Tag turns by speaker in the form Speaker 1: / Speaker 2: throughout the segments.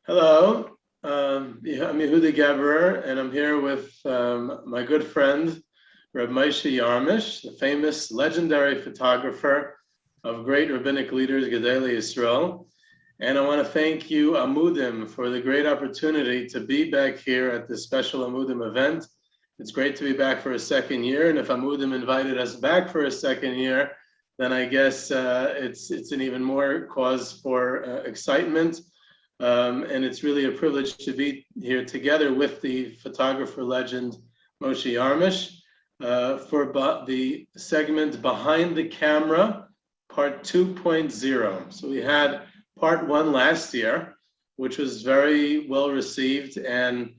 Speaker 1: Hello, yeah, I'm Yehuda Geberer, and I'm here with my good friend, Reb Moshe Yarmish, the famous, legendary photographer of great rabbinic leaders, Gedolei Yisrael. And I want to thank you, Amudim, for the great opportunity to be back here at this special Amudim event. It's great to be back for a second year, and if Amudim invited us back for a second year, then I guess it's an even more cause for excitement. And it's really a privilege to be here together with the photographer legend Moshe Yarmish for the segment Behind the Camera, part 2.0. So we had part one last year, which was very well received, and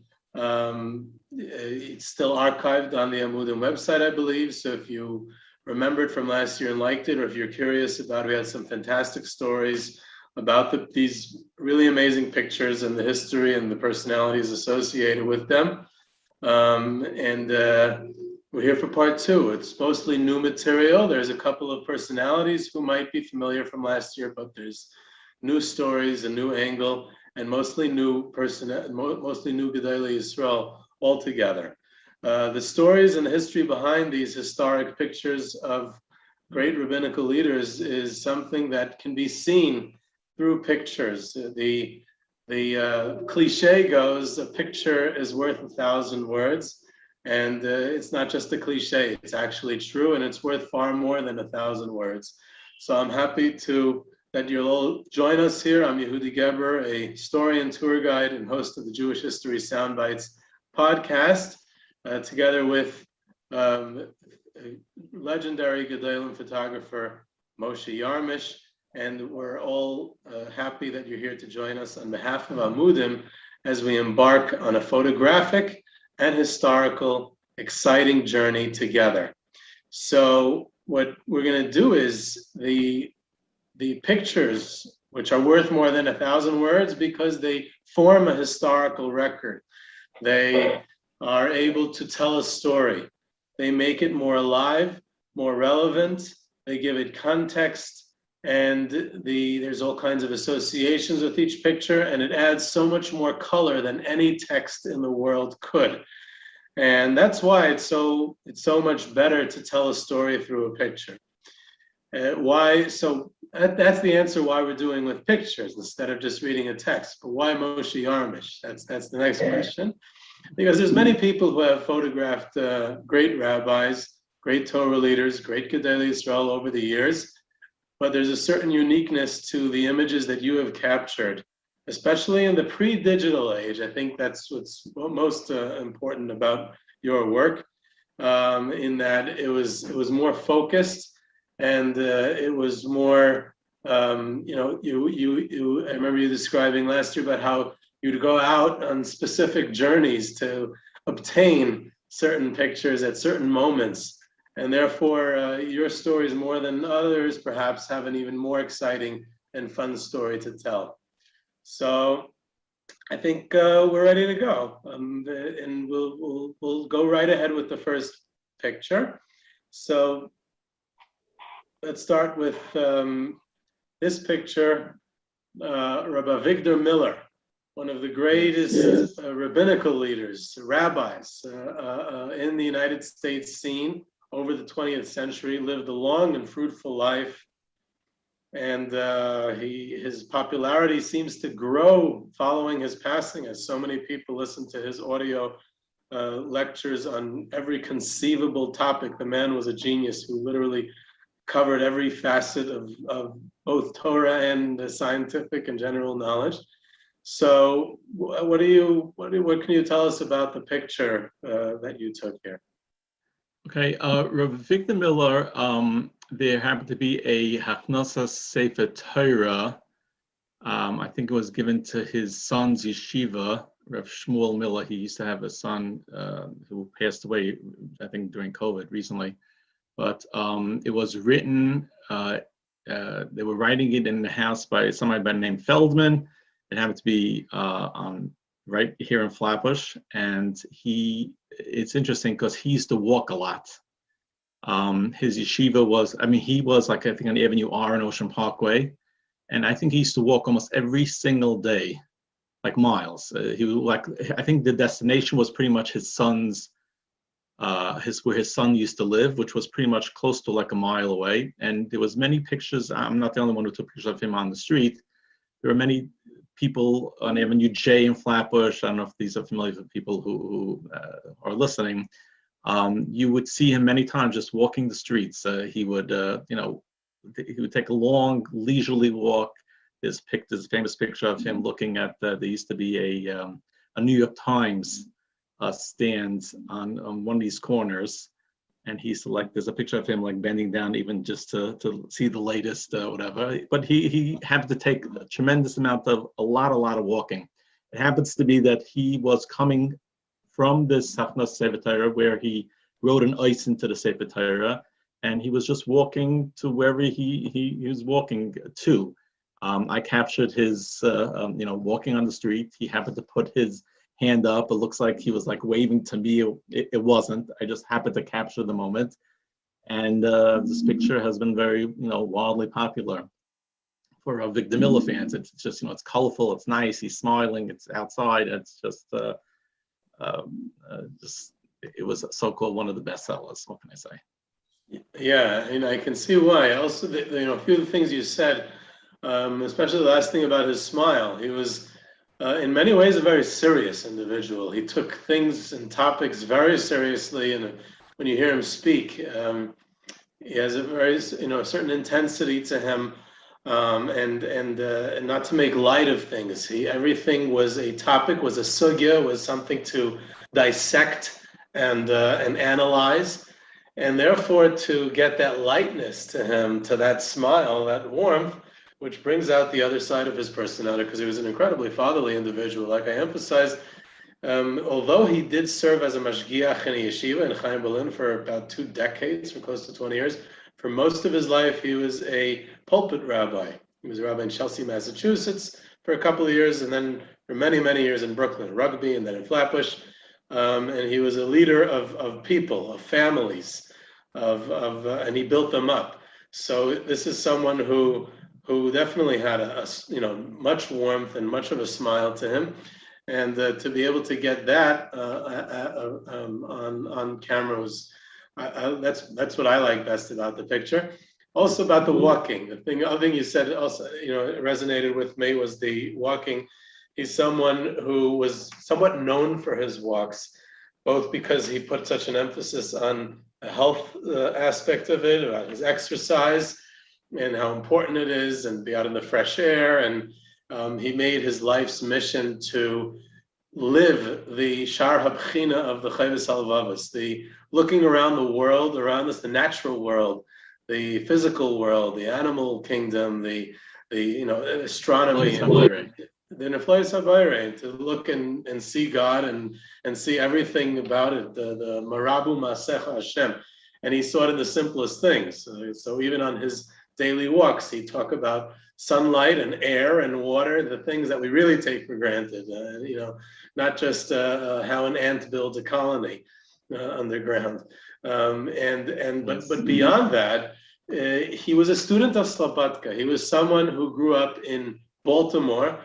Speaker 1: it's still archived on the Amudim website, I believe. So if you remembered from last year and liked it, or if you're curious about it, we had some fantastic stories about these really amazing pictures and the history and the personalities associated with them. We're here for part two. It's mostly new material. There's a couple of personalities who might be familiar from last year, but there's new stories, a new angle, and mostly new Gedolei Yisrael altogether. The stories and the history behind these historic pictures of great rabbinical leaders is something that can be seen through pictures. The cliche goes, a picture is worth 1,000 words, and it's not just a cliche, it's actually true, and it's worth far more than 1,000 words. So I'm happy that you'll all join us here. I'm Yehuda Geber, a historian, tour guide, and host of the Jewish History Soundbites podcast, together with legendary Gedolim photographer Moshe Yarmish. And we're all happy that you're here to join us on behalf of Amudim as we embark on a photographic and historical, exciting journey together. So what we're going to do is the pictures, which are worth more than 1,000 words because they form a historical record. They are able to tell a story. They make it more alive, more relevant. They give it context. And there's all kinds of associations with each picture, and it adds so much more color than any text in the world could. And that's why it's so much better to tell a story through a picture. Why? So that's the answer why we're doing with pictures instead of just reading a text. But why Moshe Yarmish? That's the next question. Because there's many people who have photographed great rabbis, great Torah leaders, great Gedolei Yisrael over the years. But there's a certain uniqueness to the images that you have captured, especially in the pre-digital age. I think that's what's most important about your work, in that it was more focused, and it was more, I remember you describing last year about how you'd go out on specific journeys to obtain certain pictures at certain moments. And therefore, your stories, more than others, perhaps have an even more exciting and fun story to tell. So I think we're ready to go. And we'll go right ahead with the first picture. So let's start with this picture, Rabbi Victor Miller, one of the greatest rabbinical leaders, rabbis in the United States scene over the 20th century, lived a long and fruitful life. And his popularity seems to grow following his passing, as so many people listen to his audio lectures on every conceivable topic. The man was a genius who literally covered every facet of both Torah and scientific and general knowledge. So what can you tell us about the picture that you took here?
Speaker 2: Okay, Rabbi Victor Miller, there happened to be a Hachnasa Sefer Torah. I think it was given to his son's yeshiva, Rav Shmuel Miller. He used to have a son who passed away, I think, during COVID recently. But it was written, they were writing it in the house by somebody by the name Feldman. It happened to be right here in Flatbush, and it's interesting because he used to walk a lot. His yeshiva was, he was like, I think on Avenue R and Ocean Parkway, and I think he used to walk almost every single day like miles. He was like, I think the destination was pretty much his son's, where his son used to live, which was pretty much close to like a mile away. And there was many pictures. I'm not the only one who took pictures of him on the street. There were many people on Avenue J in Flatbush. I don't know if these are familiar with people who are listening. You would see him many times just walking the streets. He would, he would take a long, leisurely walk. There's famous picture of him looking at, there used to be a New York Times stand on one of these corners. And he's there's a picture of him like bending down even just to see the latest whatever. But he happened to take a tremendous amount of, a lot of walking. It happens to be that he was coming from this Hachnas Sefer Torah where he wrote an ice into the Sefer Torah, and he was just walking to wherever he was walking to. I captured his, walking on the street. He happened to put his hand up. It looks like he was like waving to me. It wasn't. I just happened to capture the moment. And this picture has been very, wildly popular for Victor Miller fans. It's just, it's colorful. It's nice. He's smiling. It's outside. It's just, it was so-called one of the best sellers. What can I say?
Speaker 1: Yeah, and I can see why. Also, a few of the things you said, especially the last thing about his smile. He was, in many ways, a very serious individual. He took things and topics very seriously, and when you hear him speak, he has a very, a certain intensity to him, and not to make light of things. Everything was a topic, was a sugya, was something to dissect and analyze, and therefore to get that lightness to him, to that smile, that warmth, which brings out the other side of his personality, because he was an incredibly fatherly individual. Like I emphasized, although he did serve as a mashgiach in a yeshiva in Chaim Berlin for about 2 decades, for close to 20 years, for most of his life he was a pulpit rabbi. He was a rabbi in Chelsea, Massachusetts for a couple of years, and then for many, many years in Brooklyn, Rugby, and then in Flatbush. And he was a leader of people, of families, and he built them up. So this is someone who definitely had a much warmth and much of a smile to him, and to be able to get that on camera was that's what I like best about the picture. Also about the walking, the other thing you said also resonated with me was the walking. He's someone who was somewhat known for his walks, both because he put such an emphasis on the health aspect of it, about his exercise, and how important it is, and be out in the fresh air. And he made his life's mission to live the Shar HaBchina of the Chayvus HaLevavos, the looking around the world, around us, the natural world, the physical world, the animal kingdom, the astronomy, the Neflayos HaBayre, to look and see God and see everything about it, the Marabu Masecha Hashem. And he saw it in the simplest things. So even on his daily walks, he talk about sunlight and air and water, the things that we really take for granted, not just how an ant builds a colony underground. But beyond that, he was a student of Slobodka. He was someone who grew up in Baltimore,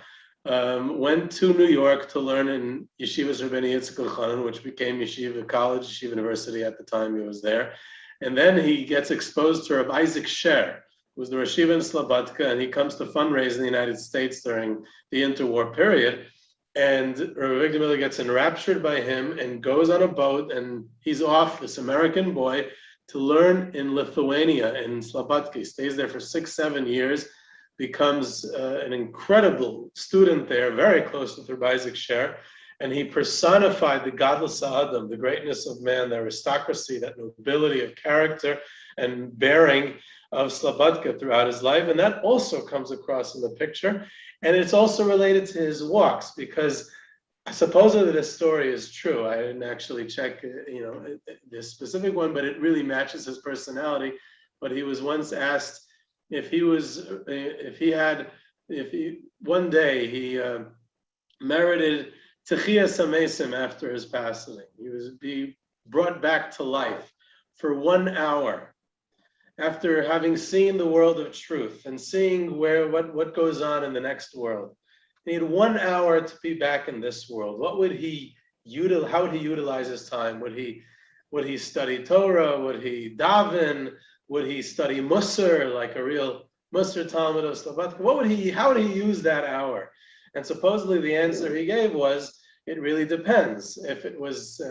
Speaker 1: went to New York to learn in Yeshivas Rabbeinu Yitzchak Elchanan, which became Yeshiva College, Yeshiva University at the time he was there. And then he gets exposed to Rabbi Isaac Sher, who was the Rosh Yeshiva in Slobodka, and he comes to fundraise in the United States during the interwar period. And Rabbi Victor Miller gets enraptured by him and goes on a boat, and he's off, this American boy, to learn in Lithuania, in Slobodka. He stays there for 6-7 years, becomes an incredible student there, very close with Rabbi Isaac Sher, and he personified the godless Adam, the greatness of man, the aristocracy, that nobility of character and bearing of Slobodka throughout his life. And that also comes across in the picture. And it's also related to his walks, because supposedly this story is true. I didn't actually check, this specific one, but it really matches his personality. But he was once asked if one day he merited Techiyas Hamesim after his passing. He was be brought back to life for 1 hour after having seen the world of truth and seeing what goes on in the next world. He had 1 hour to be back in this world. What would he how would he utilize his time? Would he study Torah? Would he daven? Would he study Musar, like a real Musar Talmud of Slobodka? How would he use that hour? And supposedly the answer he gave was, it really depends. If it was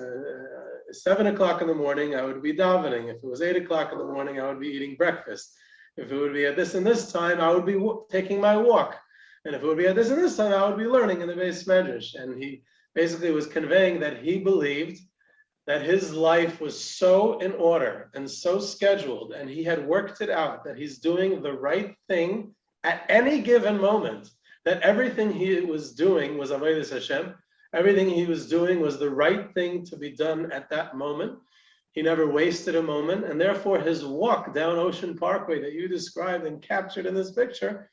Speaker 1: 7 o'clock in the morning, I would be davening. If it was 8 o'clock in the morning, I would be eating breakfast. If it would be at this and this time, I would be taking my walk. And if it would be at this and this time, I would be learning in the Beis Medrash. And he basically was conveying that he believed that his life was so in order and so scheduled, and he had worked it out, that he's doing the right thing at any given moment, that everything he was doing was Avodas Hashem, everything he was doing was the right thing to be done at that moment. He never wasted a moment, and therefore his walk down Ocean Parkway that you described and captured in this picture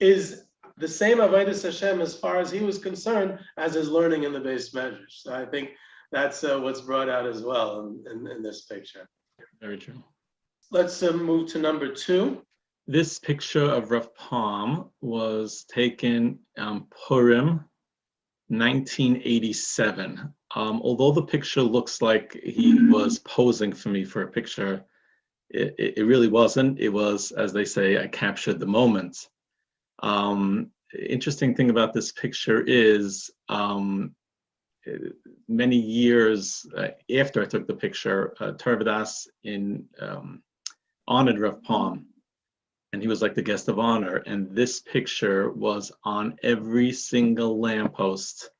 Speaker 1: is the same Avodas Hashem as far as he was concerned as his learning in the Beis Medrash. So I think that's what's brought out as well in this picture.
Speaker 2: Very true.
Speaker 1: Let's move to number 2.
Speaker 2: This picture of Rabbi Pam was taken Purim 1987. Although the picture looks like he was posing for me for a picture, it really wasn't. It was, as they say, I captured the moment. Interesting thing about this picture is many years after I took the picture, Tarvadas honored Rav Pam, and he was like the guest of honor. And this picture was on every single lamppost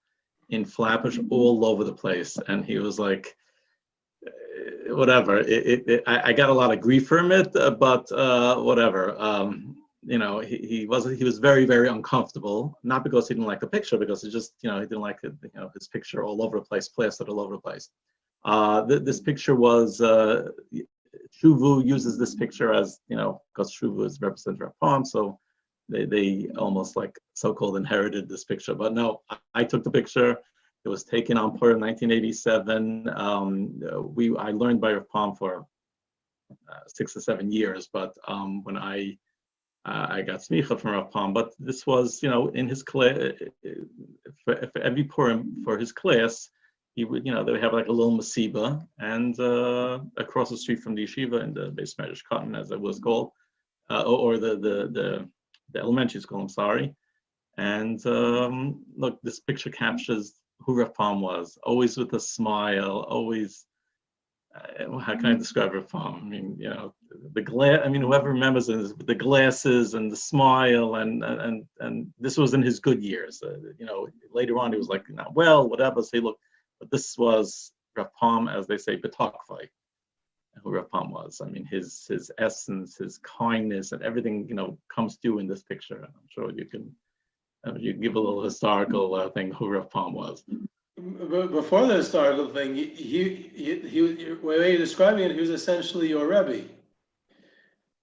Speaker 2: in Flatbush, all over the place. And he was like, whatever. I got a lot of grief from it, but whatever. He was very, very uncomfortable, not because he didn't like the picture, because it just, he didn't like it, his picture all over the place, plastered all over the place. This picture was, Shuvu uses this picture as, because Shuvu is represented Rav Pam, so they almost like so-called inherited this picture. But no, I took the picture. It was taken on Purim 1987. I learned by Rav Pam for 6 or 7 years, but when I got smicha from Rabbi Pam, but this was, in his class, for every Purim for his class, he would, they would have like a little masiba, and across the street from the yeshiva in the Beis Medrash Cotton, as it was called, or the elementary school, I'm sorry. And look, this picture captures who Rabbi Pam was, always with a smile, always. How can I describe Rabbi Pam? I mean, the glass. I mean, whoever remembers it, the glasses and the smile, and this was in his good years. Later on he was like, not well, whatever. Say, look, but this was Rabbi Pam, as they say, betokvai, who Rabbi Pam was. I mean, his essence, his kindness, and everything, comes through in this picture. I'm sure you can give a little historical thing who Rabbi Pam was.
Speaker 1: Before the historical thing, the way you're describing it, he was essentially your Rebbe.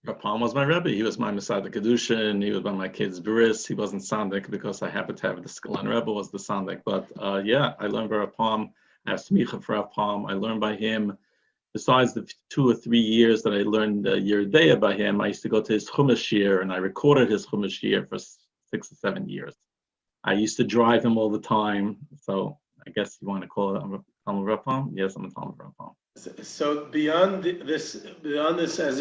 Speaker 2: Rabbi Pam was my Rebbe. He was my Masada Kedushin. He was by my kids' bris. He wasn't Sandik because I happened to have the Skulener Rebbe was the Sandik. But yeah, I learned by Rabbi Pam. I have smicha for Rabbi Pam. I learned by him. Besides the 2 or 3 years that I learned Yerdeya by him, I used to go to his Chumash year, and I recorded his Chumash year for 6 or 7 years. I used to drive him all the time. So I guess you want to call it a Talmud Rabbi Pam? Yes, I'm a Talmud Rabbi Pam.
Speaker 1: So beyond this, as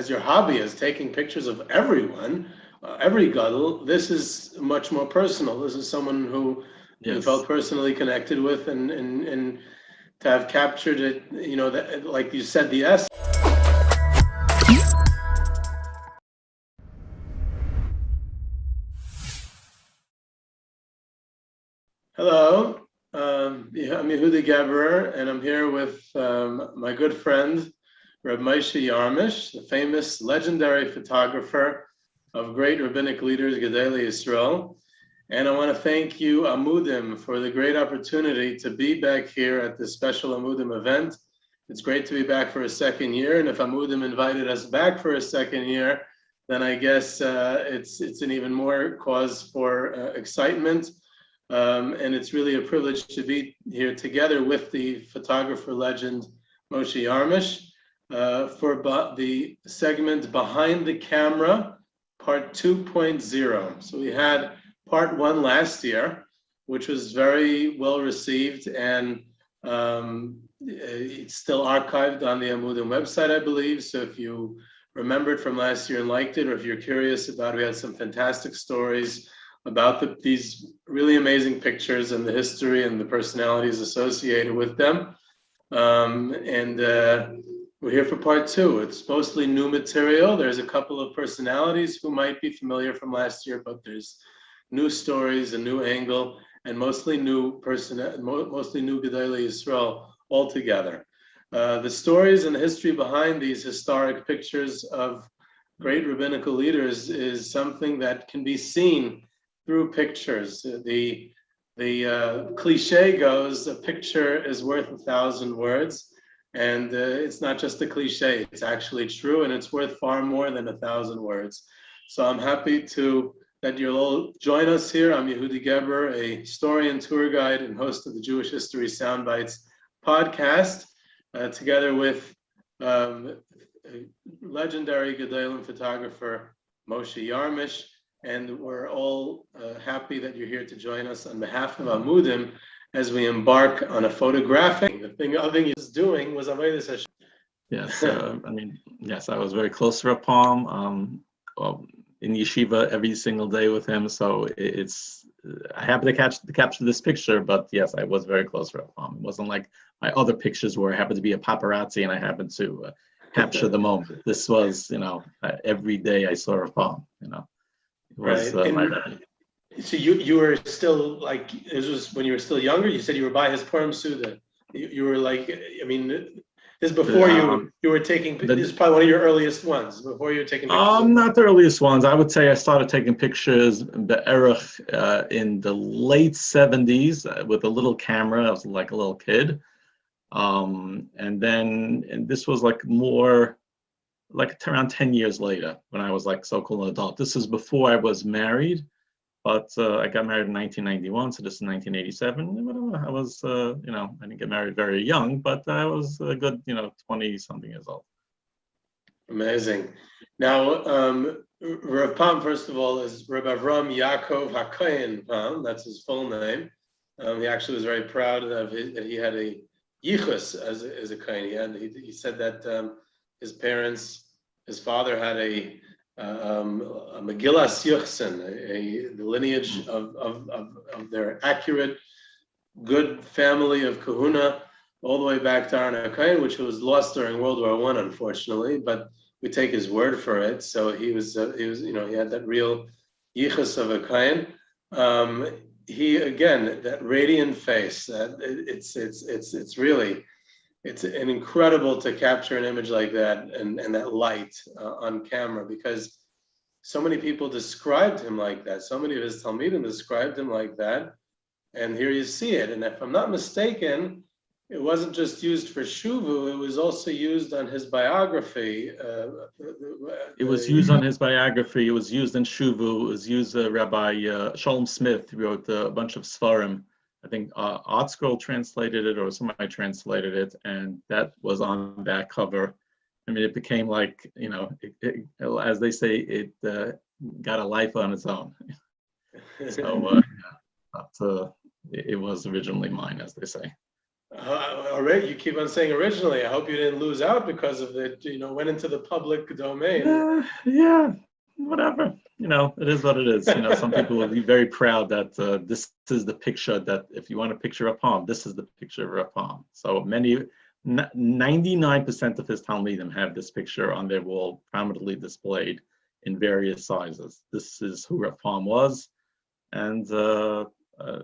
Speaker 1: your hobby is taking pictures of everyone, every gadol, this is much more personal. This is someone who you felt personally connected with, and to have captured it, that, like you said, the essence. Hello, I'm Yehuda Geberer, and I'm here with my good friend, Reb Moshe Yarmish, the famous, legendary photographer of great rabbinic leaders, Gedolei Yisrael. And I want to thank you, Amudim, for the great opportunity to be back here at this special Amudim event. It's great to be back for a second year, and if Amudim invited us back for a second year, then I guess it's an even more cause for excitement. And it's really a privilege to be here together with the photographer legend Moshe Yarmish for the segment Behind the Camera, part 2.0. So we had part 1 last year, which was very well received, and it's still archived on the Amudim website, I believe. So if you remembered from last year and liked it, or if you're curious about it, we had some fantastic stories about these really amazing pictures and the history and the personalities associated with them. We're here for part 2. It's mostly new material. There's a couple of personalities who might be familiar from last year, but there's new stories, a new angle, and mostly new Gedolei Yisrael altogether. The stories and the history behind these historic pictures of great rabbinical leaders is something that can be seen through pictures. The cliche goes, a picture is worth 1,000 words. And it's not just a cliche, it's actually true, and it's worth far more than 1,000 words. So I'm happy that you'll all join us here. I'm Yehudi Geber, a historian, tour guide, and host of the Jewish History Soundbites podcast, together with legendary Gedolim photographer Moshe Yarmish. And we're all happy that you're here to join us on behalf of Amudim as we embark on a photographic. The thing Aving is doing was Avodas Hashem.
Speaker 2: Yes, yes, I was very close to Rabbi Pam, in yeshiva every single day with him. So I happened to capture this picture, but yes, I was very close to Rabbi Pam. It wasn't like my other pictures where I happened to be a paparazzi and I happened to capture the moment. This was, every day I saw Rabbi Pam. It was my Rebbe.
Speaker 1: So you were still like, this was when you were still younger? You said you were by his Purim Suda. You were like, this is before you were taking, this is probably one of your earliest ones, before you were taking pictures.
Speaker 2: Not the earliest ones. I would say I started taking pictures be'erach in the late 70s with a little camera. I was like a little kid. And this was like more, like around 10 years later when I was like so-called an adult. This is before I was married. But I got married in 1991, so this is 1987. I was, I didn't get married very young, but I was a good, 20-something years old.
Speaker 1: Amazing. Now, Rav Pam, first of all, is Rabbi Avram Yaakov HaKohen Pam. That's his full name. He actually was very proud that he had a yichus as a kohen. He said that his father had a Megillas Yuchsin, the lineage of their accurate, good family of Kahuna, all the way back to Aaron HaKohen, which was lost during World War I, unfortunately. But we take his word for it. So he had that real yichus of a Kohen. He again, that radiant face. It's an incredible to capture an image like that and that light on camera, because so many people described him like that. So many of his Talmidim described him like that. And here you see it. And if I'm not mistaken, it wasn't just used for Shuvu, it was also used on his biography.
Speaker 2: It was used on his biography. It was used in Shuvu. It was used, Rabbi Shalom Smith wrote a bunch of Sfarim. I think Art Scroll translated it, or somebody translated it, and that was on that cover. I mean, it became like, as they say, it got a life on its own. So it was originally mine, as they say.
Speaker 1: Already, you keep on saying originally. I hope you didn't lose out because of it. Went into the public domain.
Speaker 2: Yeah, whatever. It is what it is. Some people will be very proud that this is the picture that, if you want a picture of Pam, this is the picture of Pam. So 99% of his Talmidim have this picture on their wall, prominently displayed in various sizes. This is who Rav Pam was. And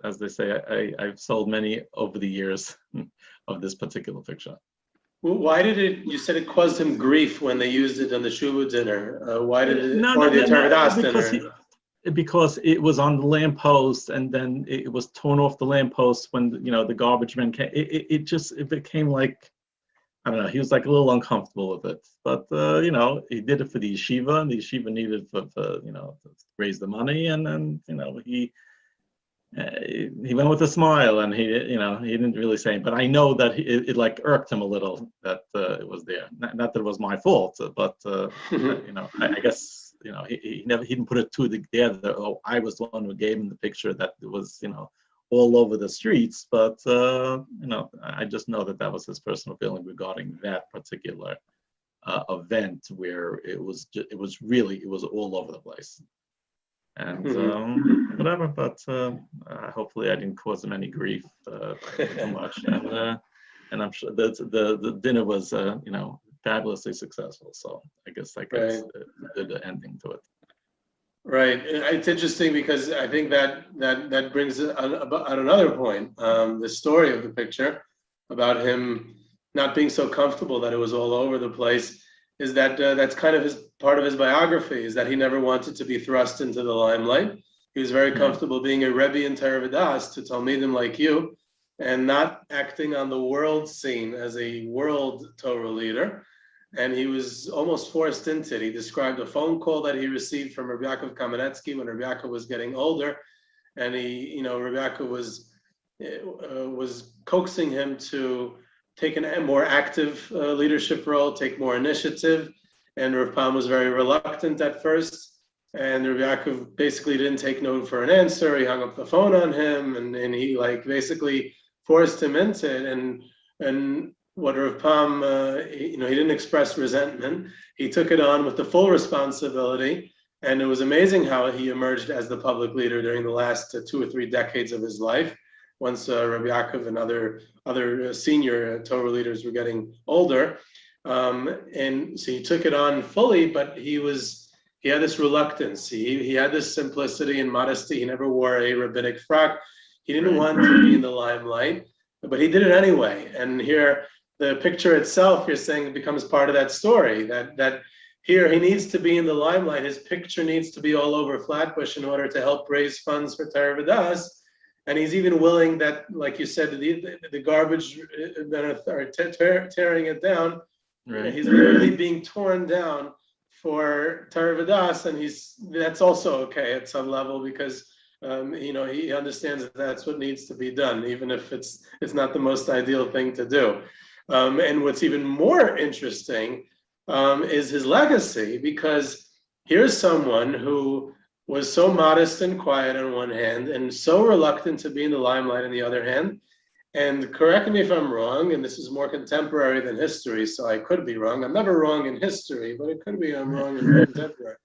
Speaker 2: as they say, I've sold many over the years of this particular picture.
Speaker 1: Well, why did you said it caused him grief when they used it on the Shuvu dinner. Why did it, or the Tarvadas dinner?
Speaker 2: Because it was on the lamppost, and then it was torn off the lamppost when, the garbage men came. It became like, I don't know, he was like a little uncomfortable with it. But, he did it for the yeshiva, and the yeshiva needed to raise the money. And then, he went with a smile, and he didn't really say, but I know that it like irked him a little that it was there. Not that it was my fault, but I guess he didn't put it two together. Oh, I was the one who gave him the picture that was, all over the streets. But I just know that was his personal feeling regarding that particular event, where it was all over the place. And whatever, but hopefully I didn't cause him any grief too much. And I'm sure that the dinner was fabulously successful. So I guess a good ending to it.
Speaker 1: Right. It's interesting because I think that brings on another point. The story of the picture about him not being so comfortable that it was all over the place is that that's kind of part of his biography, is that he never wanted to be thrust into the limelight. He was very comfortable being a Rebbe in Torah V'das to Talmidim like you, and not acting on the world scene as a world Torah leader. And he was almost forced into it. He described a phone call that he received from Rabbi Yaakov Kamenetsky when Rabbi Yaakov was getting older, and Rabbi Yaakov was coaxing him to take a more active leadership role, take more initiative. And Rabbi Pam was very reluctant at first. And Rabbi Yaakov basically didn't take no for an answer. He hung up the phone on him, and he basically forced him into it. And what Rabbi Pam, he didn't express resentment. He took it on with the full responsibility. And it was amazing how he emerged as the public leader during the last 2 or 3 decades of his life. Once Rabbi Yaakov and other senior Torah leaders were getting older, and so he took it on fully. But he had this reluctance. He had this simplicity and modesty. He never wore a rabbinic frock. He didn't want to be in the limelight, but he did it anyway. And here, the picture itself, you're saying, it becomes part of that story. That here he needs to be in the limelight. His picture needs to be all over Flatbush in order to help raise funds for Torah V'das. And he's even willing that, like you said, the garbage that are tearing it down. Right. He's literally being torn down for Torah V'das, and that's also okay at some level, because he understands that that's what needs to be done, even if it's not the most ideal thing to do. And what's even more interesting is his legacy, because here's someone who was so modest and quiet on one hand, and so reluctant to be in the limelight on the other hand. And correct me if I'm wrong, and this is more contemporary than history, so I could be wrong. I'm never wrong in history, but it could be I'm wrong in contemporary.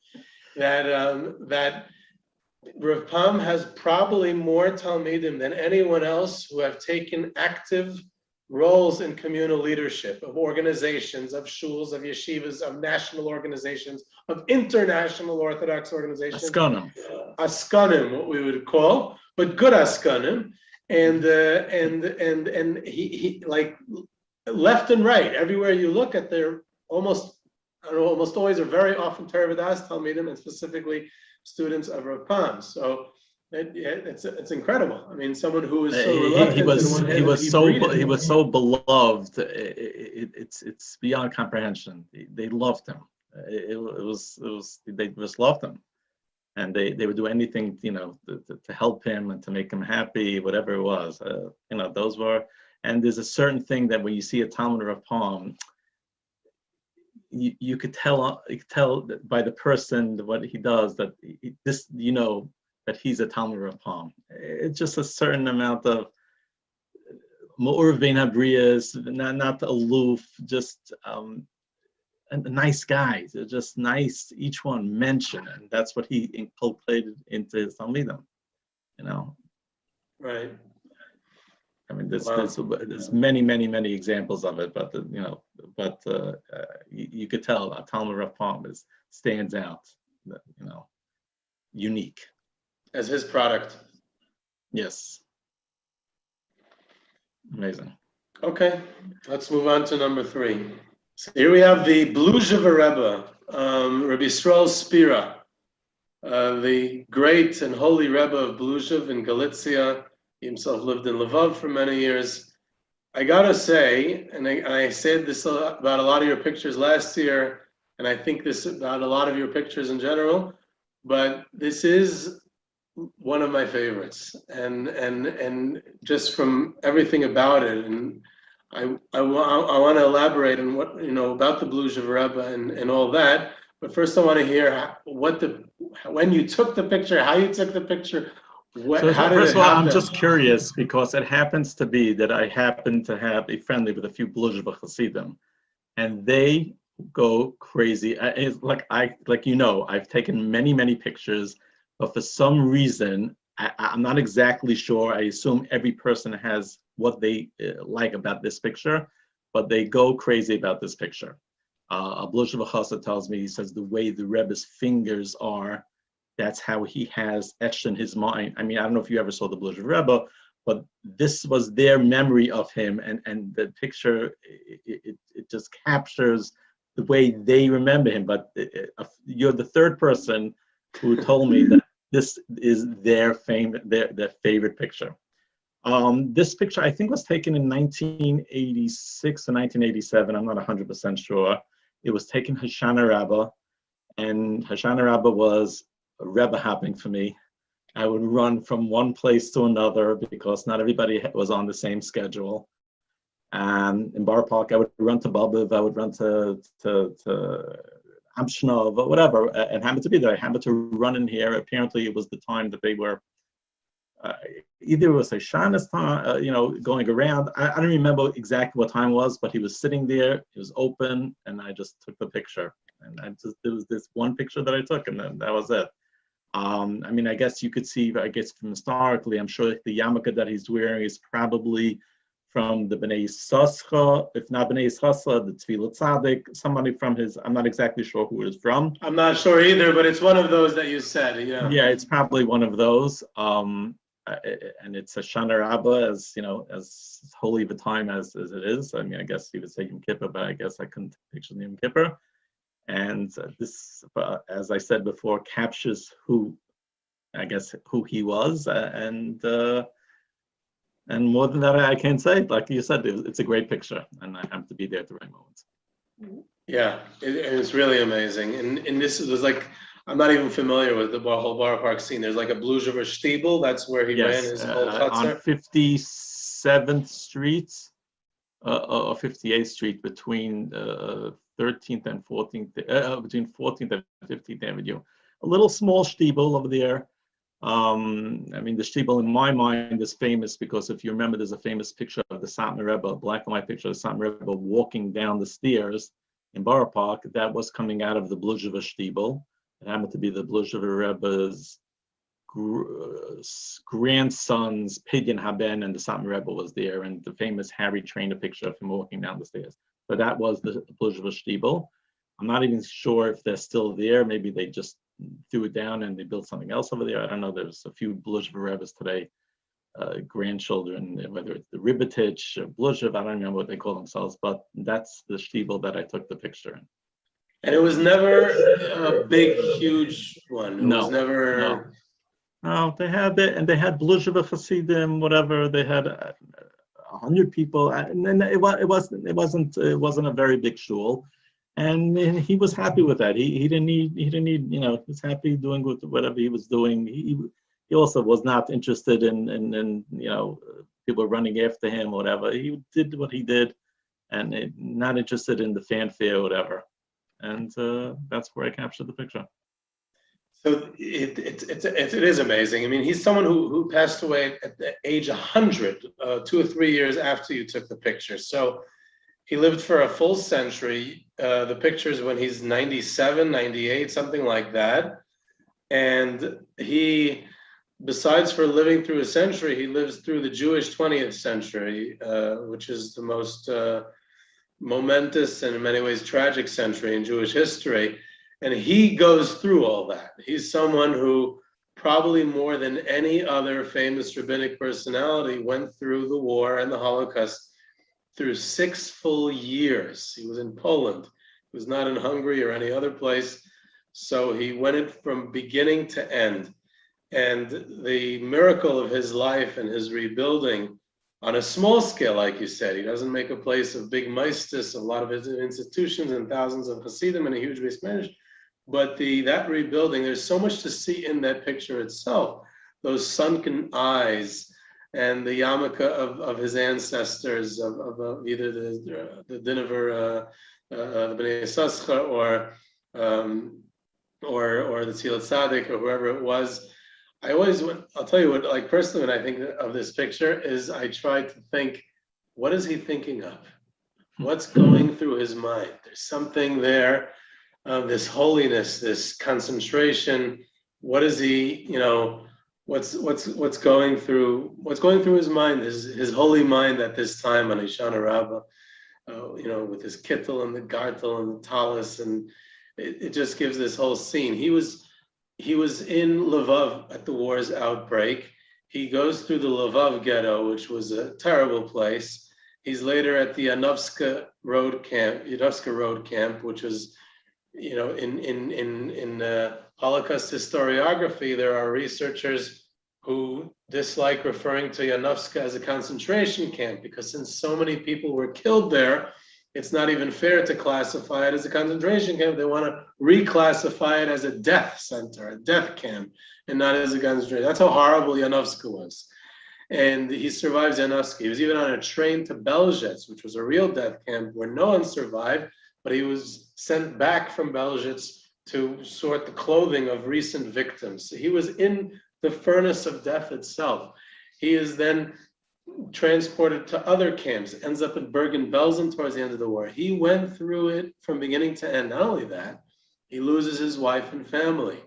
Speaker 1: That Rav Pam has probably more Talmidim than anyone else who have taken active roles in communal leadership, of organizations, of shuls, of yeshivas, of national organizations, of international Orthodox organizations. Askanim, what we would call, but good askanim. And he like left and right, everywhere you look at, they're almost always, or very often Torah V'das Talmidim, and specifically students of Rav Pam. So it's incredible. I mean, someone who is so reluctant. He was so beloved.
Speaker 2: It's beyond comprehension. They loved him. They just loved him, and they would do anything, to help him and to make him happy, whatever it was. Those were. And there's a certain thing that when you see a Talmud of Pam, you could tell by the person what he does that that he's a Talmud Rav Pam. It's just a certain amount of Ma'ur Vein Habriyas, not aloof, just nice guys. They're just nice, each one mentioned, and that's what he inculcated into his Talmidim,
Speaker 1: Right.
Speaker 2: I mean, there's many examples of it, but you could tell a Talmud Rav Pam stands out, unique.
Speaker 1: As his product.
Speaker 2: Yes. Amazing.
Speaker 1: Okay, let's move on to number 3. So here we have the Skulener Rebbe, Rabbi Yisrael Spira, the great and holy Rebbe of Bluzev in Galicia. He himself lived in Lvov for many years. I gotta say, and I said this about a lot of your pictures last year, and I think this about a lot of your pictures in general, but this is one of my favorites, and just from everything about it, and I want to elaborate on what about the Skulener Rebbe and all that. But first, I want to hear when you took the picture, how you took the picture. How did
Speaker 2: first
Speaker 1: it
Speaker 2: of all,
Speaker 1: happen?
Speaker 2: I'm just curious because it happens to be that I happen to have a friendly with a few Bluzheva Hasidim, and they go crazy. It's like I've taken many pictures, but for some reason, I'm not exactly sure. I assume every person has what they like about this picture, but they go crazy about this picture. A Bluzheva Chassid tells me, he says the way the Rebbe's fingers are, that's how he has etched in his mind. I mean, I don't know if you ever saw the Bluzheva Rebbe, but this was their memory of him, and the picture, it just captures the way they remember him. But you're the third person who told me that this is their favorite picture. This picture, I think, was taken in 1986 or 1987. I'm not 100% sure. It was taken Hoshana Rabbah, and Hoshana Rabbah was a Rebbe happening for me. I would run from one place to another because not everybody was on the same schedule. In Bar Park, I would run to Babiv, I would run to Amshnov, or whatever, and happened to be there. I happened to run in here. Apparently, it was the time that they were either it was a Shana's time, going around. I don't remember exactly what time it was, but he was sitting there. It was open, and I just took the picture. And there was this one picture that I took, and then that was it. I mean, I guess you could see, from historically, I'm sure the yarmulke that he's wearing is probably from the Bnei Yissaschar, if not Bnei Yissaschar, the Tefillah Tzaddik, somebody from his, I'm not exactly sure who it is from.
Speaker 1: I'm not sure either, but it's one of those that you said, yeah.
Speaker 2: Yeah, it's probably one of those. And it's a Shana Rabbah, as holy of a time as it is. I mean, I guess he would say Yom Kippur, but I guess I couldn't picture Yom Kippur. And this, as I said before, captures who he was, and more than that, I can't say. Like you said, it's a great picture, and I have to be there at the right moment.
Speaker 1: Yeah, it's really amazing. And this was like, I'm not even familiar with the whole Bar Park scene. There's like a Bluzheva Stiebel. That's where he ran his whole chutzner.
Speaker 2: On 57th Street or 58th Street between 13th and 14th, between 14th and 15th Avenue. A little small Stiebel over there. I mean, the Stiebel in my mind is famous because if you remember, there's a famous picture of the Skulener Rebbe, a black and white picture of the Skulener Rebbe walking down the stairs in Borough Park. That was coming out of the Bluzheva Stiebel. It happened to be the Bluzheva Rebbe's grandson's Pidyon Haben, and the Skulener Rebbe was there, and the famous Harry Trainer picture of him walking down the stairs. So that was the Bluzheva Stiebel. I'm not even sure if they're still there. Maybe they just threw it down and they built something else over there. I don't know. There's a few Bluzheva Rebbes today, grandchildren, whether it's the Ribbitich, Bluzhev, I don't remember what they call themselves, but that's the Stiebel that I took the picture in.
Speaker 1: And it was never a big, huge one. It was never.
Speaker 2: No, they had it, and they had Bluzheva Hasidim, whatever. They had 100 people, and then it wasn't a very big shul, and he was happy with that. He didn't need he was happy doing whatever he was doing. He also was not interested in people running after him or whatever. He did what he did, and not interested in the fanfare or whatever. And that's where I captured the picture.
Speaker 1: So it is amazing. I mean, he's someone who passed away at the age 100, 2 or 3 years after you took the picture. So he lived for a full century. The picture's when he's 97, 98, something like that. And he, besides for living through a century, he lives through the Jewish 20th century, which is the most momentous and in many ways tragic century in Jewish history. And he goes through all that. He's someone who probably more than any other famous rabbinic personality went through the war and the Holocaust through 6 full years. He was in Poland. He was not in Hungary or any other place. So he went it from beginning to end. And the miracle of his life and his rebuilding on a small scale, like you said, he doesn't make a place of big maistis, a lot of his institutions and thousands of Hasidim and a huge base managed. But that rebuilding, there's so much to see in that picture itself. Those sunken eyes and the yarmulke of his ancestors, of either the Dinavar, the Bnei Yissaschar, or or the Tzilat Tzaddik or whoever it was. I'll tell you what, like personally, when I think of this picture is I try to think, what is he thinking of? What's going through his mind? There's something there, this holiness, this concentration. What is he, what's going through his mind, his holy mind at this time on Hoshana Rabbah, with his kittel and the gartel and the talis, and it just gives this whole scene. He was in Lvov at the war's outbreak. He goes through the Lvov ghetto, which was a terrible place. He's later at the Yudovska Road Camp, which was, in Holocaust historiography, there are researchers who dislike referring to Yudovska as a concentration camp, because since so many people were killed there, it's not even fair to classify it as a concentration camp. They want to reclassify it as a death center, a death camp, and not as a concentration. That's how horrible Yudovska was. And he survives Yudovska. He was even on a train to Belzec, which was a real death camp where no one survived, but he was sent back from Belzec to sort the clothing of recent victims. So he was in the furnace of death itself. He is then transported to other camps, ends up at Bergen-Belsen towards the end of the war. He went through it from beginning to end. Not only that, he loses his wife and family.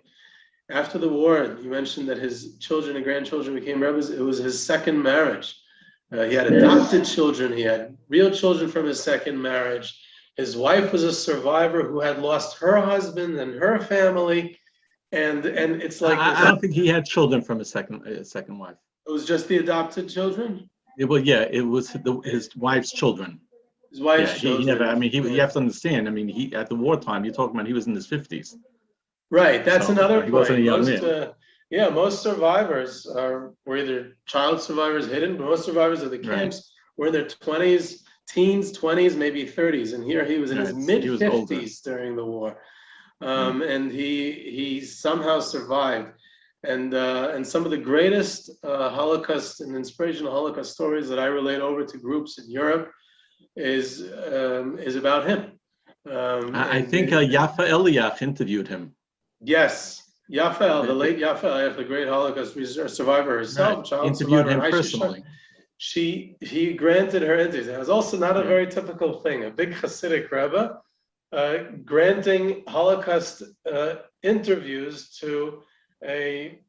Speaker 1: After the war, you mentioned that his children and grandchildren became Rebbes. It was his second marriage. He had adopted children. He had real children from his second marriage. His wife was a survivor who had lost her husband and her family. And it's like...
Speaker 2: I don't think he had children from his second wife.
Speaker 1: It was just the adopted children?
Speaker 2: It was his wife's children.
Speaker 1: His wife's children.
Speaker 2: You have to understand, he at the wartime, you're talking about he was in his 50s.
Speaker 1: Right, that's another point.
Speaker 2: He wasn't a young man.
Speaker 1: Most survivors were either child survivors hidden, but most survivors of the camps were in their 20s, teens, 20s, maybe 30s. And here he was in his mid-50s during the war. And he somehow survived. And some of the greatest Holocaust and inspirational Holocaust stories that I relate over to groups in Europe is about him.
Speaker 2: I think Yafa Eliach interviewed him.
Speaker 1: Yes, Yafa, the late Yafa Eliach, the great Holocaust survivor herself, child
Speaker 2: interviewed
Speaker 1: survivor,
Speaker 2: him personally.
Speaker 1: He granted her interviews. It was also not a very typical thing. A big Hasidic Rebbe granting Holocaust interviews to a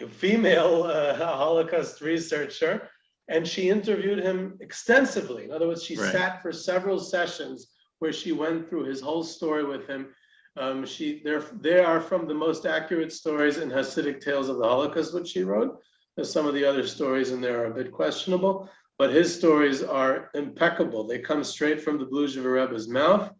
Speaker 1: female Holocaust researcher, and she interviewed him extensively. In other words, she sat for several sessions where she went through his whole story with him. They are from the most accurate stories in Hasidic tales of the Holocaust, which she wrote. Some of the other stories in there are a bit questionable, but his stories are impeccable. They come straight from the Bluzhev Rebbe's mouth,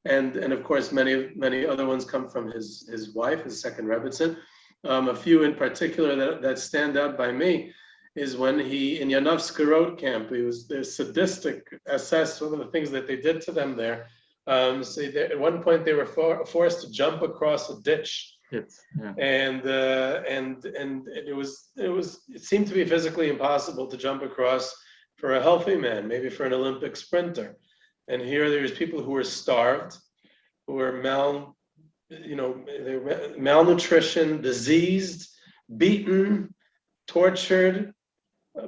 Speaker 1: and of course many other ones come from his wife, his second Rebbetzin. A few in particular that stand out by me is when he, in Yudovska Road Camp, the sadistic assessed one of the things that they did to them there. At one point they were forced to jump across a ditch. And it seemed to be physically impossible to jump across for a healthy man, maybe for an Olympic sprinter. And here there's people who were starved, who were malnutrition, diseased, beaten, tortured,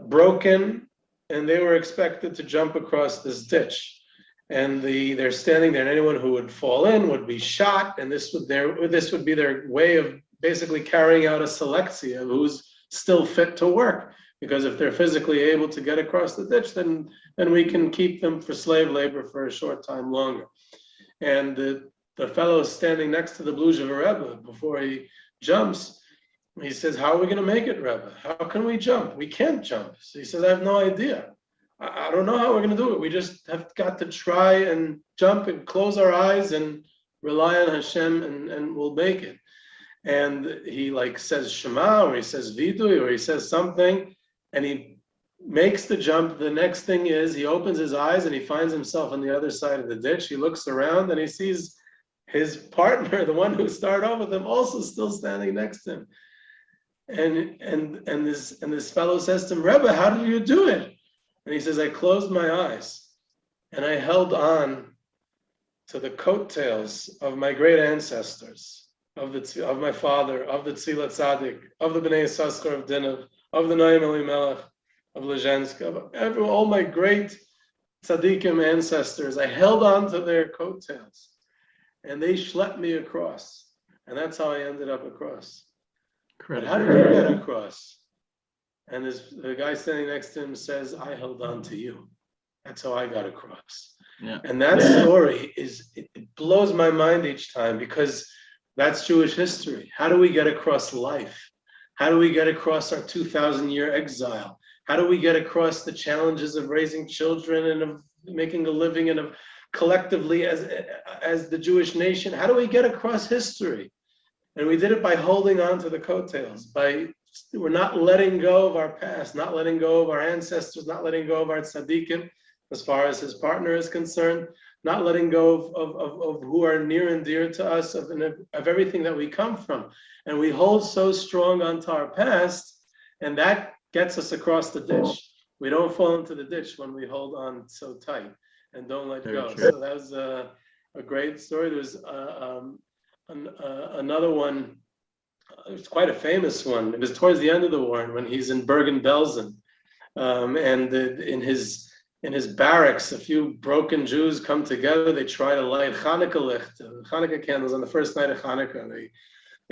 Speaker 1: broken, and they were expected to jump across this ditch. And they're standing there, and anyone who would fall in would be shot, and this would be their way of basically carrying out a selectia of who's still fit to work. Because if they're physically able to get across the ditch, then we can keep them for slave labor for a short time longer. And the fellow standing next to the Bluzhev Rebbe before he jumps, he says, "How are we going to make it, Rebbe? How can we jump? We can't jump." So he says, "I have no idea. I don't know how we're going to do it. We just have got to try and jump and close our eyes and rely on Hashem, and we'll make it." And he says Shema, or he says Vidui, or he says something, and he makes the jump. The next thing is he opens his eyes and he finds himself on the other side of the ditch. He looks around and he sees his partner, the one who started off with him, also still standing next to him. And this fellow says to him, "Rebbe, how did you do it?" And he says, "I closed my eyes and I held on to the coattails of my great ancestors, of my father, of the Tzila Tzaddik, of the Bnei Yissaschar of Dinov, of the Noam Elimelech, of Lezhensk, of all my great tzaddikim ancestors. I held on to their coattails, and they schlepped me across, and that's how I ended up across. But how did you get across? And the guy standing next to him says, I held on to you. That's how I got across.
Speaker 2: Yeah.
Speaker 1: And that story it blows my mind each time, because that's Jewish history. How do we get across life? How do we get across our 2,000-year exile? How do we get across the challenges of raising children and of making a living and of collectively as the Jewish nation? How do we get across history? And we did it by holding on to the coattails. We're not letting go of our past, not letting go of our ancestors, not letting go of our tzaddikim, as far as his partner is concerned, not letting go of who are near and dear to us, of everything that we come from. And we hold so strong onto our past, and that gets us across the ditch. We don't fall into the ditch when we hold on so tight and don't let go. So that was a great story. There's another one. It's quite a famous one. It was towards the end of the war, when he's in Bergen-Belsen, and in his barracks, a few broken Jews come together. They try to light Chanukah candles on the first night of Chanukah.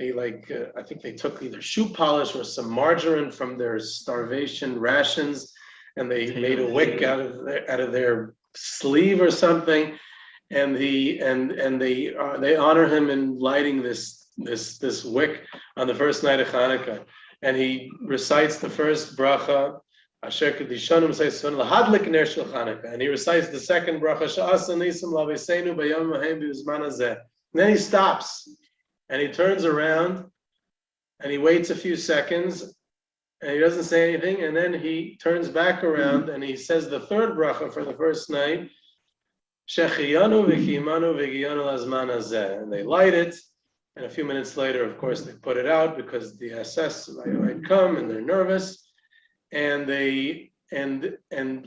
Speaker 1: I think they took either shoe polish or some margarine from their starvation rations, and they made a wick out of their sleeve or something, and they honor him in lighting this wick on the first night of Chanukah, and he recites the first bracha. Asher Kedishanim Seisun Lahadlik Ner Shel Chanukah, and he recites the second bracha Sha'asa Nisim Laveseinu Bayom Mahem B'Zman Hazeh. And then he stops, and he turns around, and he waits a few seconds, and he doesn't say anything, and then he turns back around, and he says the third bracha for the first night, Shechiyanu V'Kiyimanu V'Giyanu Lazman Hazeh, and they light it, and a few minutes later, of course, they put it out because the SS might come, and they're nervous. And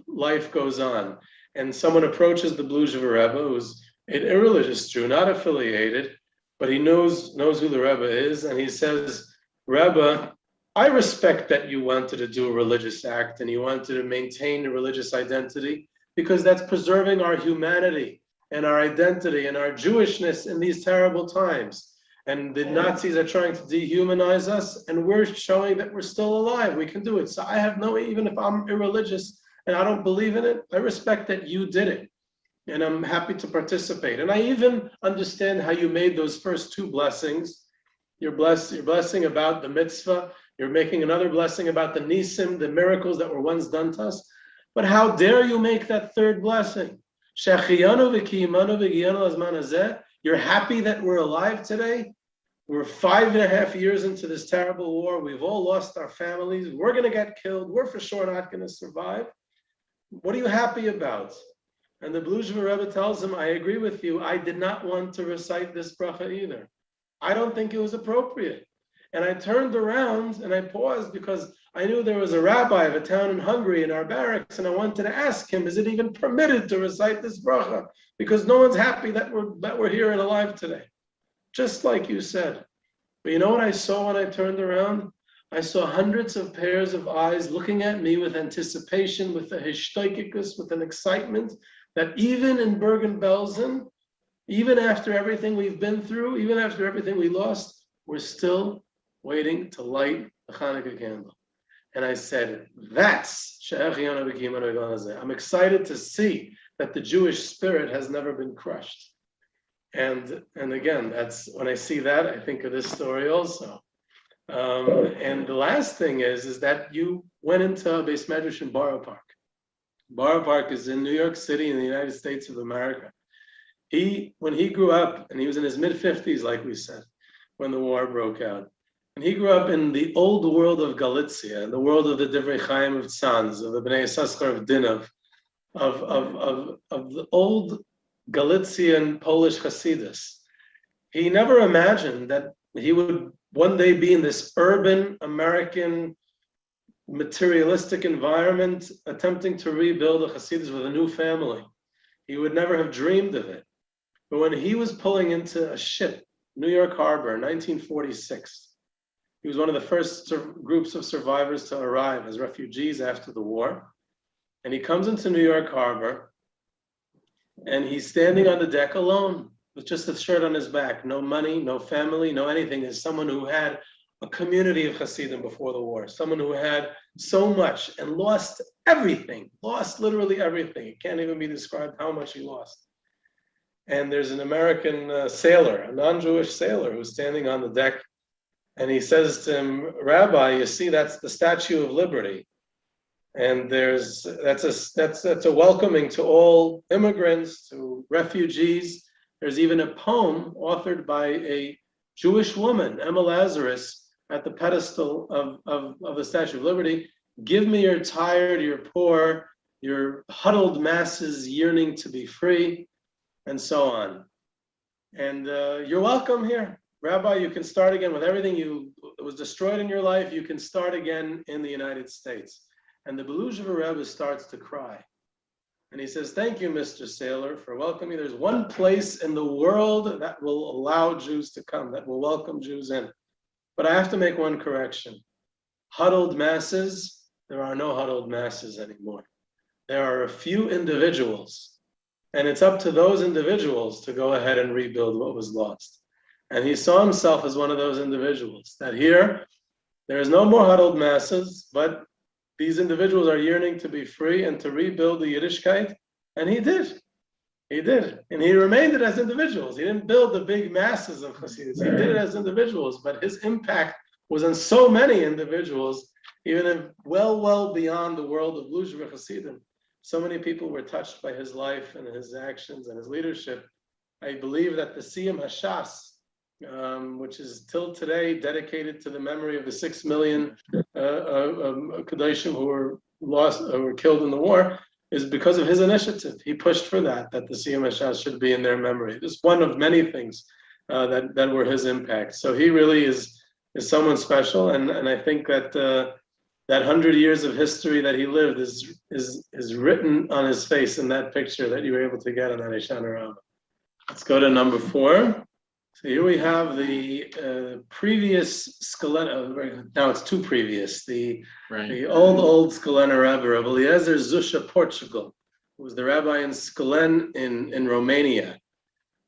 Speaker 1: life goes on. And someone approaches the Skulener Rebbe, who's an irreligious Jew, not affiliated, but he knows who the Rebbe is, and he says, Rebbe, I respect that you wanted to do a religious act and you wanted to maintain a religious identity, because that's preserving our humanity and our identity and our Jewishness in these terrible times. And the Nazis are trying to dehumanize us, and we're showing that we're still alive. We can do it. So I have even if I'm irreligious and I don't believe in it, I respect that you did it. And I'm happy to participate. And I even understand how you made those first two blessings. You're blessing about the mitzvah. You're making another blessing about the nisim, the miracles that were once done to us. But how dare you make that third blessing? Shechiyanu v'kiyimanu v'giyanu lazman hazeh. You're happy that we're alive today? We're 5.5 years into this terrible war. We've all lost our families. We're going to get killed. We're for sure not going to survive. What are you happy about? And the Skulener Rebbe tells him, I agree with you. I did not want to recite this bracha either. I don't think it was appropriate. And I turned around and I paused because I knew there was a rabbi of a town in Hungary in our barracks, and I wanted to ask him, is it even permitted to recite this bracha? Because no one's happy that we're here and alive today. Just like you said. But you know what I saw when I turned around? I saw hundreds of pairs of eyes looking at me with anticipation, with a hishtoikikus, with an excitement, that even in Bergen-Belsen, even after everything we've been through, even after everything we lost, we're still waiting to light the Chanukah candle. And I said, that's I'm excited to see that the Jewish spirit has never been crushed. And again, that's when I see that, I think of this story also. And the last thing is that you went into a Beis Medrash in Borough Park. Borough Park is in New York City in the United States of America. When he grew up, and he was in his mid-50s, like we said, when the war broke out. And he grew up in the old world of Galicia, the world of the Divrei Chaim of Tzanz, of the Bnei Yissaschar of Dinov, of the old Galician Polish Hasidus. He never imagined that he would one day be in this urban American materialistic environment, attempting to rebuild a Hasidus with a new family. He would never have dreamed of it. But when he was pulling into a ship, New York Harbor, 1946, he was one of the first groups of survivors to arrive as refugees after the war. And he comes into New York Harbor, and he's standing on the deck alone with just a shirt on his back, no money, no family, no anything, as someone who had a community of Hasidim before the war, someone who had so much and lost everything, lost literally everything. It can't even be described how much he lost. And there's an American sailor, a non-Jewish sailor, who's standing on the deck, and he says to him, "Rabbi, you see, that's the Statue of Liberty. And that's a welcoming to all immigrants, to refugees. There's even a poem authored by a Jewish woman, Emma Lazarus, at the pedestal of the Statue of Liberty. Give me your tired, your poor, your huddled masses yearning to be free," and so on. And you're welcome here. Rabbi, you can start again with everything that was destroyed in your life. You can start again in the United States. And the Belujever Rebbe starts to cry. And he says, "Thank you, Mr. Sailor, for welcoming. There's one place in the world that will allow Jews to come, that will welcome Jews in. But I have to make one correction. Huddled masses, there are no huddled masses anymore. There are a few individuals. And it's up to those individuals to go ahead and rebuild what was lost." And he saw himself as one of those individuals, that here, there is no more huddled masses, but these individuals are yearning to be free and to rebuild the Yiddishkeit, and he did. He did, and he remained it as individuals. He didn't build the big masses of Hasidus. He did it as individuals, but his impact was on so many individuals, even if well beyond the world of Belujever Hasidim. So many people were touched by his life and his actions and his leadership. I believe that the Siyam Hashas, which is till today dedicated to the memory of the 6 million Kedoshim who were lost or were killed in the war, is because of his initiative. He pushed for that the Siyam Hashas should be in their memory. This is one of many things that were his impact. So he really is someone special, and I think that that 100 years of history that he lived is written on his face in that picture that you were able to get on that Hoshana Rabbah. Let's go to number 4. So here we have the previous Skulen, now it's 2 previous, the old Skulener Rebbe, Rabbi Eliezer Zusha, Portugal, who was the rabbi in Skulen in Romania.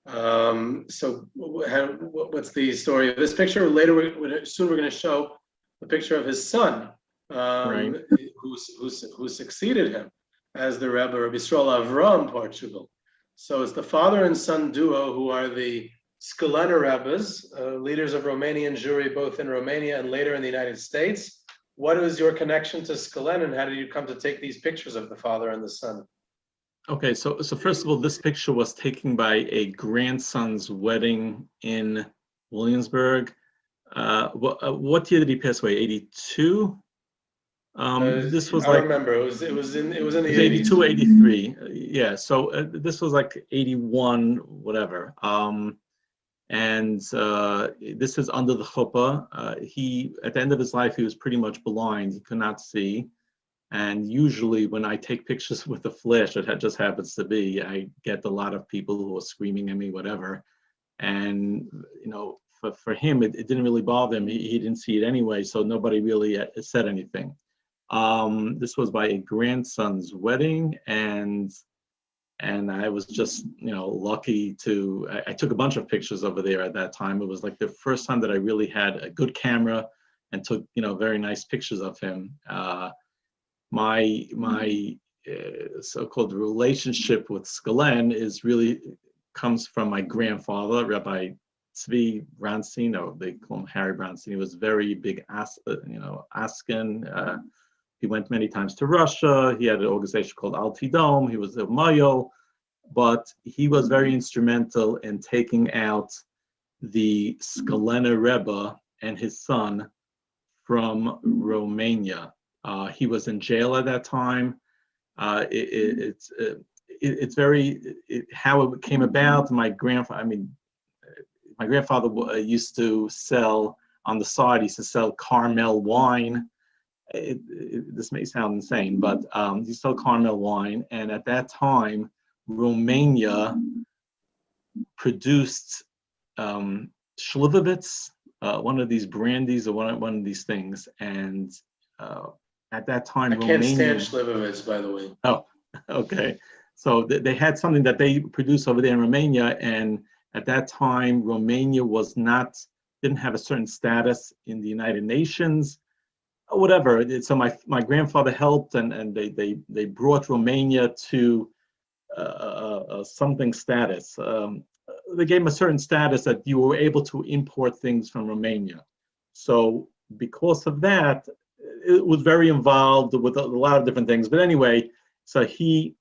Speaker 1: So what's the story of this picture? Later, soon we're going to show the picture of his son, who succeeded him as the Rebbe, Rabbi Yisrael Avram, Portugal. So it's the father and son duo who are the Skulener Rebbes, leaders of Romanian Jewry, both in Romania and later in the United States. What is your connection to Skulen, and how did you come to take these pictures of the father and the son?
Speaker 2: Okay, so first of all, this picture was taken by a grandson's wedding in Williamsburg. What year did he pass away? 82. This was
Speaker 1: I remember it was in the
Speaker 2: 82, 83. Yeah, so this was like 81, whatever. And this is under the chuppah. He, at the end of his life, he was pretty much blind. He could not see. And usually when I take pictures with a flash, it just happens to be, I get a lot of people who are screaming at me, whatever. And, you know, for him, it didn't really bother him. He didn't see it anyway, so nobody really said anything. This was by a grandson's wedding, and I was just, you know, lucky to, I took a bunch of pictures over there at that time. It was like the first time that I really had a good camera and took, you know, very nice pictures of him. My so-called relationship with Skulen comes from my grandfather, Rabbi Tzvi Bronstein, or they call him Harry Bronstein. He was very big, Askin. He went many times to Russia. He had an organization called Altidom. He was a Mayo, but he was very instrumental in taking out the Skulener Rebbe and his son from Romania. He was in jail at that time. It's very how it came about. My grandfather used to sell on the side. He used to sell Carmel wine. This may sound insane, but he sold Carmel wine, and at that time, Romania produced Schlivovitz, one of these brandies or one of these things. And at that time,
Speaker 1: I can't stand Schlivovitz, by the way.
Speaker 2: Oh, okay. So they had something that they produced over there in Romania, and at that time, Romania didn't have a certain status in the United Nations, or whatever. So my grandfather helped, and they brought Romania to something status. They gave him a certain status that you were able to import things from Romania. So because of that, it was very involved with a lot of different things. But anyway, so the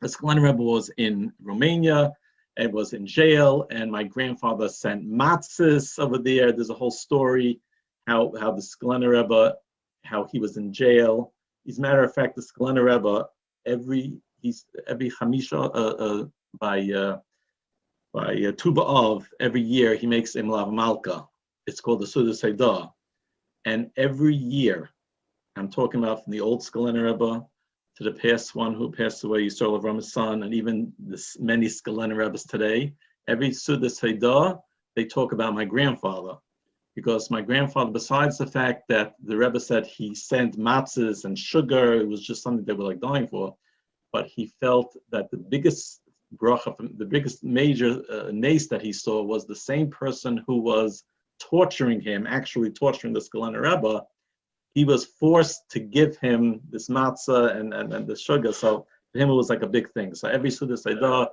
Speaker 2: Skulener Rebbe was in Romania and was in jail, and my grandfather sent matzahs over there. There's a whole story how the Skulener Rebbe, how he was in jail. As a matter of fact, the Skulener Rebbe every Chamisha by Tu B'Av every year he makes Imlav Malka. It's called the Suda Seidah, and every year, I'm talking about from the old Skulener Rebbe to the past one who passed away, Yisrael Avraham son, and even many Skulener Rebbes today. Every Suda Seidah, they talk about my grandfather, because my grandfather, besides the fact that the Rebbe said he sent matzahs and sugar, it was just something they were like dying for, but he felt that the biggest bracha, the biggest major nace that he saw was the same person who was torturing him, actually torturing the Skulener Rebbe. He was forced to give him this matzah and the sugar. So for him, it was like a big thing. So every Suda Seidah,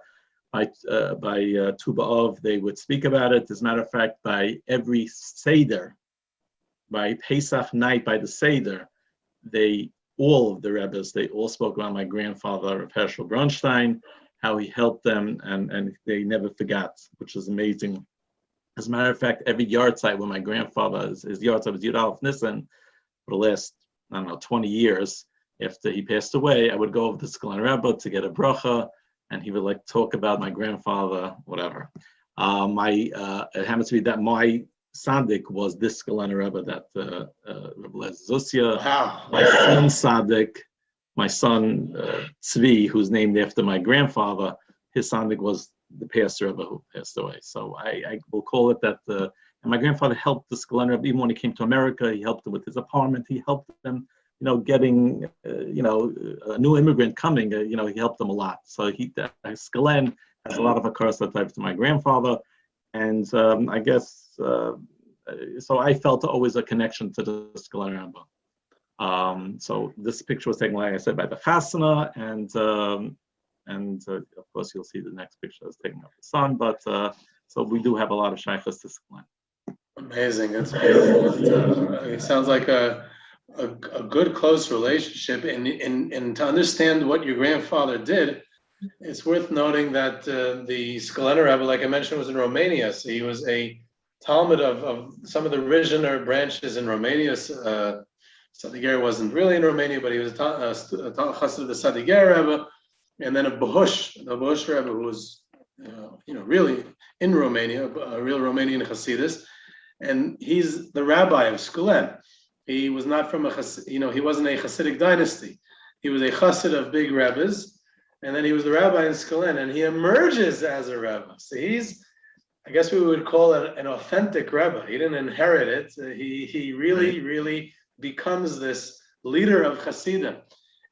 Speaker 2: by Tu B'Av, they would speak about it. As a matter of fact, by every Seder, by Pesach night, by the Seder, all of the Rebbes, they all spoke about my grandfather, Rav Hershel Bronstein, how he helped them, and they never forgot, which is amazing. As a matter of fact, every yard site when my grandfather, his yard site was Yud Aleph Nissen, for the last, 20 years after he passed away, I would go over to Skulener Rebbe to get a bracha, and he would like talk about my grandfather, whatever. It happens to be that my Sadik was this Skulener Rebbe, that Rebbe Les Zusia.
Speaker 1: Wow.
Speaker 2: My son Sadik, my son Tzvi, who's named after my grandfather, his Sadik was the pastor Rebbe who passed away. So I will call it that. And my grandfather helped the Skulener Rebbe even when he came to America. He helped him with his apartment. He helped them, getting, a new immigrant coming. He helped them a lot. So Skulen has a lot of hakaras types to my grandfather, and I guess so. I felt always a connection to the Skulener Rebbe. So this picture was taken, like I said, by the Chasana, and of course you'll see the next picture is taken of the son. But so we do have a lot of shaykhs to Skulen.
Speaker 1: Amazing. That's beautiful. It sounds like a good close relationship, and to understand what your grandfather did, it's worth noting that the Skulener Rebbe, like I mentioned, was in Romania. So he was a Talmud of some of the Rizhiner branches in Romania. Sadiger wasn't really in Romania, but he was a chassid of the Sadiger Rebbe, and then the Bohush Rebbe, who was really in Romania, a real Romanian chassidus. And he's the rabbi of Skulen. He was not from he wasn't a Hasidic dynasty. He was a chassid of big rebbes, and then he was the rabbi in Skulen, and he emerges as a rebbe. So I guess we would call it an authentic rebbe. He didn't inherit it. He really becomes this leader of Hasidim,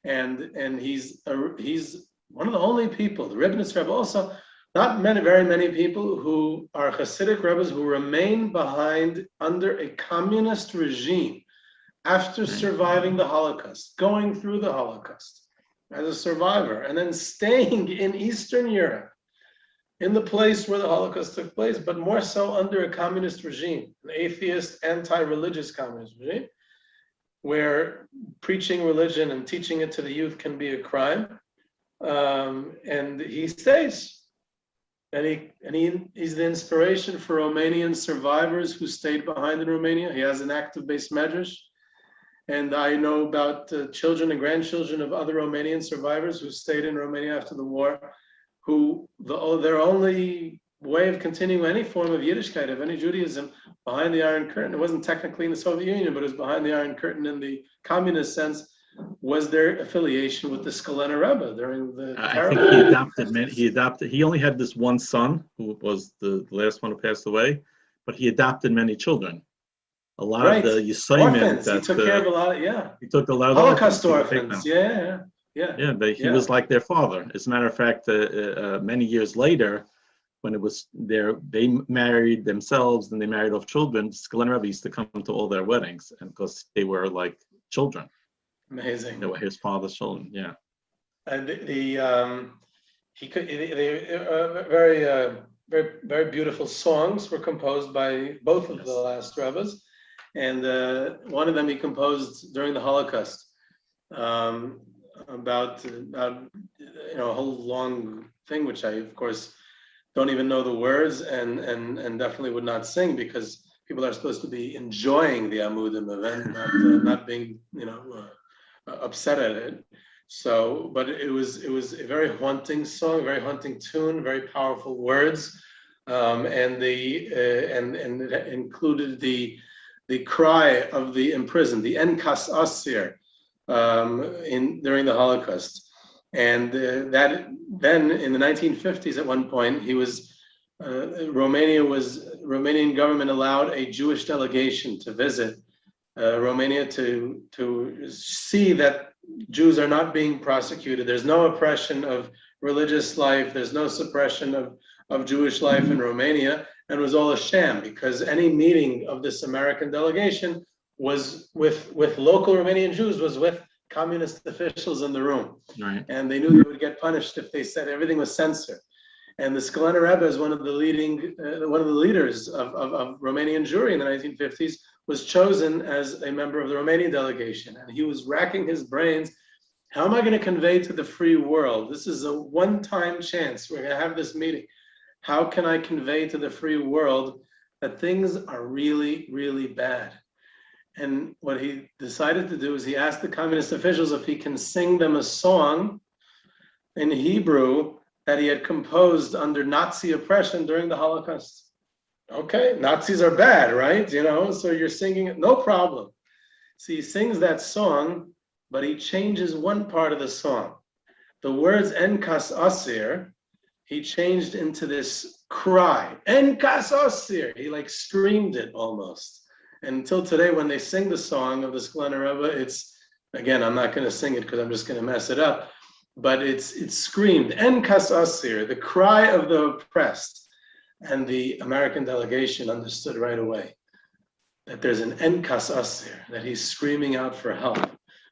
Speaker 1: and he's one of the only people. The Rebbeinu Rebbe also. Not very many people who are Hasidic Rebbes who remain behind under a communist regime after surviving the Holocaust, going through the Holocaust as a survivor, and then staying in Eastern Europe, in the place where the Holocaust took place, but more so under a communist regime, an atheist, anti-religious communist regime, where preaching religion and teaching it to the youth can be a crime. And he stays. And he's the inspiration for Romanian survivors who stayed behind in Romania. He has an active base medrash. And I know about children and grandchildren of other Romanian survivors who stayed in Romania after the war, who their only way of continuing any form of Yiddishkeit, of any Judaism, behind the Iron Curtain. It wasn't technically in the Soviet Union, but it was behind the Iron Curtain in the communist sense, was their affiliation with the Skulener Rebbe during the
Speaker 2: I think
Speaker 1: terrible.
Speaker 2: he adopted many. He only had this one son, who was the last one who passed away, but he adopted many children. A lot
Speaker 1: Right.
Speaker 2: of the Yisoyim
Speaker 1: Orphans.
Speaker 2: that
Speaker 1: He took care of a lot. Yeah.
Speaker 2: he took a lot of
Speaker 1: Holocaust
Speaker 2: orphans.
Speaker 1: Yeah.
Speaker 2: He was like their father. As a matter of fact, many years later, when it was they married themselves and they married off children, Skulener Rebbe used to come to all their weddings, and because they were like children.
Speaker 1: Amazing.
Speaker 2: They were his father's children. Yeah.
Speaker 1: And very beautiful songs were composed by both of the last Rebbes, and one of them he composed during the Holocaust, about a whole long thing, which I of course don't even know the words, and definitely would not sing, because people are supposed to be enjoying the Amudim event, not being upset at it. So, but it was a very haunting song, very haunting tune, very powerful words, and it included the cry of the imprisoned, the Enkas Asir, during the Holocaust. And that then in the 1950s, at one point, Romanian government allowed a Jewish delegation to visit Romania to see that Jews are not being prosecuted. There's no oppression of religious life. There's no suppression of Jewish life in Romania, and it was all a sham, because any meeting of this American delegation was with local Romanian Jews, was with communist officials in the room.
Speaker 2: Right.
Speaker 1: And they knew they would get punished if they said everything was censored. And the Skulener Rebbe is one of the leaders of Romanian Jewry in the 1950s, was chosen as a member of the Romanian delegation. And he was racking his brains, how am I going to convey to the free world? This is a one-time chance. We're going to have this meeting. How can I convey to the free world that things are really, really bad? And what he decided to do is he asked the communist officials if he can sing them a song in Hebrew that he had composed under Nazi oppression during the Holocaust. Okay, Nazis are bad, right? So you're singing it, no problem. So he sings that song, but he changes one part of the song. The words Enkas Asir, he changed into this cry, Enkas Asir. He like screamed it almost. And until today, when they sing the song of the Skulener Rebbe, it's, again, I'm not going to sing it because I'm just going to mess it up, but it's screamed, Enkas Asir, the cry of the oppressed. And the American delegation understood right away that there's an Enkas Asir, that he's screaming out for help,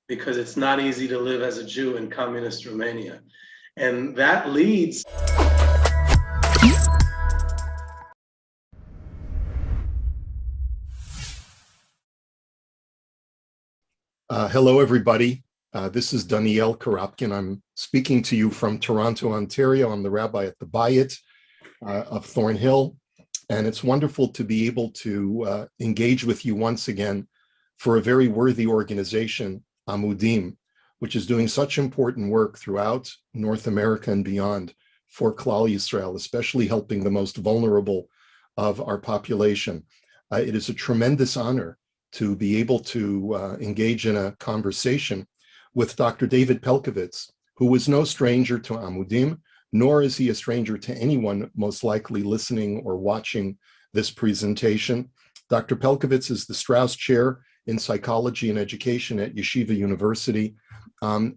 Speaker 1: because it's not easy to live as a Jew in communist Romania. And that leads.
Speaker 3: Hello, everybody. This is Daniel Karapkin. I'm speaking to you from Toronto, Ontario. I'm the rabbi at the Bayit of Thornhill, and it's wonderful to be able to engage with you once again for a very worthy organization, Amudim, which is doing such important work throughout North America and beyond for Klal Yisrael, especially helping the most vulnerable of our population. It is a tremendous honor to be able to engage in a conversation with Dr. David Pelcovitz, who is no stranger to Amudim, nor is he a stranger to anyone most likely listening or watching this presentation. Dr. Pelcovitz is the Strauss Chair in Psychology and Education at Yeshiva University.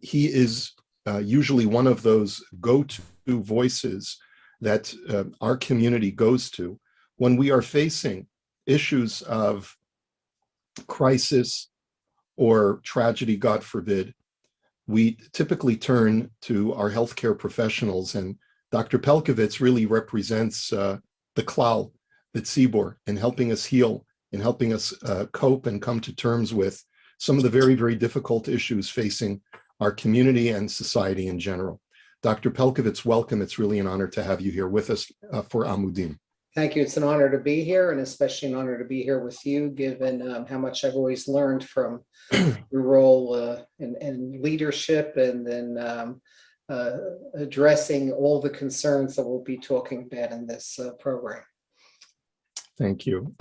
Speaker 3: He is usually one of those go-to voices that our community goes to when we are facing issues of crisis or tragedy, God forbid. We typically turn to our healthcare professionals, and Dr. Pelcovitz really represents the klal, the tzibor, in helping us heal, in helping us cope and come to terms with some of the very, very difficult issues facing our community and society in general. Dr. Pelcovitz, welcome. It's really an honor to have you here with us for Amudim.
Speaker 4: Thank you. It's an honor to be here, and especially an honor to be here with you, given how much I've always learned from your role in leadership, and then addressing all the concerns that we'll be talking about in this program.
Speaker 3: Thank you.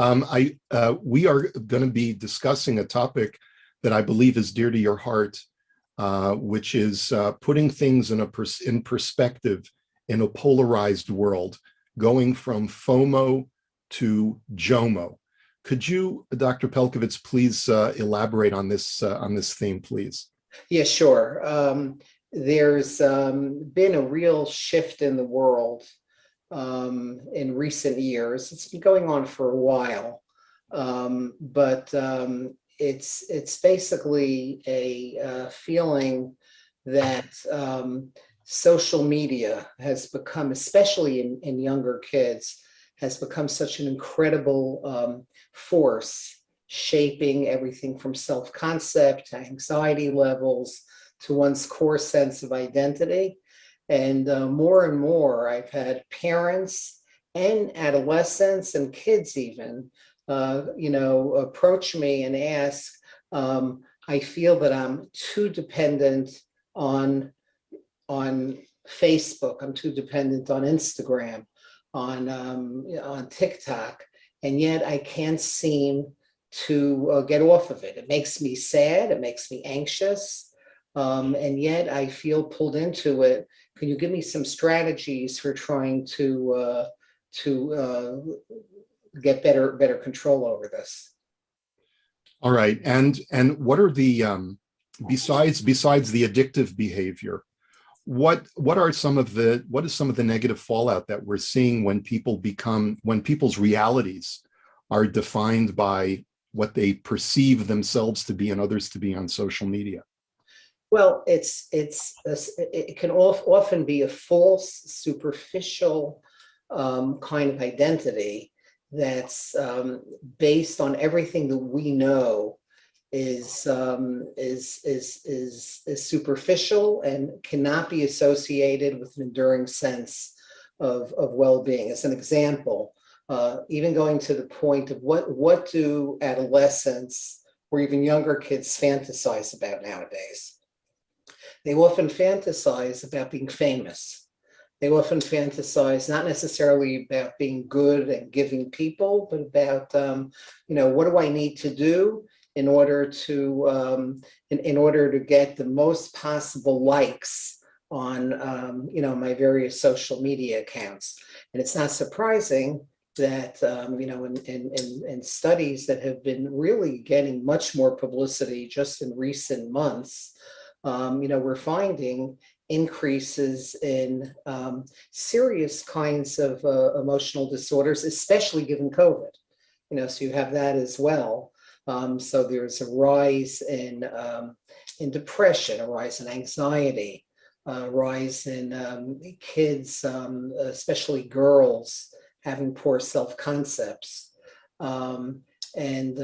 Speaker 3: We are going to be discussing a topic that I believe is dear to your heart, which is putting things in perspective in a polarized world, going from FOMO to JOMO. Could you, Dr. Pelkovitz, please elaborate on this theme, please?
Speaker 4: Yeah, sure. There's been a real shift in the world in recent years. It's been going on for a while, but it's basically a feeling that social media has become, especially in younger kids, has become such an incredible force, shaping everything from self-concept to anxiety levels to one's core sense of identity. And more and more, I've had parents and adolescents and kids even, approach me and ask, I feel that I'm too dependent on Facebook, I'm too dependent on Instagram, on TikTok, and yet I can't seem to get off of it. It makes me sad, it makes me anxious, and yet I feel pulled into it. Can you give me some strategies for trying to get better control over this?
Speaker 3: All right, and what are the besides the addictive behavior, what is some of the negative fallout that we're seeing when people's realities are defined by what they perceive themselves to be and others to be on social media?
Speaker 4: Well, it can often be a false, superficial kind of identity that's based on everything that we know is superficial and cannot be associated with an enduring sense of well-being. As an example, even going to the point of what do adolescents or even younger kids fantasize about nowadays? They often fantasize about being famous. They often fantasize not necessarily about being good and giving people, but about what do I need to do in order to get the most possible likes on my various social media accounts. And it's not surprising that in studies that have been really getting much more publicity just in recent months, we're finding increases in serious kinds of emotional disorders, especially given COVID. So you have that as well. So there's a rise in depression, a rise in anxiety, a rise in kids, especially girls, having poor self-concepts, and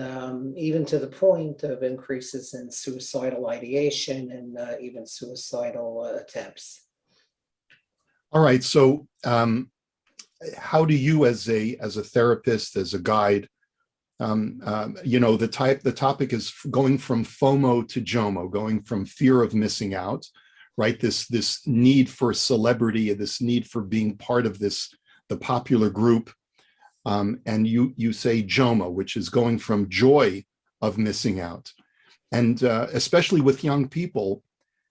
Speaker 4: even to the point of increases in suicidal ideation and even suicidal attempts.
Speaker 3: All right. So how do you, as a therapist, as a guide, the topic is going from FOMO to JOMO, going from fear of missing out, right? This need for celebrity, this need for being part of the popular group. And you say JOMO, which is going from joy of missing out. And especially with young people,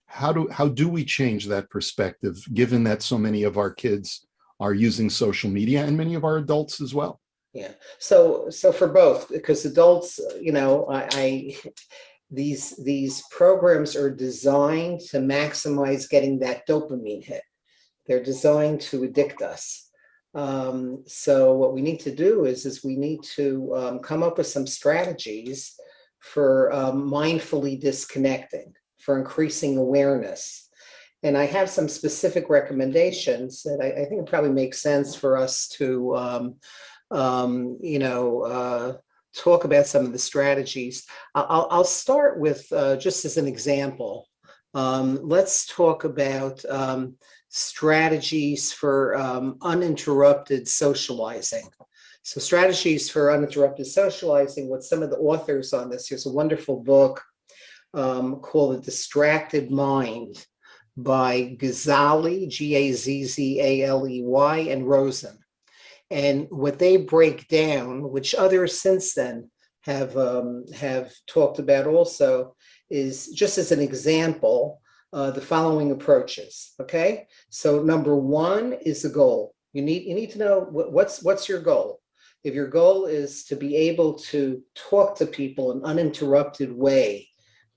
Speaker 3: how do we change that perspective, given that so many of our kids are using social media and many of our adults as well?
Speaker 4: Yeah. So for both, because adults, these programs are designed to maximize getting that dopamine hit. They're designed to addict us. So what we need to do is we need to come up with some strategies for mindfully disconnecting, for increasing awareness. And I have some specific recommendations that I think it probably makes sense for us to talk about some of the strategies. I'll start with, just as an example, let's talk about strategies for uninterrupted socializing. So strategies for uninterrupted socializing, with some of the authors on this, here's a wonderful book called The Distracted Mind by Gazzaley, Gazzaley, and Rosen. And what they break down, which others since then have talked about also, is just as an example, the following approaches. Okay, so number one is the goal. You need to know what's your goal. If your goal is to be able to talk to people in an uninterrupted way,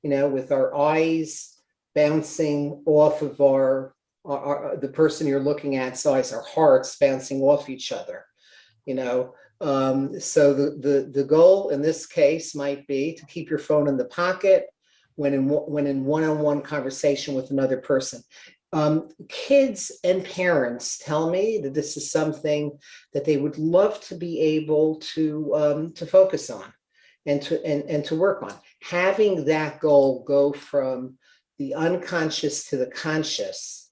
Speaker 4: with our eyes bouncing off of the person you're looking at's eyes, our hearts bouncing off each other, so the goal in this case might be to keep your phone in the pocket when in one-on-one conversation with another person. Kids and parents tell me that this is something that they would love to be able to focus on and to work on. Having that goal go from the unconscious to the conscious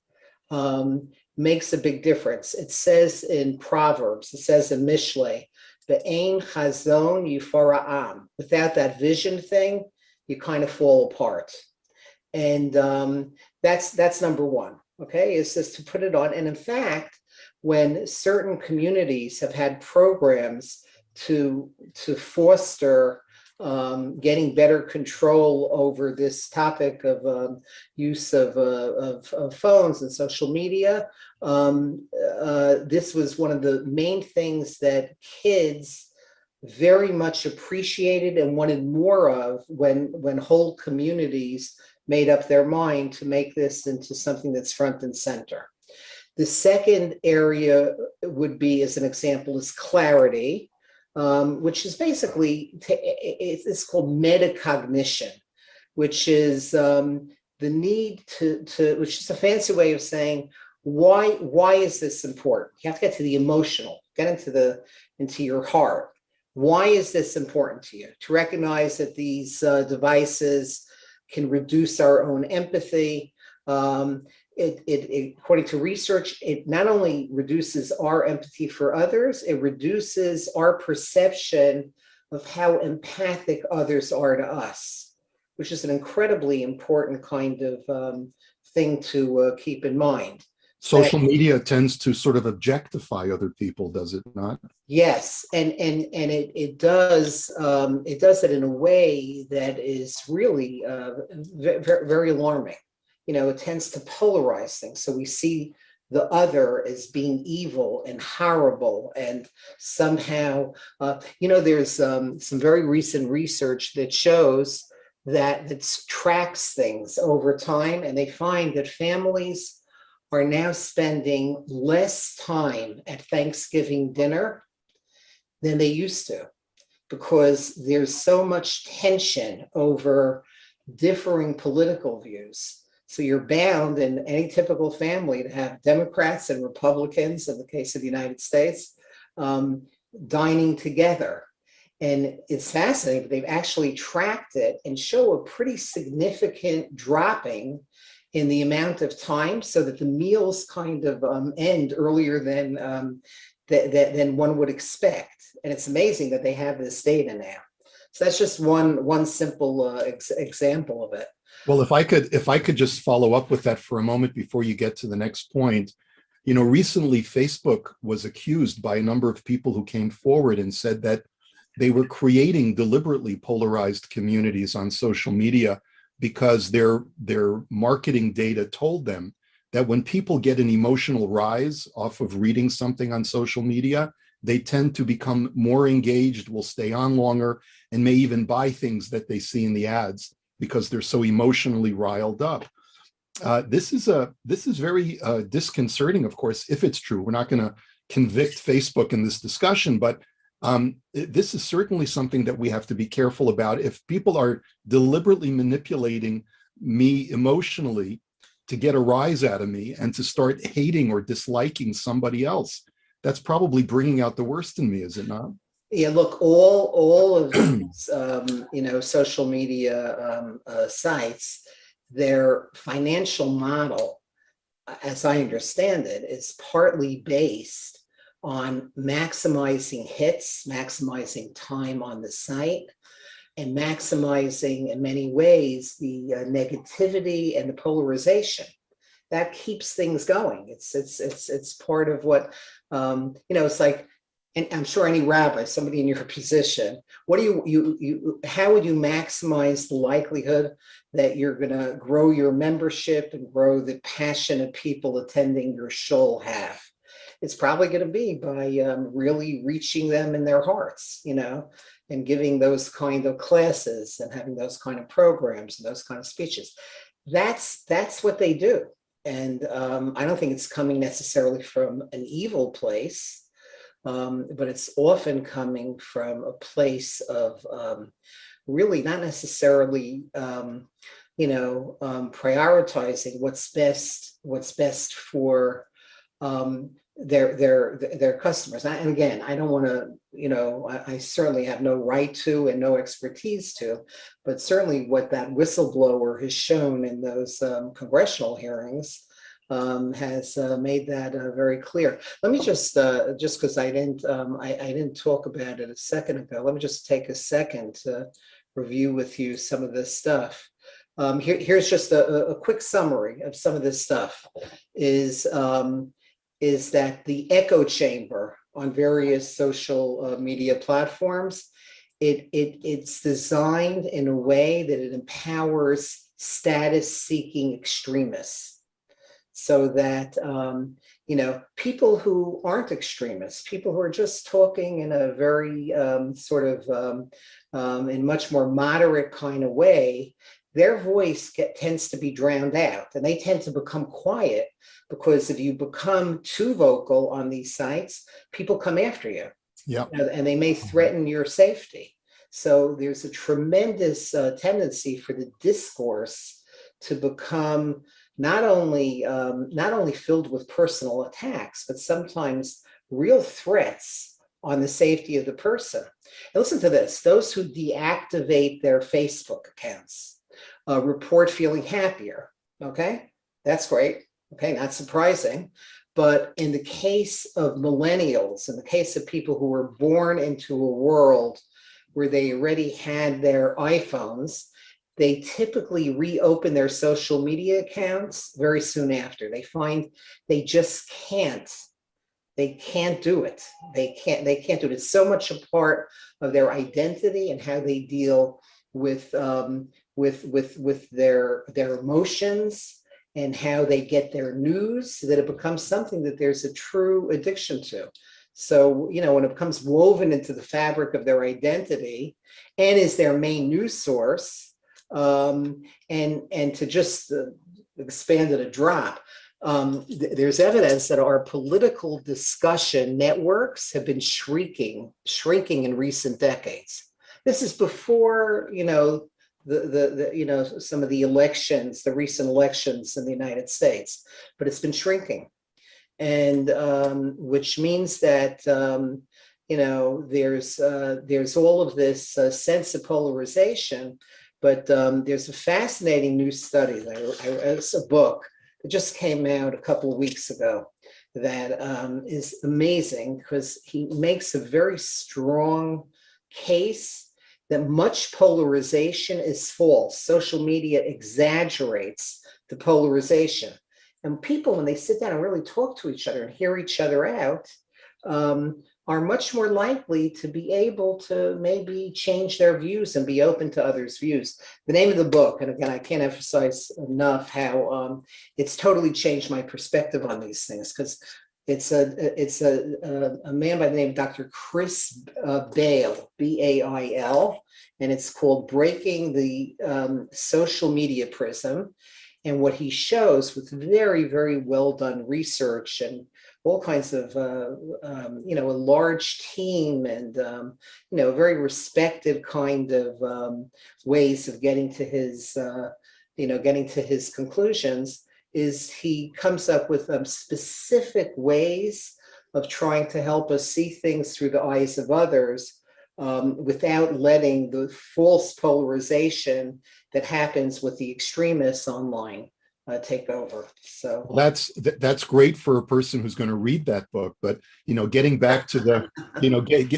Speaker 4: makes a big difference. It says in Proverbs, it says in Mishlei, "Ve'ein chazon yifara'am." Without that vision thing, you kind of fall apart. And that's number one, okay, is just to put it on. And in fact, when certain communities have had programs to foster getting better control over this topic of use of phones and social media, this was one of the main things that kids very much appreciated and wanted more of when whole communities made up their mind to make this into something that's front and center. The second area would be, as an example, is clarity, which is basically, it's called metacognition, which is the need to, which is a fancy way of saying, why is this important? You have to get to the emotional, get into your heart. Why is this important to you? To recognize that these devices can reduce our own empathy. It according to research, it not only reduces our empathy for others, it reduces our perception of how empathic others are to us, which is an incredibly important kind of thing to keep in mind.
Speaker 3: Social media tends to sort of objectify other people, does it not?
Speaker 4: Yes, and it does it in a way that is really very, very alarming. It tends to polarize things. So we see the other as being evil and horrible, and somehow, there's some very recent research that shows that tracks things over time, and they find that families are now spending less time at Thanksgiving dinner than they used to, because there's so much tension over differing political views. So you're bound in any typical family to have Democrats and Republicans, in the case of the United States, dining together. And it's fascinating, they've actually tracked it and show a pretty significant dropping in the amount of time, so that the meals kind of end earlier than one would expect. And it's amazing that they have this data now. So that's just one simple example of it.
Speaker 3: Well, if I could just follow up with that for a moment before you get to the next point. Recently Facebook was accused by a number of people who came forward and said that they were creating deliberately polarized communities on social media, because their marketing data told them that when people get an emotional rise off of reading something on social media, they tend to become more engaged, will stay on longer, and may even buy things that they see in the ads because they're so emotionally riled up. This is very disconcerting, of course, if it's true. We're not going to convict Facebook in this discussion, but this is certainly something that we have to be careful about. If people are deliberately manipulating me emotionally to get a rise out of me and to start hating or disliking somebody else, that's probably bringing out the worst in me, is it not?
Speaker 4: Yeah, look, all of these, social media sites, their financial model, as I understand it, is partly based on maximizing hits, maximizing time on the site, and maximizing, in many ways, the negativity and the polarization. That keeps things going. It's part of what, it's like, and I'm sure any rabbi, somebody in your position, what do how would you maximize the likelihood that you're going to grow your membership and grow the passion of people attending your shul have? It's probably going to be by really reaching them in their hearts, and giving those kind of classes and having those kind of programs and those kind of speeches. That's what they do. And I don't think it's coming necessarily from an evil place, but it's often coming from a place of really not necessarily, prioritizing what's best for their customers. And again, I don't want to, I certainly have no right to and no expertise to, but certainly what that whistleblower has shown in those congressional hearings has made that very clear. Let me just because I didn't talk about it a second ago, let me just take a second to review with you some of this stuff. Here's just a quick summary of some of this stuff. Is that the echo chamber on various social media platforms? It's designed in a way that it empowers status-seeking extremists, so that people who aren't extremists, people who are just talking in a very in much more moderate kind of way, their voice tends to be drowned out, and they tend to become quiet, because if you become too vocal on these sites, people come after you.
Speaker 3: Yeah.
Speaker 4: And they may threaten your safety. So there's a tremendous tendency for the discourse to become not only filled with personal attacks, but sometimes real threats on the safety of the person. And listen to this: those who deactivate their Facebook accounts report feeling happier. Okay, that's great. Okay, not surprising. But in the case of millennials, in the case of people who were born into a world where they already had their iPhones, they typically reopen their social media accounts very soon after. They find they just can't. They can't do it. They can't do it. It's so much a part of their identity and how they deal with their emotions and how they get their news, so that it becomes something that there's a true addiction to. So, when it becomes woven into the fabric of their identity and is their main news source, and to just expand it a drop, there's evidence that our political discussion networks have been shrinking in recent decades. This is before, some of the elections, the recent elections in the United States, but it's been shrinking. And which means that, there's all of this sense of polarization, but there's a fascinating new study. It's a book that just came out a couple of weeks ago that is amazing, because he makes a very strong case that much polarization is false. Social media exaggerates the polarization. And people, when they sit down and really talk to each other and hear each other out, are much more likely to be able to maybe change their views and be open to others' views. The name of the book, and again, I can't emphasize enough how it's totally changed my perspective on these things, because it's a man by the name of Dr. Chris Bail, B-A-I-L, and it's called Breaking the Social Media Prism. And what he shows, with very, very well done research and all kinds of, a large team and, very respected kind of ways of getting to his conclusions, is he comes up with specific ways of trying to help us see things through the eyes of others, without letting the false polarization that happens with the extremists online take over. So
Speaker 3: that's great for a person who's going to read that book. But getting back to the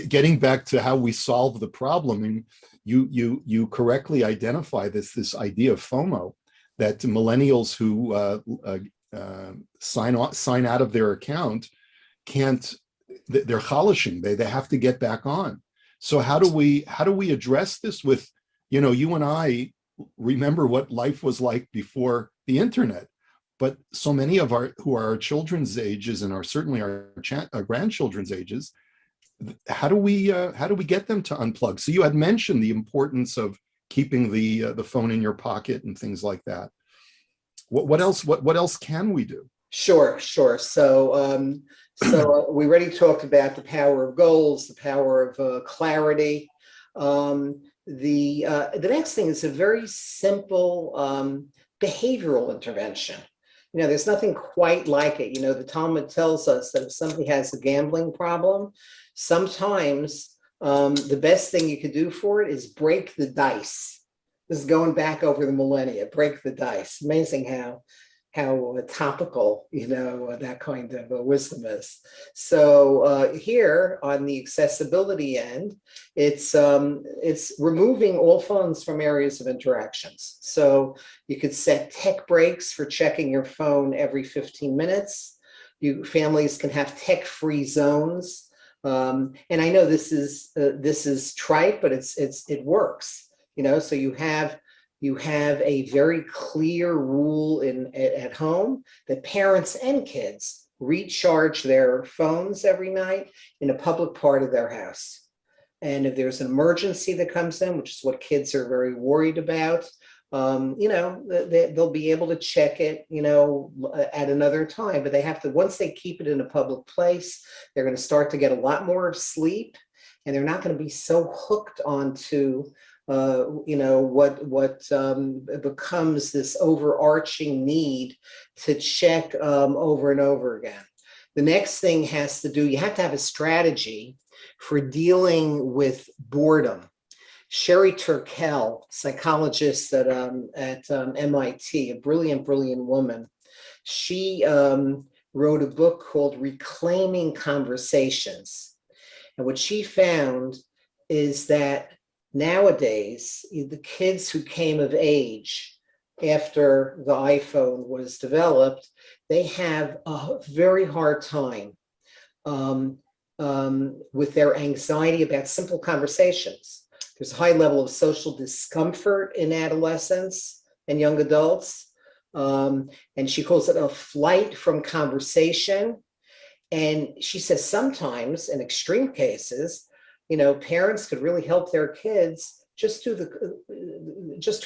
Speaker 3: getting back to how we solve the problem, and you correctly identify this idea of FOMO, that millennials who sign out of their account can't they're chalashing. They have to get back on. So how do we address this with, you and I remember what life was like before the internet, but so many of who are our children's ages and are certainly our grandchildren's ages, how do we get them to unplug? So you had mentioned the importance of keeping the phone in your pocket and things like that. What else can we do?
Speaker 4: Sure. So we already talked about the power of goals, the power of clarity. The next thing is a very simple behavioral intervention. There's nothing quite like it. The Talmud tells us that if somebody has a gambling problem, sometimes the best thing you could do for it is break the dice. This is going back over the millennia. Break the dice. Amazing how topical, that kind of wisdom is. So here on the accessibility end, it's removing all phones from areas of interactions. So you could set tech breaks for checking your phone every 15 minutes. Families can have tech-free zones. And I know this is trite, but it works. So you have a very clear rule at home that parents and kids recharge their phones every night in a public part of their house. And if there's an emergency that comes in, which is what kids are very worried about, they'll be able to check it, at another time. But they have to, once they keep it in a public place, they're going to start to get a lot more sleep, and they're not going to be so hooked onto what becomes this overarching need to check over and over again. The next thing you have to have a strategy for dealing with boredom. Sherry Turkell, psychologist at MIT, a brilliant woman, she wrote a book called Reclaiming Conversations. And what she found is that nowadays, the kids who came of age after the iPhone was developed, they have a very hard time with their anxiety about simple conversations. There's a high level of social discomfort in adolescents and young adults. And she calls it a flight from conversation. And she says sometimes, in extreme cases, parents could really help their kids just to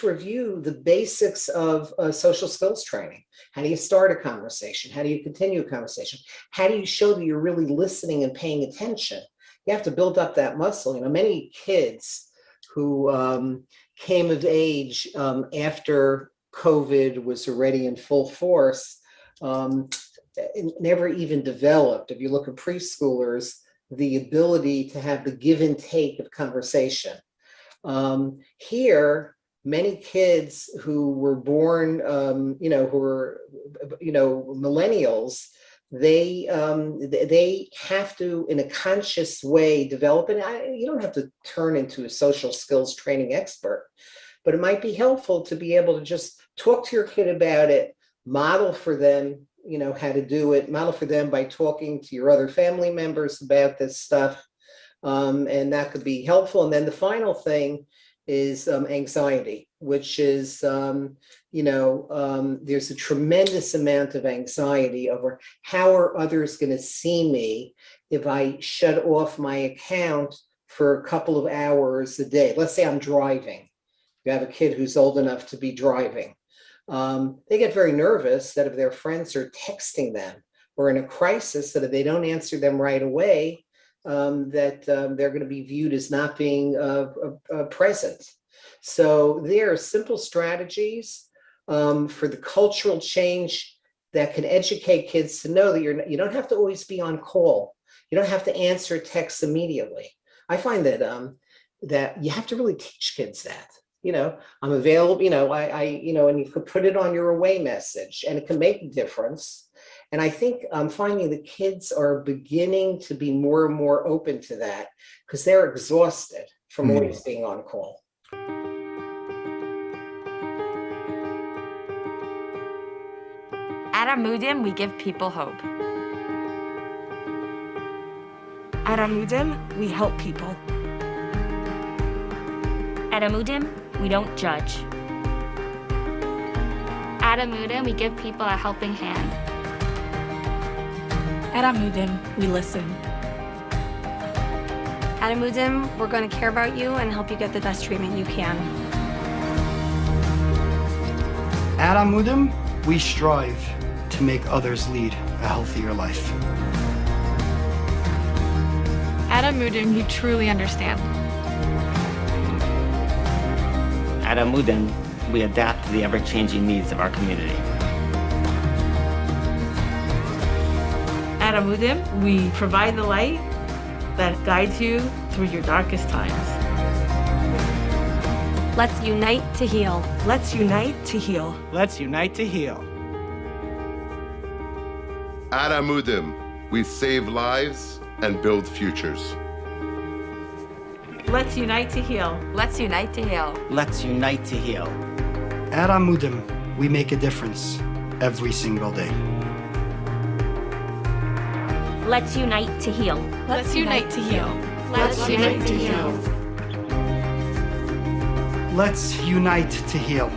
Speaker 4: review the basics of social skills training. How do you start a conversation? How do you continue a conversation? How do you show that you're really listening and paying attention? You have to build up that muscle. Many kids who came of age after COVID was already in full force never even developed. If you look at preschoolers, the ability to have the give and take of conversation. Here, many kids who were born, who were, millennials, they have to, in a conscious way, develop. And you don't have to turn into a social skills training expert, but it might be helpful to be able to just talk to your kid about it, model for them how to do it, model for them by talking to your other family members about this stuff. And that could be helpful. And then the final thing is anxiety, which is, there's a tremendous amount of anxiety over how are others going to see me if I shut off my account for a couple of hours a day. Let's say I'm driving. You have a kid who's old enough to be driving. They get very nervous that if their friends are texting them or in a crisis, that if they don't answer them right away, that they're going to be viewed as not being present. So there are simple strategies for the cultural change that can educate kids to know that you don't have to always be on call. You don't have to answer texts immediately. I find that that you have to really teach kids that. I'm available, and you could put it on your away message and it can make a difference. And I think I'm finding the kids are beginning to be more and more open to that because they're exhausted from always being on call.
Speaker 5: At Amudim, we give people hope. At Amudim, we help people.
Speaker 6: At Amudim, we don't judge.
Speaker 7: At Amudim, we give people a helping hand.
Speaker 5: At Amudim, we listen.
Speaker 8: At Amudim, we're going to care about you and help you get the best treatment you can.
Speaker 9: At Amudim, we strive to make others lead a healthier life.
Speaker 10: At Amudim, you truly understand.
Speaker 11: At Amudim, we adapt to the ever-changing needs of our community.
Speaker 12: At Amudim, we provide the light that guides you through your darkest times.
Speaker 8: Let's unite to heal.
Speaker 5: Let's unite to heal.
Speaker 9: Let's unite to heal.
Speaker 13: At Amudim, we save lives and build futures.
Speaker 12: Let's unite to heal.
Speaker 5: Let's unite to heal.
Speaker 11: Let's unite to heal.
Speaker 9: At Amudim, we make a difference every single day.
Speaker 6: Let's unite to heal.
Speaker 5: Let's unite to heal.
Speaker 7: Let's unite to heal.
Speaker 9: Let's unite to heal.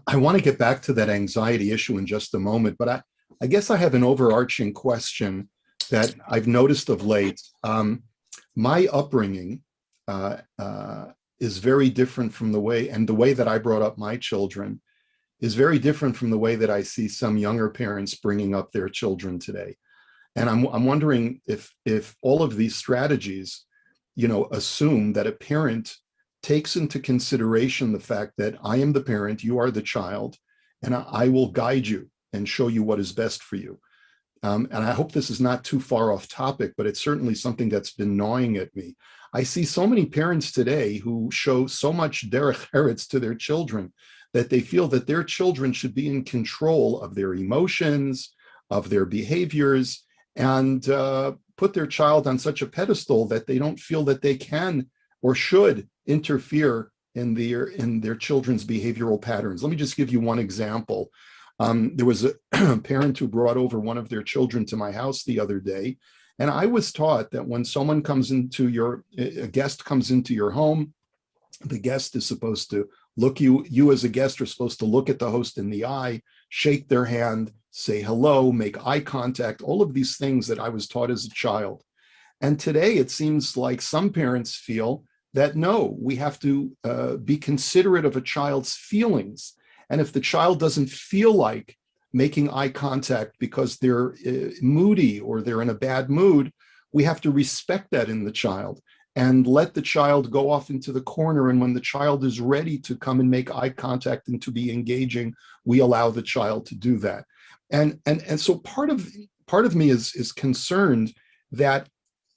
Speaker 3: I want to get back to that anxiety issue in just a moment, but I guess I have an overarching question that I've noticed of late. My upbringing is very different from the way that I brought up my children is very different from the way that I see some younger parents bringing up their children today. And I'm wondering if all of these strategies, assume that a parent takes into consideration the fact that I am the parent, you are the child, and I will guide you and show you what is best for you. And I hope this is not too far off topic, but it's certainly something that's been gnawing at me. I see so many parents today who show so much derech eretz to their children that they feel that their children should be in control of their emotions, of their behaviors, and put their child on such a pedestal that they don't feel that they can or should interfere in their children's behavioral patterns. Let me just give you one example. There was a parent who brought over one of their children to my house the other day, and I was taught that when someone comes into a guest comes into your home, the guest is supposed to you as a guest are supposed to look at the host in the eye, shake their hand, say hello, make eye contact, all of these things that I was taught as a child. And today it seems like some parents feel that no, we have to be considerate of a child's feelings. And if the child doesn't feel like making eye contact because they're moody or they're in a bad mood, we have to respect that in the child and let the child go off into the corner. And when the child is ready to come and make eye contact and to be engaging, we allow the child to do that. And so part of me is concerned that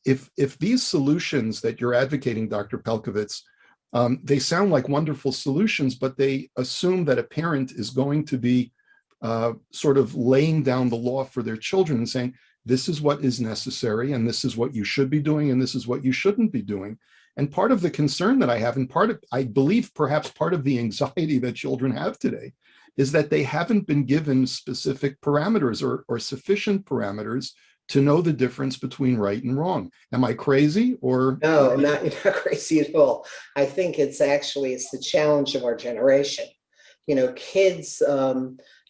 Speaker 3: if these solutions that you're advocating, Dr. Pelcovitz, they sound like wonderful solutions, but they assume that a parent is going to be sort of laying down the law for their children and saying, this is what is necessary, and this is what you should be doing, and this is what you shouldn't be doing. And part of the concern that I have, and I believe perhaps part of the anxiety that children have today, is that they haven't been given specific parameters or sufficient parameters to know the difference between right and wrong. Am I crazy or?
Speaker 4: No, you're not crazy at all. I think it's the challenge of our generation. Kids,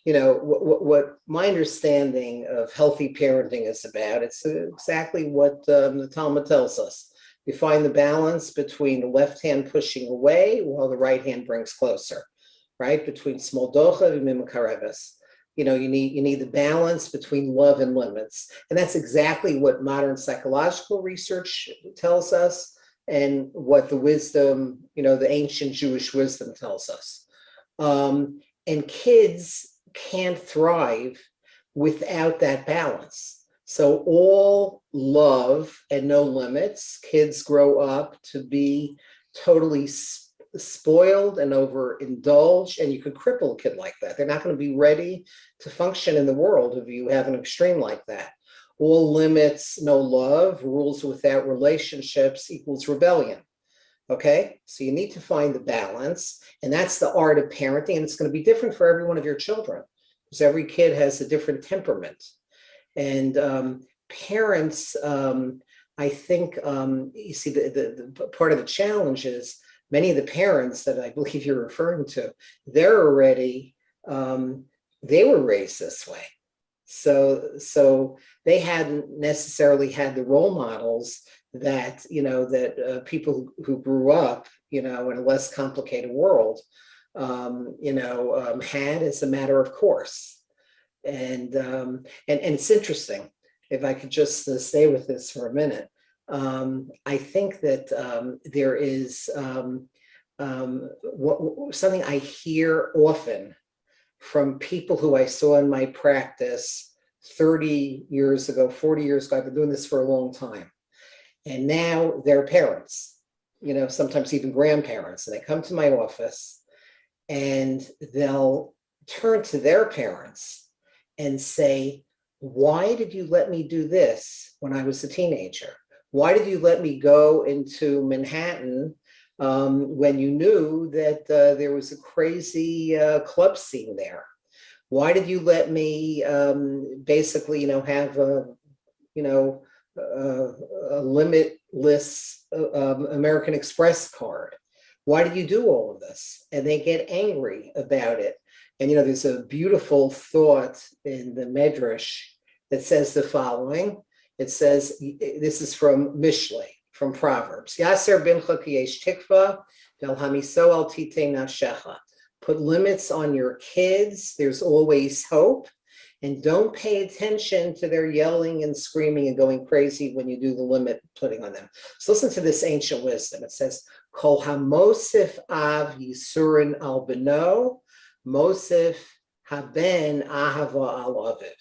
Speaker 4: what my understanding of healthy parenting is about, it's exactly what the Talmud tells us. You find the balance between the left hand pushing away while the right hand brings closer, right? Between small docha and mimakareves. You need the balance between love and limits. And that's exactly what modern psychological research tells us and what the wisdom, the ancient Jewish wisdom tells us. And kids can't thrive without that balance. So all love and no limits, kids grow up to be totally spoiled and overindulged, and you could cripple a kid like that. They're not going to be ready to function in the world if you have an extreme like that. all limits, no love, rules without relationships equals rebellion. Okay, so you need to find the balance, and that's the art of parenting, and it's going to be different for every one of your children because every kid has a different temperament. And parents, I think, you see, the part of the challenge is many of the parents that I believe you're referring to, they're already, they were raised this way. So they hadn't necessarily had the role models that, people who grew up, in a less complicated world, had as a matter of course. And it's interesting, if I could just stay with this for a minute. I think that there is something I hear often from people who I saw in my practice 30 years ago, 40 years ago. I've been doing this for a long time. And now they're parents, sometimes even grandparents. And they come to my office and they'll turn to their parents and say, why did you let me do this when I was a teenager? Why did you let me go into Manhattan when you knew that there was a crazy club scene there? Why did you let me basically, have a limitless American Express card? Why did you do all of this? And they get angry about it. And, there's a beautiful thought in the Medrash that says the following. It says, this is from Mishlei, from Proverbs. Yaser bincha ki yesh tikva, vel hamiso al titei nafshecha. Put limits on your kids. There's always hope. And don't pay attention to their yelling and screaming and going crazy when you do the limit putting on them. So listen to this ancient wisdom. It says, Kol hamosif av yisurin al beno, mosif haben ahava al aviv.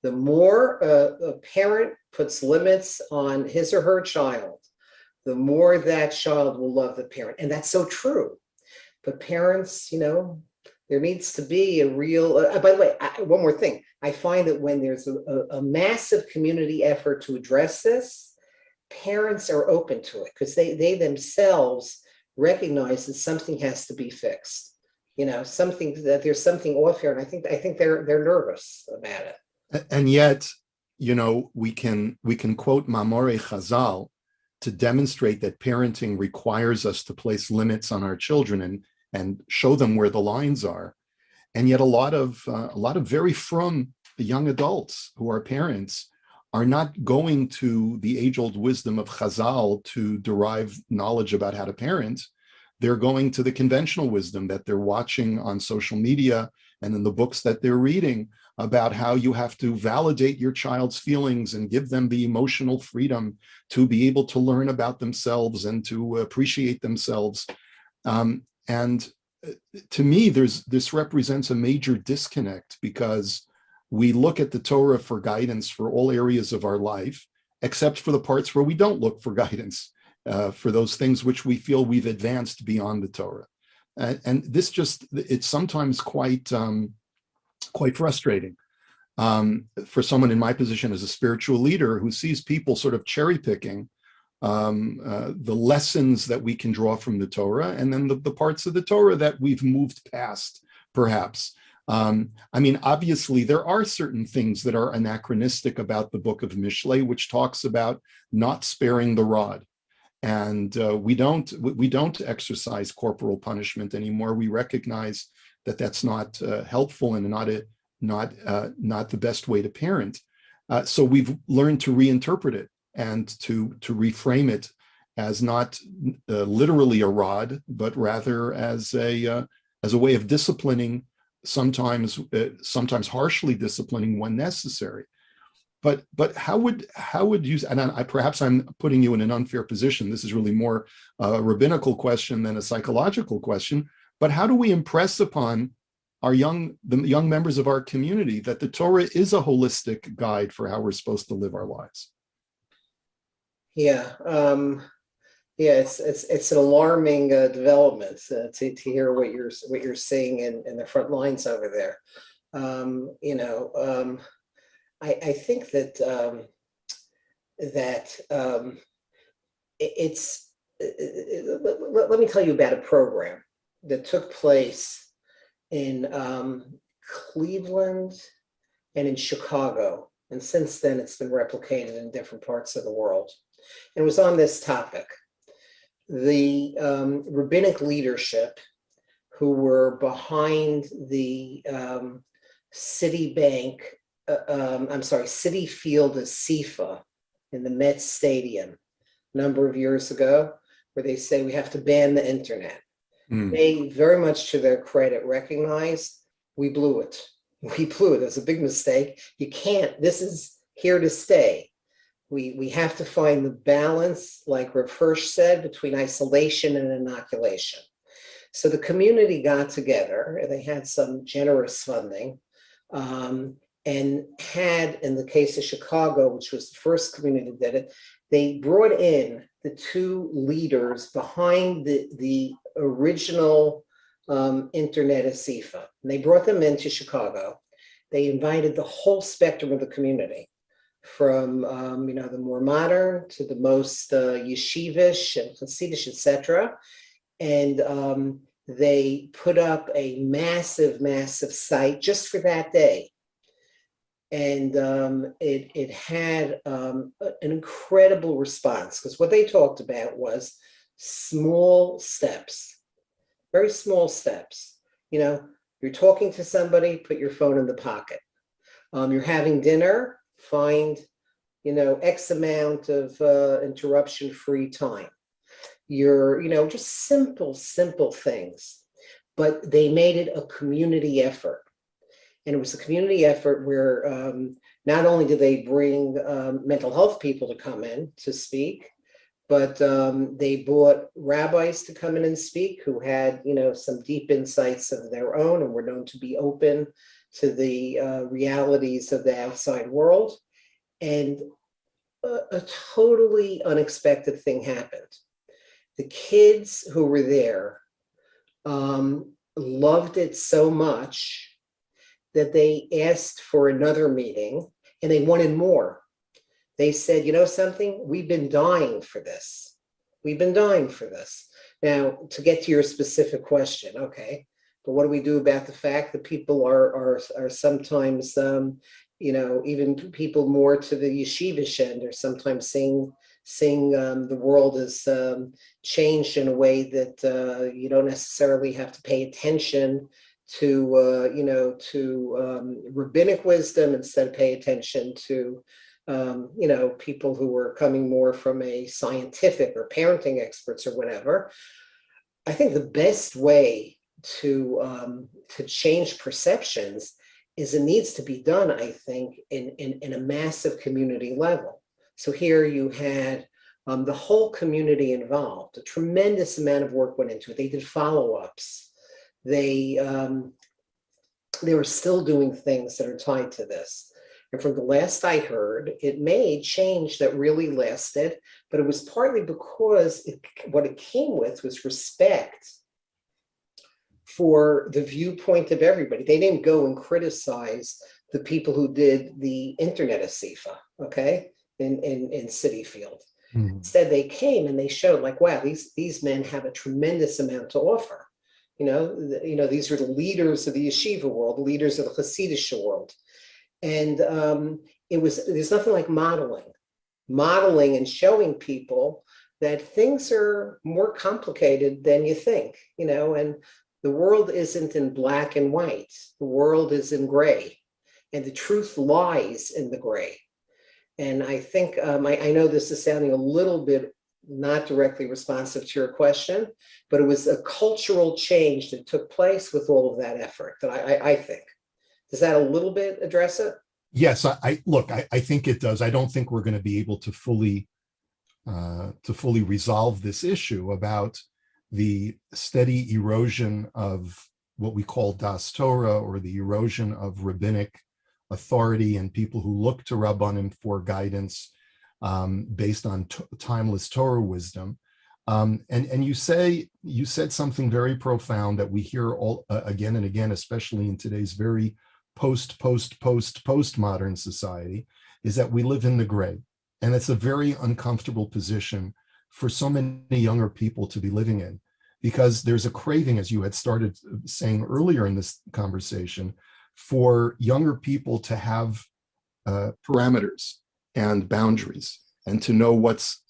Speaker 4: The more a parent puts limits on his or her child, the more that child will love the parent. And that's so true. But parents, there needs to be a real, by the way, one more thing. I find that when there's a massive community effort to address this, parents are open to it because they themselves recognize that something has to be fixed. Something that there's something off here. And I think they're nervous about it.
Speaker 3: And yet, we can quote Mamore Chazal to demonstrate that parenting requires us to place limits on our children and show them where the lines are. And yet a lot of very frum young adults who are parents are not going to the age-old wisdom of Chazal to derive knowledge about how to parent. They're going to the conventional wisdom that they're watching on social media and in the books that they're reading about how you have to validate your child's feelings and give them the emotional freedom to be able to learn about themselves and to appreciate themselves. And to me, this represents a major disconnect because we look at the Torah for guidance for all areas of our life, except for the parts where we don't look for guidance, for those things which we feel we've advanced beyond the Torah. And this it's sometimes quite frustrating for someone in my position as a spiritual leader who sees people sort of cherry picking the lessons that we can draw from the Torah and then the parts of the Torah that we've moved past, perhaps. Obviously, there are certain things that are anachronistic about the book of Mishlei, which talks about not sparing the rod. And we don't exercise corporal punishment anymore. We recognize that that's not helpful and not the best way to parent. So we've learned to reinterpret it and to reframe it as not literally a rod, but rather as a way of disciplining, sometimes harshly disciplining when necessary. But how would you, and perhaps I'm putting you in an unfair position. This is really more a rabbinical question than a psychological question. But how do we impress upon the young members of our community that the Torah is a holistic guide for how we're supposed to live our lives?
Speaker 4: Yeah, it's an alarming development to hear what you're seeing in the front lines over there. I think that let me tell you about a program that took place in Cleveland and in Chicago. And since then, it's been replicated in different parts of the world. And it was on this topic. The rabbinic leadership who were behind the City Field of Sifa in the Mets Stadium a number of years ago, where they say we have to ban the internet. They, very much to their credit, recognized we blew it. We blew it. It was a big mistake. You can't, this is here to stay. We have to find the balance, like Rav Hirsch said, between isolation and inoculation. So the community got together, and they had some generous funding, and had, in the case of Chicago, which was the first community that did it, they brought in the two leaders behind the original internet of Sifa. And they brought them into Chicago. They invited the whole spectrum of the community, from the more modern to the most yeshivish and Hasidish, etc. And they put up a massive site just for that day. And it had an incredible response, because what they talked about was small steps, very small steps. You're talking to somebody, put your phone in the pocket. You're having dinner, find, X amount of interruption-free time. You're, just simple things. But they made it a community effort. And it was a community effort where not only did they bring mental health people to come in to speak, but they brought rabbis to come in and speak who had, some deep insights of their own and were known to be open to the realities of the outside world. And a totally unexpected thing happened. The kids who were there loved it so much that they asked for another meeting, and they wanted more. They said, something, we've been dying for this. We've been dying for this. Now, to get to your specific question, okay, but what do we do about the fact that people are sometimes, even people more to the yeshivish end are sometimes seeing the world has changed in a way that you don't necessarily have to pay attention to rabbinic wisdom, instead of pay attention to people who are coming more from a scientific or parenting experts or whatever. I think the best way to change perceptions is it needs to be done, I think, in a massive community level. So here you had the whole community involved. A tremendous amount of work went into it. They did follow-ups. They were still doing things that are tied to this. And from the last I heard, it made change that really lasted, but it was partly because what it came with was respect for the viewpoint of everybody. They didn't go and criticize the people who did the internet of Sifa, okay, in City Field. Mm-hmm. Instead, they came and they showed, like, wow, these men have a tremendous amount to offer. These are the leaders of the yeshiva world, the leaders of the Hasidic world. And there's nothing like modeling and showing people that things are more complicated than you think, and the world isn't in black and white. The world is in gray, and the truth lies in the gray. And I think, I know this is sounding a little bit not directly responsive to your question, but it was a cultural change that took place with all of that effort that I think. Does that a little bit address it?
Speaker 3: Yes, I think it does. I don't think we're going to be able to fully resolve this issue about the steady erosion of what we call Das Torah, or the erosion of rabbinic authority and people who look to Rabbanim for guidance based on timeless Torah wisdom. And you said something very profound that we hear all again and again, especially in today's very postmodern society is that we live in the gray. And it's a very uncomfortable position for so many younger people to be living in, because there's a craving, as you had started saying earlier in this conversation, for younger people to have parameters and boundaries and to know what's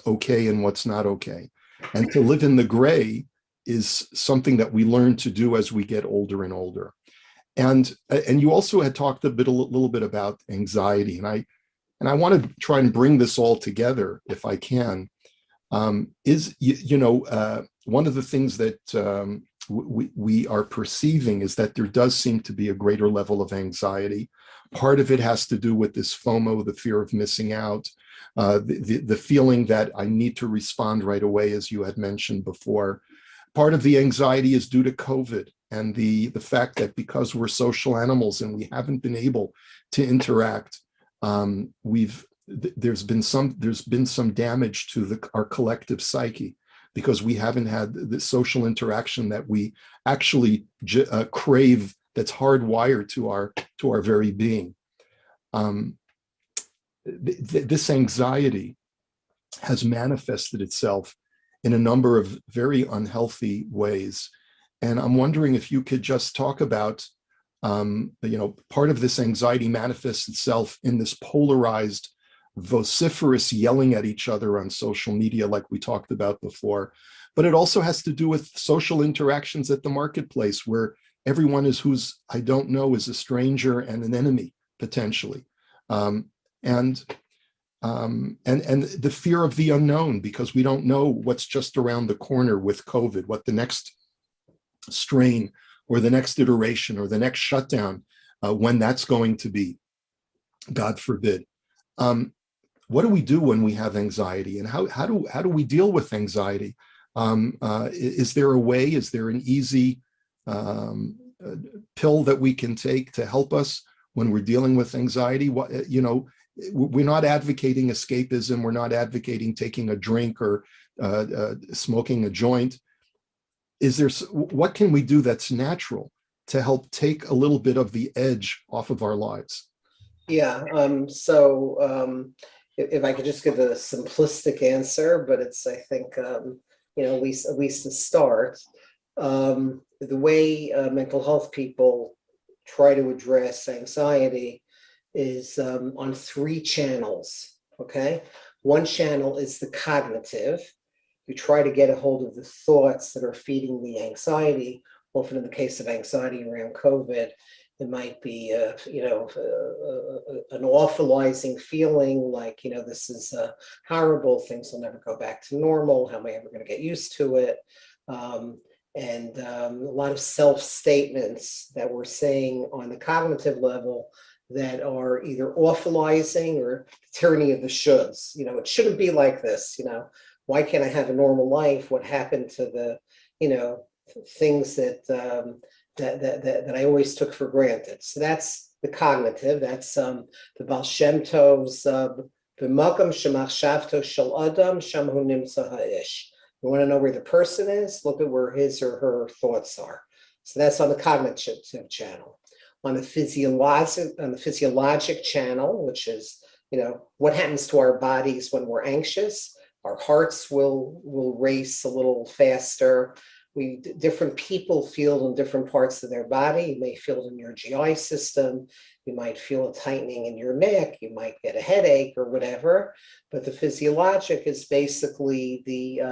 Speaker 3: okay and what's not okay. And to live in the gray is something that we learn to do as we get older and older. And you also had talked a little bit about anxiety, and I want to try and bring this all together if I can. One of the things that we are perceiving is that there does seem to be a greater level of anxiety. Part of it has to do with this FOMO, the fear of missing out, the feeling that I need to respond right away, as you had mentioned before. Part of the anxiety is due to COVID and the fact that because we're social animals and we haven't been able to interact, there's been some damage to our collective psyche, because we haven't had the social interaction that we actually crave, that's hardwired to our very being. This anxiety has manifested itself in a number of very unhealthy ways. And I'm wondering if you could just talk about, part of this anxiety manifests itself in this polarized, vociferous yelling at each other on social media, like we talked about before. But it also has to do with social interactions at the marketplace, where everyone who's I don't know is a stranger and an enemy, potentially. And the fear of the unknown, because we don't know what's just around the corner with COVID, what the next strain or the next iteration or the next shutdown, when that's going to be, God forbid. What do we do when we have anxiety, and how do we deal with anxiety? Is there a way? Is there an easy pill that we can take to help us when we're dealing with anxiety? We're not advocating escapism. We're not advocating taking a drink or smoking a joint. What can we do that's natural to help take a little bit of the edge off of our lives?
Speaker 4: Yeah. If I could just give a simplistic answer, but it's, I think, at least to start, the way mental health people try to address anxiety is on 3 channels, okay? One channel is the cognitive. You try to get a hold of the thoughts that are feeding the anxiety. Often in the case of anxiety around COVID, it might be, an awfulizing feeling like, this is horrible, things will never go back to normal, how am I ever going to get used to it? And a lot of self-statements that we're saying on the cognitive level that are either awfulizing or tyranny of the shoulds. It shouldn't be like this. Why can't I have a normal life? What happened to the, things that I always took for granted? So that's the cognitive. That's the Baal Shem Tov's B'makam shemachshavto shel adam sham hu nimtza ha'ish. You want to know where the person is? Look at where his or her thoughts are. So that's on the cognitive channel. On the physiologic channel, which is, what happens to our bodies when we're anxious? Our hearts will race a little faster. Different people feel in different parts of their body. You may feel it in your GI system. You might feel a tightening in your neck. You might get a headache or whatever. But the physiologic is basically the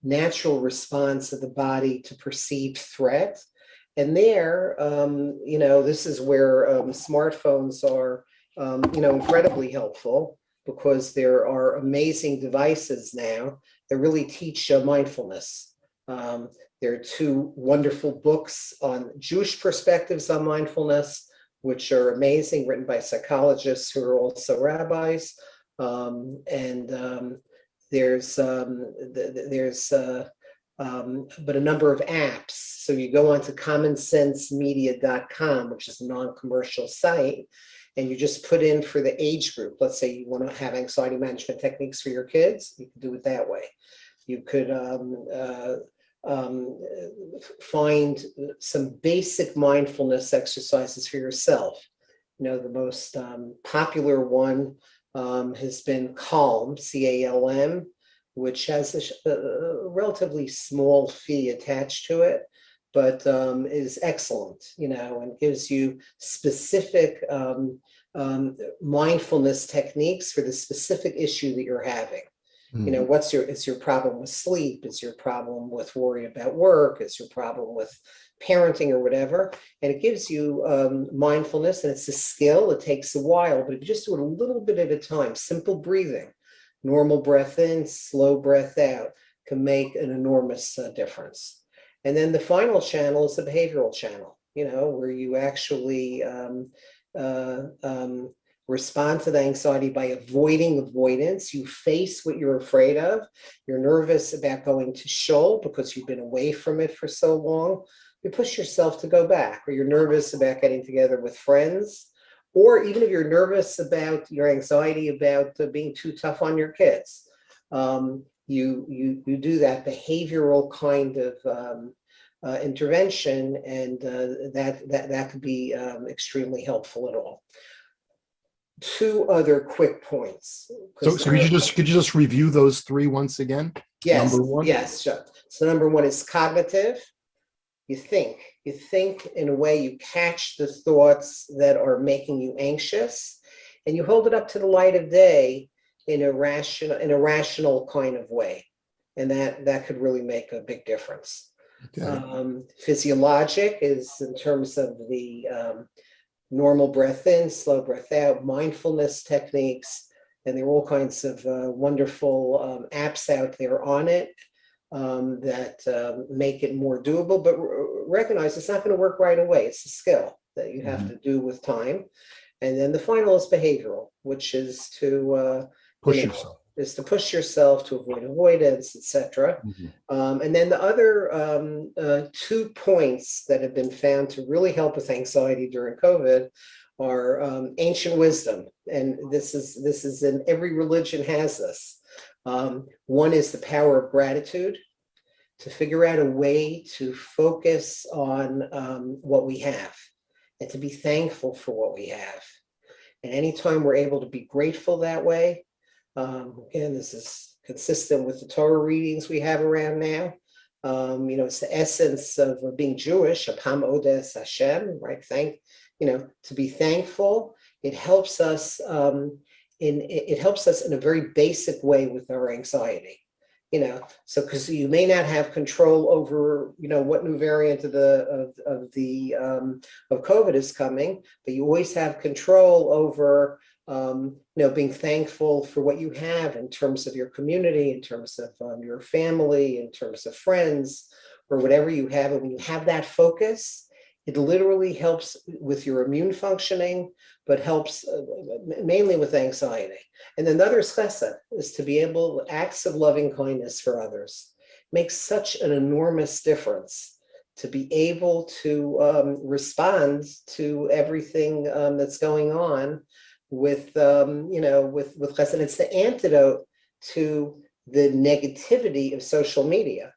Speaker 4: natural response of the body to perceived threat. And there, this is where smartphones are, incredibly helpful, because there are amazing devices now that really teach mindfulness. There are 2 wonderful books on Jewish perspectives on mindfulness, which are amazing, written by psychologists who are also rabbis. There's but a number of apps. So you go onto commonsensemedia.com, which is a non-commercial site, and you just put in for the age group. Let's say you want to have anxiety management techniques for your kids, you can do it that way. You could find some basic mindfulness exercises for yourself. The most popular one has been Calm, C-A-L-M, which has a relatively small fee attached to it, but is excellent, and gives you specific mindfulness techniques for the specific issue that you're having. It's your problem with sleep, it's your problem with worry about work, it's your problem with parenting or whatever. And it gives you mindfulness, and it's a skill. It takes a while, but if you just do it a little bit at a time, simple breathing, normal breath in, slow breath out, can make an enormous difference. And then the final channel is the behavioral channel, where you actually respond to the anxiety by avoiding avoidance. You face what you're afraid of. You're nervous about going to shul because you've been away from it for so long. You push yourself to go back, or you're nervous about getting together with friends, or even if you're nervous about your anxiety about being too tough on your kids, you do that behavioral kind of intervention, and that could be extremely helpful at all. Two other quick points.
Speaker 3: So could you just review those three once again?
Speaker 4: Yes.
Speaker 3: Number one?
Speaker 4: Yes, sure. So number one is cognitive. You think in a way, you catch the thoughts that are making you anxious, and you hold it up to the light of day in a rational kind of way. And that could really make a big difference. Okay. Physiologic is in terms of the normal breath in, slow breath out, mindfulness techniques, and there are all kinds of wonderful apps out there on it that make it more doable, but recognize it's not going to work right away. It's a skill that you have to do with time. And then the final is behavioral, which is to push yourself to avoid avoidance, etc. And then the other 2 points that have been found to really help with anxiety during COVID are ancient wisdom, and this is in every religion has this. One is the power of gratitude, to figure out a way to focus on what we have and to be thankful for what we have. And anytime we're able to be grateful that way, again, this is consistent with the Torah readings we have around now. It's the essence of being Jewish, Apam Odes Hashem, right? To be thankful. It helps us in a very basic way with our anxiety. So because you may not have control over, what new variant of COVID is coming, but you always have control over being thankful for what you have in terms of your community, in terms of your family, in terms of friends, or whatever you have. And when you have that focus, it literally helps with your immune functioning, but helps mainly with anxiety. And then the other chesed is to be able, acts of loving kindness for others makes such an enormous difference. To be able to respond to everything that's going on with chesed. It's the antidote to the negativity of social media.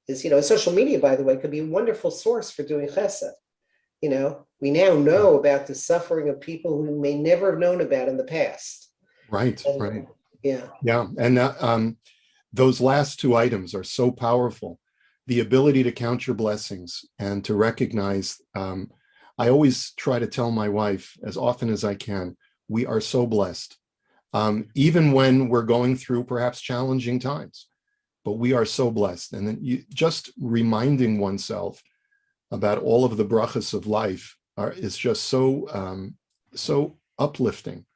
Speaker 4: Social media, by the way, could be a wonderful source for doing chesed. We now know about the suffering of people who may never have known about in the past.
Speaker 3: Right.
Speaker 4: Yeah.
Speaker 3: Yeah. And those last two items are so powerful. The ability to count your blessings and to recognize, I always try to tell my wife as often as I can, we are so blessed. Even when we're going through perhaps challenging times, but we are so blessed. And then just reminding oneself about all of the brachas of life is just so uplifting.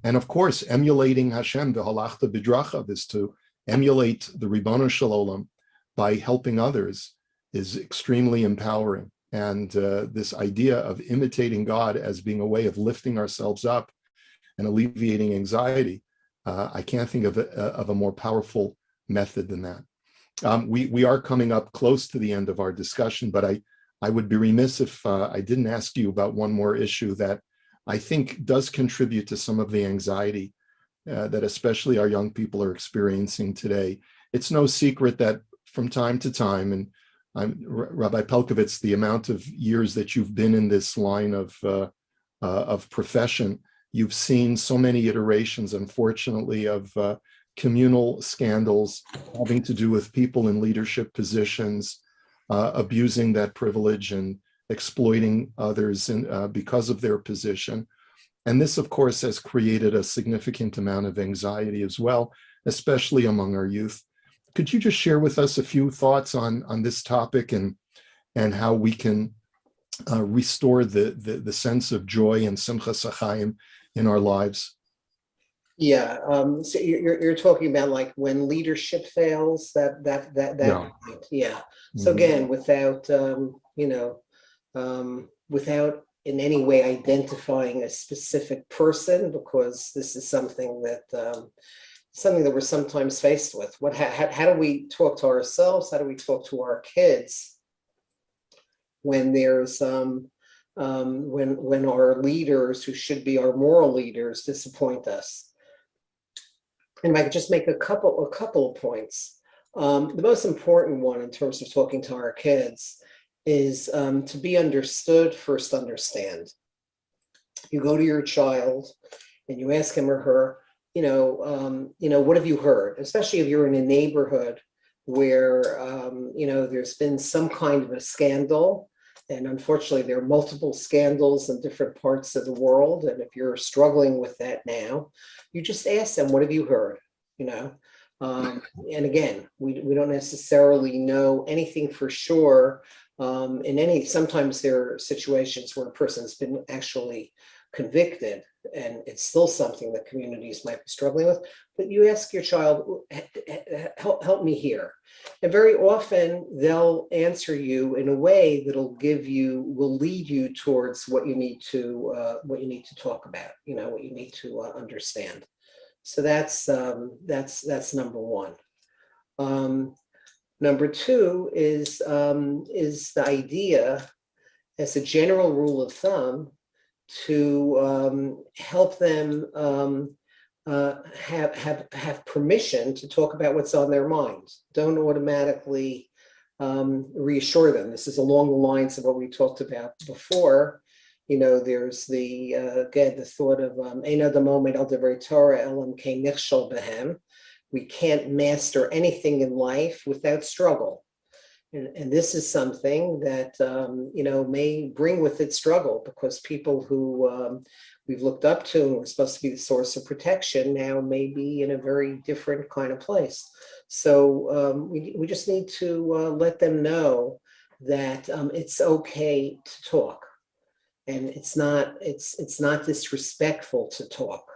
Speaker 3: And of course, emulating Hashem, the Halacha b'drachav, is to emulate the Ribono Shel Olam by helping others is extremely empowering. And this idea of imitating God as being a way of lifting ourselves up and alleviating anxiety, I can't think of a more powerful method than that. We are coming up close to the end of our discussion, but I would be remiss if I didn't ask you about one more issue that I think does contribute to some of the anxiety that especially our young people are experiencing today. It's no secret that from time to time, and Rabbi Pelkovitz, the amount of years that you've been in this line of profession, you've seen so many iterations, unfortunately, of communal scandals having to do with people in leadership positions, abusing that privilege and exploiting others because of their position. And this, of course, has created a significant amount of anxiety as well, especially among our youth. Could you just share with us a few thoughts on this topic and how we can restore the sense of joy and simchas hachayim in our lives?
Speaker 4: Yeah, so you're talking about like when leadership fails, that
Speaker 3: Yeah.
Speaker 4: yeah. So again, without without in any way identifying a specific person, because this is something that we're sometimes faced with. How do we talk to ourselves? How do we talk to our kids when there's when our leaders, who should be our moral leaders, disappoint us? And if I could just make a couple of points. The most important one in terms of talking to our kids is to be understood. First, understand. You go to your child and you ask him or her, what have you heard? Especially if you're in a neighborhood where there's been some kind of a scandal, and unfortunately there are multiple scandals in different parts of the world. And if you're struggling with that now, you just ask them, what have you heard? And again, we don't necessarily know anything for sure. Sometimes there are situations where a person's been actually convicted and it's still something that communities might be struggling with, but you ask your child, help me here. And very often they'll answer you in a way that'll will lead you towards what you need to talk about, what you need to understand. So that's number one. Number two is the idea, as a general rule of thumb, to help them have permission to talk about what's on their minds. Don't automatically reassure them. This is along the lines of what we talked about before. There's the thought of Eino damomed al divrei Torah elam kein nichshol behem. We can't master anything in life without struggle. And this is something that, may bring with it struggle, because people who we've looked up to and were supposed to be the source of protection now may be in a very different kind of place. So we just need to let them know that it's okay to talk. And it's not disrespectful to talk.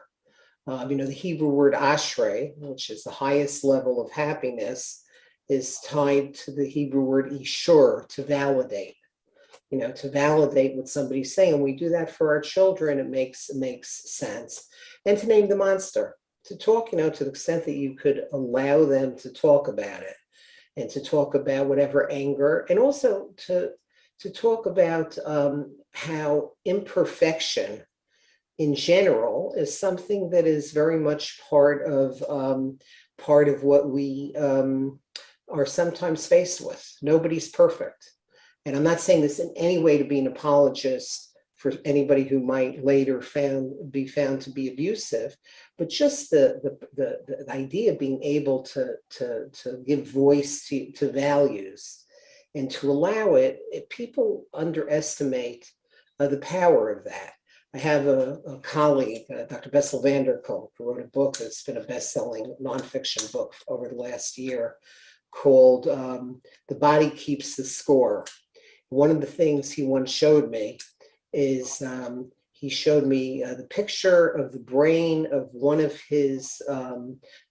Speaker 4: The Hebrew word ashrei, which is the highest level of happiness, is tied to the Hebrew word ishur, to validate. To validate what somebody's saying. And we do that for our children. It makes sense. And to name the monster, to talk, to the extent that you could allow them to talk about it, and to talk about whatever anger, and also to talk about how imperfection in general is something that is very much part of what we are sometimes faced with. Nobody's perfect. And I'm not saying this in any way to be an apologist for anybody who might later be found to be abusive, but just the idea of being able to give voice to values and to allow it. People underestimate the power of that. I have a colleague, Dr. Bessel van der Kolk, who wrote a book that's been a best-selling nonfiction book over the last year called The Body Keeps the Score. One of the things he once showed me is he showed me the picture of the brain of one of his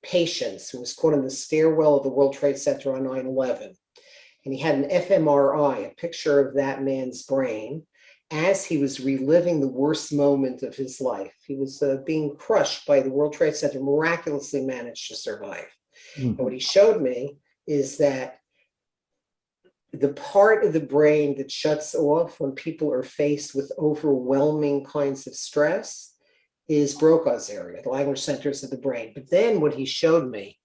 Speaker 4: patients who was caught in the stairwell of the World Trade Center on 9/11. And he had an fMRI, a picture of that man's brain, as he was reliving the worst moment of his life. He was being crushed by the World Trade Center, miraculously managed to survive. Mm-hmm. And what he showed me is that the part of the brain that shuts off when people are faced with overwhelming kinds of stress is Broca's area, the language centers of the brain. But then what he showed me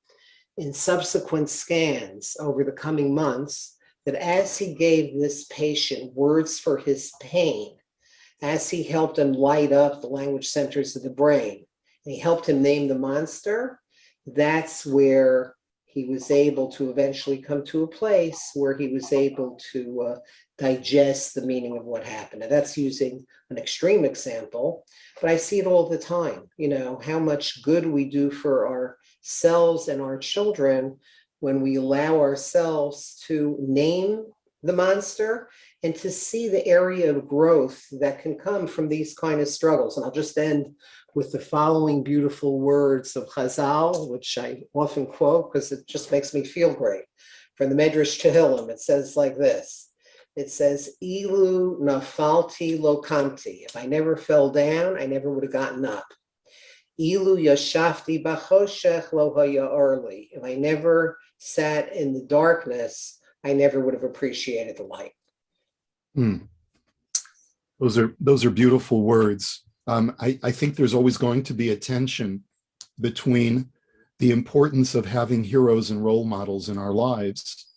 Speaker 4: in subsequent scans over the coming months, that as he gave this patient words for his pain, as he helped him light up the language centers of the brain, and he helped him name the monster, that's where he was able to eventually come to a place where he was able to digest the meaning of what happened. And that's using an extreme example, but I see it all the time, how much good we do for ourselves and our children when we allow ourselves to name the monster and to see the area of growth that can come from these kind of struggles. And I'll just end with the following beautiful words of Chazal, which I often quote because it just makes me feel great. From the Medrash Tehillim, it says like this. It says, Ilu nafalti lokamti. If I never fell down, I never would have gotten up. Ilu yashafti bachoshech lo haya'orli. If I never sat in the darkness, I never would have appreciated the light.
Speaker 3: Those are beautiful words. I think there's always going to be a tension between the importance of having heroes and role models in our lives,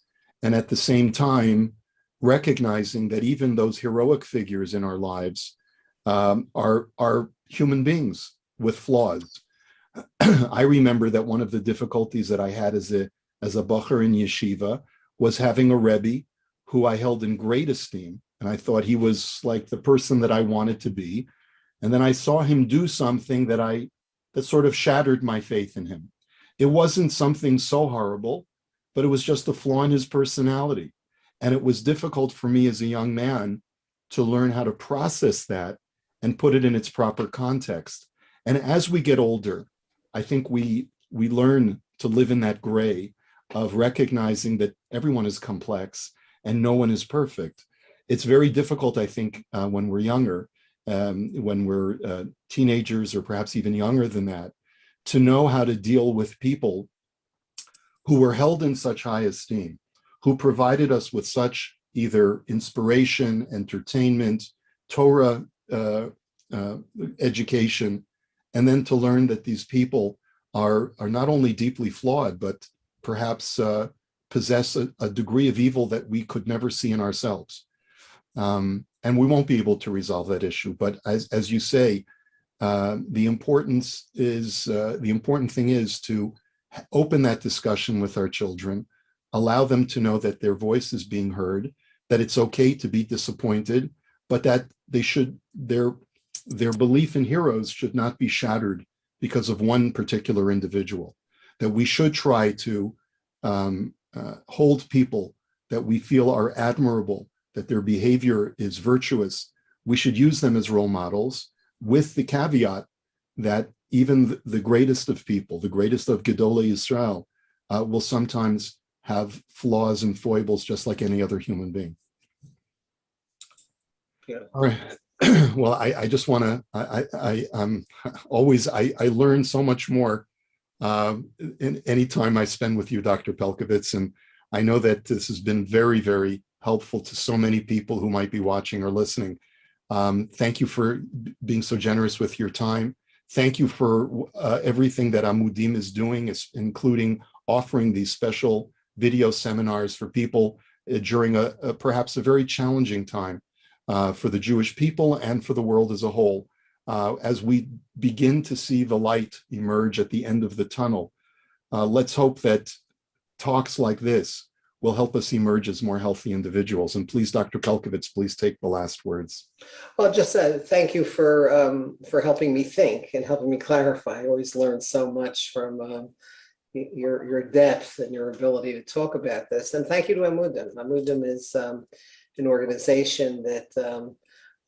Speaker 3: and at the same time, recognizing that even those heroic figures in our lives are human beings with flaws. I remember that one of the difficulties that I had as a bacher in yeshiva was having a Rebbe who I held in great esteem, and I thought he was like the person that I wanted to be. And then I saw him do something that sort of shattered my faith in him. It wasn't something so horrible, but it was just a flaw in his personality. And it was difficult for me as a young man to learn how to process that and put it in its proper context. And as we get older, I think we learn to live in that gray of recognizing that everyone is complex and no one is perfect. It's very difficult, I think, when we're younger, when we're teenagers or perhaps even younger than that, to know how to deal with people who were held in such high esteem, who provided us with such either inspiration, entertainment, Torah education, and then to learn that these people are not only deeply flawed, but perhaps possess a degree of evil that we could never see in ourselves. And we won't be able to resolve that issue. But as you say, the important thing is to open that discussion with our children, allow them to know that their voice is being heard, that it's okay to be disappointed, but that their belief in heroes should not be shattered because of one particular individual. That we should try to hold people that we feel are admirable, that their behavior is virtuous. We should use them as role models, with the caveat that even the greatest of people, the greatest of Gedolei Yisrael, will sometimes have flaws and foibles just like any other human being.
Speaker 4: Yeah.
Speaker 3: All right. Well, I just want to, I learn so much more in any time I spend with you, Dr. Pelkovitz, and I know that this has been very, very helpful to so many people who might be watching or listening. Thank you for being so generous with your time. Thank you for everything that Amudim is doing, including offering these special video seminars for people during perhaps a very challenging time for the Jewish people and for the world as a whole. As we begin to see the light emerge at the end of the tunnel, let's hope that talks like this will help us emerge as more healthy individuals. And please, Dr. Pelkovitz, please take the last words.
Speaker 4: Well, just thank you for helping me think and helping me clarify. I always learn so much from your depth and your ability to talk about this. And thank you to Amudim. Amudim is an organization that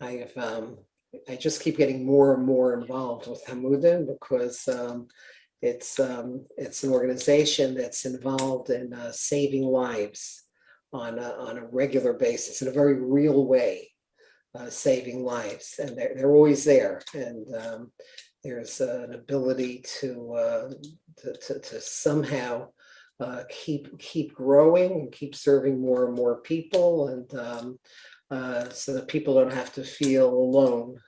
Speaker 4: I just keep getting more and more involved with Amudim because it's an organization that's involved in saving lives on a regular basis in a very real way, saving lives, and they're always there. And there's an ability to somehow keep growing and keep serving more and more people, and so that people don't have to feel alone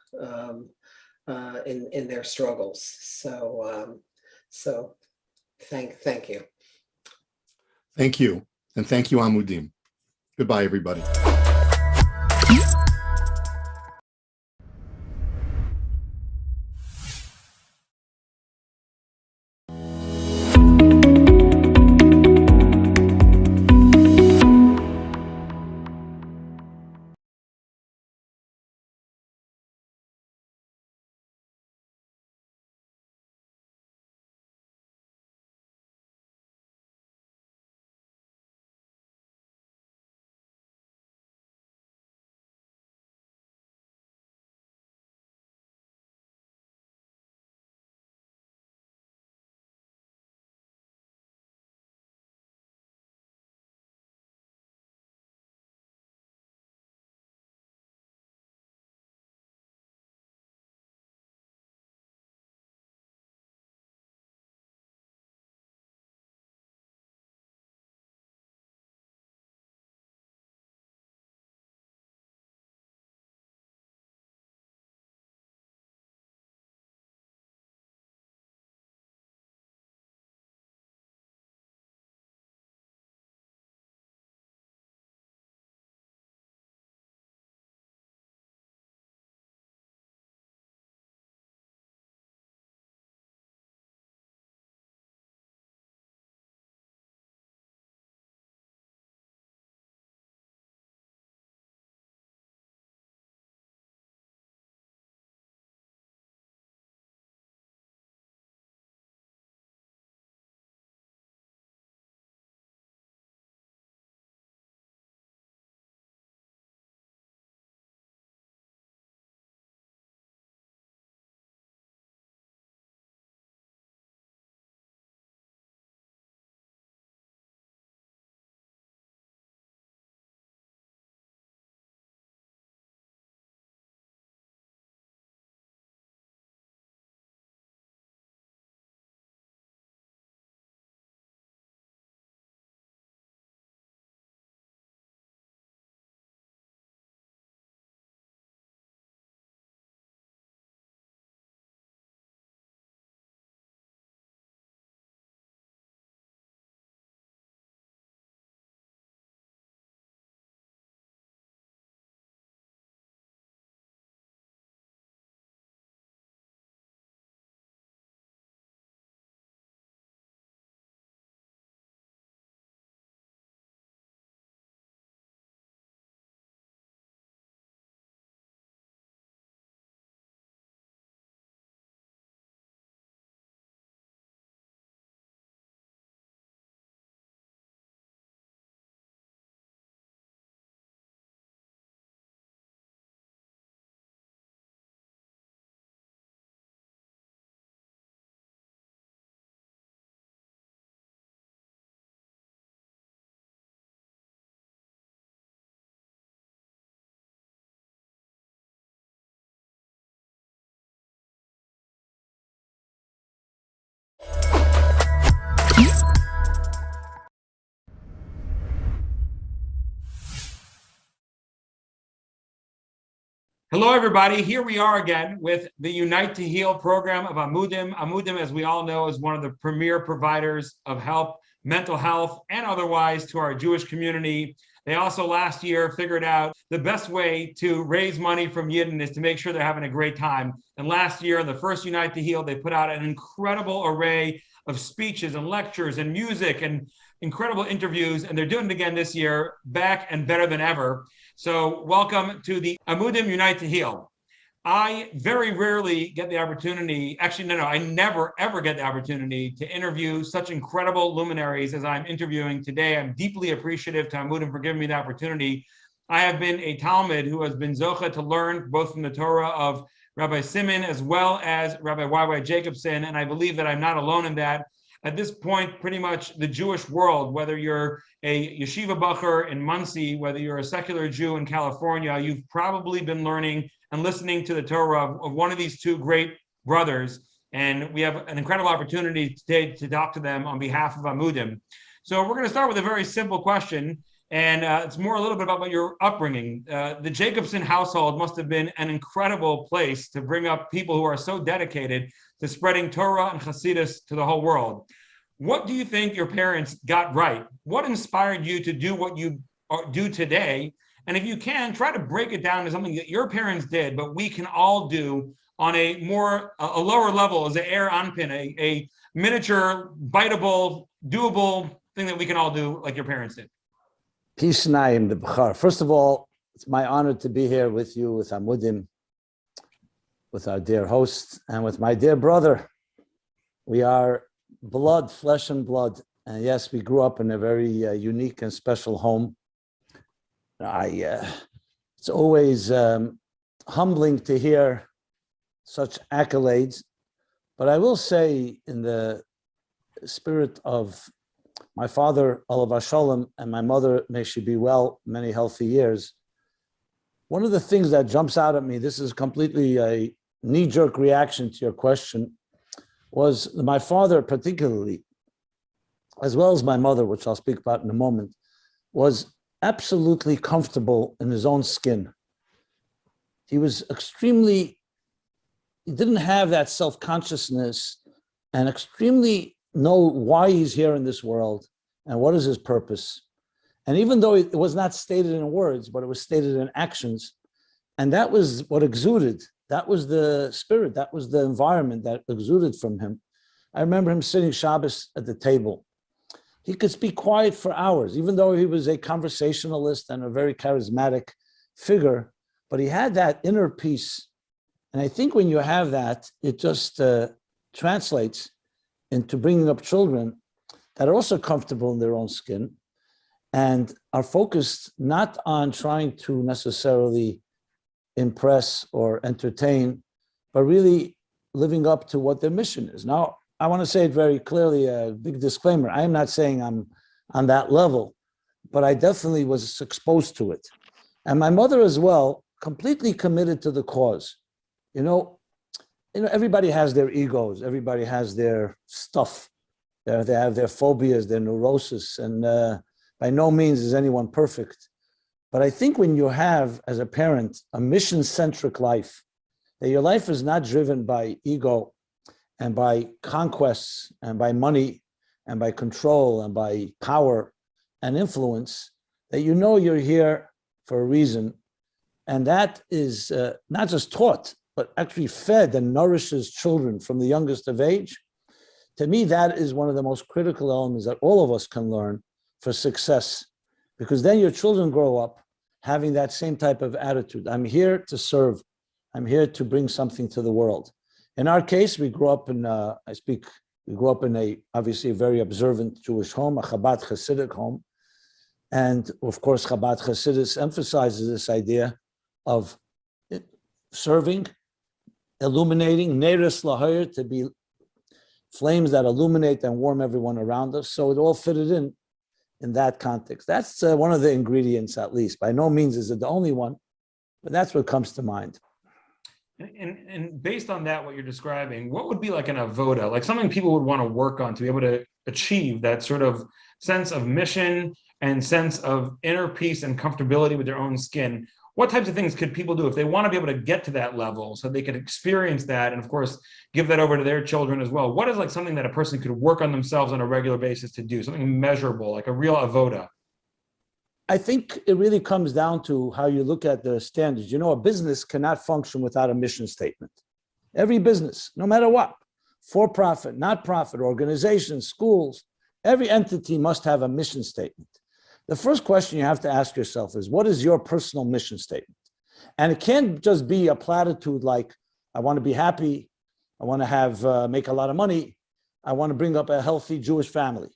Speaker 4: in their struggles. So thank you.
Speaker 3: Thank you. And thank you, Amudim. Goodbye, everybody.
Speaker 14: Hello, everybody. Here we are again with the Unite to Heal program of Amudim. Amudim, as we all know, is one of the premier providers of help, mental health, and otherwise to our Jewish community. They also last year figured out the best way to raise money from Yidden is to make sure they're having a great time. And last year, in the first Unite to Heal, they put out an incredible array of speeches and lectures and music and incredible interviews. And they're doing it again this year, back and better than ever. So welcome to the Amudim Unite to Heal. I very rarely get the opportunity, I never ever get the opportunity to interview such incredible luminaries as I'm interviewing today. I'm deeply appreciative to Amudim for giving me the opportunity. I have been a Talmud who has been zocha to learn both from the Torah of Rabbi Simon as well as Rabbi Y.Y. Jacobson, and I believe that I'm not alone in that. At this point, pretty much the Jewish world, whether you're a yeshiva bacher in Muncie, whether you're a secular Jew in California, you've probably been learning and listening to the Torah of one of these two great brothers. And we have an incredible opportunity today to talk to them on behalf of Amudim. So we're going to start with a very simple question. And it's more a little bit about your upbringing. The Jacobson household must have been an incredible place to bring up people who are so dedicated to spreading Torah and Hasidus to the whole world. What do you think your parents got right? What inspired you to do what you do today? And if you can, try to break it down to something that your parents did, but we can all do on a lower level as an air anpin, a miniature, biteable, doable thing that we can all do like your parents did.
Speaker 15: Peace Naim, the B'char. First of all, it's my honor to be here with you, with Amudim, with our dear host, and with my dear brother. We are blood, flesh and blood. And yes, we grew up in a very unique and special home. It's always humbling to hear such accolades. But I will say, in the spirit of my father, Olav Shalom, and my mother, may she be well, many healthy years, one of the things that jumps out at me, this is completely a knee-jerk reaction to your question, was my father particularly, as well as my mother, which I'll speak about in a moment, was absolutely comfortable in his own skin. He was he didn't have that self-consciousness and extremely know why he's here in this world and what is his purpose. And even though it was not stated in words, but it was stated in actions, and that was what exuded. That was the spirit, that was the environment that exuded from him. I remember him sitting Shabbos at the table. He could speak quiet for hours, even though he was a conversationalist and a very charismatic figure, but he had that inner peace. And I think when you have that, it just translates into bringing up children that are also comfortable in their own skin and are focused not on trying to necessarily impress or entertain, but really living up to what their mission is. Now, I want to say it very clearly, a big disclaimer. I am not saying I'm on that level, but I definitely was exposed to it. And my mother as well, completely committed to the cause. You know, everybody has their egos. Everybody has their stuff. They have their phobias, their neurosis, and by no means is anyone perfect. But I think when you have, as a parent, a mission-centric life, that your life is not driven by ego and by conquests and by money and by control and by power and influence, that you know you're here for a reason. And that is not just taught, but actually fed and nourishes children from the youngest of age. To me, that is one of the most critical elements that all of us can learn for success, because then your children grow up having that same type of attitude. I'm here to serve. I'm here to bring something to the world. In our case, we grew up in, we grew up in obviously a very observant Jewish home, a Chabad Hasidic home. And of course, Chabad Hasidus emphasizes this idea of serving, illuminating, Neres Lahayr, to be flames that illuminate and warm everyone around us. So it all fitted in that context. That's one of the ingredients, at least. By no means is it the only one, but that's what comes to mind.
Speaker 14: And based on that, what you're describing, what would be like an avoda, like something people would want to work on to be able to achieve that sort of sense of mission and sense of inner peace and comfortability with their own skin? What types of things could people do if they want to be able to get to that level so they could experience that and, of course, give that over to their children as well? What is like something that a person could work on themselves on a regular basis to do, something measurable, like a real avoda?
Speaker 15: I think it really comes down to how you look at the standards. You know, a business cannot function without a mission statement. Every business, no matter what, for-profit, not-profit, organizations, schools, every entity must have a mission statement. The first question you have to ask yourself is, what is your personal mission statement? And it can't just be a platitude like, I want to be happy, I want to have make a lot of money, I want to bring up a healthy Jewish family.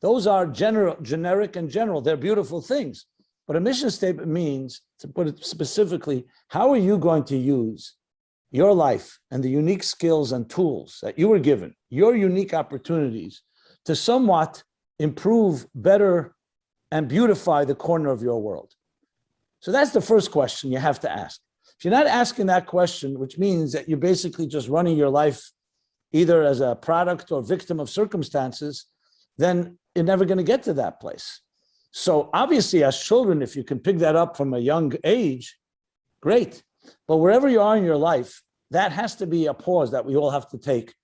Speaker 15: Those are generic and general. They're beautiful things. But a mission statement means, to put it specifically, how are you going to use your life and the unique skills and tools that you were given, your unique opportunities, to somewhat improve, better, and beautify the corner of your world? So that's the first question you have to ask. If you're not asking that question, which means that you're basically just running your life either as a product or victim of circumstances, then you're never going to get to that place. So obviously, as children, if you can pick that up from a young age, great. But wherever you are in your life, that has to be a pause that we all have to take,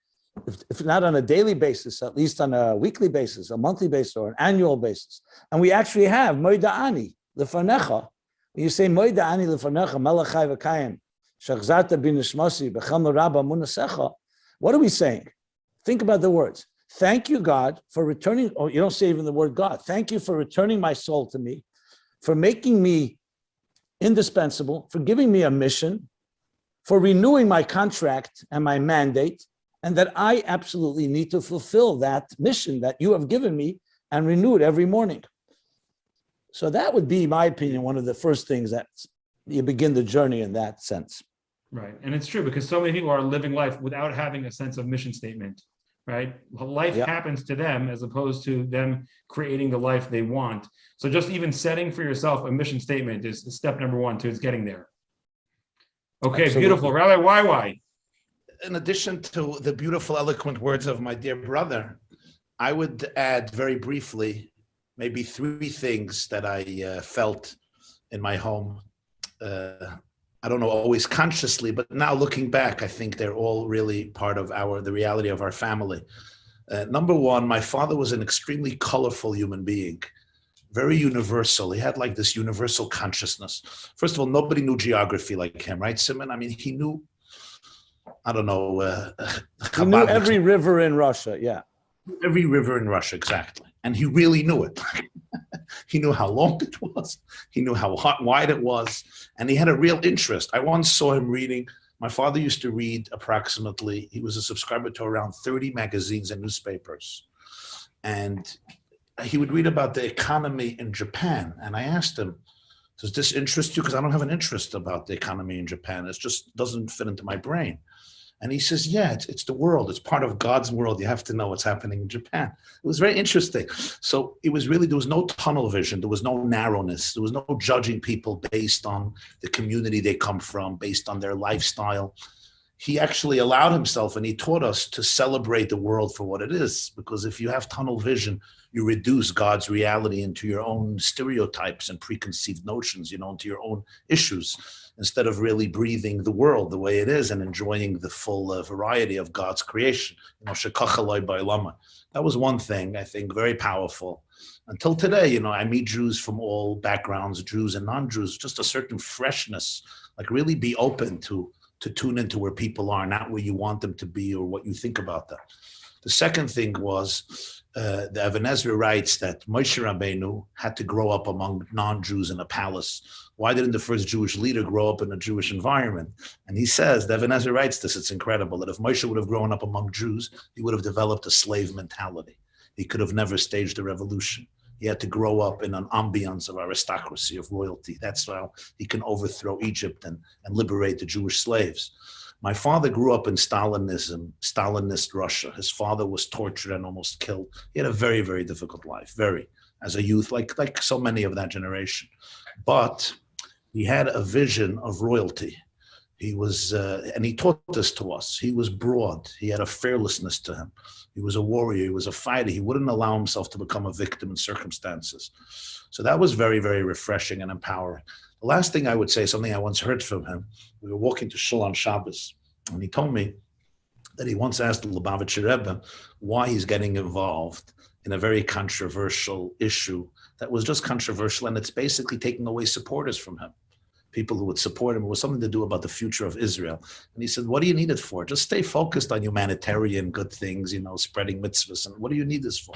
Speaker 15: if not on a daily basis, at least on a weekly basis, a monthly basis, or an annual basis. And we actually have Moida Ani. lefanecha. When you say moida ani lefanecha melachai v'kayim shachzarta b'nishmasi b'cham rabba munasecha, what are we saying? Think about the words. Thank you, God, for returning, or you don't say even the word God. Thank you for returning my soul to me, for making me indispensable, for giving me a mission, for renewing my contract and my mandate, and that I absolutely need to fulfill that mission that you have given me and renew it every morning. So that would be, in my opinion, one of the first things that you begin the journey in that sense.
Speaker 14: Right. And it's true because so many people are living life without having a sense of mission statement, right? Life happens to them as opposed to them creating the life they want. So just even setting for yourself a mission statement is step number one to getting there. Okay, absolutely. Beautiful. Rabbi, why?
Speaker 16: In addition to the beautiful, eloquent words of my dear brother, I would add very briefly maybe 3 things that I felt in my home. I don't know, always consciously, but now looking back, I think they're all really part of the reality of our family. Number one, my father was an extremely colorful human being, very universal. He had like this universal consciousness. First of all, nobody knew geography like him, right, Simon? I mean, he knew, I don't know.
Speaker 15: He knew every river in Russia, yeah.
Speaker 16: Every river in Russia, exactly. And he really knew it. He knew how long it was. He knew how wide it was. And he had a real interest. I once saw him reading. My father used to read approximately, he was a subscriber to around 30 magazines and newspapers. And he would read about the economy in Japan. And I asked him, does this interest you? Because I don't have an interest about the economy in Japan. It just doesn't fit into my brain. And he says, yeah, it's the world. It's part of God's world. You have to know what's happening in Japan. It was very interesting. So it was really, there was no tunnel vision. There was no narrowness. There was no judging people based on the community they come from, based on their lifestyle. He actually allowed himself, and he taught us to celebrate the world for what it is. Because if you have tunnel vision, you reduce God's reality into your own stereotypes and preconceived notions, into your own issues, instead of really breathing the world the way it is and enjoying the full variety of God's creation. That was one thing, I think, very powerful. Until today, I meet Jews from all backgrounds, Jews and non-Jews, just a certain freshness, like really be open to tune into where people are, not where you want them to be or what you think about them. The second thing was, the Even Ezra writes that Moshe Rabbeinu had to grow up among non-Jews in a palace. Why didn't the first Jewish leader grow up in a Jewish environment? And he says, the Even Ezra writes this, it's incredible, that if Moshe would have grown up among Jews, he would have developed a slave mentality. He could have never staged a revolution. He had to grow up in an ambience of aristocracy, of royalty. That's how he can overthrow Egypt and liberate the Jewish slaves. My father grew up in Stalinist Russia. His father was tortured and almost killed. He had a very, very difficult life, as a youth, like so many of that generation. But he had a vision of royalty. He was, and he taught this to us. He was broad. He had a fearlessness to him. He was a warrior. He was a fighter. He wouldn't allow himself to become a victim in circumstances. So that was very, very refreshing and empowering. The last thing I would say, something I once heard from him, we were walking to Shul on Shabbos, and he told me that he once asked the Lubavitcher Rebbe why he's getting involved in a very controversial issue that was just controversial, and it's basically taking away supporters from him. People who would support him. It was something to do about the future of Israel. And he said, what do you need it for? Just stay focused on humanitarian good things, spreading mitzvahs. And what do you need this for?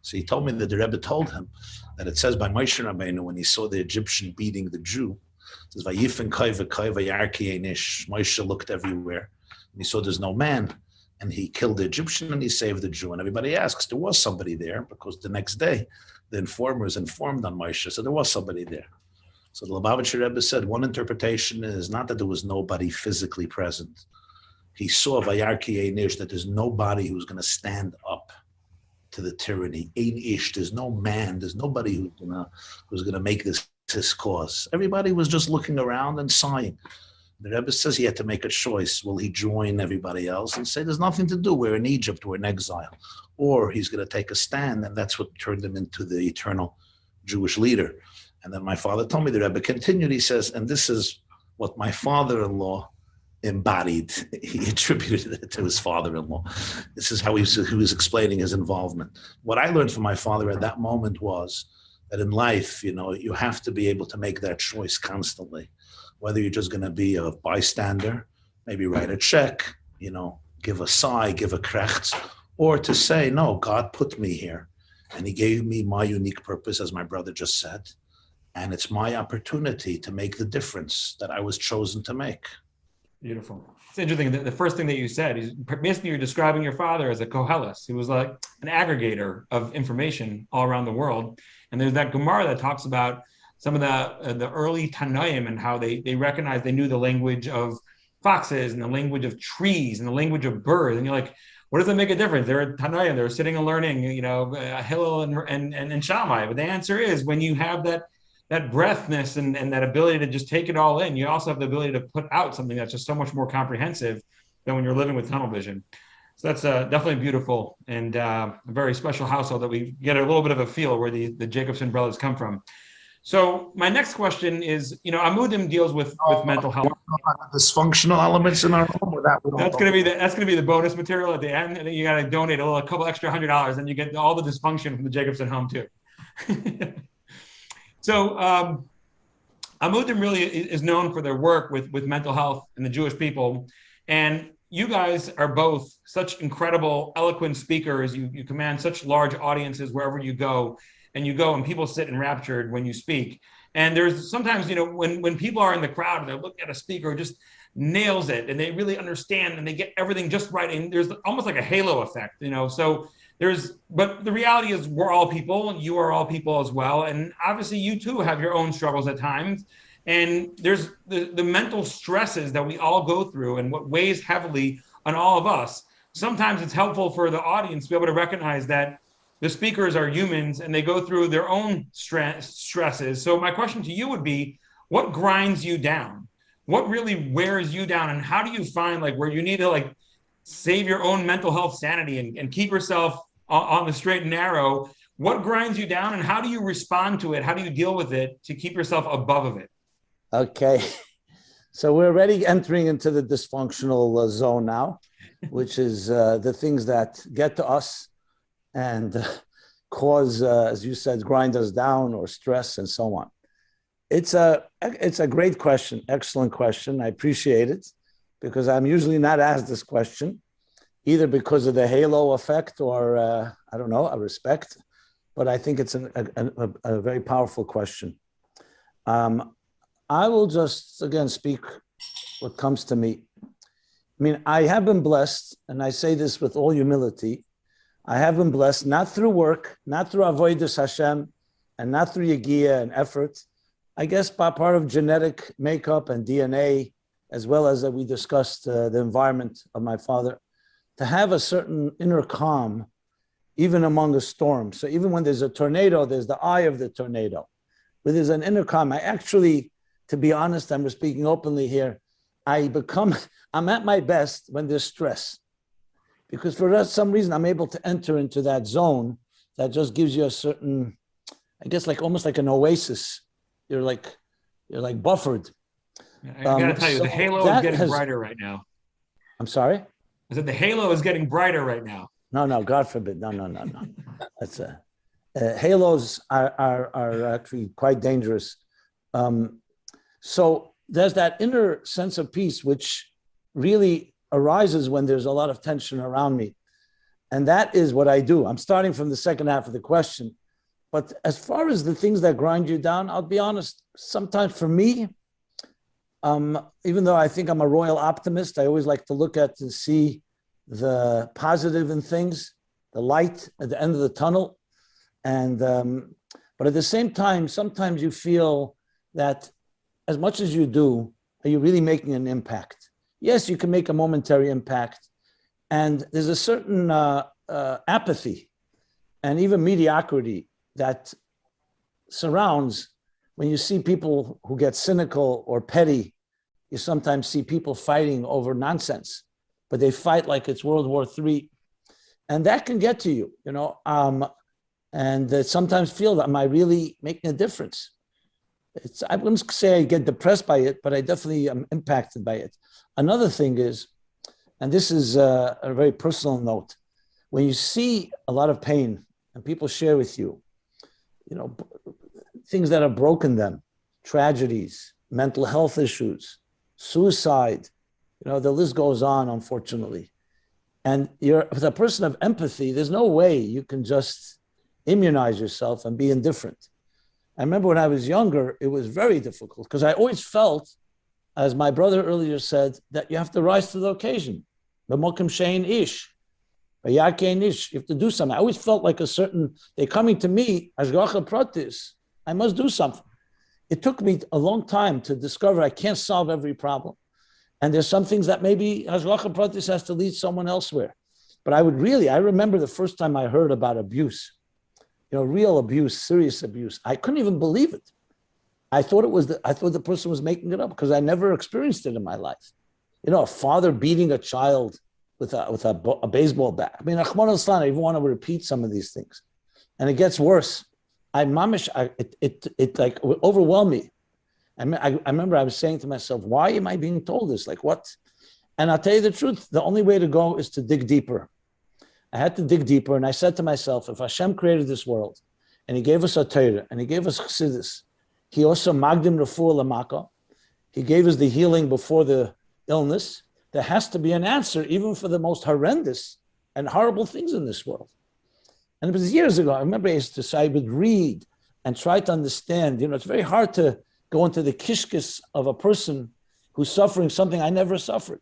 Speaker 16: So he told me that the Rebbe told him that it says by Moshe Rabbeinu, when he saw the Egyptian beating the Jew, it says, Moshe looked everywhere, and he saw there's no man, and he killed the Egyptian, and he saved the Jew. And everybody asks, there was somebody there, because the next day, the informers informed on Moshe, so there was somebody there. So the Lubavitcher Rebbe said, one interpretation is not that there was nobody physically present. He saw Vayarki Einish, that there's nobody who's going to stand up to the tyranny. Ein ish, there's no man, there's nobody who's gonna make this his cause. Everybody was just looking around and sighing. The Rebbe says he had to make a choice. Will he join everybody else and say there's nothing to do, we're in Egypt, we're in exile? Or he's gonna take a stand, and that's what turned him into the eternal Jewish leader. And then my father told me, the Rebbe continued, he says, and this is what my father-in-law embodied. He attributed it to his father-in-law. This is how he was explaining his involvement. What I learned from my father at that moment was that in life, you have to be able to make that choice constantly, whether you're just going to be a bystander, maybe write a check, give a sigh, give a krechts, or to say, no, God put me here and he gave me my unique purpose, as my brother just said. And it's my opportunity to make the difference that I was chosen to make.
Speaker 14: Beautiful. It's interesting. The first thing that you said is basically you're describing your father as a koheles. He was like an aggregator of information all around the world. And there's that Gemara that talks about some of the early Tanoim and how they recognized they knew the language of foxes and the language of trees and the language of birds. And you're like, what does that make a difference? They're Tanoim, they're sitting and learning, Hillel and Shammai. But the answer is when you have that breathness and that ability to just take it all in, you also have the ability to put out something that's just so much more comprehensive than when you're living with tunnel vision. So that's definitely beautiful and a very special household that we get a little bit of a feel where the Jacobson brothers come from. So my next question is, Amudim deals with mental health.
Speaker 16: Dysfunctional elements in our home, or
Speaker 14: that's going to be the bonus material at the end, and then you got to donate a couple extra $100, and you get all the dysfunction from the Jacobson home too. So Amudim really is known for their work with mental health and the Jewish people. And you guys are both such incredible, eloquent speakers. You command such large audiences wherever you go and people sit enraptured when you speak. And there's sometimes, when people are in the crowd and they look at a speaker who just nails it and they really understand and they get everything just right. And there's almost like a halo effect, so but the reality is we're all people and you are all people as well. And obviously you too have your own struggles at times. And there's the mental stresses that we all go through and what weighs heavily on all of us. Sometimes it's helpful for the audience to be able to recognize that the speakers are humans and they go through their own stresses. So my question to you would be, what grinds you down? What really wears you down? And how do you find where you need to save your own mental health sanity and keep yourself on the straight and narrow? What grinds you down and how do you respond to it? How do you deal with it to keep yourself above it?
Speaker 15: Okay. So we're already entering into the dysfunctional zone now, which is the things that get to us and cause, as you said, grind us down or stress and so on. It's a great question, excellent question. I appreciate it because I'm usually not asked this question, either because of the halo effect or, I don't know, a respect, but I think it's a very powerful question. I will just, again, speak what comes to me. I mean, I have been blessed, and I say this with all humility, I have been blessed not through work, not through avodas Hashem, and not through yagia and effort. I guess by part of genetic makeup and DNA, as well as we discussed the environment of my father, to have a certain inner calm, even among a storm. So even when there's a tornado, there's the eye of the tornado. But there's an inner calm. I actually, to be honest, I'm speaking openly here, I'm at my best when there's stress. Because for some reason, I'm able to enter into that zone that just gives you a certain, I guess, almost like an oasis. You're like buffered.
Speaker 14: I gotta tell you, the halo is getting brighter right now.
Speaker 15: I'm sorry?
Speaker 14: I said the halo is getting brighter right now.
Speaker 15: No, God forbid. No. That's halos are actually quite dangerous. So there's that inner sense of peace, which really arises when there's a lot of tension around me. And that is what I do. I'm starting from the second half of the question. But as far as the things that grind you down, I'll be honest, sometimes for me, even though I think I'm a royal optimist, I always like to look at and see the positive in things, the light at the end of the tunnel. And but at the same time, sometimes you feel that as much as you do, are you really making an impact? Yes, you can make a momentary impact. And there's a certain apathy and even mediocrity that surrounds when you see people who get cynical or petty. You sometimes see people fighting over nonsense, but they fight like it's World War III. And that can get to you, and sometimes feel that, am I really making a difference? I wouldn't say I get depressed by it, but I definitely am impacted by it. Another thing is, and this is a very personal note, when you see a lot of pain and people share with you, things that have broken them, tragedies, mental health issues, suicide. The list goes on, unfortunately. And with a person of empathy, there's no way you can just immunize yourself and be indifferent. I remember when I was younger, it was very difficult because I always felt, as my brother earlier said, that you have to rise to the occasion. B'mokim she'ein ish. You have to do something. I always felt like they're coming to me, Hashgacha Pratis, I must do something. It took me a long time to discover I can't solve every problem. And there's some things that maybe Hashgacha Pratis has to lead someone elsewhere. But I remember the first time I heard about abuse, real abuse, serious abuse. I couldn't even believe it. I thought the person was making it up because I never experienced it in my life. A father beating a child with a baseball bat. I mean, Achman al-Islam, I even want to repeat some of these things. And it gets worse. It like overwhelmed me. I remember I was saying to myself, why am I being told this? Like what? And I'll tell you the truth, the only way to go is to dig deeper. I had to dig deeper, and I said to myself, if Hashem created this world, and He gave us a Torah, and He gave us Chassidus, He also magdim refuah lamaka, He gave us the healing before the illness, there has to be an answer, even for the most horrendous and horrible things in this world. And it was years ago. I remember I would read and try to understand. It's very hard to go into the kishkis of a person who's suffering something I never suffered.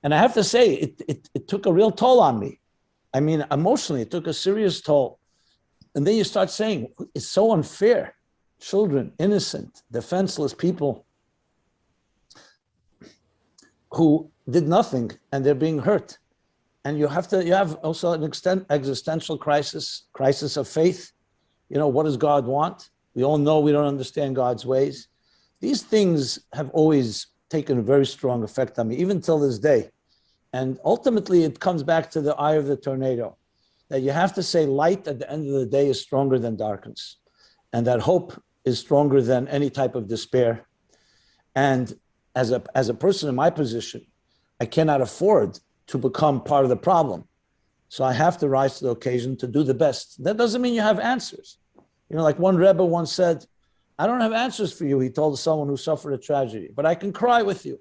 Speaker 15: And I have to say, it took a real toll on me. I mean, emotionally, it took a serious toll. And then you start saying, it's so unfair. Children, innocent, defenseless people who did nothing and they're being hurt. And you have also an existential crisis of faith. What does God want? We all know we don't understand God's ways. These things have always taken a very strong effect on me, even till this day. And ultimately, it comes back to the eye of the tornado, that you have to say light at the end of the day is stronger than darkness, and that hope is stronger than any type of despair. And as a person in my position, I cannot afford to become part of the problem. So I have to rise to the occasion to do the best. That doesn't mean you have answers. Like one Rebbe once said, I don't have answers for you, he told someone who suffered a tragedy, but I can cry with you.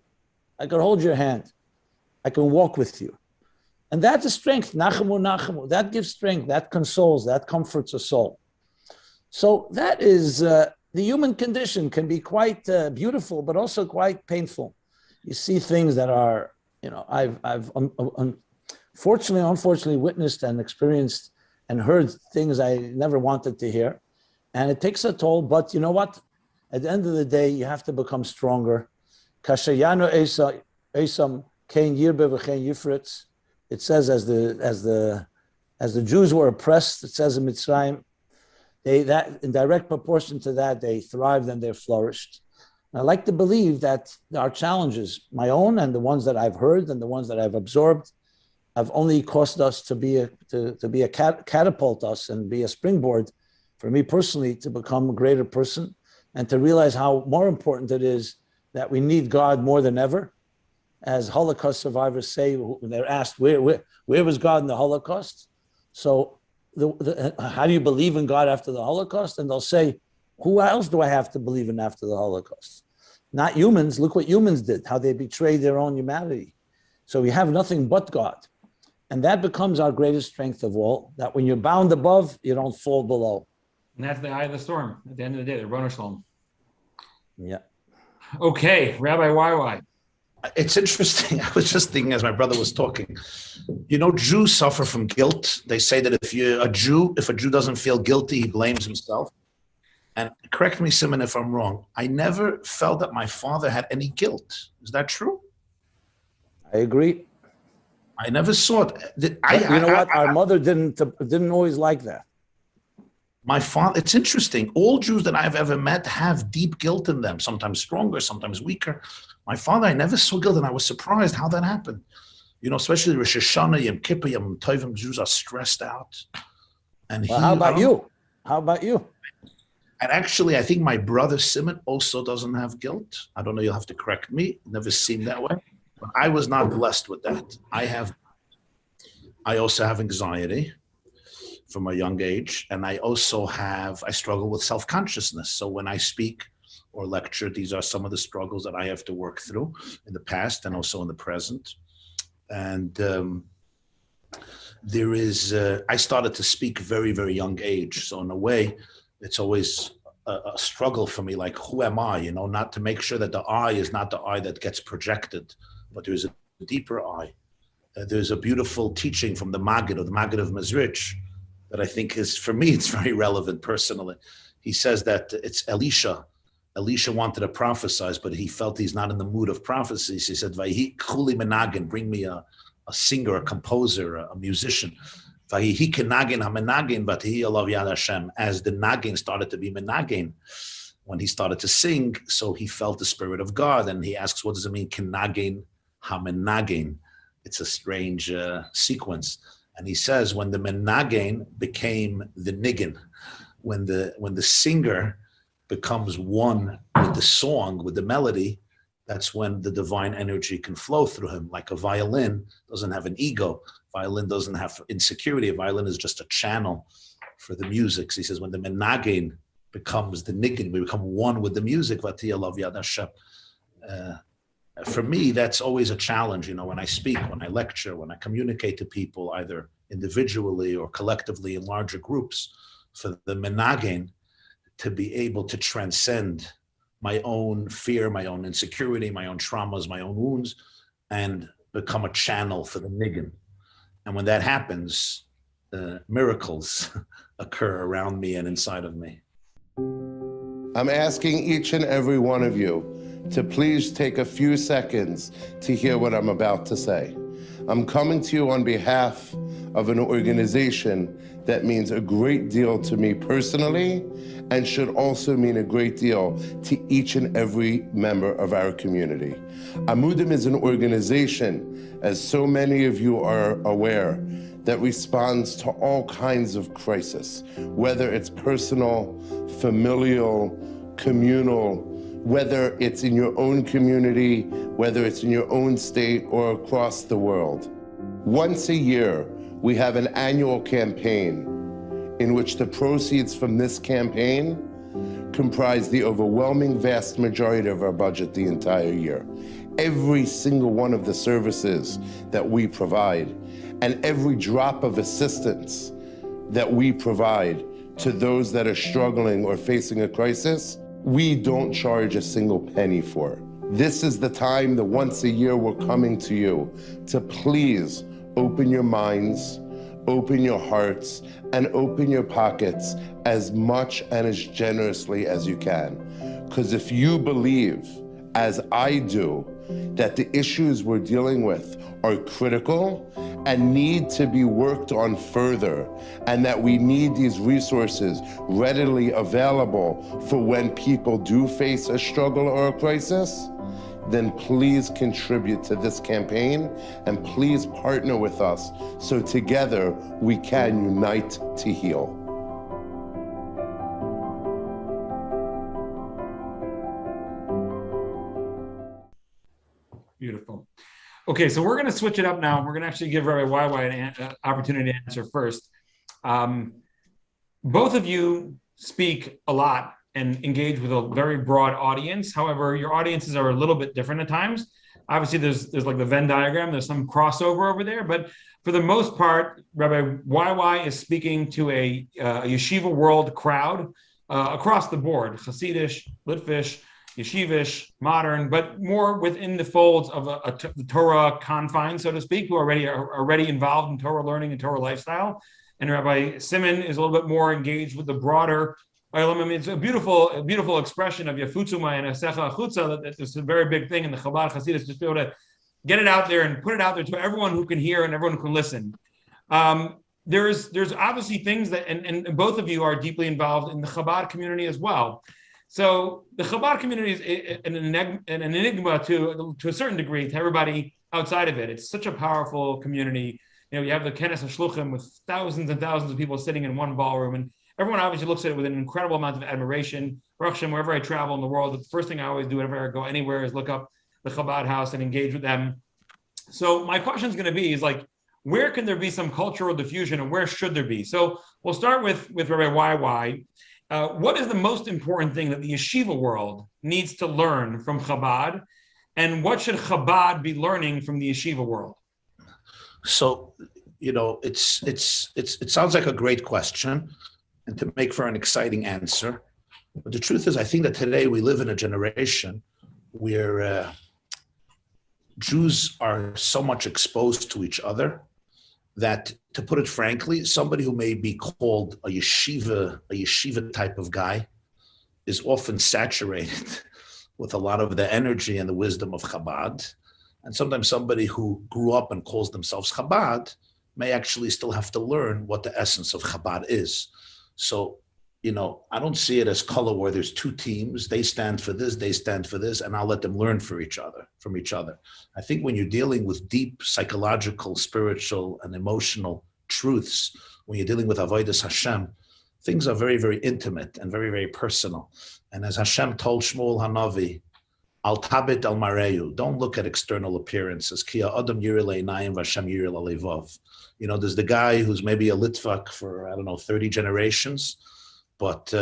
Speaker 15: I can hold your hand. I can walk with you. And that's a strength, nachamu, nachamu. That gives strength, that consoles, that comforts a soul. So that is, the human condition can be quite beautiful, but also quite painful. You see things that are, I've unfortunately witnessed and experienced and heard things I never wanted to hear. And it takes a toll, but you know what? At the end of the day, you have to become stronger. Kashayano esam kein yirbe v'chein yifritz. It says as the Jews were oppressed, it says in Mitzrayim, that in direct proportion to that, they thrived and they flourished. And I like to believe that our challenges, my own and the ones that I've heard and the ones that I've absorbed, have only caused us to be a catapult us and be a springboard for me personally to become a greater person and to realize how more important it is that we need God more than ever. As Holocaust survivors say, when they're asked, where was God in the Holocaust? So how do you believe in God after the Holocaust? And they'll say, who else do I have to believe in after the Holocaust? Not humans. Look what humans did, how they betrayed their own humanity. So we have nothing but God. And that becomes our greatest strength of all, that when you're bound above, you don't fall below.
Speaker 14: And that's the eye of the storm. At the end of the day, the Roner Shalom.
Speaker 15: Yeah.
Speaker 14: Okay, Rabbi YY.
Speaker 16: It's interesting. I was just thinking as my brother was talking, Jews suffer from guilt. They say that if a Jew doesn't feel guilty, he blames himself. And correct me, Simon, if I'm wrong. I never felt that my father had any guilt. Is that true?
Speaker 15: I agree.
Speaker 16: I never saw it.
Speaker 15: Our mother didn't always like that.
Speaker 16: My father, it's interesting. All Jews that I've ever met have deep guilt in them, sometimes stronger, sometimes weaker. My father, I never saw guilt, and I was surprised how that happened. Especially Rosh Hashanah, Yom Kippur, Yom Tovim, Jews are stressed out. And
Speaker 15: how about you? How about you?
Speaker 16: And actually, I think my brother Simon also doesn't have guilt. I don't know, you'll have to correct me. It never seemed that way. But I was not blessed with that. I also have anxiety. from a young age. And I also I struggle with self-consciousness. So when I speak or lecture, these are some of the struggles that I have to work through in the past and also in the present. And I started to speak very, very young age. So in a way, it's always a struggle for me, like, who am I? Not to make sure that the I is not the I that gets projected, but there's a deeper I. There's a beautiful teaching from the Maggid, or the Maggid of Mezrich, that I think is, for me, it's very relevant personally. He says that it's Elisha. Elisha wanted to prophesy, but he felt he's not in the mood of prophecies. He said, "Vayhi kuli menagin, bring me a singer, a composer, a musician." Vayhi kenagin hamenagin, v'tihi alav yad Hashem. As the nagin started to be menagin, when he started to sing, so he felt the Spirit of God. And he asks, what does it mean, kenagin hamenagin? It's a strange sequence. And he says, when the menagin became the niggin, when the singer becomes one with the song, with the melody, that's when the divine energy can flow through him. Like a violin doesn't have an ego. Violin doesn't have insecurity. A violin is just a channel for the music. So he says, when the menagin becomes the niggin, we become one with the music. Vati alav yad Hashem. For me, that's always a challenge, when I speak, when I lecture, when I communicate to people, either individually or collectively in larger groups, for the menagin to be able to transcend my own fear, my own insecurity, my own traumas, my own wounds, and become a channel for the niggin. And when that happens, miracles occur around me and inside of me.
Speaker 13: I'm asking each and every one of you to please take a few seconds to hear what I'm about to say. I'm coming to you on behalf of an organization that means a great deal to me personally and should also mean a great deal to each and every member of our community. Amudim is an organization, as so many of you are aware, that responds to all kinds of crisis, whether it's personal, familial, communal, whether it's in your own community, whether it's in your own state or across the world. Once a year, we have an annual campaign in which the proceeds from this campaign comprise the overwhelming vast majority of our budget the entire year. Every single one of the services that we provide and every drop of assistance that we provide to those that are struggling or facing a crisis, we don't charge a single penny for. This is the time that once a year we're coming to you to please open your minds, open your hearts, and open your pockets as much and as generously as you can. Because if you believe, as I do, that the issues we're dealing with are critical and need to be worked on further, and that we need these resources readily available for when people do face a struggle or a crisis, then please contribute to this campaign and please partner with us so together we can unite to heal.
Speaker 14: Beautiful. Okay, so we're going to switch it up now. We're going to actually give Rabbi YY an opportunity to answer first. Both of you speak a lot and engage with a very broad audience. However, your audiences are a little bit different at times. Obviously, there's like the Venn diagram. There's some crossover over there, but for the most part, Rabbi YY is speaking to a yeshiva world crowd across the board: Hasidish, Litvish, yeshivish, modern, but more within the folds of the Torah confines, so to speak, who are already involved in Torah learning and Torah lifestyle. And Rabbi Simon is a little bit more engaged with the broader. I mean, it's a beautiful expression of Yafutzuma and Asecha Chutza. That's a very big thing in the Chabad Hasidus, just be able to get it out there and put it out there to everyone who can hear and everyone who can listen. There's obviously things that, and both of you are deeply involved in the Chabad community as well. So the Chabad community is an enigma to a certain degree to everybody outside of it. It's such a powerful community. You have the Kenes HaShluchim with thousands and thousands of people sitting in one ballroom, and everyone obviously looks at it with an incredible amount of admiration. Baruch Hashem, wherever I travel in the world, the first thing I always do whenever I go anywhere is look up the Chabad house and engage with them. So my question is going to be, where can there be some cultural diffusion and where should there be? So we'll start with Rabbi YY. What is the most important thing that the yeshiva world needs to learn from Chabad? And what should Chabad be learning from the yeshiva world?
Speaker 16: So, it sounds like a great question and to make for an exciting answer. But the truth is, I think that today we live in a generation where Jews are so much exposed to each other that, to put it frankly, somebody who may be called a yeshiva type of guy is often saturated with a lot of the energy and the wisdom of Chabad. And sometimes somebody who grew up and calls themselves Chabad may actually still have to learn what the essence of Chabad is. So, I don't see it as color where there's two teams. They stand for this, they stand for this, and I'll let them learn from each other. I think when you're dealing with deep psychological, spiritual, and emotional truths, when you're dealing with Avodas Hashem, things are very, very intimate and very, very personal. And as Hashem told Shmuel Hanavi, Al tabit al mareyu, don't look at external appearances. Ki ha'adam yireh le'einayim v'Hashem yireh lalevav. There's the guy who's maybe a Litvak for, 30 generations, but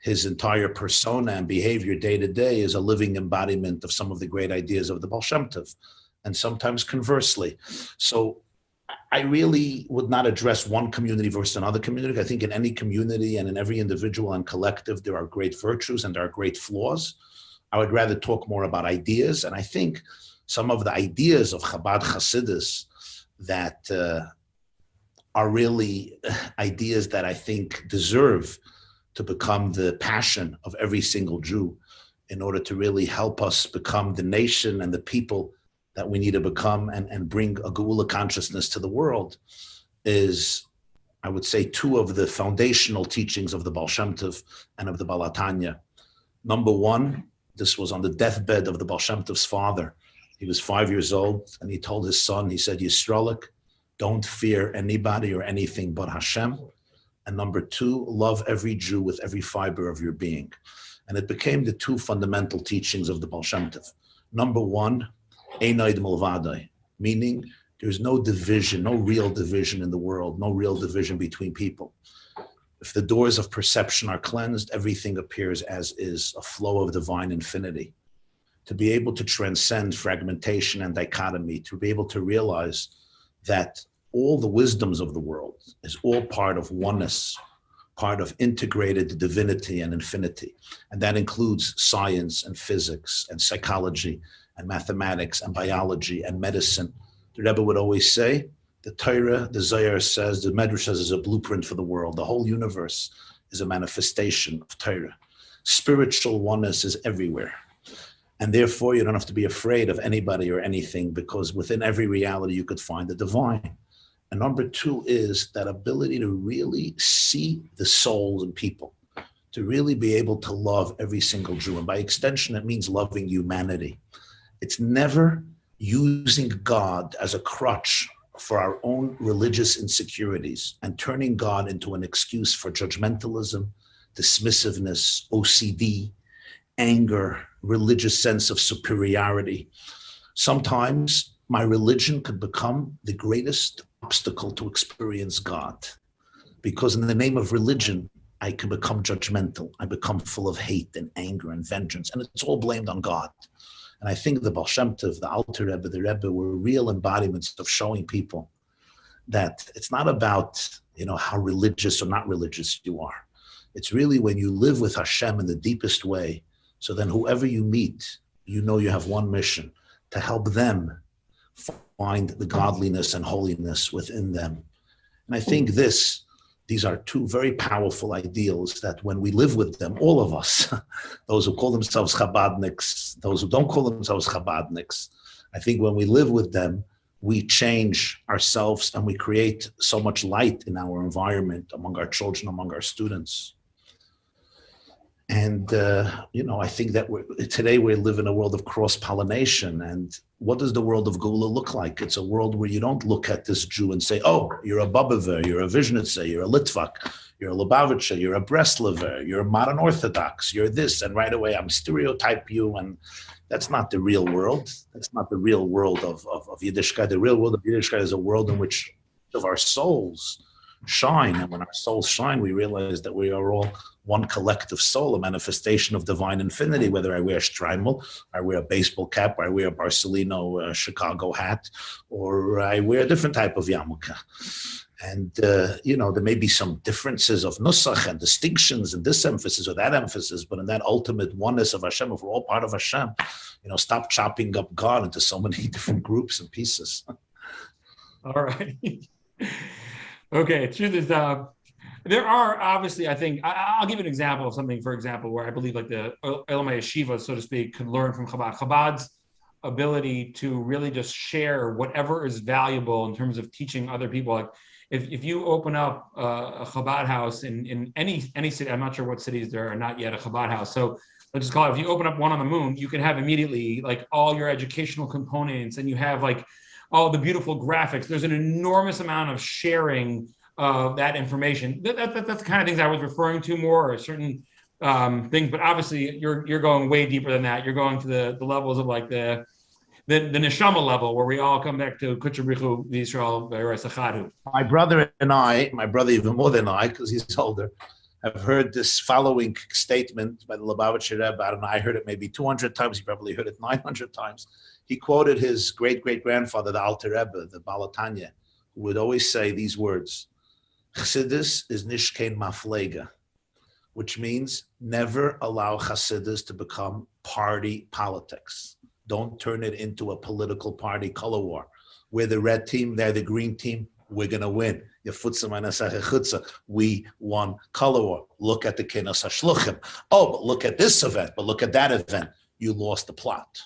Speaker 16: his entire persona and behavior day to day is a living embodiment of some of the great ideas of the Baal Shem Tov, and sometimes conversely. So I really would not address one community versus another community. I think in any community and in every individual and collective, there are great virtues and there are great flaws. I would rather talk more about ideas. And I think some of the ideas of Chabad Hasidus that are really ideas that I think deserve to become the passion of every single Jew in order to really help us become the nation and the people that we need to become and bring a Geula consciousness to the world is, I would say, two of the foundational teachings of the Baal Shem Tov and of the Baal HaTanya. Number one, this was on the deathbed of the Baal Shem Tov's father. He was 5 years old and he told his son, he said, Yisrolik, don't fear anybody or anything but Hashem. And number two, love every Jew with every fiber of your being. And it became the two fundamental teachings of the Baal Shem Tov. Number one, Einaid Mulvadai, meaning there's no division, no real division in the world, no real division between people. If the doors of perception are cleansed, everything appears as is, a flow of divine infinity. To be able to transcend fragmentation and dichotomy, to be able to realize that all the wisdoms of the world is all part of oneness, part of integrated divinity and infinity. And that includes science and physics and psychology and mathematics and biology and medicine. The Rebbe would always say, the Torah, the Zohar says, the Medrash says, is a blueprint for the world. The whole universe is a manifestation of Torah. Spiritual oneness is everywhere. And therefore, you don't have to be afraid of anybody or anything, because within every reality, you could find the divine. And number two is that ability to really see the souls in people, to really be able to love every single Jew. And by extension, it means loving humanity. It's never using God as a crutch for our own religious insecurities and turning God into an excuse for judgmentalism, dismissiveness, OCD, anger, religious sense of superiority. Sometimes my religion could become the greatest obstacle to experience God, because in the name of religion, I can become judgmental. I become full of hate and anger and vengeance, and it's all blamed on God. And I think the Baal Shem Tov, the Alter Rebbe, the Rebbe were real embodiments of showing people that it's not about, how religious or not religious you are. It's really when you live with Hashem in the deepest way. So then whoever you meet, you have one mission: to help them find the godliness and holiness within them. And I think these are two very powerful ideals that when we live with them, all of us, those who call themselves Chabadniks, those who don't call themselves Chabadniks, I think when we live with them, we change ourselves and we create so much light in our environment, among our children, among our students. And, I think that today we live in a world of cross-pollination. And what does the world of Geula look like? It's a world where you don't look at this Jew and say, oh, you're a Babaver, you're a Vizhnitzer, you're a Litvak, you're a Lubavitcher, you're a Breslover, you're a modern Orthodox, you're this. And right away, I'm stereotype you. And That's not the real world. That's not the real world of Yiddishkeit. The real world of Yiddishkeit is a world in which of our souls shine. And when our souls shine, we realize that we are all one collective soul, a manifestation of divine infinity, whether I wear streimel, I wear a baseball cap, or I wear a Barcelona Chicago hat, or I wear a different type of yarmulke. And, there may be some differences of nusach and distinctions and this emphasis or that emphasis, but in that ultimate oneness of Hashem, if we're all part of Hashem, stop chopping up God into so many different groups and pieces.
Speaker 14: All right. Okay, truth is, there are obviously, I think, I'll give you an example of something, for example, where I believe like the Elamai Yeshiva, so to speak, could learn from Chabad. Chabad's ability to really just share whatever is valuable in terms of teaching other people. Like if you open up a Chabad house in any city, I'm not sure what cities there are not yet a Chabad house. So let's just call it, if you open up one on the moon, you can have immediately like all your educational components, and you have like all the beautiful graphics. There's an enormous amount of sharing of that information. That's the kind of things I was referring to more, or certain things. But obviously, you're going way deeper than that. You're going to the levels of like the neshama level, where we all come back to Kutchabrichu Yisrael V'Eretz.
Speaker 16: My brother and I, my brother even more than I, because he's older, have heard this following statement by the Lubavitcher Rebbe. I don't know, I heard it maybe 200 times. He probably heard it 900 times. He quoted his great-great-grandfather, the Alter Rebbe, the Balatanya, who would always say these words: Chassidus is nishkein maflega, which means never allow Chassidus to become party politics. Don't turn it into a political party color war. We're the red team, they're the green team, we're going to win. We won color war. Look at the Kenos HaShluchim. Oh, but look at this event, but look at that event. You lost the plot.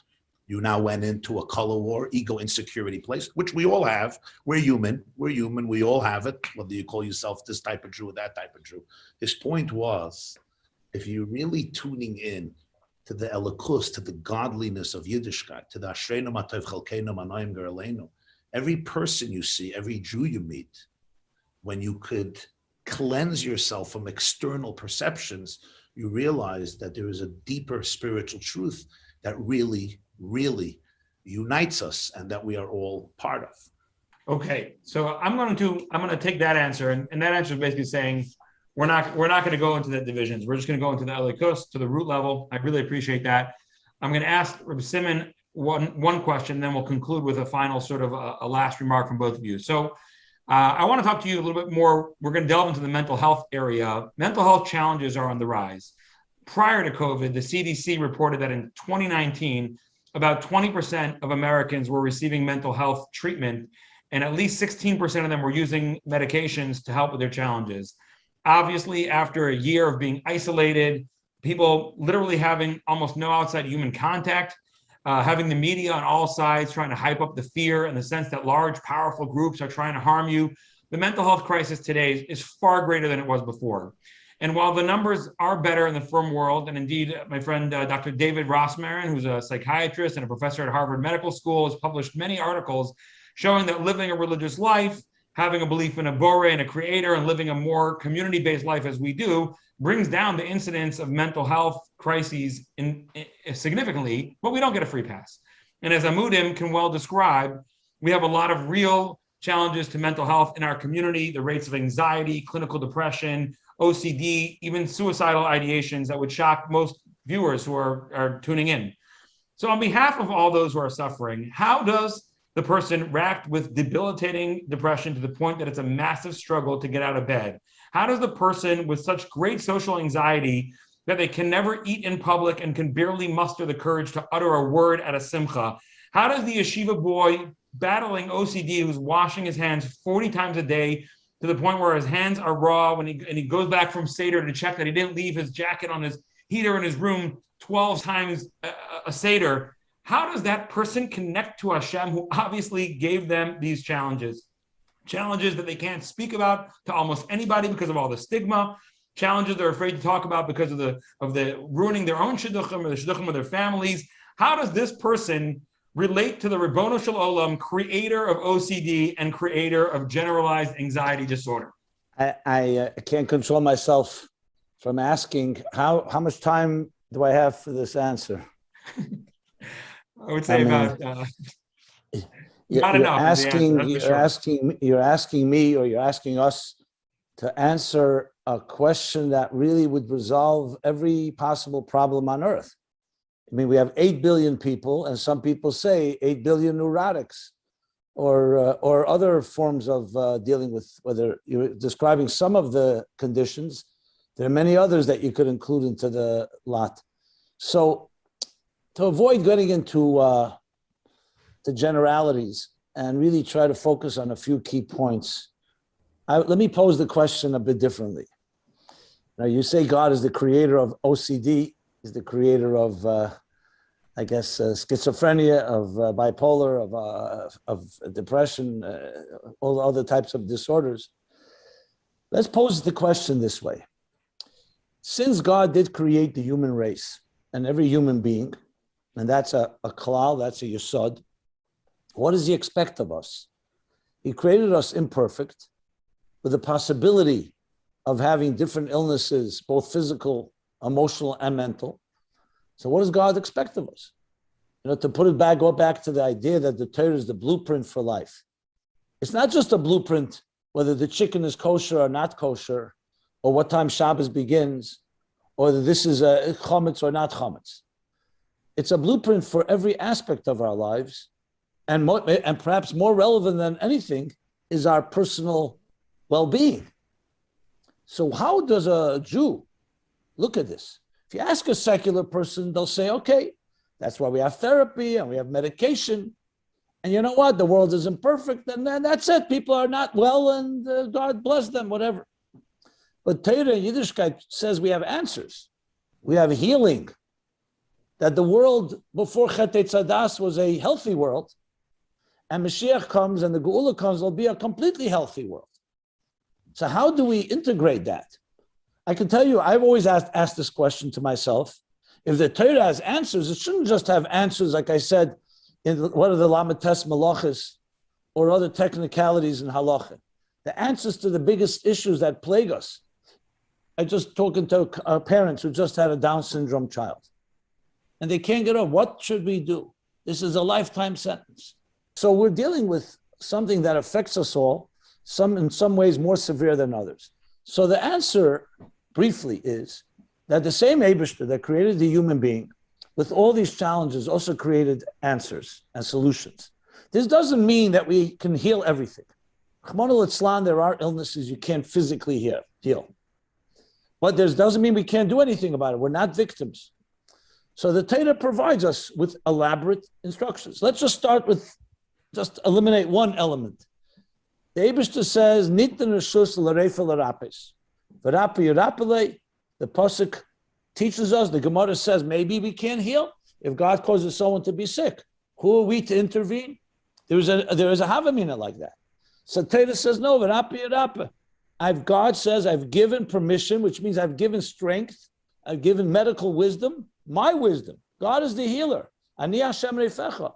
Speaker 16: You now went into a color war, ego insecurity place, which we all have. We're human. We all have it, whether you call yourself this type of Jew or that type of Jew. His point was, if you're really tuning in to the elikus, to the godliness of Yiddishkeit, to the Ashreinu Matov Chalkeinu Manayim Geraleinu, every person you see, every Jew you meet, when you could cleanse yourself from external perceptions, you realize that there is a deeper spiritual truth that really unites us and that we are all part of.
Speaker 14: Okay, so I'm going to take that answer, and that answer is basically saying we're not going to go into the divisions. We're just going to go into the elikus, to the root level. I really appreciate that. I'm going to ask Rabbi Simon one question, then we'll conclude with a final sort of a last remark from both of you. So I want to talk to you a little bit more. We're going to delve into the mental health area. Mental health challenges are on the rise. Prior to COVID, the CDC reported that in 2019, about 20% of Americans were receiving mental health treatment, and at least 16% of them were using medications to help with their challenges. Obviously, after a year of being isolated, people literally having almost no outside human contact, having the media on all sides trying to hype up the fear and the sense that large, powerful groups are trying to harm you, the mental health crisis today is far greater than it was before. And while the numbers are better in the firm world, and indeed my friend Dr. David Rossmarin, who's a psychiatrist and a professor at Harvard Medical School, has published many articles showing that living a religious life, having a belief in a Borei and a creator, and living a more community-based life as we do, brings down the incidence of mental health crises significantly, but we don't get a free pass. And as Amudim can well describe, we have a lot of real challenges to mental health in our community, the rates of anxiety, clinical depression, OCD, even suicidal ideations that would shock most viewers who are tuning in. So on behalf of all those who are suffering, how does the person react with debilitating depression to the point that it's a massive struggle to get out of bed? How does the person with such great social anxiety that they can never eat in public and can barely muster the courage to utter a word at a simcha? How does the yeshiva boy battling OCD who's washing his hands 40 times a day to the point where his hands are raw when he goes back from Seder to check that he didn't leave his jacket on his heater in his room 12 times a Seder? How does that person connect to Hashem, who obviously gave them these challenges? Challenges that they can't speak about to almost anybody because of all the stigma. Challenges they're afraid to talk about because of the ruining their own shidduchim or the shidduchim of their families. How does this person relate to the Ribbono Shel Olam, creator of OCD and creator of generalized anxiety disorder?
Speaker 15: I can't control myself from asking how much time do I have for this answer?
Speaker 14: I would say about not enough.
Speaker 15: You're asking me, or you're asking us to answer a question that really would resolve every possible problem on earth. I mean, we have 8 billion people, and some people say 8 billion neurotics, or other forms of dealing with, whether you're describing some of the conditions, there are many others that you could include into the lot. So to avoid getting into the generalities and really try to focus on a few key points, let me pose the question a bit differently. Now, you say God is the creator of OCD, is the creator of, schizophrenia, of bipolar, of depression, all the other types of disorders. Let's pose the question this way. Since God did create the human race and every human being, and that's a klal, that's a yesod, what does he expect of us? He created us imperfect, with the possibility of having different illnesses, both physical, emotional, and mental. So what does God expect of us? To go back to the idea that the Torah is the blueprint for life. It's not just a blueprint, whether the chicken is kosher or not kosher, or what time Shabbos begins, or that this is a chametz or not chametz. It's a blueprint for every aspect of our lives, and perhaps more relevant than anything is our personal well-being. So how does a Jew look at this? If you ask a secular person, they'll say, okay, that's why we have therapy and we have medication. And you know what? The world is imperfect, and then that's it. People are not well, and God bless them, whatever. But Torah in Yiddishkeit says we have answers. We have healing. That the world before Chet Tzadas was a healthy world, and Mashiach comes and the Geula comes, will be a completely healthy world. So how do we integrate that? I can tell you, I've always asked this question to myself. If the Torah has answers, it shouldn't just have answers, like I said, in what are the Lamates Malachas or other technicalities in Halacha. The answers to the biggest issues that plague us. I just talking to parents who just had a Down syndrome child. And they can't get over, what should we do? This is a lifetime sentence. So we're dealing with something that affects us all, in some ways more severe than others. So the answer, briefly, is that the same Eibishter that created the human being with all these challenges also created answers and solutions. This doesn't mean that we can heal everything. Ch'mon al-Itzlan, there are illnesses you can't physically heal. But this doesn't mean we can't do anything about it. We're not victims. So the Torah provides us with elaborate instructions. Let's just start with, just eliminate one element. The Eibishter says, Nitin reshus l'reifa l'rapes. V'rapi yirapele. The pasuk teaches us, the Gemara says, maybe we can't heal if God causes someone to be sick. Who are we to intervene? There is a Havamina like that. So Torah says, no, v'rapi yirapele. God says, I've given permission, which means I've given strength, I've given medical wisdom, my wisdom. God is the healer. Ani Hashem Refecha.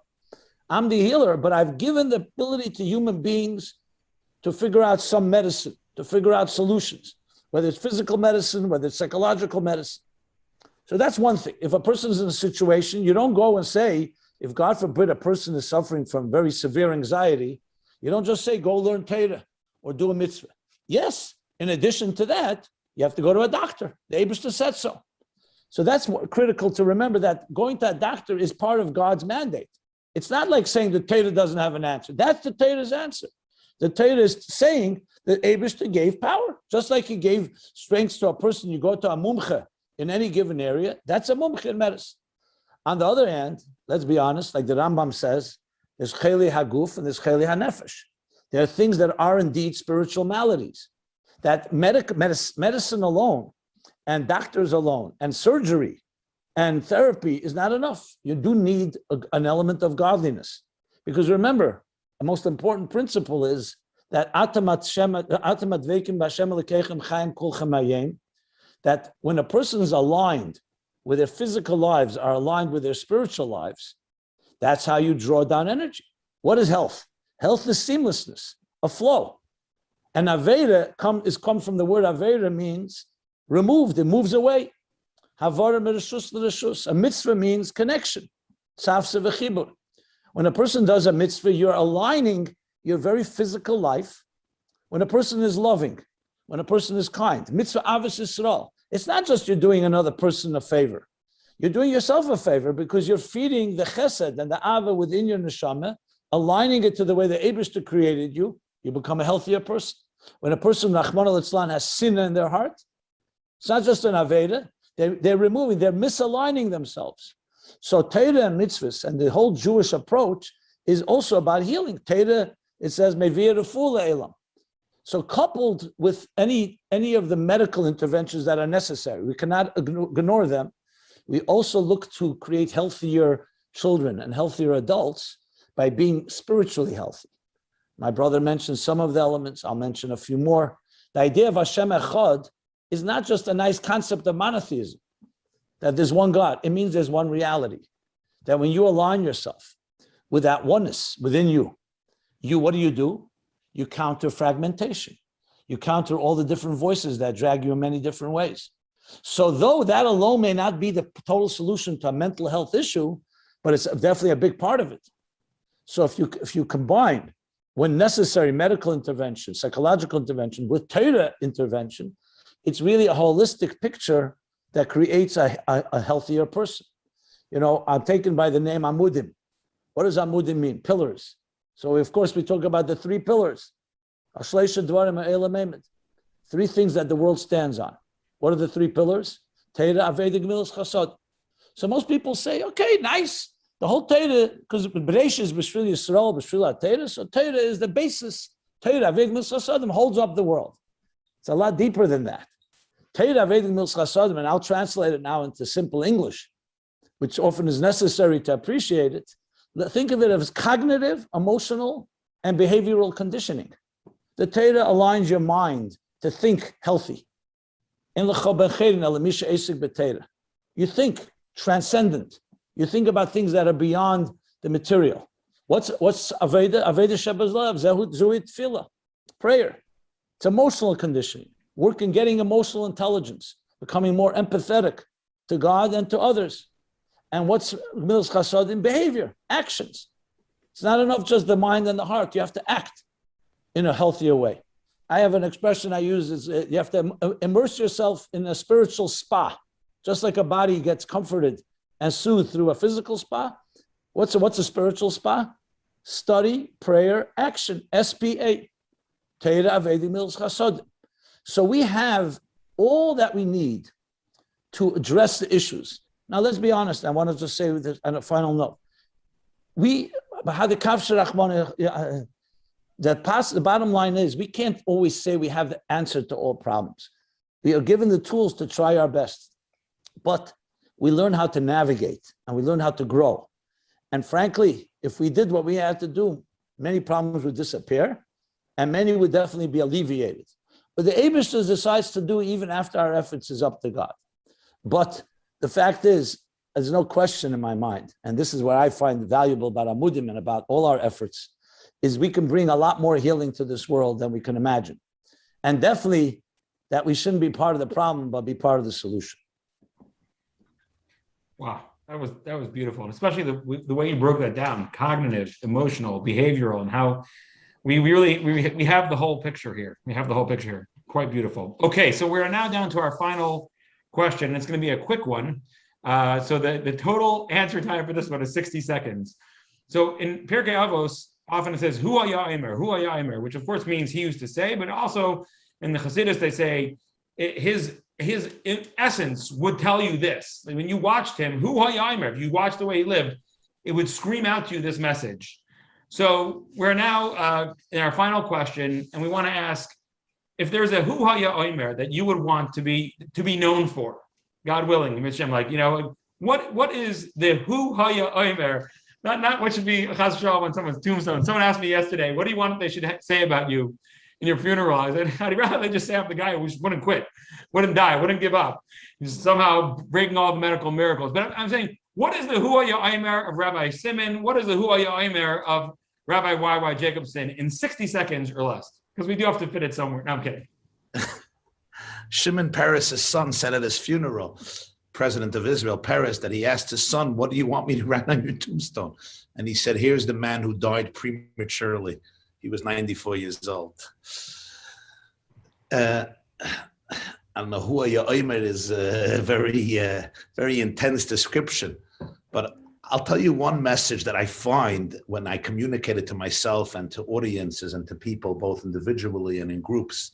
Speaker 15: I'm the healer, but I've given the ability to human beings to figure out some medicine, to figure out solutions, whether it's physical medicine, whether it's psychological medicine. So that's one thing. If a person is in a situation, you don't go and say, if God forbid a person is suffering from very severe anxiety, you don't just say, go learn Torah or do a mitzvah. Yes, in addition to that, you have to go to a doctor. The Eibishter said so. So that's critical to remember, that going to a doctor is part of God's mandate. It's not like saying the Torah doesn't have an answer. That's the Torah's answer. The Torah is saying that Eibishter gave power. Just like he gave strength to a person, you go to a mumche in any given area, that's a mumche in medicine. On the other hand, let's be honest, like the Rambam says, there's cheli haguf and there's cheli hanefesh. There are things that are indeed spiritual maladies, that medicine alone and doctors alone and surgery and therapy is not enough. You do need an element of godliness. Because remember, the most important principle is that that when a person is aligned with their physical lives, are aligned with their spiritual lives, that's how you draw down energy. What is health? Health is seamlessness, a flow. And Avera comes from the word Avera, means removed, it moves away. Havara mereshus l'reshus. A mitzvah means connection. Tzafse v'chibur. When a person does a mitzvah, you're aligning your very physical life. When a person is loving, when a person is kind, mitzvah avos Yisrael. It's not just you're doing another person a favor. You're doing yourself a favor because you're feeding the chesed and the ava within your neshama, aligning it to the way the Eibishter created you. You become a healthier person. When a person, Rachmana litzlan, has sin in their heart, it's not just an aveda. They're misaligning themselves. So Torah and mitzvahs and the whole Jewish approach is also about healing. Torah, it says, mevir refuah elam. So coupled with any of the medical interventions that are necessary, we cannot ignore them. We also look to create healthier children and healthier adults by being spiritually healthy. My brother mentioned some of the elements. I'll mention a few more. The idea of Hashem Echad is not just a nice concept of monotheism, that there's one God. It means there's one reality. That when you align yourself with that oneness within you, what do? You counter fragmentation. You counter all the different voices that drag you in many different ways. So though that alone may not be the total solution to a mental health issue, but it's definitely a big part of it. So if you combine, when necessary, medical intervention, psychological intervention with Torah intervention, it's really a holistic picture that creates a healthier person. I'm taken by the name Amudim. What does Amudim mean? Pillars. So of course we talk about the 3 pillars. 3 things that the world stands on. What are the 3 pillars? Torah, Aveda, Gemilas, Chasad. So most people say, okay, nice. The whole Torah, because Bereishis is B'shvil Yisrael, B'shvil HaTorah, so Torah is the basis. Torah, Aveda, Gemilas, Chasadim holds up the world. It's a lot deeper than that. Torah, Aveda, Gemilas, Chasadim, and I'll translate it now into simple English, which often is necessary to appreciate it. Think of it as cognitive, emotional, and behavioral conditioning. The Torah aligns your mind to think healthy. You think transcendent. You think about things that are beyond the material. What's Aveda? Aveda Shabbat Lav, Zuhit Tefillah, prayer. It's emotional conditioning. Working, getting emotional intelligence, becoming more empathetic to God and to others. And what's Gemilas Chasadim? Behavior, actions. It's not enough just the mind and the heart. You have to act in a healthier way. I have an expression I use is you have to immerse yourself in a spiritual spa. Just like a body gets comforted and soothed through a physical spa. What's a spiritual spa? Study, prayer, action, SPA. Torah, Aveda, Gemilas Chasadim. So we have all that we need to address the issues. Now, let's be honest. I want to just say this on a final note. The bottom line is we can't always say we have the answer to all problems. We are given the tools to try our best, but we learn how to navigate and we learn how to grow. And frankly, if we did what we had to do, many problems would disappear and many would definitely be alleviated. But the Eibishter decides to do even after our efforts is up to God. But the fact is, there's no question in my mind, and this is what I find valuable about Amudim and about all our efforts, is we can bring a lot more healing to this world than we can imagine. And definitely that we shouldn't be part of the problem, but be part of the solution.
Speaker 14: Wow, that was beautiful. And especially the way you broke that down, cognitive, emotional, behavioral, and how we have the whole picture here. We have the whole picture here. Quite beautiful. Okay, so we're now down to our final question. It's going to be a quick one. So the total answer time for this one is 60 seconds. So in Pirkei Avos, often it says, Hu haya omer, which of course means he used to say, but also in the Chassidus, they say his in essence would tell you this. When you watched him, Hu haya omer, if you watched the way he lived, it would scream out to you this message. So we're now in our final question, and we want to ask, if there's a Hu haya omer that you would want to be known for, God willing, what is the Hu haya omer? Not what should be chas v'shalom on someone's tombstone. Someone asked me yesterday, what do you want they should say about you in your funeral? I said, I'd rather they just say I'm the guy who wouldn't quit, wouldn't die, wouldn't give up. He's somehow breaking all the medical miracles. But I'm saying, what is the Hu haya omer of Rabbi Simon? What is the Hu haya omer of Rabbi Y.Y. Jacobson in 60 seconds or less? Because we do have to fit it somewhere. No, I'm kidding.
Speaker 16: Shimon Peres' son said at his funeral, president of Israel, Peres, that he asked his son, what do you want me to write on your tombstone? And he said, here's the man who died prematurely. He was 94 years old. I don't know, who your Omer is a very intense description, but I'll tell you one message that I find when I communicate it to myself and to audiences and to people, both individually and in groups.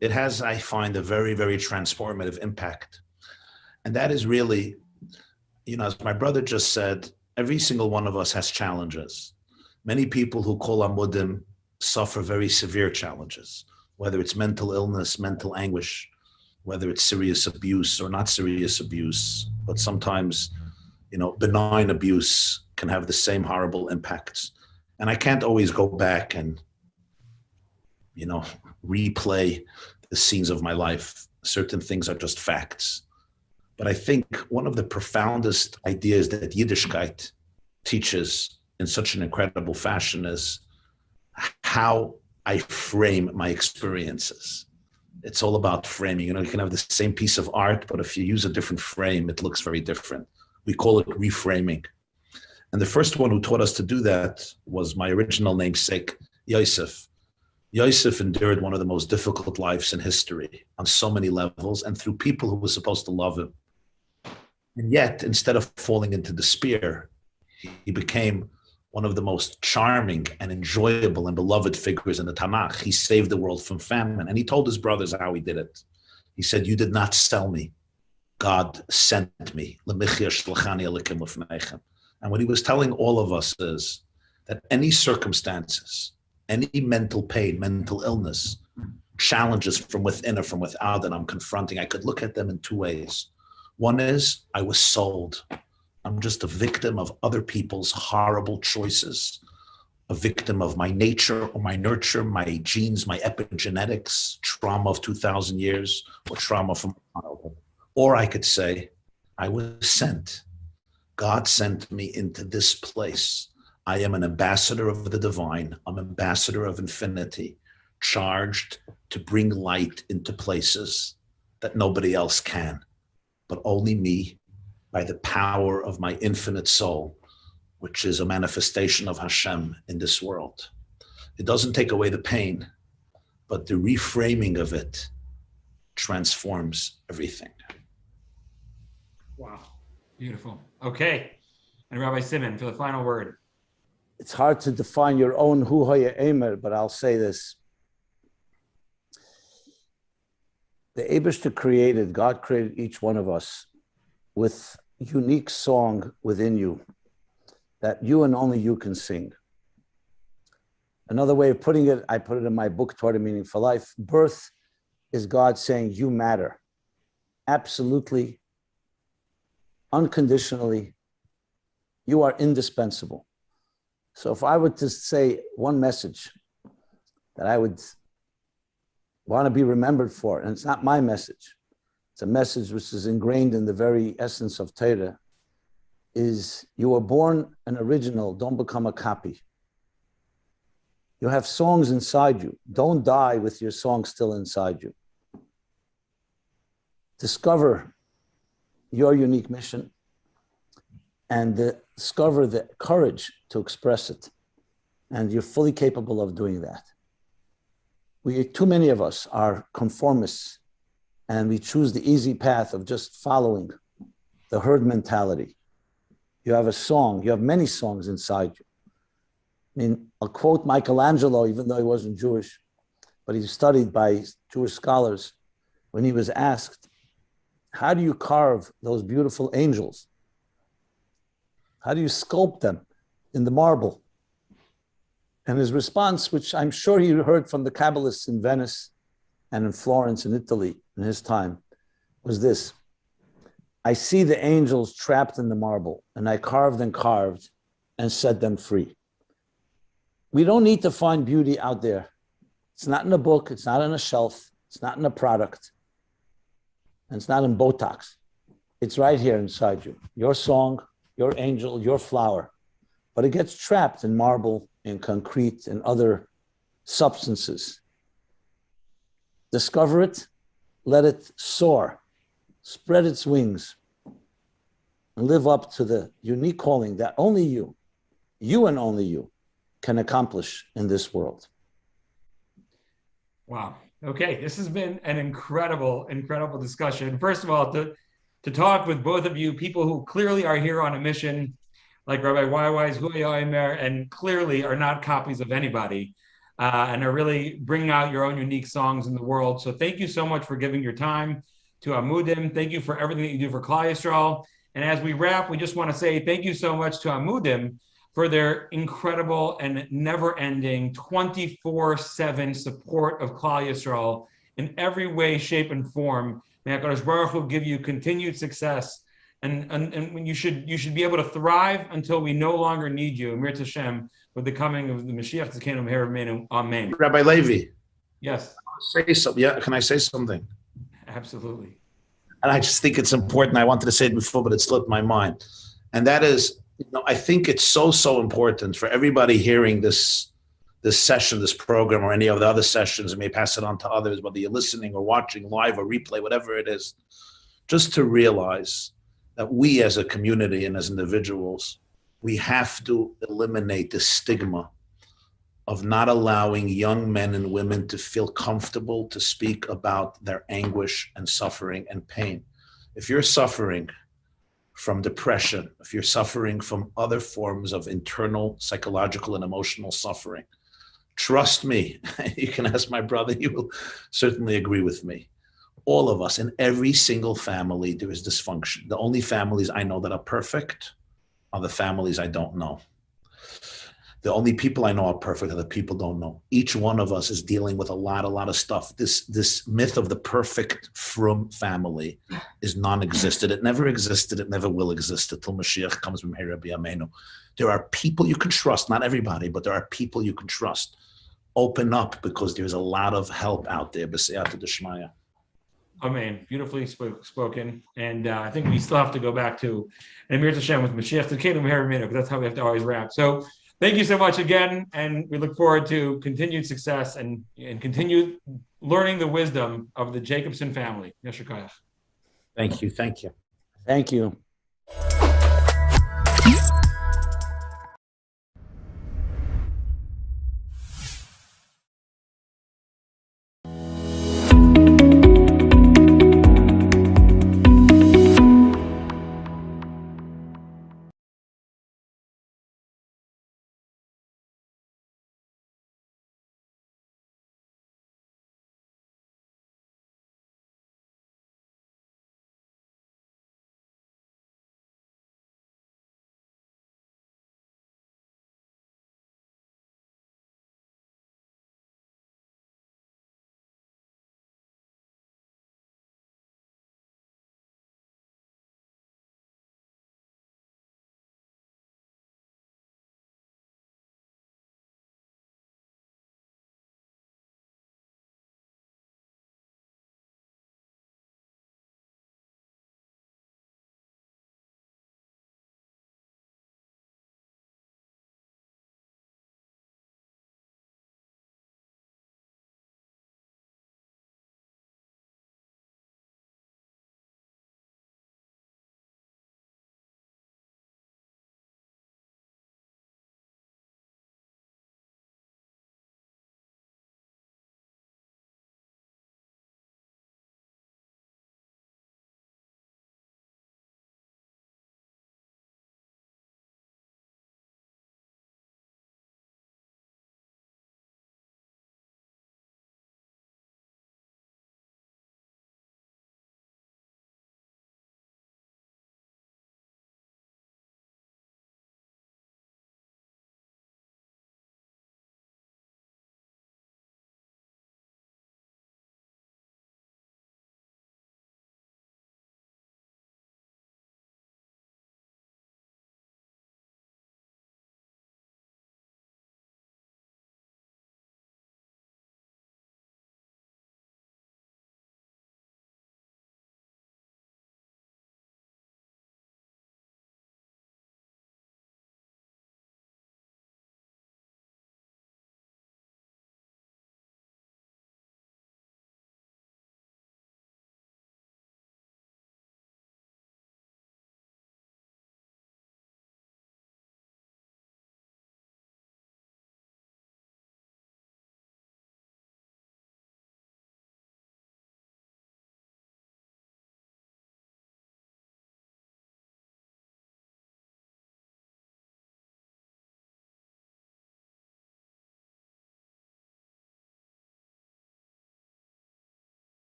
Speaker 16: It has, I find, a very, very transformative impact. And that is really, as my brother just said, every single one of us has challenges. Many people who call Amudim suffer very severe challenges, whether it's mental illness, mental anguish, whether it's serious abuse or not serious abuse, but sometimes, benign abuse can have the same horrible impacts. And I can't always go back and, replay the scenes of my life. Certain things are just facts. But I think one of the profoundest ideas that Yiddishkeit teaches in such an incredible fashion is how I frame my experiences. It's all about framing. You can have the same piece of art, but if you use a different frame, it looks very different. We call it reframing. And the first one who taught us to do that was my original namesake, Yosef. Yosef endured one of the most difficult lives in history on so many levels and through people who were supposed to love him. And yet, instead of falling into despair, he became one of the most charming and enjoyable and beloved figures in the Tanakh. He saved the world from famine. And he told his brothers how he did it. He said, you did not sell me. God sent me. And what he was telling all of us is that any circumstances, any mental pain, mental illness, challenges from within or from without that I'm confronting, I could look at them in two ways. One is I was sold. I'm just a victim of other people's horrible choices, a victim of my nature or my nurture, my genes, my epigenetics, trauma of 2,000 years, or trauma from childhood. Or I could say, I was sent. God sent me into this place. I am an ambassador of the divine. I'm an ambassador of infinity, charged to bring light into places that nobody else can, but only me, by the power of my infinite soul, which is a manifestation of Hashem in this world. It doesn't take away the pain, but the reframing of it transforms everything.
Speaker 14: Wow, beautiful. Okay, and Rabbi Simon for the final word.
Speaker 15: It's hard to define your own Hu Haya Emer, but I'll say this. The Eibishter created, God created each one of us with unique song within you that you and only you can sing. Another way of putting it, I put it in my book, Toward a Meaningful Life. Birth is God saying, you matter. Absolutely, unconditionally, you are indispensable. So if I were to say one message that I would want to be remembered for, and it's not my message, it's a message which is ingrained in the very essence of Torah, is you were born an original, don't become a copy. You have songs inside you. Don't die with your song still inside you. Discover your unique mission and discover the courage to express it. And you're fully capable of doing that. Too many of us are conformists, and we choose the easy path of just following the herd mentality. You have a song, you have many songs inside you. I mean, I'll quote Michelangelo, even though he wasn't Jewish, but he's studied by Jewish scholars, when he was asked, how do you carve those beautiful angels? How do you sculpt them in the marble? And his response, which I'm sure he heard from the Kabbalists in Venice and in Florence in Italy in his time, was this: I see the angels trapped in the marble, and I carved and set them free. We don't need to find beauty out there. It's not in a book, it's not on a shelf, it's not in a product, and it's not in Botox. It's right here inside you. Your song, your angel, your flower. But it gets trapped in marble, in concrete, and other substances. Discover it, let it soar, spread its wings, and live up to the unique calling that only you and only you, can accomplish in this world.
Speaker 14: Wow. Okay, this has been an incredible, incredible discussion. First of all, to talk with both of you, people who clearly are here on a mission, like Rabbi Waiwai's Huyayimer, and clearly are not copies of anybody, and are really bringing out your own unique songs in the world. So thank you so much for giving your time to Amudim. Thank you for everything that you do for Klal Yisrael. And as we wrap, we just want to say thank you so much to Amudim for their incredible and never-ending 24/7 support of Klal Yisrael in every way, shape, and form. May HaKadosh Baruch Hu give you continued success, and you should be able to thrive until we no longer need you. Amir Tashem, with the coming of the Mashiach Tzidkenu Meher Rabbeinu. Amen.
Speaker 16: Rabbi Levi.
Speaker 14: Yes.
Speaker 16: Say something. Yeah, can I say something?
Speaker 14: Absolutely.
Speaker 16: And I just think it's important. I wanted to say it before, but it slipped my mind. And that is, I think it's so important for everybody hearing this session, this program, or any of the other sessions, and may pass it on to others, whether you're listening or watching live or replay, whatever it is, just to realize that we as a community and as individuals, we have to eliminate the stigma of not allowing young men and women to feel comfortable to speak about their anguish and suffering and pain. If you're suffering from depression, if you're suffering from other forms of internal psychological and emotional suffering, trust me, you can ask my brother, he will certainly agree with me. All of us, in every single family, there is dysfunction. The only families I know that are perfect are the families I don't know. The only people I know are perfect are the people don't know. Each one of us is dealing with a lot of stuff. This myth of the perfect frum family is non-existent. It never existed. It never will exist until Mashiach comes from Rabbi Amenu. There are people you can trust, not everybody, but there are people you can trust. Open up, because there's a lot of help out there. B'siyata d'shmaya.
Speaker 14: Amen. Beautifully spoken. And I think we still have to go back to Amir Tashem with Mashiach Tzidkenu Meher Rabbeinu, because that's how we have to always wrap. So thank you so much again, and we look forward to continued success and continued learning the wisdom of the Jacobson family. Yasher Koach.
Speaker 16: Thank you. Thank you.
Speaker 15: Thank you.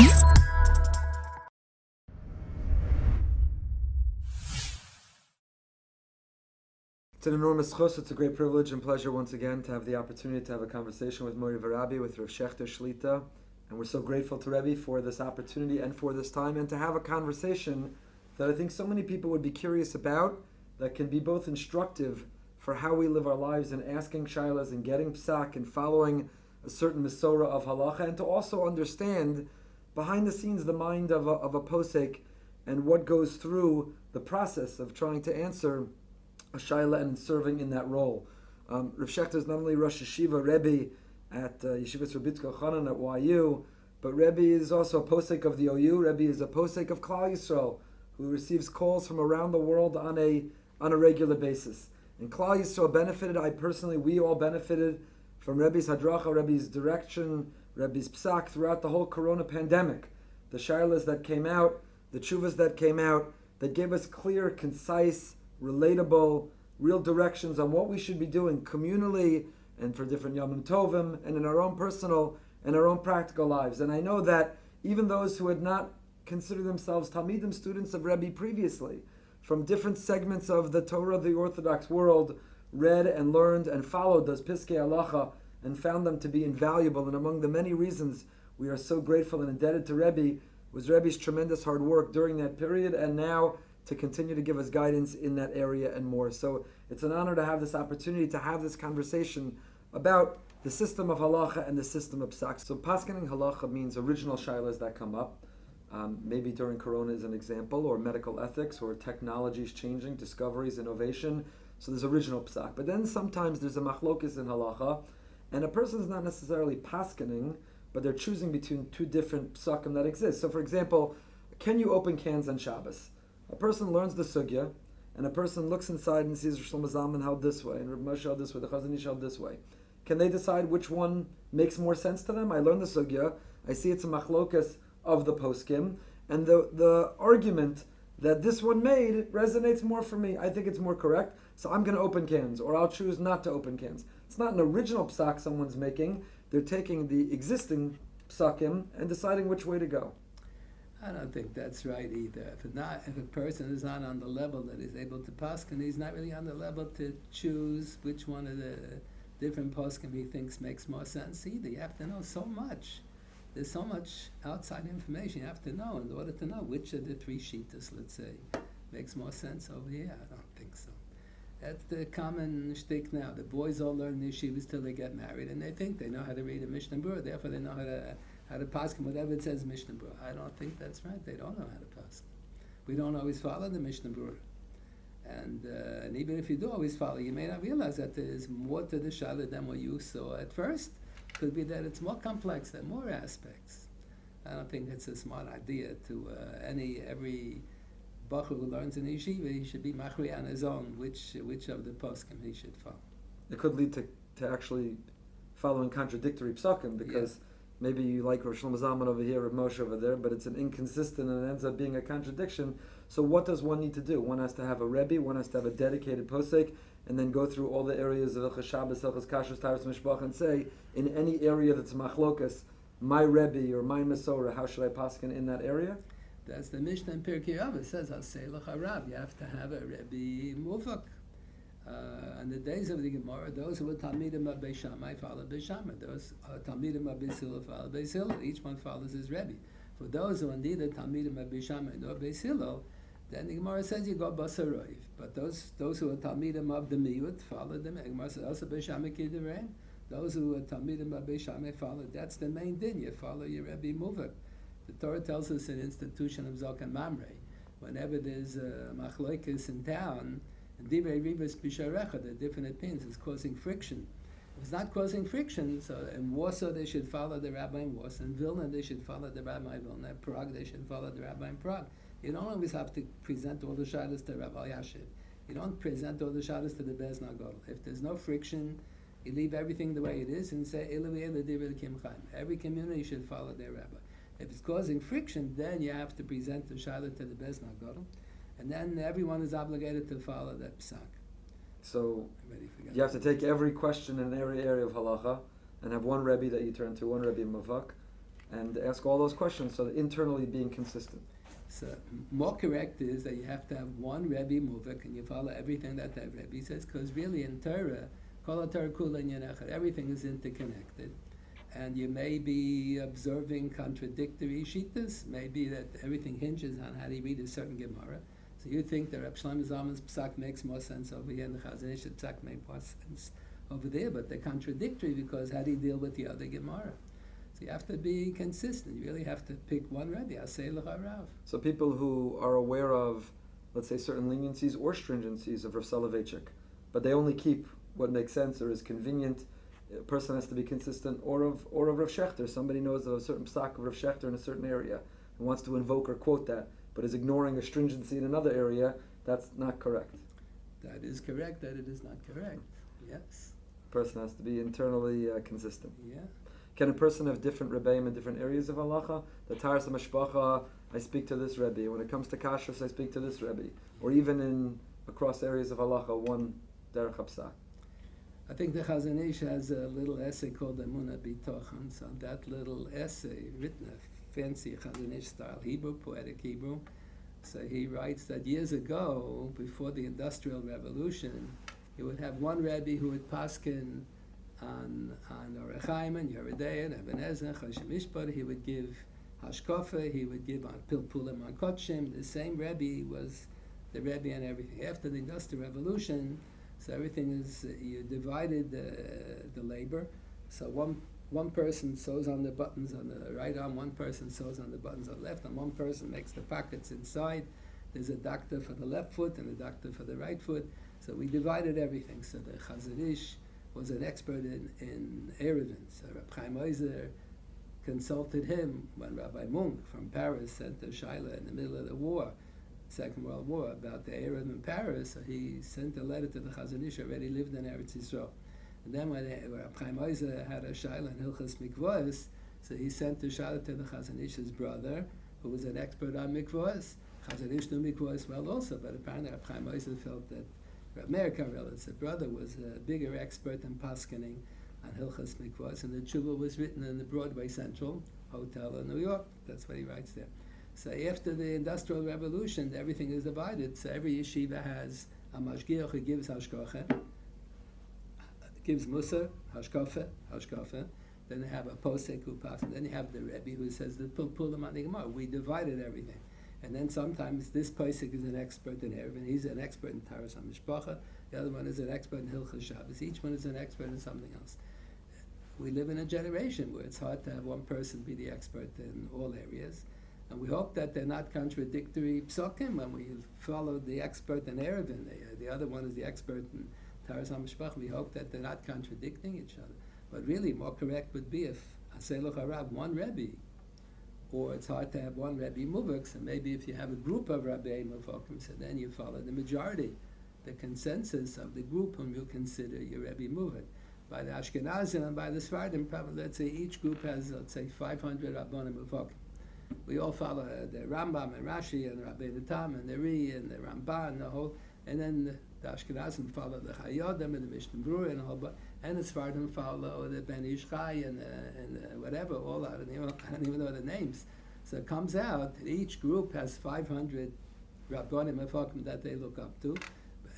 Speaker 17: It's an enormous chus. It's a great privilege and pleasure once again to have the opportunity to have a conversation with Mori Varabi, with Rav Shechter Shlita. And we're so grateful to Rebbe for this opportunity and for this time, and to have a conversation that I think so many people would be curious about, that can be both instructive for how we live our lives in asking shaylas and getting psak and following a certain Masorah of halacha, and to also understand behind the scenes the mind of a posek and what goes through the process of trying to answer a shayla and serving in that role. Rav Shechter is not only Rosh Yeshiva Rebbe at Yeshivat Rabbi Chanan at YU, but Rebbe is also a posek of the OU. Rebbe is a posek of Klal Yisrael, who receives calls from around the world on a regular basis. And Klal Yisrael benefited, we all benefited from Rebbe's hadracha, Rebbe's direction, Rebbe's psak throughout the whole corona pandemic. The shaylas that came out, the tshuvas that came out, that gave us clear, concise, relatable, real directions on what we should be doing communally and for different Yomim Tovim and in our own personal and our own practical lives. And I know that even those who had not considered themselves Talmidim, students of Rebbe previously, from different segments of the Torah of the Orthodox world, read and learned and followed those Piskei Halacha and found them to be invaluable. And among the many reasons we are so grateful and indebted to Rebbe was Rebbe's tremendous hard work during that period, and now to continue to give us guidance in that area and more. So it's an honor to have this opportunity to have this conversation about the system of halacha and the system of psak. So paskening halacha means original shaylas that come up, maybe during Corona as an example, or medical ethics, or technologies changing, discoveries, innovation. So there's original psak. But then sometimes there's a machlokes in halacha, and a person's not necessarily paskening, but they're choosing between two different psakim that exist. So for example, can you open cans on Shabbos? A person learns the sugya, and a person looks inside and sees Rosh Zalman held this way, and Reb Moshe held this way, the Chazon Ish held this way. Can they decide which one makes more sense to them? I learned the sugya, I see it's a machlokas of the poskim, and the argument that this one made resonates more for me. I think it's more correct, so I'm going to open cans, or I'll choose not to open cans. It's not an original psak someone's making. They're taking the existing psakim and deciding which way to go.
Speaker 18: I don't think that's right either. If a person is not on the level that he's able to paskin, he's not really on the level to choose which one of the different poskim he thinks makes more sense either. You have to know so much. There's so much outside information you have to know in order to know which of the three shitas, let's say, makes more sense over here. I don't think so. That's the common shtick now. The boys all learn yeshivas till they get married, and they think they know how to read a Mishnah Berurah, therefore they know how to paskin whatever it says Mishnah Berurah. I don't think that's right. They don't know how to paskin. We don't always follow the Mishnah Berurah. And even if you do always follow, you may not realize that there is more to the shaila than what you saw at first. Could be that it's more complex, there are more aspects. I don't think it's a smart idea to every bacher who learns in yeshiva, he should be machri on his own which of the poskim he should follow.
Speaker 17: It could lead to actually following contradictory psakim, because maybe you like Rosh Zalman over here, Reb Moshe over there, but it's an inconsistent and it ends up being a contradiction. So what does one need to do? One has to have a Rebbe, one has to have a dedicated posek, and then go through all the areas of Hilchos Shabbos, Hilchos Kashrus, Taharas Mishpach, and say, in any area that's machlokas, my Rebbe or my Masorah, how should I paskin in that area?
Speaker 18: That's the Mishnah in Pirkei Avos. It says, Hasei l'charav, you have to have a Rebbe muvak. On the days of the Gemara, those who were Talmidim of Beis Shammai followed Beis Shammai. Those Talmidim of Beis Hillel followed Beis Hillel. Each one follows his Rebbe. For those who are neither Talmidim of Beis Shammai nor Beis Hillel, then the Gemara says you go Basaroiv. But those who are Talmidim of the Miyut follow them. The Gemara says also Beis Shammai Kidirein. Those who are Talmidim of Beis Shammai follow. That's the main din. You follow your Rebbe Muvak. The Torah tells us in institution of Zok and Mamre, whenever there's a machloikis in town, Divrei Rivas Bisharecha, the different opinions, is causing friction. If it's not causing friction, so in Warsaw they should follow the rabbi in Warsaw, in Vilna they should follow the rabbi in Vilna, in Prague they should follow the rabbi in Prague. You don't always have to present all the shadows to Rabbi Yashiv. You don't present all the shadows to the Bez Nagol. If there's no friction, you leave everything the way it is and say, every community should follow their rabbi. If it's causing friction, then you have to present the shadow to the Bez Nagol. And then everyone is obligated to follow that psak.
Speaker 17: So you have to take every question in every area of halacha and have one Rebbe that you turn to, one Rebbe Mavak, and ask all those questions so that internally being consistent.
Speaker 18: So more correct is that you have to have one Rebbe Muvik and you follow everything that Rebbe says, because really in Torah, Kol HaTorah Kula Yenechad, everything is interconnected. And you may be observing contradictory shittas, maybe that everything hinges on how do you read a certain Gemara. So you think that Reb Shlomo Zalman's psak makes more sense over here, and the Chazon Ish's psak makes more sense over there, but they're contradictory because how do you deal with the other Gemara? So you have to be consistent. You really have to pick one Rebbe. Asay L'cha Rav.
Speaker 17: So people who are aware of, let's say, certain leniencies or stringencies of Rav Soloveitchik, but they only keep what makes sense or is convenient. A person has to be consistent, or of Rav Shechter. Somebody knows of a certain psak of Rav Shechter in a certain area and wants to invoke or quote that, but is ignoring a stringency in another area. That's not correct.
Speaker 18: That is correct. That it is not correct. Yes.
Speaker 17: A person has to be internally consistent.
Speaker 18: Yeah.
Speaker 17: Can a person have different rebbeim in different areas of halacha? The Taras HaMashpacha, I speak to this rebbe. When it comes to kashrus, I speak to this rebbe. Or even in across areas of halacha, one derech hapsak.
Speaker 18: I think the Chazon Ish has a little essay called Emunah B'Tochen. So that little essay, written a fancy Chazon Ish style Hebrew, poetic Hebrew. So he writes that years ago, before the Industrial Revolution, you would have one Rebbe who would paskin on Orach Chaim and Yeridei and Eben Ezra, Choshen Mishpat. He would give Hashkofa, he would give on Pilpulim on Kotshim. The same Rebbe was the Rebbe and everything. After the Industrial Revolution, so everything is, you divided the labor. So one person sews on the buttons on the right arm, one person sews on the buttons on the left, and one person makes the pockets inside. There's a doctor for the left foot and a doctor for the right foot. So we divided everything. So the Chazon Ish was an expert in Erevin. So Rabbi Chaim consulted him when Rabbi Munk from Paris sent to Shaila in the middle of the war, Second World War, about the Erev in Paris. So he sent a letter to the Chazon Ish, already lived in Eretz Yisrael. And then when Rabbi Chaim had a Shaila in Hilchas Mikvos, so he sent the Shaila to the Chazon Ish's brother, who was an expert on Mikvos. Chazon Ish knew Mikvos well also, but apparently Rabbi Chaim felt that Rabbi Meir Karelitz, the brother, was a bigger expert in paskening on Hilchas Mikvos, and the tshuva was written in the Broadway Central Hotel in New York. That's what he writes there. So after the Industrial Revolution, everything is divided. So every yeshiva has a mashgiach who gives hashkacha, gives mussar, hashkafa. Then they have a posek who passes. Then you have the Rebbe who says the Pilpulim on the Gemara. We divided everything. And then sometimes this posek is an expert in Erevin. He's an expert in Taras HaMishpacha. The other one is an expert in Hilchas Shabbos. Each one is an expert in something else. We live in a generation where it's hard to have one person be the expert in all areas. And we hope that they're not contradictory psukim when we follow the expert in Erevin. The other one is the expert in Taras HaMishpacha. We hope that they're not contradicting each other. But really, more correct would be if Asay L'cha Rav, one Rebbe, or it's hard to have one Rebbe Muvik, so maybe if you have a group of Rabbi Muvakim, so then you follow the majority, the consensus of the group whom you consider your Rebbe Muvik. By the Ashkenazim and by the Sfardim, probably, let's say each group has, let's say, 500 Rabbanim Muvakim. We all follow the Rambam and Rashi and Rabbi Pam and the Ri and the Ramban and the whole, and then the Ashkenazim follow the Chayodim and the Mishnah Berurah and the whole, and the Sfardim follow the Ben Ish Chai and whatever, all out. I don't even know the names. So it comes out that each group has 500 Rabbanim Mefakim that they look up to,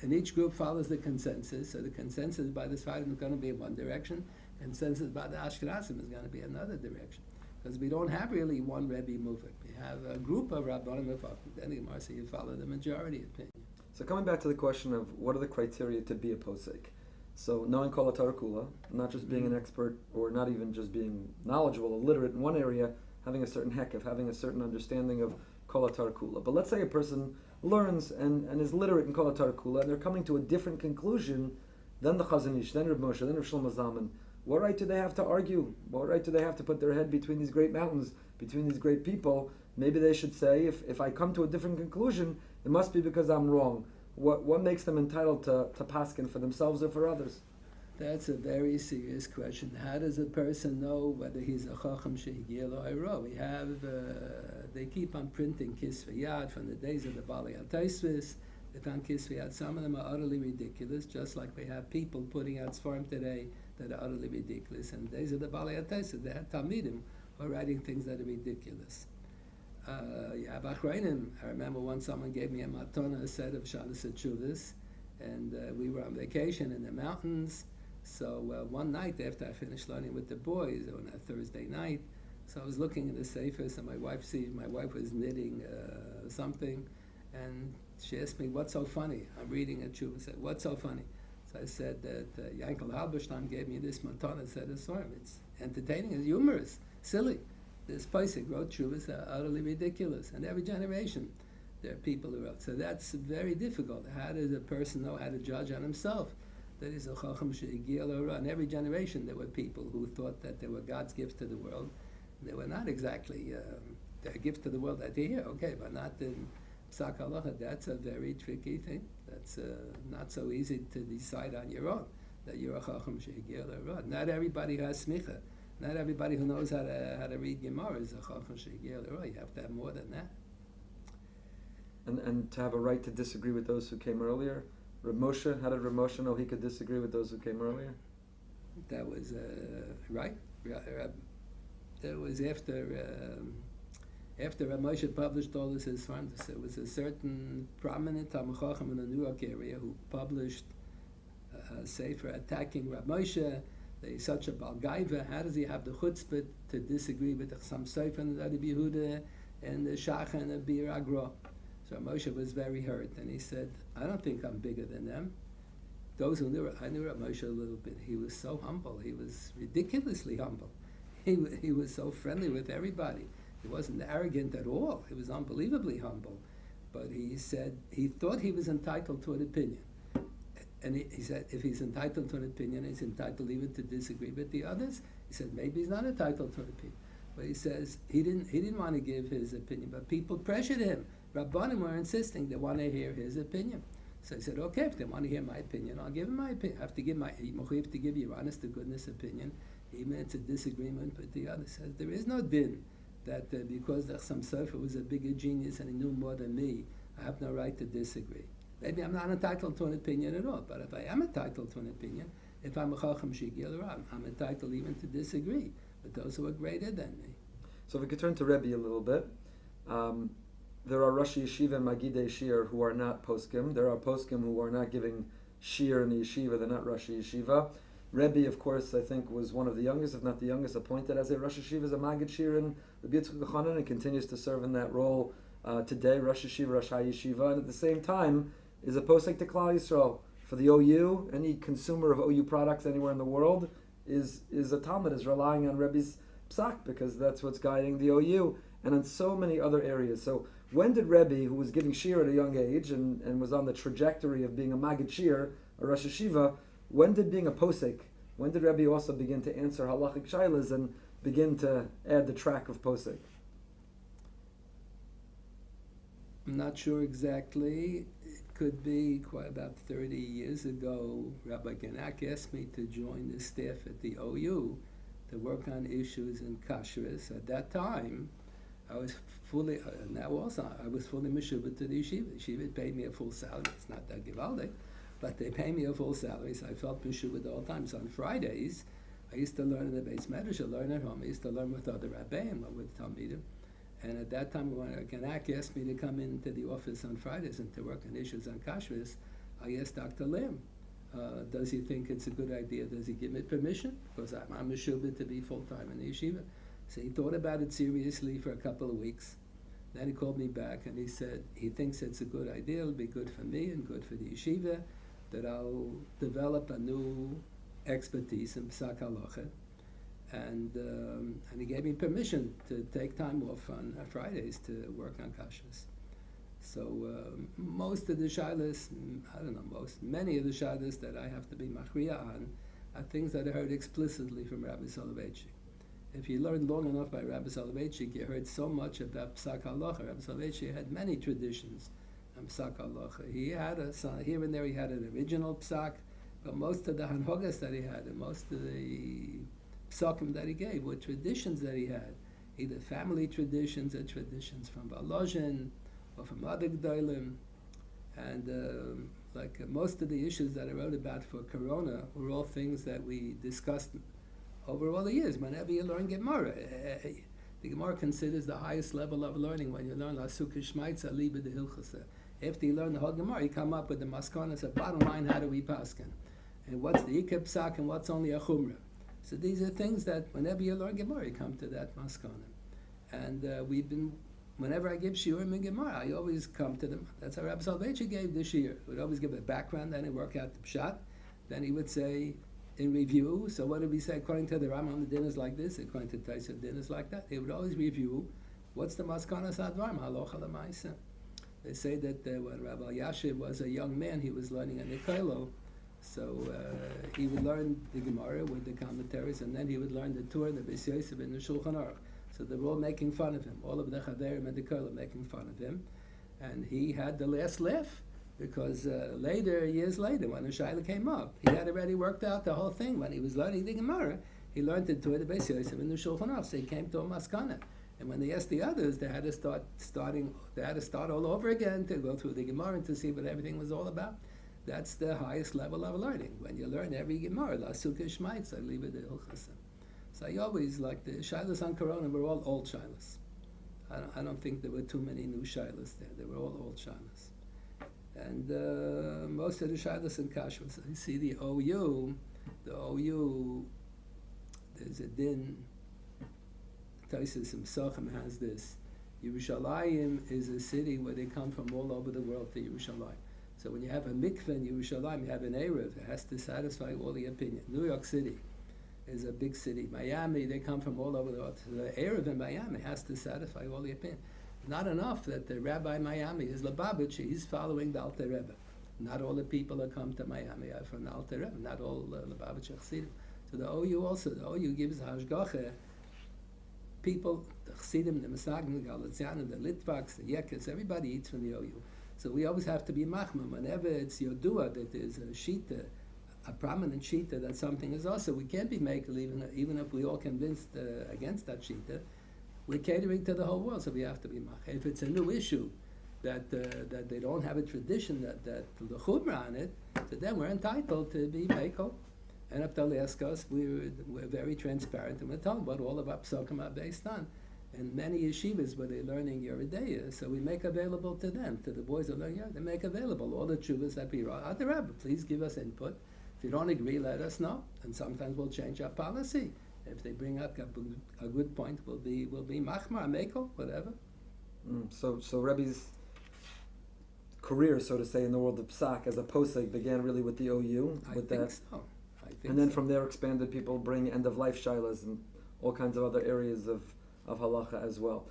Speaker 18: and each group follows the consensus. So the consensus by the Sfardim is going to be in one direction, consensus by the Ashkenazim is going to be another direction. Because we don't have really one Rebbe Muvik. We have a group of Rabbanim Mefakim. Then Gemara, so you follow the majority opinion.
Speaker 17: So coming back to the question of what are the criteria to be a posek? So knowing Kol HaTorah Kula, not just being an expert or not even just being knowledgeable or literate in one area, having a certain hekef, having a certain understanding of Kol HaTorah Kula. But let's say a person learns and is literate in Kol HaTorah Kula and they're coming to a different conclusion than the Chazon Ish, then Reb Moshe, then Reb Shlomo Zalman. What right do they have to argue? What right do they have to put their head between these great mountains, between these great people? Maybe they should say, if I come to a different conclusion, it must be because I'm wrong. What makes them entitled to paskin for themselves or for others?
Speaker 18: That's a very serious question. How does a person know whether he's a chacham shehigia lo hayro? We have, they keep on printing kisvei yad from the days of the Bali Taisvis. They found kisvei yad. Some of them are utterly ridiculous, just like we have people putting out sfarim today that are utterly ridiculous. In the days of the Bali Taisvis, they had talmidim who or writing things that are ridiculous. You have achronim. I remember once someone gave me a matana, a set of Shabbos Tshuvos, and we were on vacation in the mountains. So one night after I finished learning with the boys, on a Thursday night, so I was looking at the seifers, and my wife was knitting something, and she asked me, "What's so funny?" I'm reading a tshuva. Said, "What's so funny?" So I said that Yankel Halberstam gave me this matana set of Svarim. It's entertaining, it's humorous, silly. This Pesach wrote tshuvas that are utterly ridiculous, and every generation there are people who wrote. So that's very difficult. How does a person know how to judge on himself? That is a chacham she'igil ora. In every generation there were people who thought that they were God's gift to the world. They were not exactly their gift to the world that they hear, okay, but not in Psak Halacha. That's a very tricky thing. That's not so easy to decide on your own, that you're a chacham she'igil ora. Not everybody has smicha. Not everybody who knows how to read Gemara is a chacham she'igil ora. You have to have more than that.
Speaker 17: And to have a right to disagree with those who came earlier. Reb Moshe, how did Reb Moshe know he could disagree with those who came earlier?
Speaker 18: That was right. That was after Reb Moshe published all his farms. There was a certain prominent Talmid Chacham in the New York area who published a sefer attacking Reb Moshe. He's such a balgaiva. How does he have the chutzpah to disagree with some sefer and the Rabbi Yehuda and the Shacha and the Bir Agro? So Moshe was very hurt, and he said, "I don't think I'm bigger than them." Those who knew, I knew Moshe a little bit. He was so humble. He was ridiculously humble. He was so friendly with everybody. He wasn't arrogant at all. He was unbelievably humble. But he said he thought he was entitled to an opinion. And he said if he's entitled to an opinion, he's entitled even to disagree with the others. He said maybe he's not entitled to an opinion. But he says he didn't want to give his opinion, but people pressured him. Rabbanim were insisting they want to hear his opinion. So he said, okay, if they want to hear my opinion, I'll give them my opinion. I have to give your honest to goodness opinion, even if it's a disagreement with the other. Says there is no din that because some Sefer was a bigger genius and he knew more than me, I have no right to disagree. Maybe I'm not entitled to an opinion at all, but if I am entitled to an opinion, if I'm a chacham she'igil ora, I'm entitled even to disagree with those who are greater than me.
Speaker 17: So if we could turn to Rebbe a little bit. There are Rosh Yeshiva and Magidei Shir who are not poskim. There are poskim who are not giving shir in the yeshiva. They're not Rosh Yeshiva. Rebbe, of course, I think was one of the youngest, if not the youngest, appointed as a Rosh Yeshiva, as a Magid Shir in the Yitzchak Chanan, and continues to serve in that role today, Rosh Yeshiva, Rosh HaYeshiva, and at the same time is a posek to Klal Yisrael. For the OU, any consumer of OU products anywhere in the world is a Talmud, is relying on Rebbe's psak, because that's what's guiding the OU, and in so many other areas. So when did Rebbe, who was giving shir at a young age and was on the trajectory of being a Magid Shir, a Rosh Yeshiva, when did being a posek, when did Rebbe also begin to answer halachic shaylas and begin to add the track of posek?
Speaker 18: I'm not sure exactly. It could be quite about 30 years ago. Rabbi Genak asked me to join the staff at the OU to work on issues in kashrus. At that time, I was fully, now also, I was fully meshuvah to the yeshiva. The yeshiva paid me a full salary. It's not that givaldic, but they pay me a full salary, so I felt meshuvah all the time. So on Fridays, I used to learn in the Beis Medrash, I learned at home. I used to learn with other rabbeim, with Talmidim. And at that time, when Ganak asked me to come into the office on Fridays and to work on issues on kashrus, I asked Dr. Lim, does he think it's a good idea? Does he give me permission? Because I'm meshuvah to be full-time in the yeshiva. So he thought about it seriously for a couple of weeks. Then he called me back and he said he thinks it's a good idea. It'll be good for me and good for the yeshiva, that I'll develop a new expertise in Psak Halacha. And he gave me permission to take time off on Fridays to work on kashrus. So most of the shaylas, many of the shaylas that I have to be machriya on are things that I heard explicitly from Rabbi Soloveitchik. If you learned long enough by Rabbi Soloveitchik, you heard so much about Psak Halacha. Rabbi Soloveitchik had many traditions on Psak Halacha. He had here and there he had an original Psak, but most of the hanhogas that he had and most of the psakim that he gave were traditions that he had, either family traditions or traditions from Volozhin or from other Gdolim. And most of the issues that I wrote about for Corona were all things that we discussed over all the years. Whenever you learn Gemara, The Gemara considers the highest level of learning when you learn Lasuk Shmaitza Liba de Hilchasa. After you learn the whole Gemara, you come up with the Maskonas. The bottom line, how do we paskin? And what's the Ikeb Psak and what's only a Chumrah? So these are things that whenever you learn Gemara, you come to that Maskana. And whenever I give Shiurim in Gemara, I always come to them. That's how Rabbi Soloveitchik gave this year. He would always give a background, then he'd work out the Pshat. Then he would say, in review, so what did we say? According to the Rambam, the din is like this. According to Taisa, the din is like that. He would always review, what's the Maskanas Advarim, Halacha L'maisa. They say that when Rabbi Yashiv was a young man, he was learning a Nikaylo. So he would learn the Gemara with the commentaries, and then he would learn the Torah, the Beis Yosef, and the Shulchan Aruch. So they were all making fun of him. All of the Chaverim and the Kola making fun of him. And he had the last laugh, because years later, when the Shaila came up, he had already worked out the whole thing. When he was learning the Gemara, he learned the Torah, the Beis Yosef, and the Shulchan Aruch. So he came to a Maskana. And when they asked the others, they had to start all over again to go through the Gemara and to see what everything was all about. That's the highest level of learning. When you learn every Gemara, La Sukkah Shmaitz, I leave it Hilchasa. So I always, like the Shilas on Corona, were all old Shilas. I don't think there were too many new Shilas there. They were all old Shilas. And most of the Shilas in Kashrus, you see the OU, there's a din. Taisus Simsachim has this. Yerushalayim is a city where they come from all over the world to Yerushalayim. So when you have a mikveh in Yerushalayim, you have an Erev, it has to satisfy all the opinion. New York City is a big city. Miami, they come from all over the world. So the Erev in Miami has to satisfy all the opinion. Not enough that the rabbi in Miami is Lubavitch, he's following the Alter Rebbe. Not all the people that come to Miami are from the Alter Rebbe, not all Lubavitch Chassidim. So the OU gives Hashgacha. People, the Chassidim, the Mesagim, the Galatianim, the Litvaks, the Yekes, everybody eats from the OU. So we always have to be machmir. Whenever it's Yodua that there's a shita, a prominent shita that something is also, we can't be making even if we all convinced against that shita. We're catering to the whole world, so we have to be machmir. If it's a new issue that they don't have a tradition that the chumrah on it, so then we're entitled to be meiko. And if they'll ask us, we're very transparent and we're telling what all of our psukim are based on. And many yeshivas where they're learning Yeridea, so we make available to them, to the boys who learn Yeridea, they make available all the tshuvas that we wrote. At the Rebbe, please give us input. If you don't agree, let us know. And sometimes we'll change our policy. If they bring up a good point, we'll be machmar, meko, whatever.
Speaker 17: So Rebbe's career, so to say, in the world of psak as a posek began really with the OU.
Speaker 18: I think so.
Speaker 17: And then from there expanded, people bring end-of-life shilas and all kinds of other areas of halacha as well.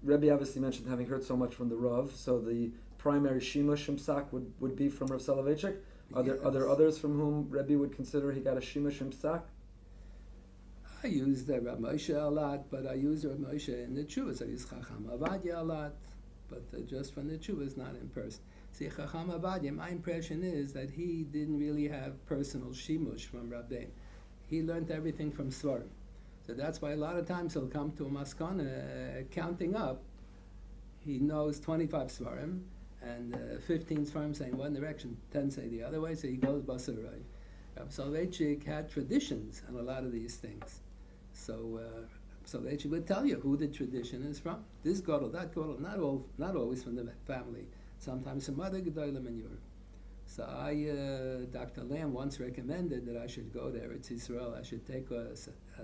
Speaker 17: Rebbe obviously mentioned having heard so much from the Rav, so the primary shimush psak would be from Rav Soloveitchik. Are there others from whom Rebbe would consider he got a shimush psak?
Speaker 18: I use the Rav Moshe a lot, but I use Rav Moshe in the Chuvas. I use Chacham Avadia a lot, but just from the Chuvas, not in person. See, Chacham Avadia, my impression is that he didn't really have personal shimush from Rabbein. He learned everything from Svarim. So that's why a lot of times he'll come to a maskana counting up. He knows 25 Svarim and 15 Svarim saying one direction, 10 say the other way, so he goes Basarai. Rabbi Soloveitchik had traditions on a lot of these things. So Soloveitchik would tell you who the tradition is from. This Gadol, that Gadol, not always from the family. Sometimes some other Gedolim in Europe. So Dr. Lamb once recommended that I should go to Eretz Yisrael. I should take a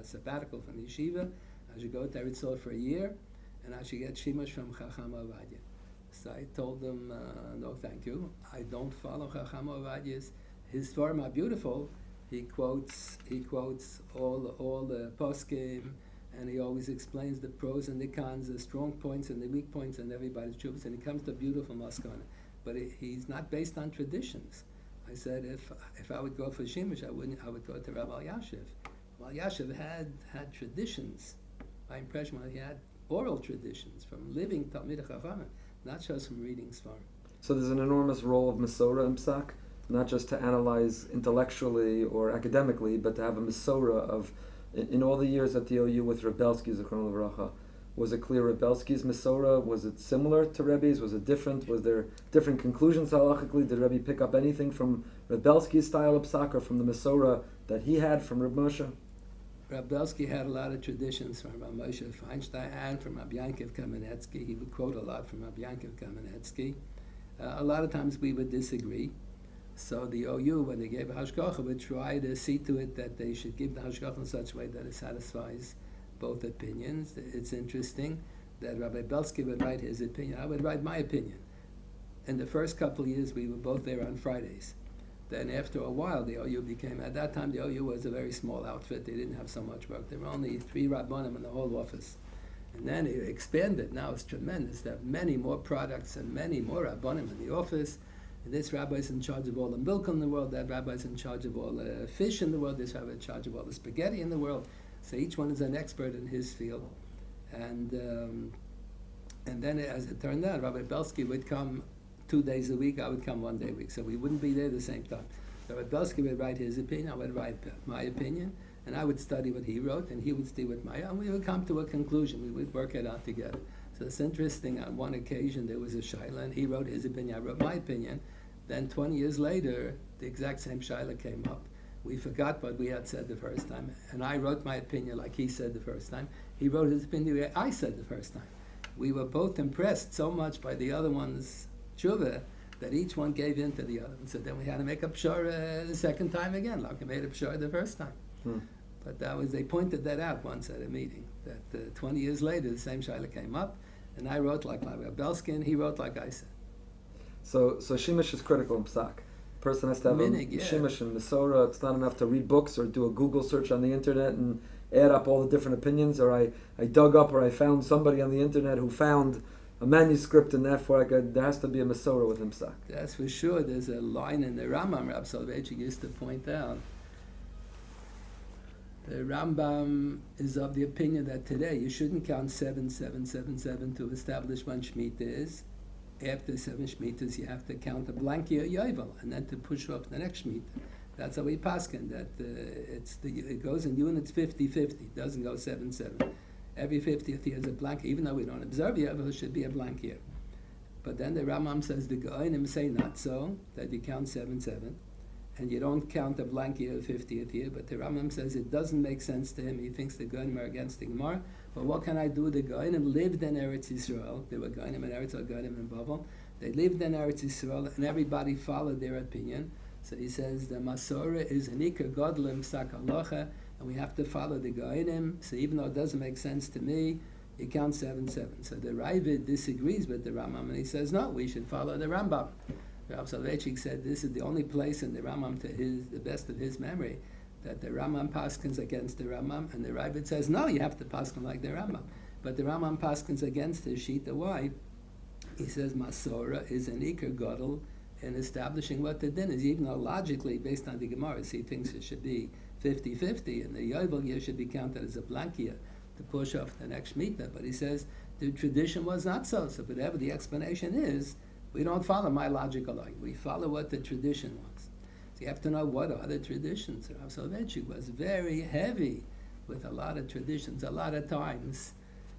Speaker 18: sabbatical from the yeshiva. I should go to Eretz Yisrael for a year, and I should get shimush from Chacham Avadia. So I told them, no, thank you. I don't follow Chacham Avadia's. His Svarim are beautiful. He quotes all the poskim, and he always explains the pros and the cons, the strong points and the weak points, and everybody's chuvas, and he comes to a beautiful maskana. But he's not based on traditions. I said if I would go for shimush, I would go to Rabbi Yashiv. Well, Yashiv had traditions. My impression was he had oral traditions from living Talmid Chachamim, not just from reading Svarim.
Speaker 17: So there's an enormous role of Masorah in Psak, not just to analyze intellectually or academically, but to have a Masorah of, in all the years at the OU with Rebelsky, Zichron Levracha, was it clear Rebelsky's Masorah? Was it similar to Rebbe's? Was it different? Was there different conclusions halachically? Did Rebbe pick up anything from Rebelsky's style of Psak or from the Masorah that he had from Reb Moshe?
Speaker 18: Rab Belsky had a lot of traditions from Rab Moshe Feinstein and from Rab Yankov Kamenetsky. He would quote a lot from Rab Yankov Kamenetsky. A lot of times we would disagree. So the OU, when they gave Hashgacha, would try to see to it that they should give the Hashgacha in such a way that it satisfies both opinions. It's interesting that Rabbi Belsky would write his opinion. I would write my opinion. In the first couple of years, we were both there on Fridays. Then after a while, the OU became, at that time, the OU was a very small outfit. They didn't have so much work. There were only 3 Rabbanim in the whole office. And then it expanded. Now it's tremendous. There are many more products and many more Rabbanim in the office. And this rabbi is in charge of all the milk in the world. That rabbi is in charge of all the fish in the world. This rabbi is in charge of all the spaghetti in the world. So each one is an expert in his field. And then, as it turned out, Rabbi Belsky would come 2 days a week. I would come 1 day a week. So we wouldn't be there at the same time. Rabbi Belsky would write his opinion. I would write my opinion. And I would study what he wrote, and he would study what my, and we would come to a conclusion. We would work it out together. So it's interesting. On one occasion, there was a shaila, and he wrote his opinion. I wrote my opinion. Then 20 years later, the exact same shaila came up. We forgot what we had said the first time, and I wrote my opinion like he said the first time. He wrote his opinion like I said the first time. We were both impressed so much by the other one's tshuva that each one gave in to the other one. So then we had to make a pshara the second time again, like we made a pshara the first time. But that was, they pointed that out once at a meeting, that 20 years later, the same shaila came up, and I wrote like Rabbi Belsky, and he wrote like I said.
Speaker 17: So Shemesh is critical in Psak. Person has to have Shemesh and Mesorah. It's not enough to read books or do a Google search on the internet and add up all the different opinions, or I dug up or I found somebody on the internet who found a manuscript, and therefore there has to be a Mesorah with Psak.
Speaker 18: That's for sure. There's a line in the Rambam, Rab Soloveitchik used to point out. The Rambam is of the opinion that today you shouldn't count 7 to establish when Shemitah is. After 7 Shemitahs, you have to count a blank year Yovel, and then to push off the next Shemitah. That's how we paskin, that it goes in units 50-50. It doesn't go 7. Every 50th year is a blank, even though we don't observe Yovel, it should be a blank year. But then the Rambam says the Goinim say not so, that you count 7. And you don't count a blank year, 50th year, but the Rambam says it doesn't make sense to him. He thinks the Goinim are against the Gemara. But what can I do? The Goinim lived in Eretz Yisrael. They were Goinim in Eretz or Goinim in Bavel. They lived in Eretz Yisrael, and everybody followed their opinion. So he says the Masorah is an Iker Godlim Psak Halacha, and we have to follow the Goinim. So even though it doesn't make sense to me, you count 7. So the Ravid disagrees with the Rambam, and he says, no, we should follow the Rambam. Rabbi Soloveitchik said this is the only place in the Rambam, to the best of his memory, that the Rambam paskins against the Rambam, and the Ravid says, no, you have to paskin like the Rambam. But the Rambam paskins against his Shita. Why? He says Masorah is an Iker Godel in establishing what the din is, even though logically, based on the Gemara, he thinks it should be 50-50, and the Yovel year should be counted as a blank year to push off the next Shemitah. But he says the tradition was not so. So whatever the explanation is, we don't follow my logical argument. We follow what the tradition was. So you have to know what are the traditions. Rabbi Soloveitchik was very heavy with a lot of traditions. A lot of times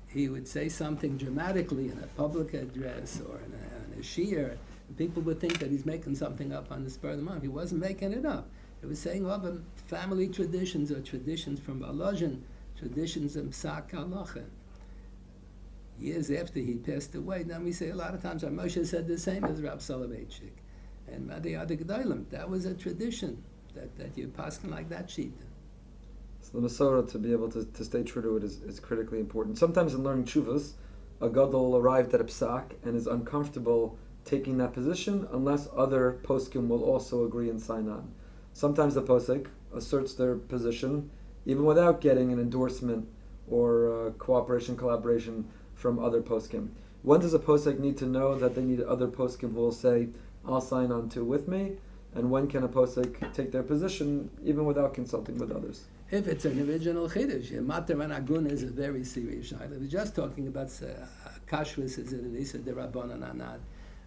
Speaker 18: he would say something dramatically in a public address or in a shiur, and people would think that he's making something up on the spur of the moment. He wasn't making it up. He was saying all the family traditions or traditions from Balozhin, traditions of Psak Halacha. Years after he passed away, then we say a lot of times, Moshe said the same as Rab Soloveitchik. And the other Gedolim, that was a tradition, that you paskin like that sheet.
Speaker 17: So the Masorah, to be able to stay true to it, is critically important. Sometimes in learning Tshuvas, a Gadol arrived at a Psak and is uncomfortable taking that position unless other poskim will also agree and sign on. Sometimes the posik asserts their position even without getting an endorsement or cooperation, collaboration from other poskim. When does a posek need to know that they need other poskim who will say, I'll sign on to with me? And when can a posek take their position even without consulting with others?
Speaker 18: If it's an original chiddush, mater and agun is a very serious shayla. We're just talking about kashrus, is it an isa derabbanan or not?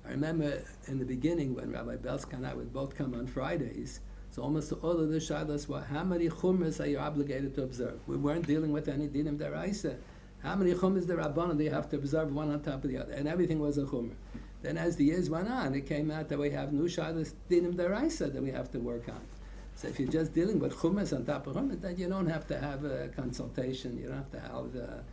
Speaker 18: I remember in the beginning when Rabbi Belsky and I would both come on Fridays, so almost all of the shaylas were, how many chumras are you obligated to observe? We weren't dealing with any dinim deraisa. How many chumras derabbanan do you have to observe one on top of the other? And everything was a chumrah. Then as the years went on, it came out that we have new shaylas dinim deraisa that we have to work on. So if you're just dealing with chumas on top of chumas, then you don't have to have a consultation. You don't have to have an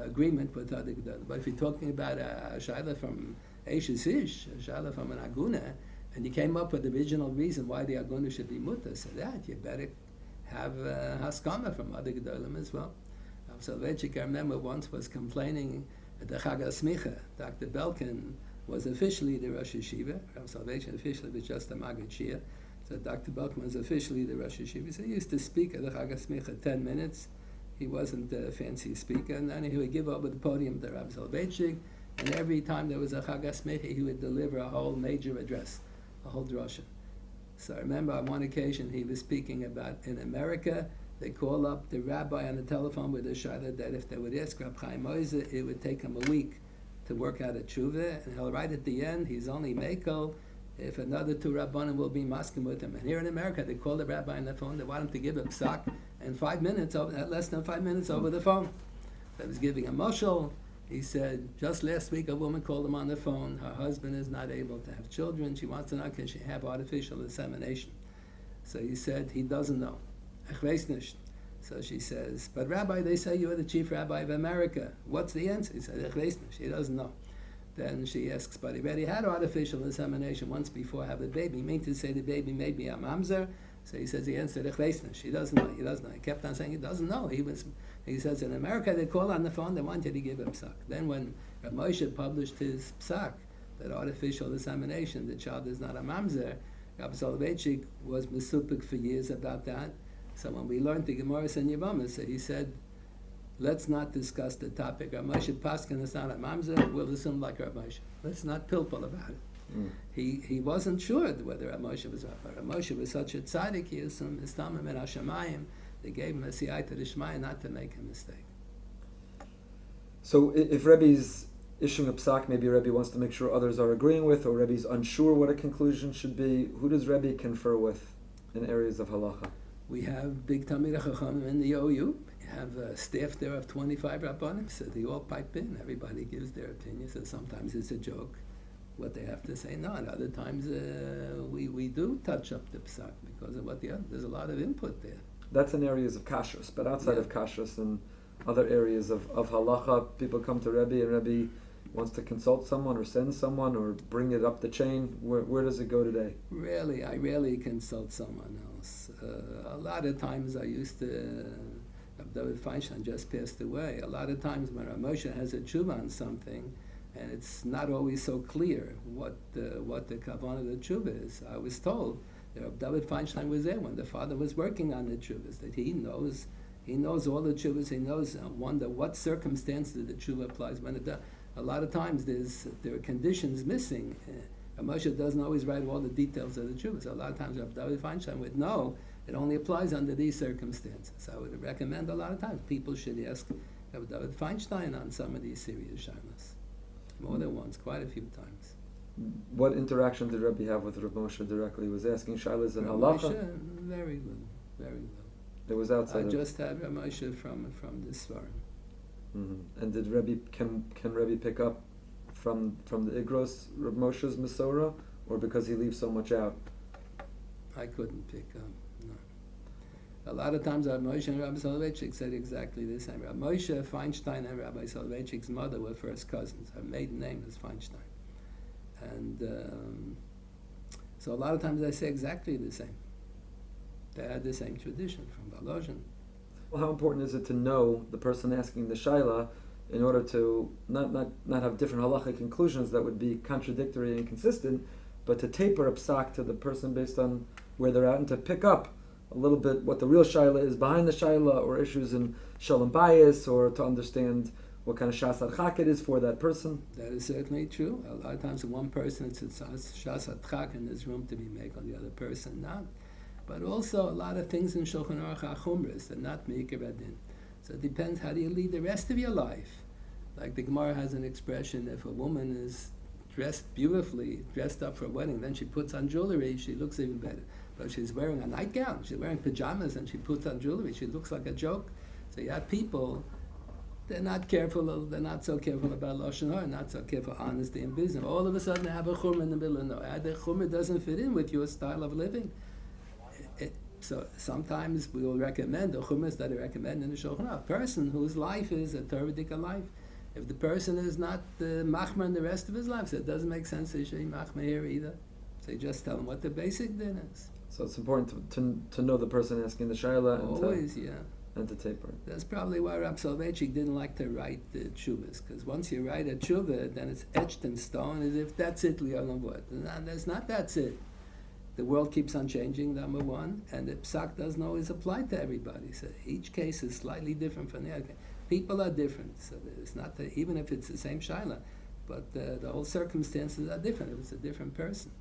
Speaker 18: agreement with other gedolim. But if you're talking about a shaila from Eishes Ish, a shaila from an aguna, and you came up with the original reason why the aguna should be mutter, so that you better have haskama from other gedolim as well. Soloveitchik, I remember once was complaining at the Chag HaSmicha. Dr. Belkin was officially the Rosh Yeshiva. Rav Soloveitchik officially was just a Maggid Shia. So Dr. Belkin was officially the Rosh Yeshiva. So he used to speak at the Chag HaSmicha 10 minutes. He wasn't a fancy speaker. And then he would give over the podium to Rav Soloveitchik. And every time there was a Chag HaSmicha, he would deliver a whole major address, a whole drasha. So I remember on one occasion he was speaking about in America, they call up the rabbi on the telephone with a shayla that if they would ask Rab Chaim Moshe, it would take him a week to work out a tshuva, and he'll write at the end, he's only mekel if another two rabbanim will be masking with him. And here in America, they call the rabbi on the phone, they want him to give a psak, and 5 minutes, less than 5 minutes over the phone. I was giving a mashal. He said, just last week a woman called him on the phone, her husband is not able to have children, she wants to know, can she have artificial insemination? So he said, he doesn't know. Ich weiß nicht. So she says, but Rabbi, they say you are the chief rabbi of America. What's the answer? He said, Ich weiß nicht. She doesn't know. Then she asks, but he already had artificial insemination once before have a baby. You mean to say the baby may be a mamzer? So he says, he answered, Ich weiß nicht. She doesn't know. He doesn't know. He kept on saying he doesn't know. He says, in America, they call on the phone, they want you to give him psak. Then when Rabbi Moshe published his psak, that artificial insemination, the child is not a mamzer, Rabbi Soloveitchik was mesupik for years about that. So when we learned the Gemara and Yevamos, so he said, let's not discuss the topic. Rav Moshe Paskin is not a mamzer, we'll assume like Rav Moshe. Let's not pilpul about it. He wasn't sure whether Rav Moshe was right. Rav Moshe was such a tzaddik, he assumed Istamim and Hashemayim. They gave him a siyai to the Shmai not to make a mistake.
Speaker 17: So if Rebbe's issuing a psak, maybe Rebbe wants to make sure others are agreeing with, or Rebbe's unsure what a conclusion should be, who does Rebbe confer with in areas of halacha?
Speaker 18: We have big Talmidei Chachamim in the OU. We have a staff there of 25 Rabbanim, so they all pipe in. Everybody gives their opinion, so sometimes it's a joke what they have to say. No, and other times we do touch up the psak because of what there's a lot of input there.
Speaker 17: That's in areas of kashrus, but outside of kashrus and other areas of halacha, people come to Rebbe and Rebbe wants to consult someone or send someone or bring it up the chain. Where does it go today?
Speaker 18: I rarely consult someone else. A lot of times I used to, David Feinstein just passed away. A lot of times when Rav Moshe has a tshuva on something, and it's not always so clear what the kavanah of the tshuva is. I was told that David Feinstein was there when the father was working on the tshuvas, that he knows all the tshuvas, he knows wonder what circumstances the tshuva applies. A lot of times there are conditions missing. Moshe doesn't always write all the details of the tshuva. So a lot of times David Feinstein would know it only applies under these circumstances. I would recommend a lot of times people should ask David Feinstein on some of these serious shaylas. More than once, quite a few times.
Speaker 17: What interaction did Rebbe have with Rav Moshe directly? Was asking shaylas and
Speaker 18: Rav
Speaker 17: halacha?
Speaker 18: Moshe, very little, very little.
Speaker 17: It was outside.
Speaker 18: I just had Rav Moshe from this svarim.
Speaker 17: Mm-hmm. And did Rebbe can Rebbe pick up from the Igros Rav Moshe's Masorah, or because he leaves so much out?
Speaker 18: I couldn't pick up. No. A lot of times Rav Moshe and Rabbi Soloveitchik said exactly the same. Rav Moshe Feinstein and Rabbi Soloveitchik's mother were first cousins. Her maiden name is Feinstein, and so a lot of times they say exactly the same. They had the same tradition from Volozhin.
Speaker 17: Well, how important is it to know the person asking the shayla in order to not have different halachic conclusions that would be contradictory and inconsistent, but to taper a psak to the person based on where they're at and to pick up a little bit what the real shayla is behind the shayla, or issues in shalom bias, or to understand what kind of shas adchak it is for that person?
Speaker 18: That is certainly true. A lot of times one person says shas adchak and there's room to be made on the other person not. But also a lot of things in Shulchan Aruch HaChumras are not Meikar Adin. So it depends how do you lead the rest of your life. Like the Gemara has an expression, if a woman is dressed beautifully, dressed up for a wedding, then she puts on jewelry, she looks even better. But she's wearing a nightgown, she's wearing pajamas, and she puts on jewelry, she looks like a joke. So you have people, they're not so careful about Lashon Hara, not so careful honesty in business. All of a sudden they have a chumrah in the middle of nowhere. The chumrah doesn't fit in with your style of living. So sometimes we will recommend the chumas that are recommended in the Shulchan Aruch. A person whose life is a Torah life, if the person is not machmer in the rest of his life, so it doesn't make sense to say machmer here either. So you just tell him what the basic din is.
Speaker 17: So it's important to know the person asking the shayla and to taper.
Speaker 18: That's probably why Rab Soloveitchik didn't like to write the tshuvas, because once you write a tshuva, then it's etched in stone as if that's it, li'olam v'od. And that's not that's it. The world keeps on changing, number one, and the psak doesn't always apply to everybody. So each case is slightly different from the other. People are different, so it's not that, even if it's the same shayla, but the whole circumstances are different. If it's a different person,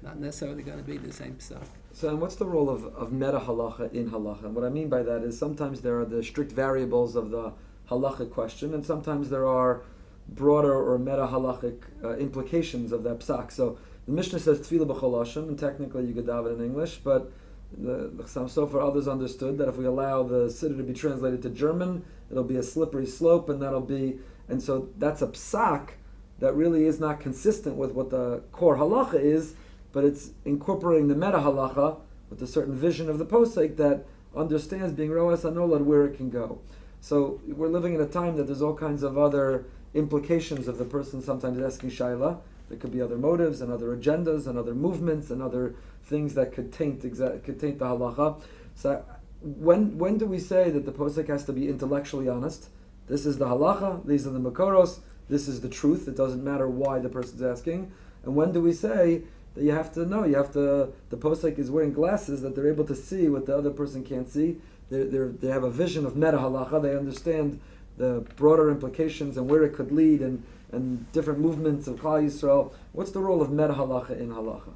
Speaker 18: not necessarily going to be the same psak.
Speaker 17: So, and what's the role of meta halacha in halacha? And what I mean by that is sometimes there are the strict variables of the halachic question, and sometimes there are broader or meta halachic implications of that psak. So the Mishnah says tefillah b'chol lashon, and technically you could daven in English, but the Chassam Sofer, others understood that if we allow the siddur to be translated to German, it'll be a slippery slope, and so that's a psak that really is not consistent with what the core halacha is, but it's incorporating the meta halacha with a certain vision of the posek that understands being roas hanolad where it can go. So we're living in a time that there's all kinds of other implications of the person sometimes asking shayla. There could be other motives and other agendas and other movements and other things that could taint the halacha. So when do we say that the posek has to be intellectually honest? This is the halacha, these are the makoros, this is the truth, it doesn't matter why the person's asking. And when do we say that you have to know, the posek is wearing glasses that they're able to see what the other person can't see. They have a vision of meta halacha, they understand the broader implications and where it could lead and different movements of Klal Yisrael. What's the role of meta halacha in halacha?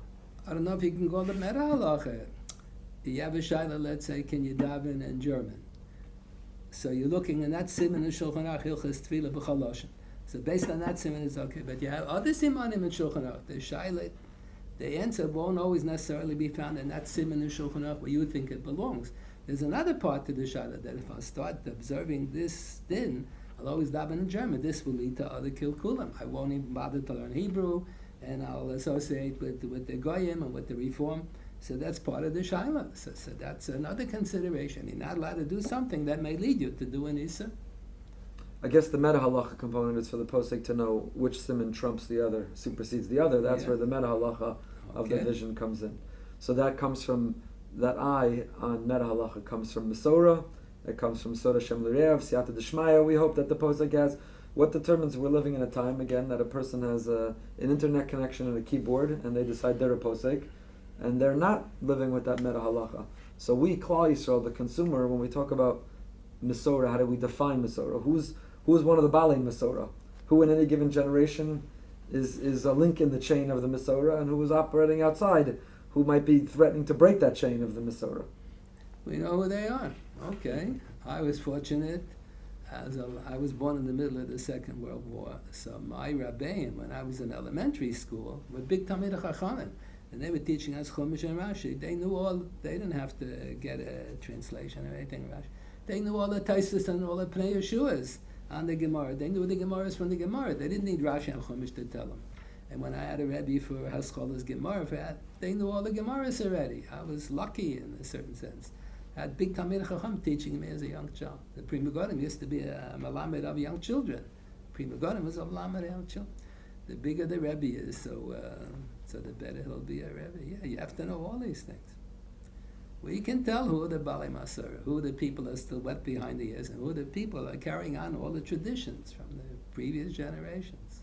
Speaker 18: I don't know if you can call it meta halacha. You have a shayla, let's say, can you daven in German? So you're looking, and that siman in Shulchan Aruch, Hilchas Tefillah B'chol Lashon. So based on that siman, it's okay. But you have other simanim in Shulchan Aruch. The shayla, the answer won't always necessarily be found in that siman in Shulchan Aruch where you think it belongs. There's another part to the shayla that if I start observing this din, I'll always daven in German. This will lead to other kilkulim. I won't even bother to learn Hebrew, and I'll associate with the goyim and with the reform. So that's part of the shayla. So that's another consideration. You're not allowed to do something that may lead you to do an issa.
Speaker 17: I guess the meta halacha component is for the posek to know which siman trumps the other, supersedes the other. That's where the meta halacha of the vision comes in. So that comes from, that eye on meta halacha comes from Mesorah, it comes from Soda Shem L'Rev, Siyata D'Shmaya. We hope that the posek has. What determines we're living in a time, again, that a person has an internet connection and a keyboard, and they decide they're a posek, and they're not living with that meta halacha. So we, Klal Yisrael, the consumer, when we talk about Mesorah, how do we define Mesorah? Who's one of the Balei Mesorah? Who in any given generation is a link in the chain of the Mesorah, and who is operating outside, who might be threatening to break that chain of the Mesorah?
Speaker 18: We know who they are. Okay. I was fortunate. I was born in the middle of the Second World War. So my Rabbeim, when I was in elementary school, were big Talmidei Chachamim. And they were teaching us Chumash and Rashi. They knew all, they didn't have to get a translation or anything, Rashi. They knew all the Taisus and all the Pnei Yeshuas on the Gemara. They knew the Gemaras from the Gemara. They didn't need Rashi and Chumash to tell them. And when I had a Rebbe for Haskola's Gemara, they knew all the Gemaras already. I was lucky in a certain sense. I had big Talmidei Chacham teaching me as a young child. The Prima Godim used to be a Malamed of young children. Prima Godim was a Malamed of young children. The bigger the Rebbe is, so the better he'll be a Rebbe. Yeah, you have to know all these things. We can tell who are the Balei Masorah, who the people are still wet behind the ears, and who the people are carrying on all the traditions from the previous generations.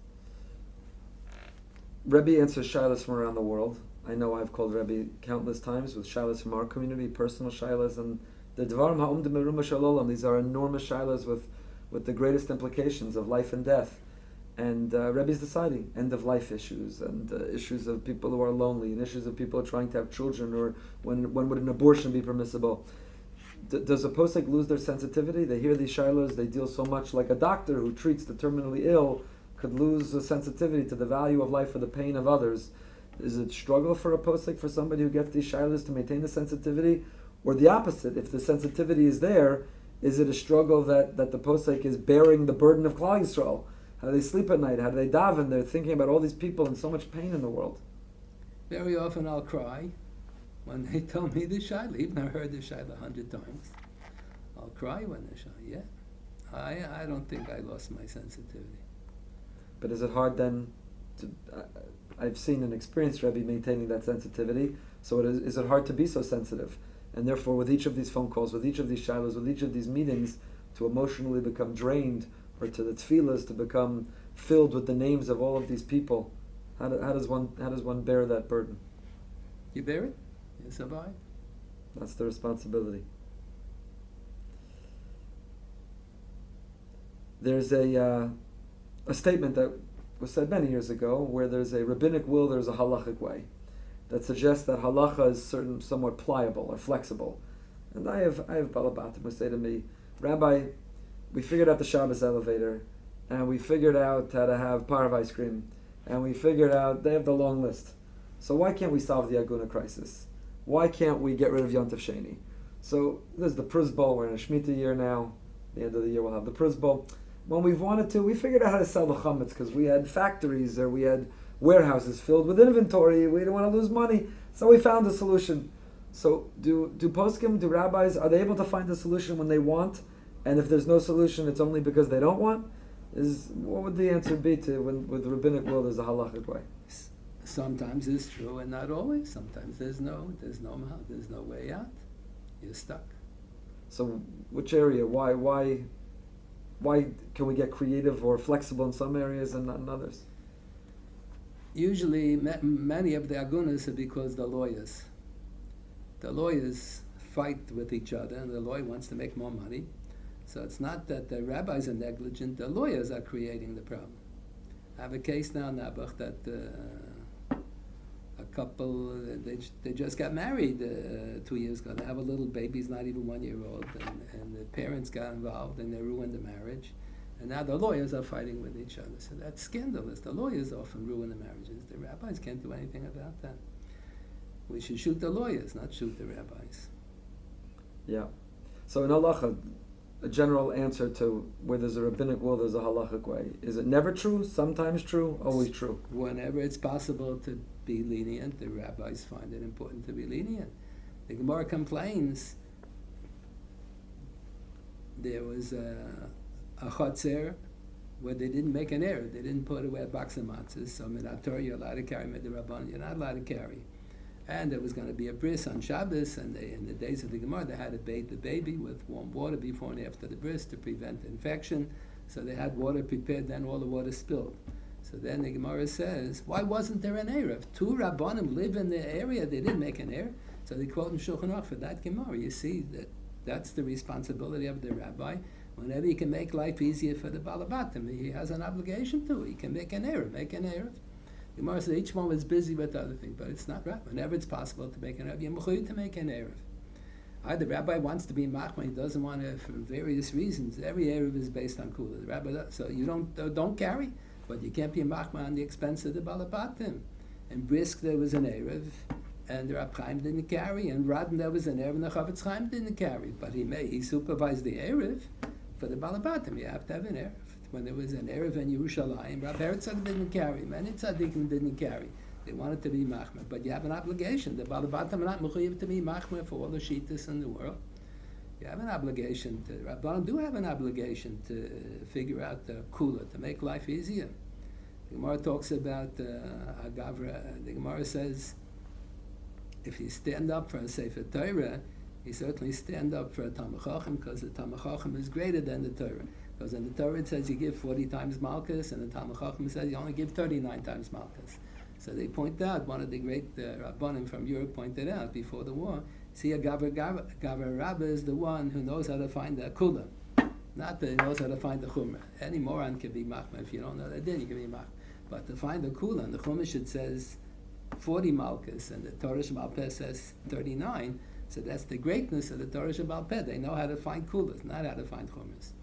Speaker 17: Rebbe answers shilas from around the world. I know I've called Rebbe countless times with shilas from our community, personal shilas, and the Dvarim Ha'umdim Meruma Shalolam. These are enormous shilas with the greatest implications of life and death. And Rebbe's deciding end-of-life issues and issues of people who are lonely and issues of people trying to have children, or when would an abortion be permissible. Does a posek lose their sensitivity? They hear these shilas, they deal so much like a doctor who treats the terminally ill could lose the sensitivity to the value of life or the pain of others. Is it struggle for a posek, for somebody who gets these shilas, to maintain the sensitivity? Or the opposite, if the sensitivity is there, is it a struggle that the posek is bearing the burden of Klal Yisrael? How do they sleep at night? How do they daven? They're thinking about all these people and so much pain in the world.
Speaker 18: Very often I'll cry, When they told me the Shaila, even I heard the Shaila 100 times, I'll cry when the Shaila, yeah. I don't think I lost my sensitivity.
Speaker 17: But is it hard then to, I've seen and experienced Rebbe maintaining that sensitivity, so is it hard to be so sensitive? And therefore with each of these phone calls, with each of these shilas, with each of these meetings, to emotionally become drained, or to the tefillas to become filled with the names of all of these people, how does one bear that burden?
Speaker 18: You bear it, you survive.
Speaker 17: That's the responsibility. There's a statement that was said many years ago, where there's a rabbinic will, there's a halachic way, that suggests that halacha is somewhat pliable or flexible. And I have balabatim who say to me, Rabbi, we figured out the Shabbos elevator, and we figured out how to have parv ice cream, and we figured out, they have the long list. So why can't we solve the Aguna crisis? Why can't we get rid of Yontif Sheni? So there's the Pruz Bowl, we're in a Shemitah year now, the end of the year we'll have the Pruz Bowl. When we've wanted to, we figured out how to sell the chametz because we had factories or we had warehouses filled with inventory. We didn't want to lose money, so we found a solution. So do poskim, do rabbis, are they able to find a solution when they want? And if there's no solution, it's only because they don't want? What would the answer be to when with rabbinic will there's a halachic way?
Speaker 18: Sometimes it's true and not always. Sometimes there's no way out. You're stuck.
Speaker 17: So which area? Why can we get creative or flexible in some areas and not in others?
Speaker 18: Usually, many of the agunas are because the lawyers fight with each other, and the lawyer wants to make more money. So it's not that the rabbis are negligent; the lawyers are creating the problem. I have a case now in Nabuch that a couple they just got married 2 years ago. They have a little baby, he's not even 1 year old, and the parents got involved and they ruined the marriage. And now the lawyers are fighting with each other. So that's scandalous. The lawyers often ruin the marriages. The rabbis can't do anything about that. We should shoot the lawyers, not shoot the rabbis.
Speaker 17: Yeah. So in halacha, a general answer to where there's a rabbinic will, there's a halachic way. Is it never true? Sometimes true? Always true?
Speaker 18: Whenever it's possible to be lenient, the rabbis find it important to be lenient. The Gemara complains there was a chotzer where they didn't make an error. They didn't put away a box of matzahs. So Midat Torah, you're allowed to carry. Midat you're not allowed to carry. And there was going to be a bris on Shabbos, and in the days of the Gemara, they had to bathe the baby with warm water before and after the bris to prevent infection. So they had water prepared, then all the water spilled. So then the Gemara says, why wasn't there an error? If two Rabbanim live in the area, they didn't make an error. So they quote in Shulchan Aruch for that Gemara. You see that's the responsibility of the rabbi. Whenever he can make life easier for the Balabatim, he has an obligation to. He can make an error. The Gemara says each one was busy with other things, but it's not right. Whenever it's possible to make an error, you're mechuyev to make an error. The rabbi wants to be machmir, he doesn't want to for various reasons. Every error is based on kula. The rabbi, so you don't carry, but you can't be machmir on the expense of the Balabatim. In Brisk there was an error, and the Rabbi Chaim didn't carry, and Radin there was an error, and the Chavetz Chaim didn't carry, but he supervised the error for the Balabatim. You have to have an error. When there was an Erev in Yerushalayim, Rabbi Herzog didn't carry, many tzaddikim didn't carry. They wanted to be machmer, but you have an obligation. The Balabatim are not mechuyev to be machmer for all the shittas in the world. You have an obligation to, Rabbanim do have an obligation to figure out the kula, to make life easier. The Gemara talks about Agavra. The Gemara says, if you stand up for a Sefer Torah, you certainly stand up for a Talmid Chacham, because the Talmid Chacham is greater than the Torah. Because in the Torah it says you give 40 times Malchus, and the Talmid Chacham says you only give 39 times Malchus. So they point out, one of the great Rabbanim from Europe pointed out before the war, see, a Gavar Rabba is the one who knows how to find the Kula, not that he knows how to find the Chumrah. Any moron can be Machmah. If you don't know that, then you can be Machmah. But to find the Kula, and the Chumash it says 40 Malchus, and the Torah Sheba'al Peh says 39, so that's the greatness of the Torah Sheba'al Peh. They know how to find Kulas, not how to find Chumras.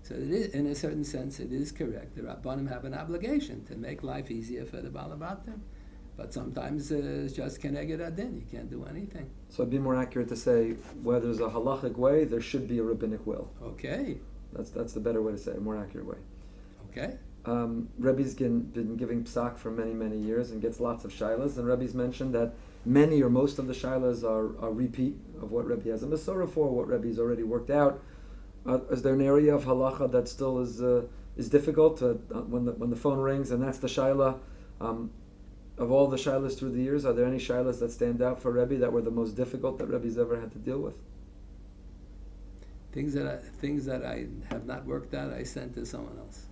Speaker 18: So it is, in a certain sense, it is correct. The Rabbanim have an obligation to make life easier for the Balabatim. But sometimes it's just keneged adin. You can't do anything.
Speaker 17: So it'd be more accurate to say, where there's a halachic way, there should be a rabbinic will.
Speaker 18: Okay.
Speaker 17: That's the better way to say it, a more accurate way.
Speaker 18: Okay.
Speaker 17: Rebbe's been giving psak for many, many years and gets lots of shilas. And Rebbe's mentioned that many or most of the shilas are repeat of what Rebbe has a Masorah for, what Rebbe's already worked out. Is there an area of halacha that still is difficult when the phone rings and that's the shaila? Of all the shilas through the years, are there any shilas that stand out for Rebbe that were the most difficult that Rebbe's ever had to deal with?
Speaker 18: Things that I have not worked out, I sent to someone else.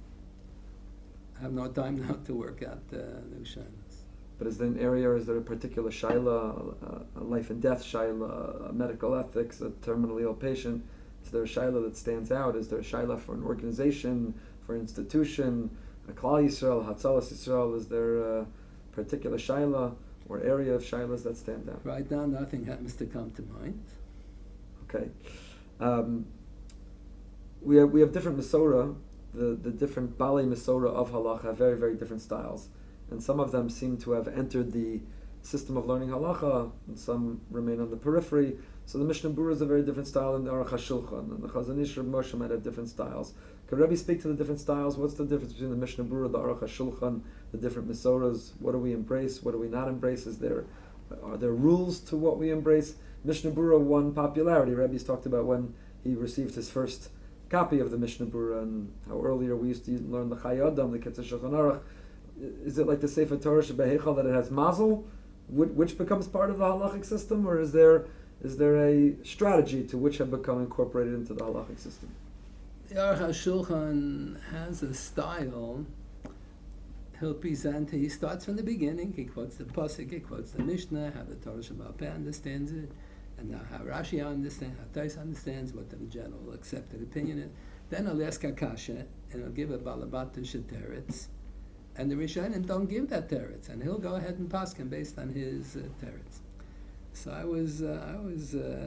Speaker 18: I have no time now to work out new shilas.
Speaker 17: But is there an area, or is there a particular shaila, a life and death shaila, medical ethics, a terminally ill patient? Is there a shaila that stands out? Is there a shaila for an organization, for an institution, a Klal Yisrael, Hatzalas Yisrael? Is there a particular shaila or area of shailas that stand out?
Speaker 18: Right now, nothing happens to come to mind.
Speaker 17: Okay. We have different Masorah. The different Bali Masorah of halacha have very, very different styles. And some of them seem to have entered the system of learning halacha, and some remain on the periphery. So the Mishnah Berurah is a very different style, and the Aruch HaShulchan, and the Chazon Ish Reb Moshe might have different styles. Can Rebbe speak to the different styles? What's the difference between the Mishnah Berurah, the Aruch HaShulchan, the different Masorahs? What do we embrace? What do we not embrace? Are there rules to what we embrace? Mishnah Berurah won popularity. Rebbe's talked about when he received his first copy of the Mishnah Berurah, and how earlier we used to learn the Chayei Adam, the Ketzah Shulchan Aruch. Is it like the Sefer Torah Shebeheichal that it has mazel, which becomes part of the halachic system, or is there a strategy to which have become incorporated into the halachic system?
Speaker 18: The Aruch HaShulchan has a style. He'll present. He starts from the beginning. He quotes the pasuk. He quotes the Mishnah. How the Torah Sheba'al Peh understands it, and now how Rashi understands, how Tais understands, what the general accepted opinion is. Then he'll ask a kasha, and he'll give a balabat to teretz. And the Rishonim don't give that teretz, and he'll go ahead and paskin based on his teretz. So I was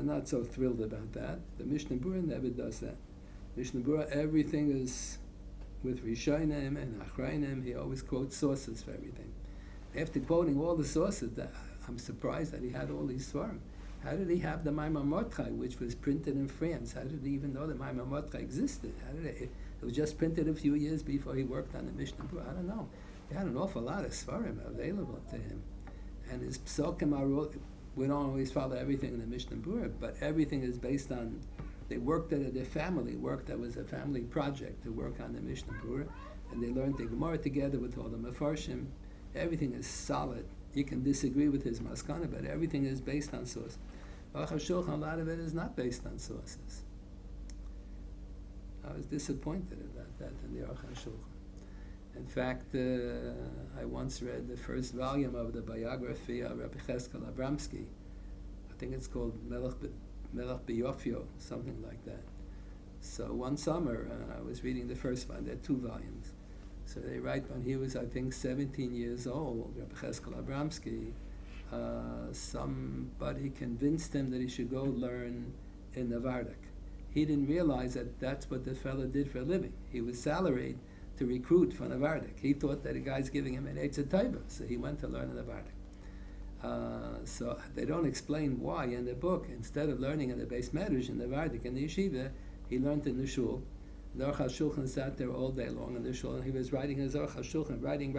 Speaker 18: not so thrilled about that. The Mishnah Berurah never does that. Mishnah Berurah, everything is with Rishonim and Achrayim. He always quotes sources for everything. After quoting all the sources, I'm surprised that he had all these svarim. How did he have the Maimon Mordechai, which was printed in France? How did he even know the Maimon Mordechai existed? It was just printed a few years before he worked on the Mishnah Berurah. I don't know. He had an awful lot of svarim available to him. And his psokim are, we don't always follow everything in the Mishnah Berurah, but everything is based on, they worked at their family work, that was a family project to work on the Mishnah Berurah, and they learned the Gemara together with all the Mefarshim. Everything is solid. You can disagree with his maskana, but everything is based on source. Aruch HaShulchan, a lot of it is not based on sources. I was disappointed about that in the Aruch HaShulchan. In fact, I once read the first volume of the biography of Rabbi Cheskel Abramsky. I think it's called Melech B'Yofio, something like that. So one summer, I was reading the first one. There are 2 volumes. So they write when he was, I think, 17 years old, Rabbi Cheskel Abramsky, somebody convinced him that he should go learn in Navardik. He didn't realize that that's what the fellow did for a living. He was salaried to recruit for Navardik. He thought that a guy's giving him an Eitzah Taiba, so he went to learn in Navardik. So they don't explain why in the book. Instead of learning in the Beis Medrash in Navardik in the yeshiva, he learned in the shul. The Aruch HaShulchan sat there all day long in the shul, and he was writing his Aruch HaShulchan, writing.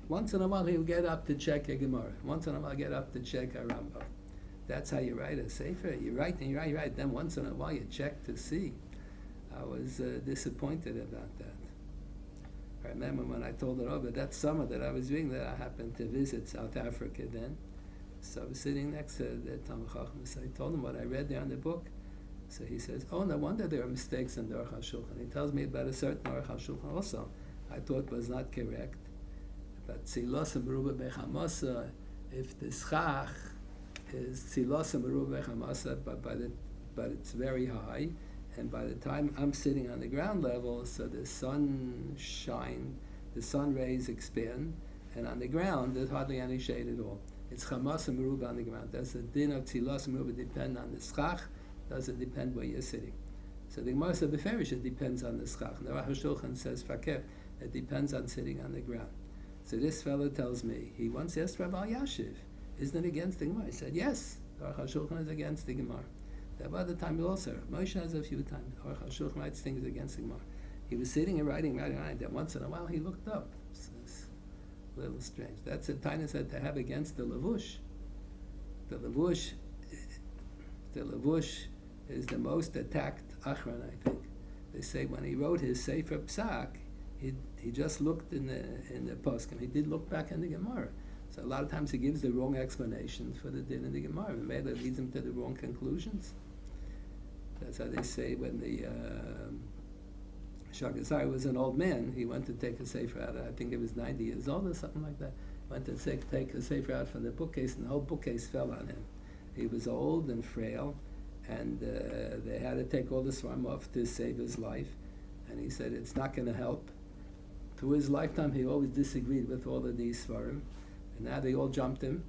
Speaker 18: Once in a while, he would get up to check a Gemara. Once in a while, get up to check a Rambam. That's how you write a Sefer. You write and you write. Then once in a while, you check to see. I was disappointed about that. I remember when I told it over, that summer that I was doing that, I happened to visit South Africa then. So I was sitting next to the Talmid Chacham, so I told him what I read there in the book. So he says, oh, no wonder there are mistakes in the Aruch HaShulchan. He tells me about a certain Aruch HaShulchan also, I thought was not correct. But Tzilos Meruba Bechamasa, if the Schach is Tzilos Meruba Bechamasa, but it's very high, and by the time I'm sitting on the ground level, so the sun rays expand, and on the ground there's hardly any shade at all. It's Chamas and Meruba on the ground. Does the din of Tzilos and Meruba depend on the Schach? Does it depend where you're sitting? So the Gemara said Beferish, it depends on the Schach. The Aruch HaShulchan says Fakir, it depends on sitting on the ground. So this fellow tells me, he once asked Rabbi Yashiv, isn't it against the Gemara? He said, yes, the Aruch HaShulchan is against the Gemara. That other time also, Moshe has a few times, Aruch HaShulchan writes things against the Gemara. He was sitting and writing. Then once in a while he looked up. It's a little strange. That's a tiny said to have against the lavush. The lavush is the most attacked achron, I think. They say when he wrote his Sefer Psak, he just looked in the poskim. He did look back in the Gemara. So a lot of times he gives the wrong explanation for the din in the Gemara. And maybe it leads him to the wrong conclusions. That's how they say when the Shagazar was an old man, he went to take a sefer out. I think he was 90 years old or something like that. Went to take a sefer out from the bookcase, and the whole bookcase fell on him. He was old and frail, and they had to take all the svarim off to save his life. And he said it's not going to help. Through his lifetime, he always disagreed with all of these svarim, and now they all jumped him.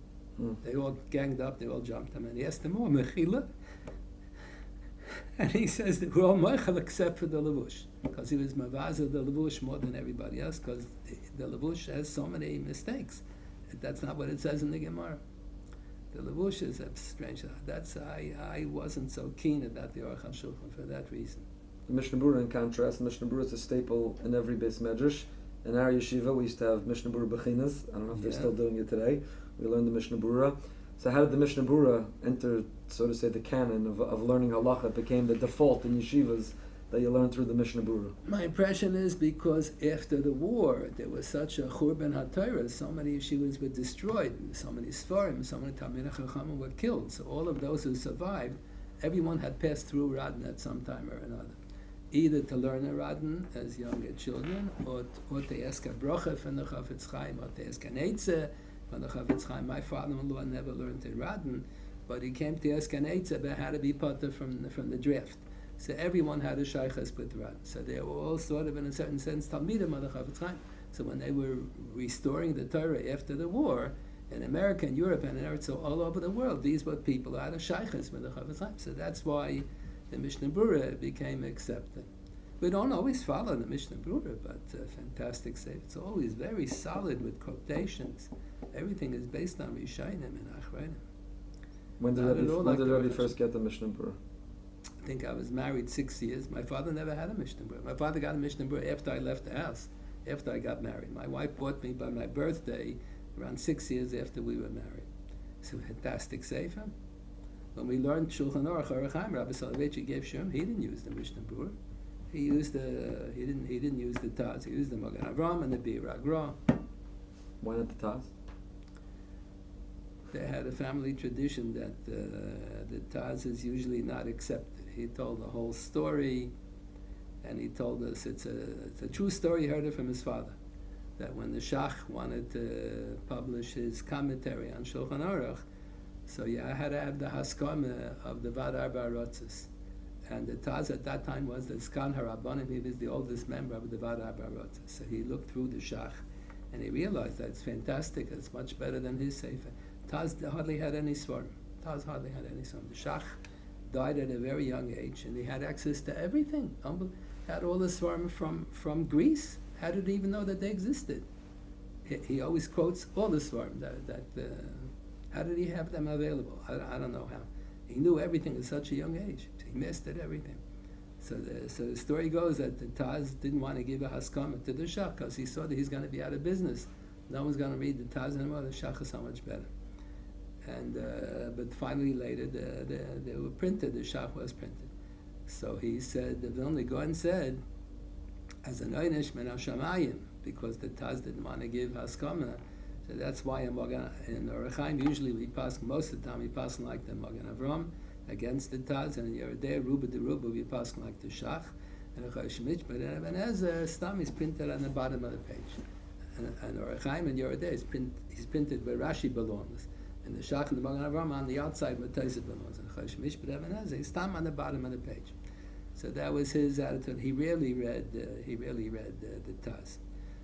Speaker 18: They all ganged up. They all jumped him, and he asked them, "Oh, mechila." And he says that we're all meichel except for the levush, because he was mavaza the levush more than everybody else, because the levush has so many mistakes. That's not what it says in the Gemara. The levush is a strange. That's I wasn't so keen about the Aruch HaShulchan for that reason.
Speaker 17: The Mishnah Berurah, in contrast, Mishnah Berurah is a staple in every base medrash. In our yeshiva, we used to have Mishnah Berurah Bechinas. I don't know if they're still doing it today. We learned the Mishnah Berurah. So how did the Mishnah Berurah enter, so to say, the canon of learning halacha? It became the default in yeshivas that you learn through the Mishnah Berurah.
Speaker 18: My impression is because after the war, there was such a churban haTorah, so many yeshivas were destroyed, so many sfarim, so many Talmidei Chachamim were killed. So all of those who survived, everyone had passed through Radin at some time or another. Either to learn a Radin as younger children, or to ask a brocha from the Chafetz Chaim, or to ask an eitzah from the Chafetz Chaim. My father-in-law never learned in Radin, but he came to ask an eitzah about how to be potter from the draft. So everyone had a shaychus with Radin. So they were all sort of, in a certain sense, Talmidim of the Chafetz Chaim. So when they were restoring the Torah after the war, in America and Europe and in Eretz, so all over the world, these were people who had a shaychus with the Chafetz Chaim. So that's why the Mishnah Berurah became accepted. We don't always follow the Mishnah Berurah, but fantastic sefer. It's always very solid with quotations. Everything is based on Rishayim and Achronim.
Speaker 17: When did Rabbi first get the Mishnah Berurah?
Speaker 18: I think I was married 6 years. My father never had a Mishnah Berurah. My father got a Mishnah Berurah after I left the house, after I got married. My wife bought me by my birthday around 6 years after we were married. It's a fantastic sefer. When we learned Shulchan Aruch Orach Chaim, Rabbi Soloveitchik gave Shem. He didn't use the Mishnah Berurah. He didn't use the Taz. He used the Magen Avram and the Bir Agra.
Speaker 17: Why not the Taz?
Speaker 18: They had a family tradition that the Taz is usually not accepted. He told the whole story, and he told us it's a true story. He heard it from his father, that when the Shach wanted to publish his commentary on Shulchan Aruch, so I had to have the Haskama of the Vad Arba Rotzes. And the Taz at that time was the Skan HaRabbanim. He was the oldest member of the Vad Arba Rotzes. So he looked through the Shach, and he realized that it's fantastic. It's much better than his Sefer. Taz hardly had any svarim. The Shach died at a very young age, and he had access to everything. Had all the svarim from Greece. How did he even know that they existed? He always quotes all the svarim. How did he have them available? I don't know how. He knew everything at such a young age. He mastered everything. So the story goes that the Taz didn't want to give a haskama to the Shach because he saw that he's going to be out of business. No one's going to read the Taz anymore. The Shach is so much better. And but finally later they were printed. The Shach was printed. So he said, the Vilna Gaon said, as an einish min hashamayim, because the Taz didn't want to give haskama. So that's why in Orach Chaim usually we pass, most of the time we pass like the Magen Avram against the Taz, and in Yeridei Ruba de Ruba we pass like the Shach and the Chashmich, but in Ezer Stam is printed on the bottom of the page. And Orach Chaim in Yeridei is printed where Rashi belongs, and the Shach and the Magen Avram on the outside where Taiset belongs, and Chashmich, but in Ezer is Stam on the bottom of the page. So that was his attitude. He rarely read the Taz.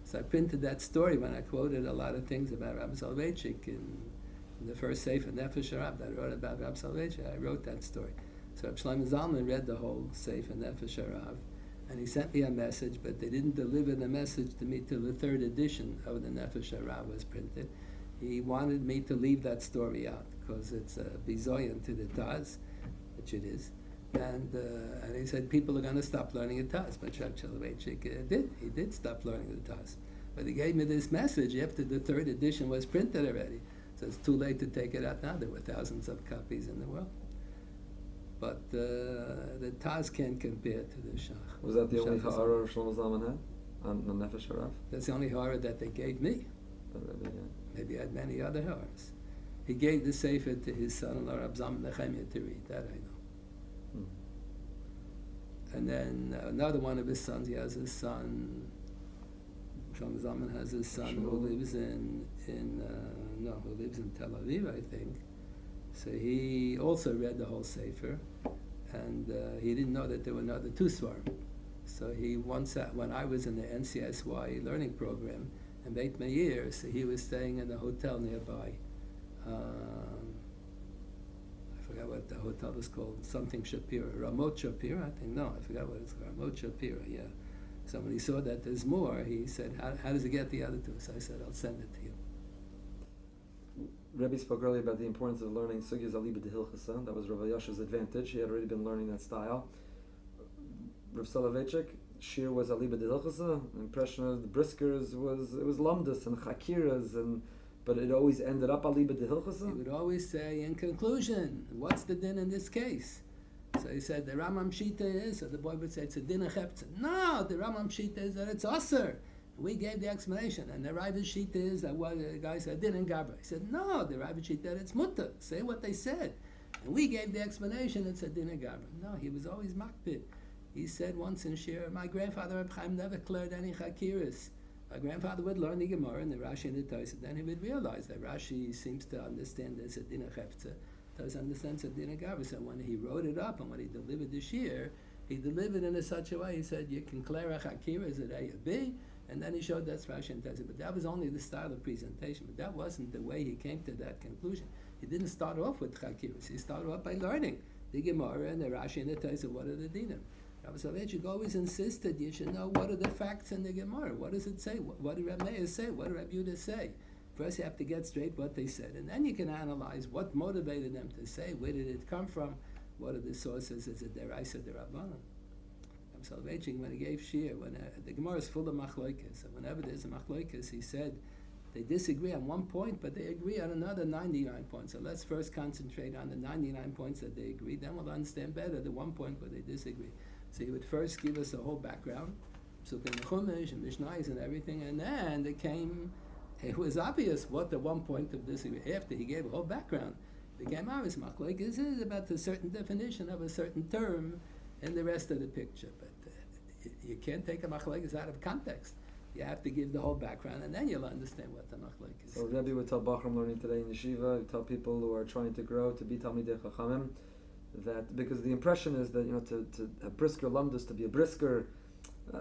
Speaker 18: So I printed that story when I quoted a lot of things about Rabbi Soloveitchik in the first Sefer Nefesh Harab that I wrote about Rabbi Soloveitchik. I wrote that story. So Rabbi Shlomo Zalman read the whole Sefer Nefesh Harab, and he sent me a message, but they didn't deliver the message to me till the third edition of the Nefesh Harab was printed. He wanted me to leave that story out because it's a bizoyan to the Taz, which it is. And he said people are going to stop learning the Taz. But Rabbi Soloveitchik did. He did stop learning the Taz. But he gave me this message after the third edition was printed already. So it's too late to take it out now. There were thousands of copies in the world. But the Taz can't compare to the Shach.
Speaker 17: Was that the only Ha'ara Shlomo Zalman had on the Nefesh Harav?
Speaker 18: That's the only Ha'ara that they gave me. Maybe he had many other Ha'aras. He gave the Sefer to his son-in-law, Rab Zalman Nechemia, to read. That I know. And then another one of his sons, he has his son, Shlomo Zalman has his son who lives who lives in Tel Aviv, I think. So he also read the whole Sefer, and he didn't know that there were another two Svarim. So he once, when I was in the NCSY learning program in Beit Meir, so he was staying in a hotel nearby. I forgot what the hotel was called, something Shapira, Ramot Shapira, I think, no, I forgot what it's called, Ramot Shapira, yeah. So when he saw that there's more, he said, how does he get the other two? So I said, I'll send it to you.
Speaker 17: Rebbe spoke earlier about the importance of learning Sugyas Aliba de Hilchasa. That was Rav Yasha's advantage. He had already been learning that style. Rav Soloveitchik, Shir was Aliba de Hilchasa. Impression of the Briskers was Lamdas and Chakiras, but it always ended up Aliba de Hilchasa.
Speaker 18: He would always say, in conclusion, what's the din in this case? So he said, the Rambam Shita is, so the boy would say, it's a din of cheptza. No, the Rambam Shita is that it's Aser. We gave the explanation, and the Ravid Shita is that what the guy said, din and Gabra. He said, no, the Ravid Shita, it's Mutta. Say what they said. And we gave the explanation, it's a din and Gabra. No, he was always makpid. He said once in Shir, my grandfather Rabbi Pam never cleared any chakiris. My grandfather would learn the Gemara and the Rashi and the Tosafot. Then he would realize that Rashi seems to understand this a din of cheptza. Does understand a din of Gabra. So when he wrote it up and when he delivered the Shir, he delivered it in such a way, he said, you can clear a chakiris at A or B. And then he showed that's Rashi and Tosafot. But that was only the style of presentation. But that wasn't the way he came to that conclusion. He didn't start off with chakiris. He started off by learning the Gemara and the Rashi and the Tosafot. What are the dinim? Rabbi Soloveitchik always insisted you should know what are the facts in the Gemara. What does it say? What did Rabbi Meir say? What did Rabbi Yehuda say? First you have to get straight what they said. And then you can analyze what motivated them to say. Where did it come from? What are the sources? Is it deraisa, derabbanan? Soloveitchik, when he gave Shir, when the Gemara is full of machloikas, and whenever there's a machloikas, he said they disagree on one point, but they agree on another 99 points. So let's first concentrate on the 99 points that they agree, then we'll understand better the one point where they disagree. So he would first give us the whole background, Psukim and Chumash and Mishnayos and everything, and then it was obvious what the one point of disagreement. After he gave a whole background, it became obvious. Machloikas is about a certain definition of a certain term in the rest of the picture, but you can't take a machlekes out of context. You have to give the whole background, and then you'll understand what the machlekes is.
Speaker 17: So Rebbe would tell Bachram learning today in yeshiva, would tell people who are trying to grow to be Talmidei Chachamim, that because the impression is that to a brisker lamdus, to be a brisker,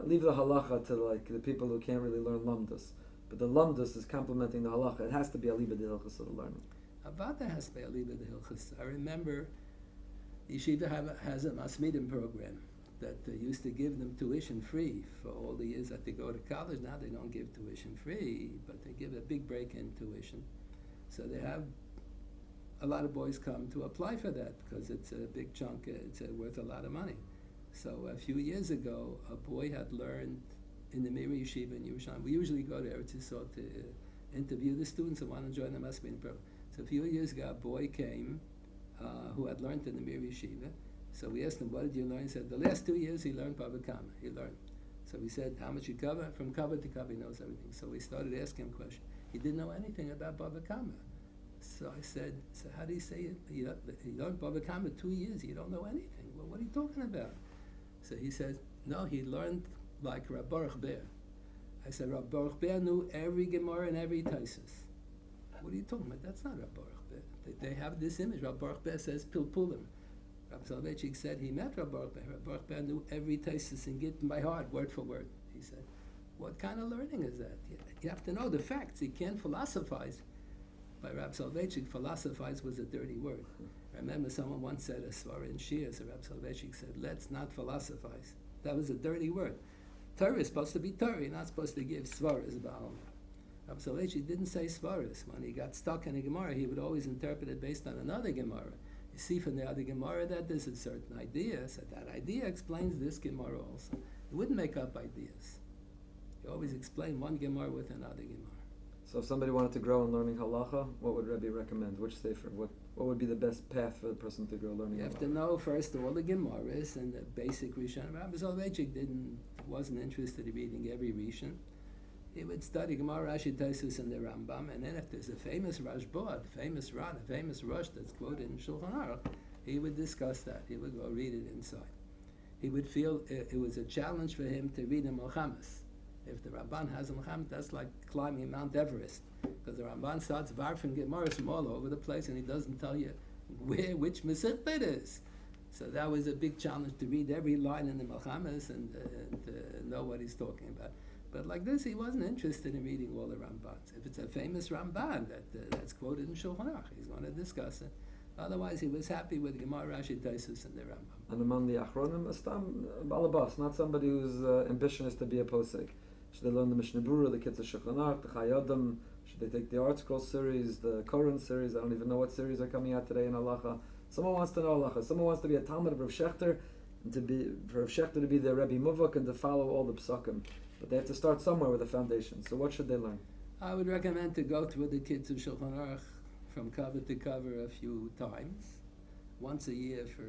Speaker 17: leave the halacha to like the people who can't really learn lamdus. But the lamdus is complementing the halacha. It has to be a liba de hilchos of the learning.
Speaker 18: Avada has to be a liba de hilchos. I remember yeshiva has a masmidim program that used to give them tuition free for all the years that they go to college. Now they don't give tuition free, but they give a big break in tuition. So they have a lot of boys come to apply for that because it's a big chunk, it's worth a lot of money. So a few years ago, a boy had learned in the Meir Yeshiva in Yerushalayim. We usually go to Eretz Yisrael to interview the students who want to join the masmidim program. So a few years ago, a boy came who had learned in the Meir Yeshiva. So we asked him, what did you learn? He said, the last 2 years he learned Bava Kama. He learned. So we said, how much you cover? From cover to cover, he knows everything. So we started asking him questions. He didn't know anything about Bava Kama. So I said, so how do you say it? He learned Bava Kama 2 years. You don't know anything. Well, what are you talking about? So he said, no, he learned like Rab Baruch Ber. I said, Rab Baruch Ber knew every Gemara and every Taisus. What are you talking about? That's not Rab Baruch Ber. They have this image. Rab Baruch Ber says Pilpulim. Rabbi Soloveitchik said he met Rab Baruch Ber. Rab Baruch Ber knew every Taisus and Gittin by heart, word for word. He said, what kind of learning is that? You have to know the facts. You can't philosophize. By Rabbi Soloveitchik, philosophize was a dirty word. I remember someone once said a svara in Shia, so Rabbi Soloveitchik said, let's not philosophize. That was a dirty word. Torah is supposed to be Torah. You're not supposed to give svaras about Rabbi Soloveitchik didn't say svaras. When he got stuck in a Gemara, he would always interpret it based on another Gemara. see from the other Gemara that there's a certain idea, so that idea explains this Gemara also. You wouldn't make up ideas. You always explain one Gemara with another Gemara.
Speaker 17: So if somebody wanted to grow in learning halacha, what would Rebbe recommend? Which sefer? What would be the best path for the person to grow learning halacha?
Speaker 18: You have to know first all the Gemaras and the basic Rishon. Rabbi Soloveitchik wasn't interested in reading every Rishon. He would study Gemara, Rashi, Tosfos, and the Rambam, and then if there's a famous Rashba, a famous Ran, a famous Rosh that's quoted in Shulchan Aruch, he would discuss that. He would go read it inside. He would feel it was a challenge for him to read a Milchamas. If the Ramban has a Milchamas, that's like climbing Mount Everest, because the Ramban starts barfing Gemaras from all over the place, and he doesn't tell you which Masechta it is. So that was a big challenge to read every line in the Milchamas and to know what he's talking about. But like this, he wasn't interested in reading all the Rambans. If it's a famous Ramban that's quoted in Shulchan Aruch, he's going to discuss it. Otherwise, he was happy with Gemara, Rashi, Tosfos, and the Rambam.
Speaker 17: And among the Achronim, Astam Balabas, not somebody whose ambition is to be a posek. Should they learn the Mishnah Berurah, the Kitzur Shulchan Aruch, the Chayyim? Should they take the Art Scroll series, the Koran series? I don't even know what series are coming out today in Halacha. Someone wants to know Halacha. Someone wants to be a Talmud of Rav Shechter, and for Rav Shechter to be their Rebbe Muvak and to follow all the Psakim. But they have to start somewhere with a foundation. So what should they learn?
Speaker 18: I would recommend to go through the Kitzur Shulchan Aruch from cover to cover a few times, once a year for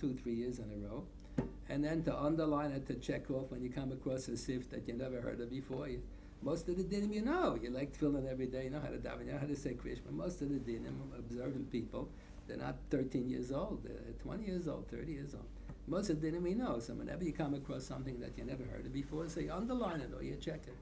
Speaker 18: 2-3 years in a row, and then to underline it, to check off when you come across a sif that you never heard of before. Most of the dinim you know. You like tefillin every day, you know how to daven, you know how to say Krishma. Most of the dinim, observant people, they're not 13 years old, they're 20 years old, 30 years old. Most of the dinim we know. So whenever you come across something that you never heard of before, so you underline it or you check it.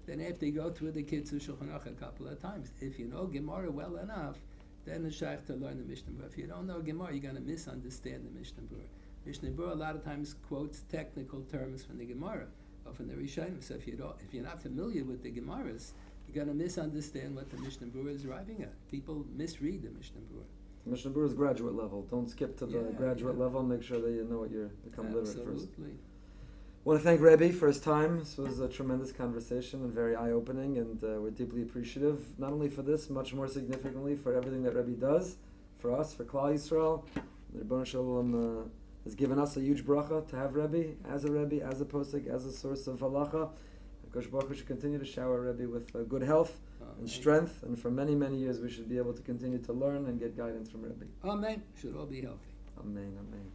Speaker 18: Then after you go through the Kitzur Shulchan Aruch a couple of times, if you know Gemara well enough, then it's shaykh to learn the Mishnah Berurah. If you don't know Gemara, you're going to misunderstand the Mishnah Berurah. Mishnah Berurah a lot of times quotes technical terms from the Gemara or from the Rishonim. So if you're not familiar with the Gemaras, you're going to misunderstand what the Mishnah Berurah is arriving at. People misread the Mishnah Berurah.
Speaker 17: Mishnah Berurah is graduate level. Don't skip to the graduate level. Make sure that you know what you're become literate first.
Speaker 18: Absolutely.
Speaker 17: I want to thank Rebbe for his time. This was a tremendous conversation and very eye-opening, and we're deeply appreciative, not only for this, much more significantly for everything that Rebbe does for us, for Klal Yisrael. The Rebbeinu Shalom has given us a huge bracha to have Rebbe, as a posek, as a source of halacha. Kosh Baruch Hu should continue to shower Rebbe with good health and strength, and for many, many years we should be able to continue to learn and get guidance from Rebbe.
Speaker 18: Amen. Should all be healthy.
Speaker 17: Amen, amen.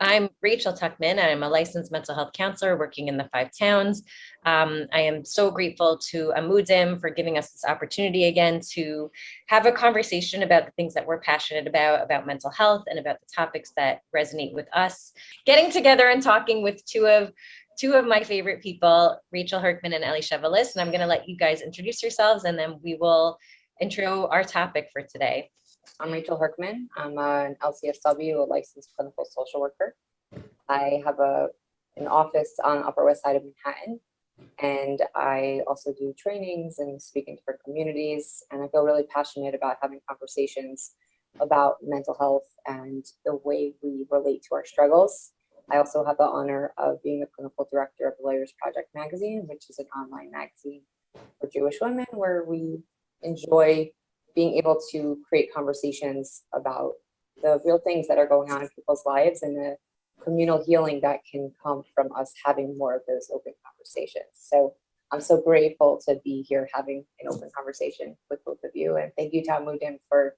Speaker 19: I'm Rachel Tuckman, and I'm a licensed mental health counselor working in the 5 towns. I am so grateful to Amudim for giving us this opportunity again to have a conversation about the things that we're passionate about mental health and about the topics that resonate with us. Getting together and talking with two of my favorite people, Rachel Herkman and Ellie Chevalis, and I'm going to let you guys introduce yourselves, and then we will intro our topic for today.
Speaker 20: I'm Rachel Herkman. I'm an LCSW, a licensed clinical social worker. I have an office on the Upper West Side of Manhattan, and I also do trainings and speak in different communities. And I feel really passionate about having conversations about mental health and the way we relate to our struggles. I also have the honor of being the clinical director of the Lawyers Project magazine, which is an online magazine for Jewish women, where we enjoy being able to create conversations about the real things that are going on in people's lives and the communal healing that can come from us having more of those open conversations. So I'm so grateful to be here having an open conversation with both of you. And thank you to Amudim for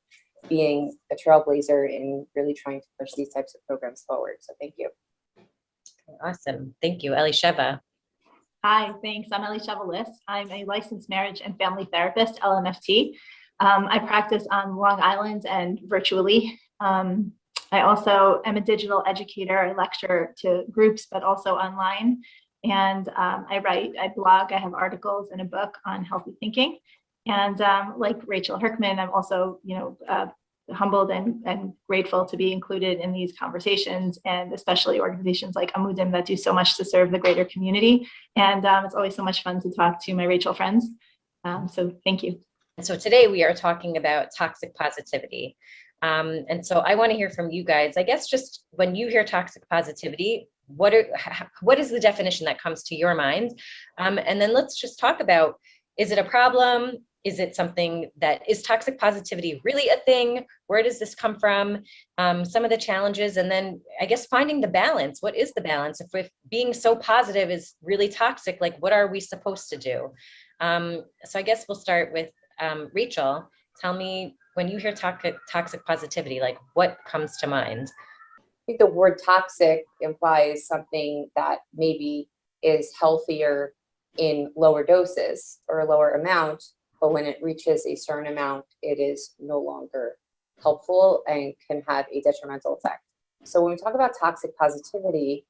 Speaker 20: being a trailblazer in really trying to push these types of programs forward. So thank you.
Speaker 19: Awesome. Thank you. Ellie Sheva.
Speaker 21: Hi, thanks. I'm Ellie Chevalis. I'm a licensed marriage and family therapist, LMFT. I practice on Long Island and virtually. I also am a digital educator. I lecture to groups, but also online. And I write, I blog, I have articles and a book on healthy thinking. And like Rachel Herkman, I'm also, humbled and grateful to be included in these conversations, and especially organizations like Amudim that do so much to serve the greater community. And it's always so much fun to talk to my Rachel friends. So thank you.
Speaker 19: And so today we are talking about toxic positivity. And so I want to hear from you guys. I guess just when you hear toxic positivity, what is the definition that comes to your mind? And then let's just talk about, is it a problem? Is it something is toxic positivity really a thing? Where does this come from? Some of the challenges, and then I guess finding the balance. What is the balance? If being so positive is really toxic, like what are we supposed to do? So I guess we'll start with Rachel. Tell me, when you hear toxic positivity, like what comes to mind?
Speaker 20: I think the word toxic implies something that maybe is healthier in lower doses or a lower amount, but when it reaches a certain amount, it is no longer helpful and can have a detrimental effect. So when we talk about toxic positivity,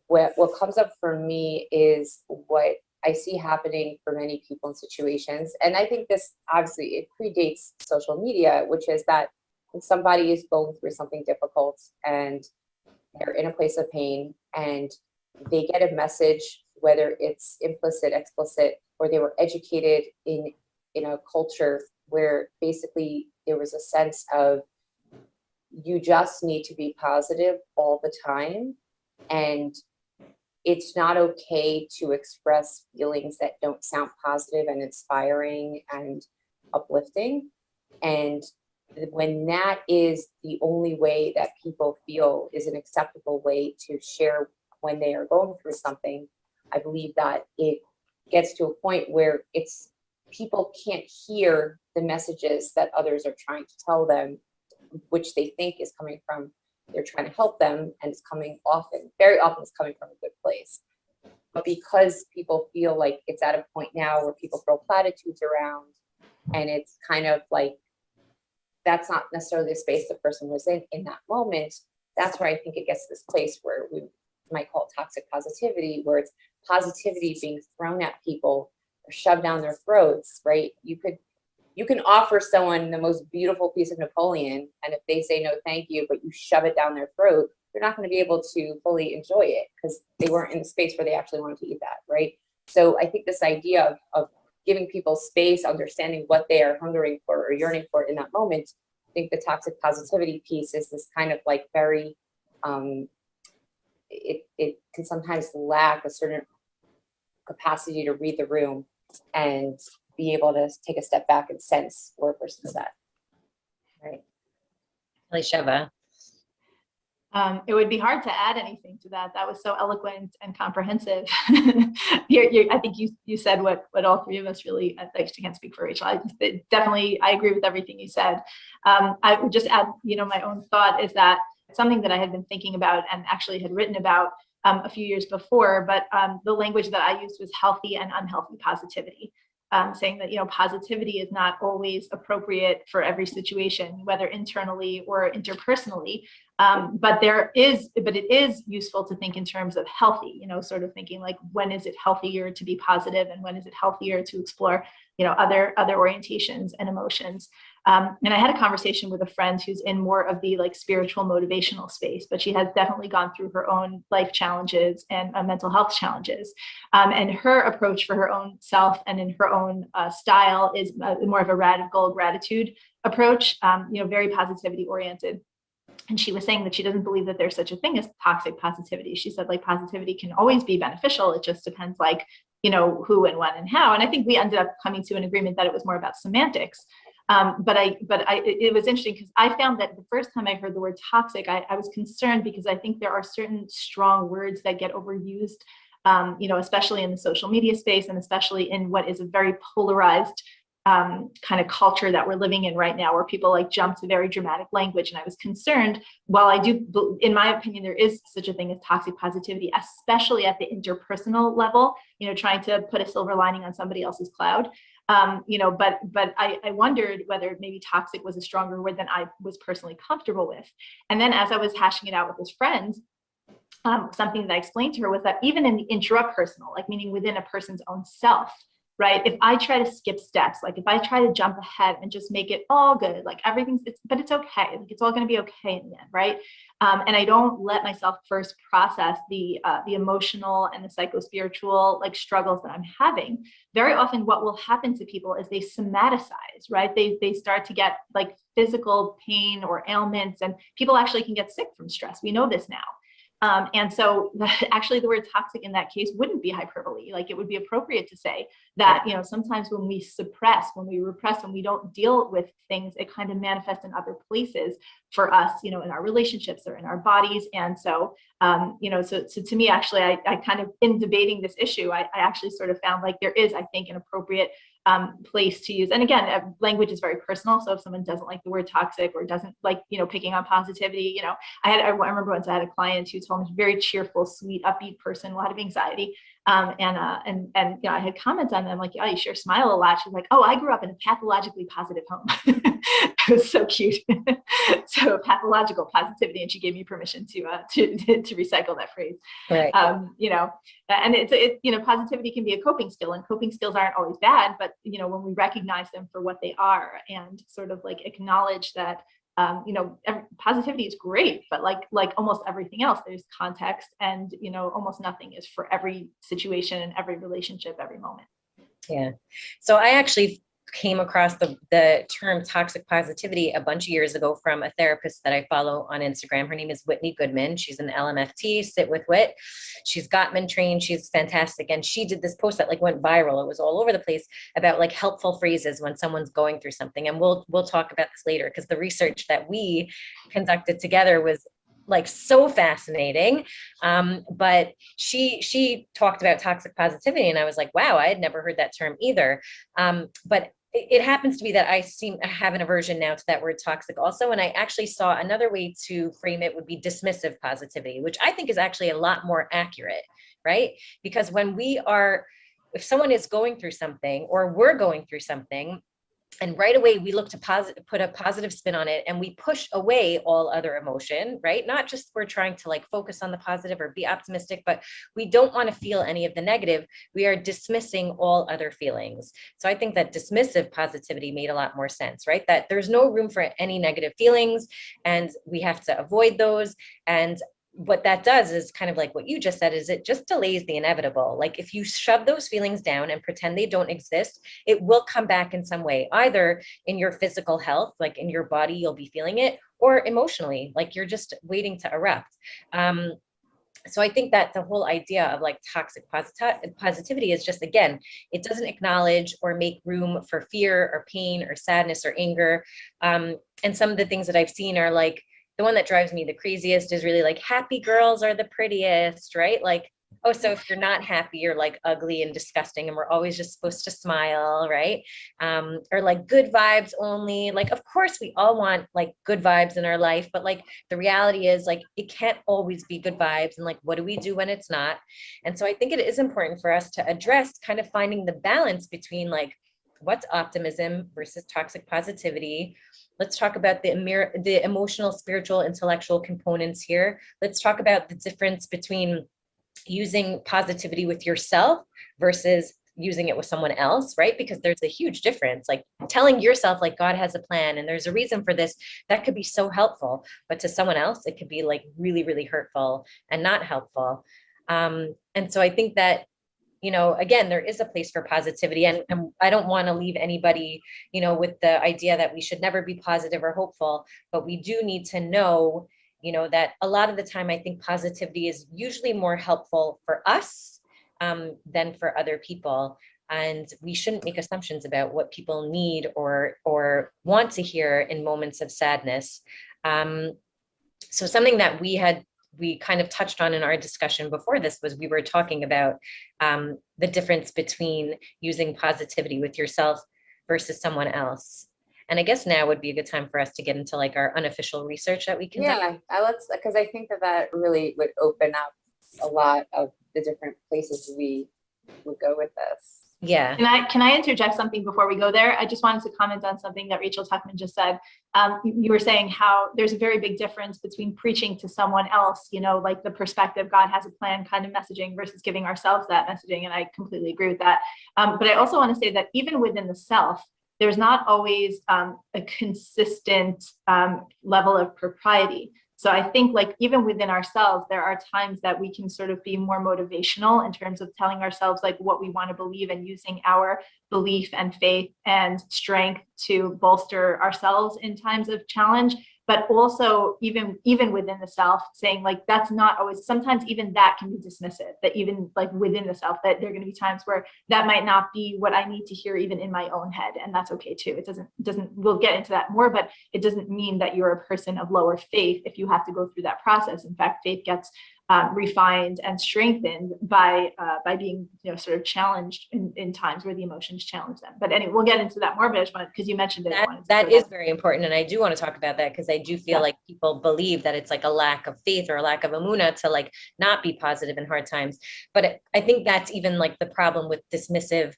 Speaker 20: what comes up for me is what I see happening for many people in situations. And I think this, obviously, it predates social media, which is that when somebody is going through something difficult and they're in a place of pain and they get a message, whether it's implicit, explicit, or they were educated in a culture where basically there was a sense of you just need to be positive all the time, and it's not okay to express feelings that don't sound positive and inspiring and uplifting. And when that is the only way that people feel is an acceptable way to share when they are going through something, I believe that it gets to a point where people can't hear the messages that others are trying to tell them, which they think is coming from, they're trying to help them, and it's very often it's coming from a good place. But because people feel like it's at a point now where people throw platitudes around, and it's kind of like, that's not necessarily the space the person was in that moment, that's where I think it gets to this place where we might call it toxic positivity, where it's positivity being thrown at people or shoved down their throats, right? You can offer someone the most beautiful piece of Napoleon, and if they say no thank you, but you shove it down their throat, they're not going to be able to fully enjoy it because they weren't in the space where they actually wanted to eat that, right? So I think this idea of giving people space, understanding what they are hungering for or yearning for in that moment, I think the toxic positivity piece is this kind of like very, it can sometimes lack a certain capacity to read the room and be able to take a step back and sense where a person's at. Right.
Speaker 19: Elisheva.
Speaker 21: It would be hard to add anything to that. That was so eloquent and comprehensive. I think you said what all three of us really, I can't speak for Rachel. I agree with everything you said. I would just add, my own thought is that something that I had been thinking about and actually had written about a few years before, but the language that I used was healthy and unhealthy positivity. Saying that, positivity is not always appropriate for every situation, whether internally or interpersonally. But it is useful to think in terms of healthy, sort of thinking like, when is it healthier to be positive and when is it healthier to explore, other orientations and emotions. And I had a conversation with a friend who's in more of the like spiritual motivational space, but she has definitely gone through her own life challenges and mental health challenges. And her approach for her own self and in her own style is more of a radical gratitude approach, very positivity oriented. And she was saying that she doesn't believe that there's such a thing as toxic positivity. She said like positivity can always be beneficial. It just depends like, who and when and how. And I think we ended up coming to an agreement that it was more about semantics. It was interesting because I found that the first time I heard the word toxic, I was concerned because I think there are certain strong words that get overused, especially in the social media space and especially in what is a very polarized kind of culture that we're living in right now, where people like jump to very dramatic language. And I was concerned, while I do, in my opinion, there is such a thing as toxic positivity, especially at the interpersonal level, trying to put a silver lining on somebody else's cloud. But I wondered whether maybe toxic was a stronger word than I was personally comfortable with. And then as I was hashing it out with his friends, something that I explained to her was that even in the intrapersonal, like meaning within a person's own self, right? If I try to skip steps, like if I try to jump ahead and just make it all good, like but it's okay. Like it's all going to be okay in the end, right? And I don't let myself first process the emotional and the psycho-spiritual like struggles that I'm having. Very often what will happen to people is they somaticize, right? They start to get like physical pain or ailments, and people actually can get sick from stress. We know this now. And so actually the word toxic in that case wouldn't be hyperbole. Like it would be appropriate to say that, sometimes when we suppress, when we repress, when we don't deal with things, it kind of manifests in other places for us, in our relationships or in our bodies. And so, so to me, actually, I kind of, in debating this issue, I actually sort of found like there is, I think, an appropriate place to use. And again, language is very personal. So if someone doesn't like the word toxic or doesn't like, picking on positivity, I remember once I had a client who told me, very cheerful, sweet, upbeat person, a lot of anxiety. And I had comments on them like, oh, you sure smile a lot. She's like, oh, I grew up in a pathologically positive home. It was so cute. So pathological positivity. And she gave me permission to recycle that phrase.
Speaker 19: Right.
Speaker 21: And it's positivity can be a coping skill, and coping skills aren't always bad, but, when we recognize them for what they are and sort of like acknowledge that, positivity is great, but like almost everything else, there's context, and, almost nothing is for every situation and every relationship, every moment.
Speaker 19: Yeah. So I actually came across the term toxic positivity a bunch of years ago from a therapist that I follow on Instagram. Her name is Whitney Goodman. She's an LMFT, Sit with Wit. She's Gottman trained. She's fantastic. And she did this post that like went viral. It was all over the place about like helpful phrases when someone's going through something. And we'll talk about this later, because the research that we conducted together was like so fascinating. But she talked about toxic positivity, and I was like, wow, I had never heard that term either. But it happens to be that I have an aversion now to that word toxic also. And I actually saw another way to frame it would be dismissive positivity, which I think is actually a lot more accurate, right? Because if someone is going through something, or we're going through something, and right away we look to put a positive spin on it, and we push away all other emotion, right? Not just we're trying to like focus on the positive or be optimistic, but we don't want to feel any of the negative. We are dismissing all other feelings. So I think that dismissive positivity made a lot more sense, right? That there's no room for any negative feelings, and we have to avoid those. And what that does is kind of like what you just said, is it just delays the inevitable. Like if you shove those feelings down and pretend they don't exist, it will come back in some way, either in your physical health, like in your body, you'll be feeling it, or emotionally, like you're just waiting to erupt. So I think that the whole idea of like toxic positivity is just, again, it doesn't acknowledge or make room for fear or pain or sadness or anger. And some of the things that I've seen are like, the one that drives me the craziest is really like, happy girls are the prettiest, right? Like, oh, so if you're not happy, you're like ugly and disgusting, and we're always just supposed to smile, right? Or like good vibes only. Like, of course, we all want like good vibes in our life, but like the reality is like it can't always be good vibes. And like, what do we do when it's not? And so I think it is important for us to address kind of finding the balance between like what's optimism versus toxic positivity. Let's talk about the emotional, spiritual, intellectual components here. Let's talk about the difference between using positivity with yourself versus using it with someone else, right? Because there's a huge difference. Like telling yourself like God has a plan and there's a reason for this, that could be so helpful, but to someone else, it could be like really, really hurtful and not helpful. And so I think that, you know, again, there is a place for positivity, and I don't want to leave anybody, you know, with the idea that we should never be positive or hopeful, but we do need to know, you know, that a lot of the time, I think positivity is usually more helpful for us than for other people. And we shouldn't make assumptions about what people need or want to hear in moments of sadness. So something that we kind of touched on in our discussion before this was we were talking about the difference between using positivity with yourself versus someone else. And I guess now would be a good time for us to get into like our unofficial research that we can do.
Speaker 20: Yeah, because I think that really would open up a lot of the different places we would go with this.
Speaker 19: Yeah.
Speaker 21: Can I interject something before we go there? I just wanted to comment on something that Rachel Tuckman just said. You were saying how there's a very big difference between preaching to someone else, you know, like the perspective, God has a plan kind of messaging versus giving ourselves that messaging. And I completely agree with that. But I also want to say that even within the self, there's not always a consistent level of propriety. So I think like even within ourselves, there are times that we can sort of be more motivational in terms of telling ourselves like what we want to believe and using our belief and faith and strength to bolster ourselves in times of challenge. But also even within the self, saying like that's not always, sometimes even that can be dismissive, that even like within the self, that there are going to be times where that might not be what I need to hear even in my own head. And that's okay too. It doesn't, we'll get into that more, but it doesn't mean that you're a person of lower faith if you have to go through that process. In fact, faith gets refined and strengthened by being, you know, sort of challenged in times where the emotions challenge them. But anyway, we'll get into that more, but I just wanted, because you mentioned it.
Speaker 19: That is very important. And I do want to talk about that because I do feel like people believe that it's like a lack of faith or a lack of amuna to like not be positive in hard times. But I think that's even like the problem with dismissive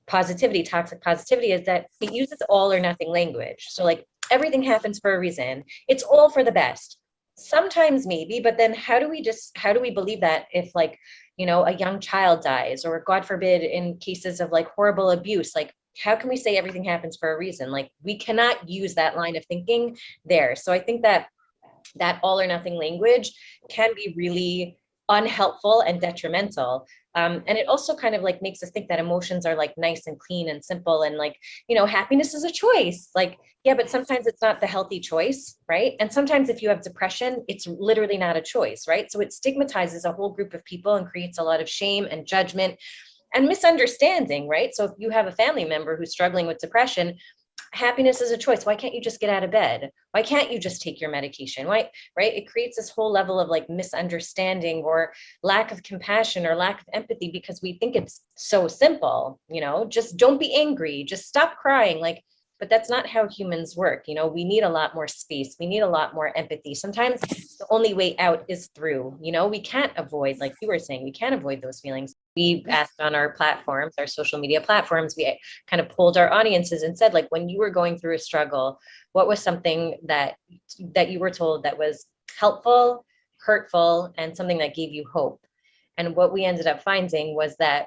Speaker 19: positivity, toxic positivity, is that it uses all or nothing language. So like everything happens for a reason. It's all for the best. Sometimes maybe, but then how do we believe that if like, you know, a young child dies, or God forbid in cases of like horrible abuse, like how can we say everything happens for a reason? Like we cannot use that line of thinking there. So I think that all or nothing language can be really unhelpful and detrimental. And it also kind of like makes us think that emotions are like nice and clean and simple and like, you know, happiness is a choice. Like, yeah, but sometimes it's not the healthy choice, right? And sometimes if you have depression, it's literally not a choice, right? So it stigmatizes a whole group of people and creates a lot of shame and judgment and misunderstanding, right? So if you have a family member who's struggling with depression, happiness is a choice. Why can't you just get out of bed? Why can't you just take your medication? Why, right? It creates this whole level of like misunderstanding or lack of compassion or lack of empathy because we think it's so simple, you know, just don't be angry, just stop crying. Like, but that's not how humans work. You know, we need a lot more space. We need a lot more empathy. Sometimes the only way out is through, you know, we can't avoid, like you were saying, we can't avoid those feelings. We asked on our platforms, our social media platforms, we kind of polled our audiences and said, like, when you were going through a struggle, what was something that you were told that was helpful, hurtful, and something that gave you hope? And what we ended up finding was that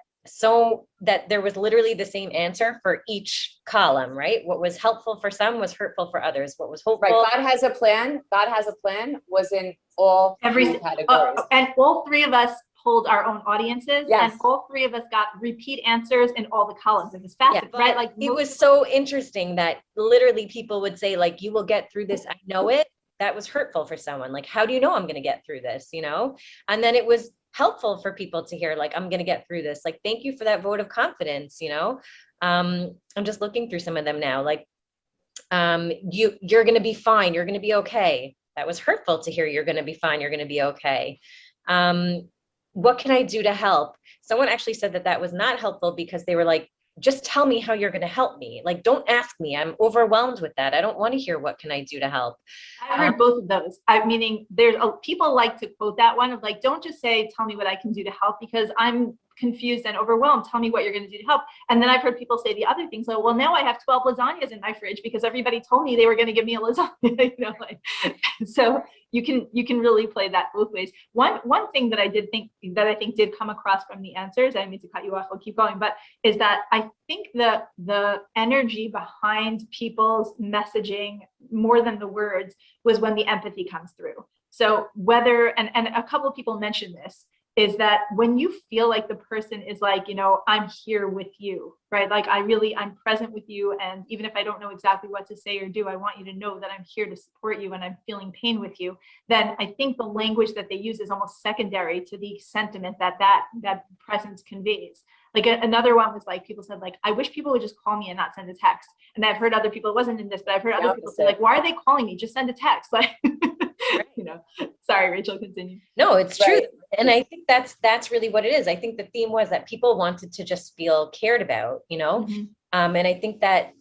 Speaker 19: there was literally the same answer for each column, right? What was helpful for some was hurtful for others. What was hopeful.
Speaker 20: Right. God has a plan. God has a plan was in all three categories.
Speaker 21: And all three of us polled our own audiences,
Speaker 20: yes.
Speaker 21: And all three of us got repeat answers in all the columns. It was fascinating, right? Like
Speaker 19: it was so interesting that literally people would say, like, you will get through this. I know it. That was hurtful for someone. Like, how do you know I'm going to get through this? You know? And then it was helpful for people to hear, like, I'm going to get through this. Like, thank you for that vote of confidence. You know? I'm just looking through some of them now. Like, you're going to be fine. You're going to be okay. That was hurtful to hear. You're going to be fine. You're going to be okay. what can I do to help? Someone actually said that that was not helpful because they were like, just tell me how you're going to help me. Like, don't ask me. I'm overwhelmed with that. I don't want to hear what can I do to help.
Speaker 21: I heard both of those. Meaning there's people like to quote that one of like, don't just say, tell me what I can do to help because I'm confused and overwhelmed. Tell me what you're going to do to help. And then I've heard people say the other thing. So, well, now I have 12 lasagnas in my fridge because everybody told me they were going to give me a lasagna. So you can really play that both ways. One thing that I think did come across from the answers, I didn't mean to cut you off, I'll keep going, but is that I think the energy behind people's messaging more than the words was when the empathy comes through. So whether, and a couple of people mentioned this, is that when you feel like the person is like, I'm here with you, right? Like I'm present with you. And even if I don't know exactly what to say or do, I want you to know that I'm here to support you and I'm feeling pain with you. Then I think the language that they use is almost secondary to the sentiment that presence conveys. Like another one was like, people said like, I wish people would just call me and not send a text. And I've heard other people, it wasn't in this, but I've heard other people say like, why are they calling me? Just send a text. Like, sorry, Rachel, continue.
Speaker 19: No, it's true. And I think that's really what it is. I think the theme was that people wanted to just feel cared about, and I think that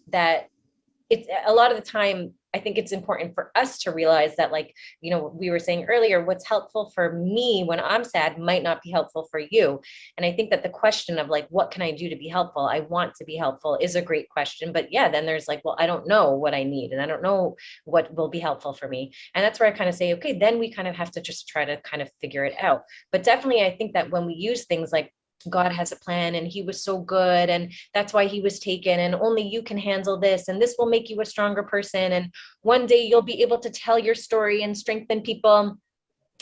Speaker 19: it's a lot of the time, I think it's important for us to realize that, like, we were saying earlier, what's helpful for me when I'm sad might not be helpful for you. And I think that the question of like, what can I do to be helpful? I want to be helpful is a great question. But yeah, then there's like, well, I don't know what I need and I don't know what will be helpful for me. And that's where I kind of say, okay, then we kind of have to just try to kind of figure it out. But definitely, I think that when we use things like, God has a plan and he was so good and that's why he was taken and only you can handle this and this will make you a stronger person and one day you'll be able to tell your story and strengthen people.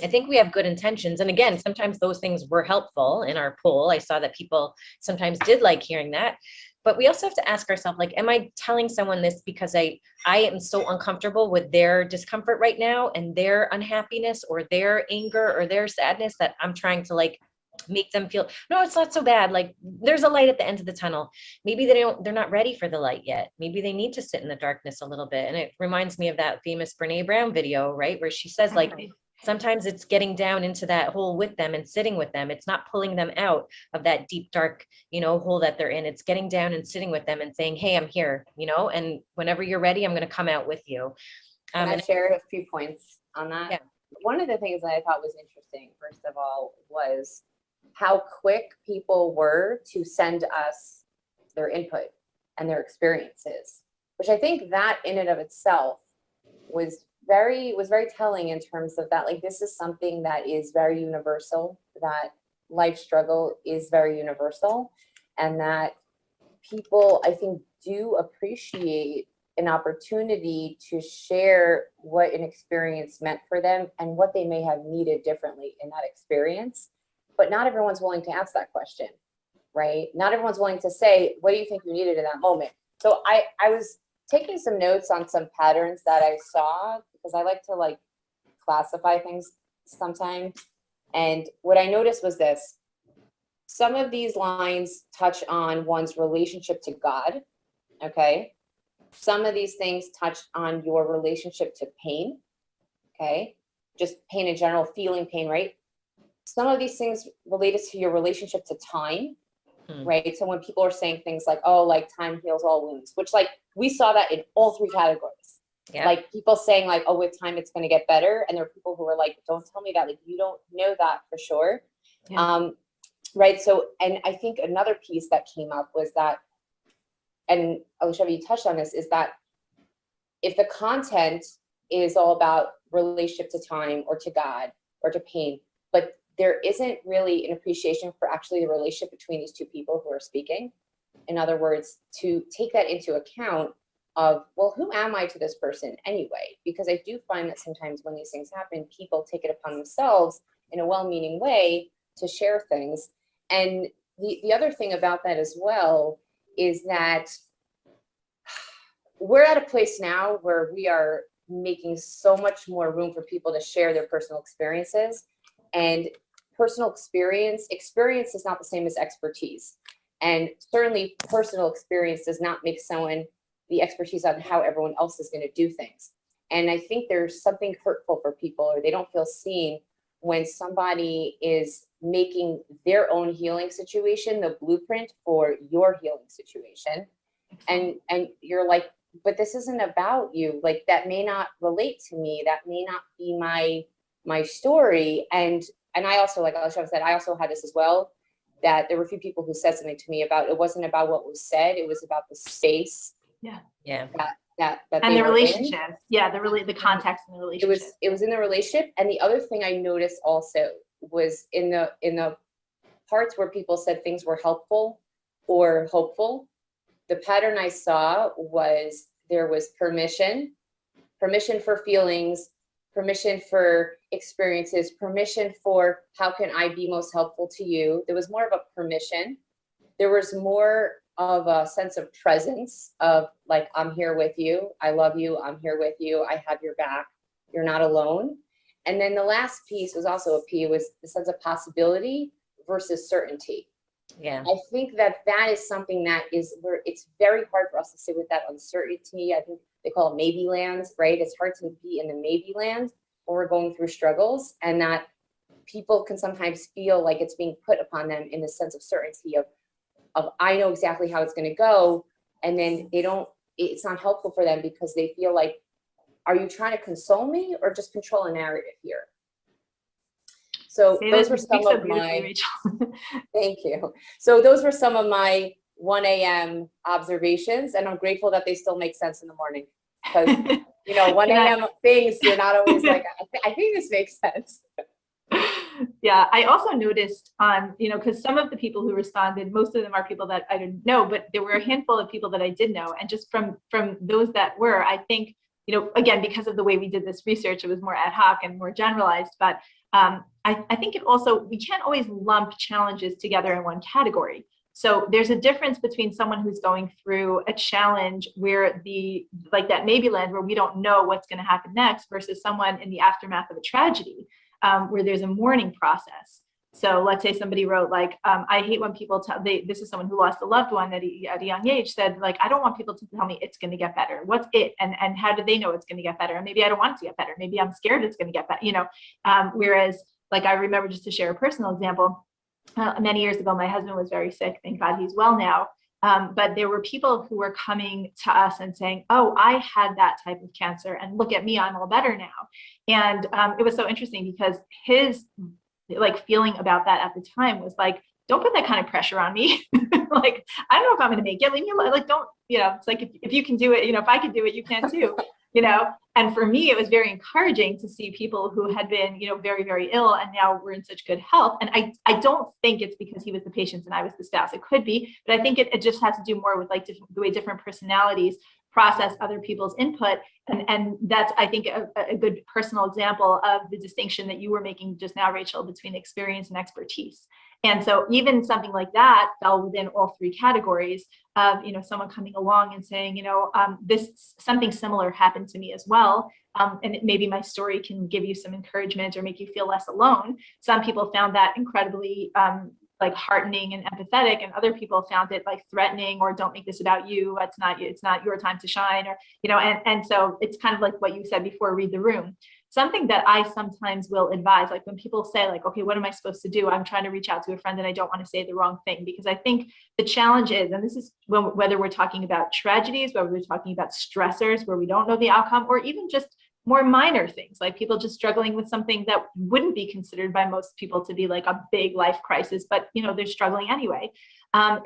Speaker 19: I think we have good intentions. And again, sometimes those things were helpful in our poll. I saw that people sometimes did like hearing that. But we also have to ask ourselves, like, am I telling someone this because I am so uncomfortable with their discomfort right now and their unhappiness or their anger or their sadness that I'm trying to like make them feel, no, it's not so bad. Like there's a light at the end of the tunnel. Maybe they're not ready for the light yet. Maybe they need to sit in the darkness a little bit. And it reminds me of that famous Brene Brown video, right? Where she says like, sometimes it's getting down into that hole with them and sitting with them. It's not pulling them out of that deep, dark, hole that they're in. It's getting down and sitting with them and saying, hey, I'm here, and whenever you're ready, I'm going to come out with you.
Speaker 20: Can I share a few points on that? Yeah. One of the things that I thought was interesting, first of all, was how quick people were to send us their input and their experiences, which I think that in and of itself was very telling in terms of that, like, this is something that is very universal, that life struggle is very universal, and that people, I think, do appreciate an opportunity to share what an experience meant for them and what they may have needed differently in that experience. But not everyone's willing to ask that question, right? Not everyone's willing to say, what do you think you needed in that moment? So I was taking some notes on some patterns that I saw because I like to like classify things sometimes. And what I noticed was this: some of these lines touch on one's relationship to God, okay? Some of these things touch on your relationship to pain, okay? Just pain in general, feeling pain, right? Some of these things related to your relationship to time, right? So when people are saying things like, oh, like time heals all wounds, which like we saw that in all three categories. Yeah. Like people saying like, oh, with time it's going to get better. And there are people who are like, don't tell me that, like, you don't know that for sure. Yeah. Right. So, and I think another piece that came up was that, and Alicia, you touched on this, is that if the content is all about relationship to time or to God or to pain, but there isn't really an appreciation for actually the relationship between these two people who are speaking. In other words, to take that into account of, well, who am I to this person anyway? Because I do find that sometimes when these things happen, people take it upon themselves in a well-meaning way to share things. And the other thing about that as well is that we're at a place now where we are making so much more room for people to share their personal experiences. And personal experience is not the same as expertise. And certainly personal experience does not make someone the expertise on how everyone else is going to do things. And I think there's something hurtful for people, or they don't feel seen when somebody is making their own healing situation the blueprint for your healing situation. And you're like, but this isn't about you. Like, that may not relate to me. That may not be my story. And I also, like Alisha said, I also had this as well, that there were a few people who said something to me about, it wasn't about what was said, it was about the space.
Speaker 19: Yeah.
Speaker 20: That
Speaker 21: And
Speaker 20: they
Speaker 21: the
Speaker 20: were
Speaker 21: relationship.
Speaker 20: in.
Speaker 21: Yeah, the context and the relationship.
Speaker 20: It was in the relationship. And the other thing I noticed also was in the parts where people said things were helpful or hopeful, the pattern I saw was there was permission for feelings, permission for experiences, permission for how can I be most helpful to you. There was more of a permission. There was more of a sense of presence of like, I'm here with you. I love you. I'm here with you. I have your back. You're not alone. And then the last piece was also a P, was the sense of possibility versus certainty.
Speaker 19: Yeah.
Speaker 20: I think that is something that is where it's very hard for us to sit with that uncertainty. I think they call it maybe land, right? It's hard to be in the maybe land when we're going through struggles, and that people can sometimes feel like it's being put upon them in the sense of certainty of I know exactly how it's going to go. And then it's not helpful for them because they feel like, are you trying to console me or just control a narrative here? So those were some of my, thank you. So those were some of my 1 a.m. observations, and I'm grateful that they still make sense in the morning, because 1 a.m. things, you're not always like, I think this makes sense.
Speaker 21: Yeah, I also noticed on, because some of the people who responded, most of them are people that I didn't know, but there were a handful of people that I did know. And just from those that were, I think, again, because of the way we did this research, it was more ad hoc and more generalized. But I think it also, we can't always lump challenges together in one category. So there's a difference between someone who's going through a challenge where like that maybe land where we don't know what's going to happen next, versus someone in the aftermath of a tragedy, where there's a mourning process. So let's say somebody wrote like, I hate when people this is someone who lost a loved one at a young age, said like, I don't want people to tell me it's going to get better. What's it? And how do they know it's going to get better? And maybe I don't want it to get better. Maybe I'm scared it's going to get better, whereas like, I remember, just to share a personal example, many years ago, my husband was very sick. Thank God he's well now. But there were people who were coming to us and saying, oh, I had that type of cancer and look at me, I'm all better now. And it was so interesting because his like feeling about that at the time was like, don't put that kind of pressure on me. Like, I don't know if I'm going to make it. Leave me alone. Like, don't, it's like, if you can do it, if I can do it, you can too, And for me, it was very encouraging to see people who had been, very, very ill, and now we're in such good health. And I don't think it's because he was the patient and I was the spouse. It could be, but I think it just has to do more with like the way different personalities process other people's input. And that's, I think, a good personal example of the distinction that you were making just now, Rachel, between experience and expertise. And so even something like that fell within all three categories of, someone coming along and saying, this something similar happened to me as well. And maybe my story can give you some encouragement or make you feel less alone. Some people found that incredibly like heartening and empathetic, and other people found it like threatening, or don't make this about you. It's not your time to shine, or, and so it's kind of like what you said before, read the room. Something that I sometimes will advise, like when people say like, okay, what am I supposed to do? I'm trying to reach out to a friend and I don't want to say the wrong thing, because I think the challenge is, and this is whether we're talking about tragedies, whether we're talking about stressors where we don't know the outcome, or even just more minor things, like people just struggling with something that wouldn't be considered by most people to be like a big life crisis, but they're struggling anyway,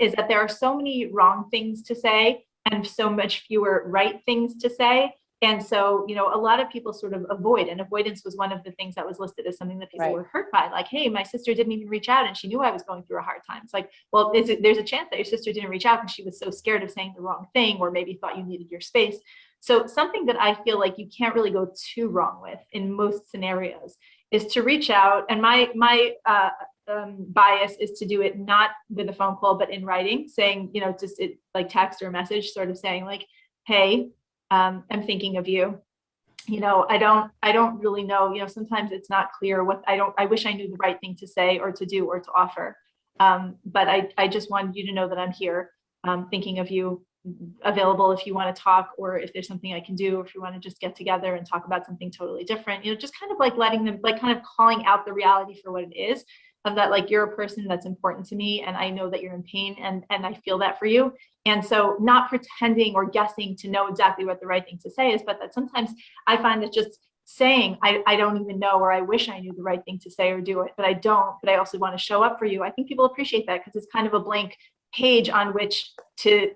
Speaker 21: is that there are so many wrong things to say and so much fewer right things to say. And so, a lot of people sort of avoid, and avoidance was one of the things that was listed as something that people were hurt by. Like, hey, my sister didn't even reach out and she knew I was going through a hard time. It's like, well, there's a chance that your sister didn't reach out because she was so scared of saying the wrong thing, or maybe thought you needed your space. So something that I feel like you can't really go too wrong with in most scenarios is to reach out. And my bias is to do it not with a phone call, but in writing, saying, just like text or message, sort of saying like, hey, I'm thinking of you. I don't really know, sometimes it's not clear I wish I knew the right thing to say or to do or to offer. But I just wanted you to know that I'm here, thinking of you, available if you want to talk, or if there's something I can do, or if you want to just get together and talk about something totally different, just kind of like letting them, like kind of calling out the reality for what it is, of that, like, you're a person that's important to me, and I know that you're in pain, and I feel that for you. And so not pretending or guessing to know exactly what the right thing to say is, but that sometimes I find that just saying, I don't even know, or I wish I knew the right thing to say or do it, but I don't, but I also want to show up for you. I think people appreciate that, because it's kind of a blank page on which to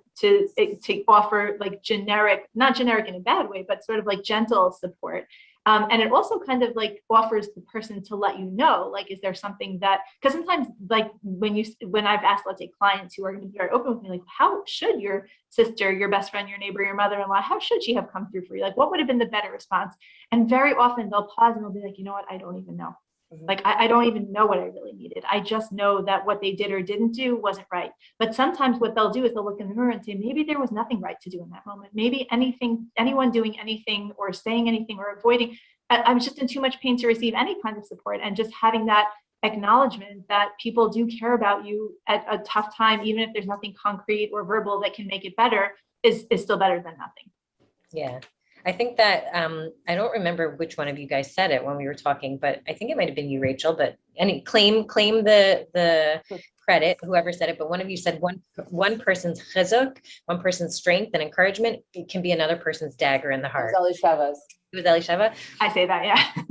Speaker 21: offer like generic, not generic in a bad way, but sort of like gentle support. And it also kind of like offers the person to let you know, like, is there something that, because sometimes like when I've asked, let's say, clients who are going to be very open with me, like, how should your sister, your best friend, your neighbor, your mother-in-law, how should she have come through for you? Like, what would have been the better response? And very often they'll pause and they'll be like, you know what, I don't even know. Like, I don't even know what I really needed. I just know that what they did or didn't do wasn't right. But sometimes what they'll do is they'll look in the mirror and say, maybe there was nothing right to do in that moment. Maybe anyone doing anything or saying anything or avoiding, I was just in too much pain to receive any kind of support. And just having that acknowledgement that people do care about you at a tough time, even if there's nothing concrete or verbal that can make it better, is still better than nothing.
Speaker 19: Yeah. I think that, I don't remember which one of you guys said it when we were talking, but I think it might've been you, Rachel, but claim the credit, whoever said it, but one of you said one person's chizuk, one person's strength and encouragement, it can be another person's dagger in the heart.
Speaker 20: It was Elisheva.
Speaker 21: I say that, yeah.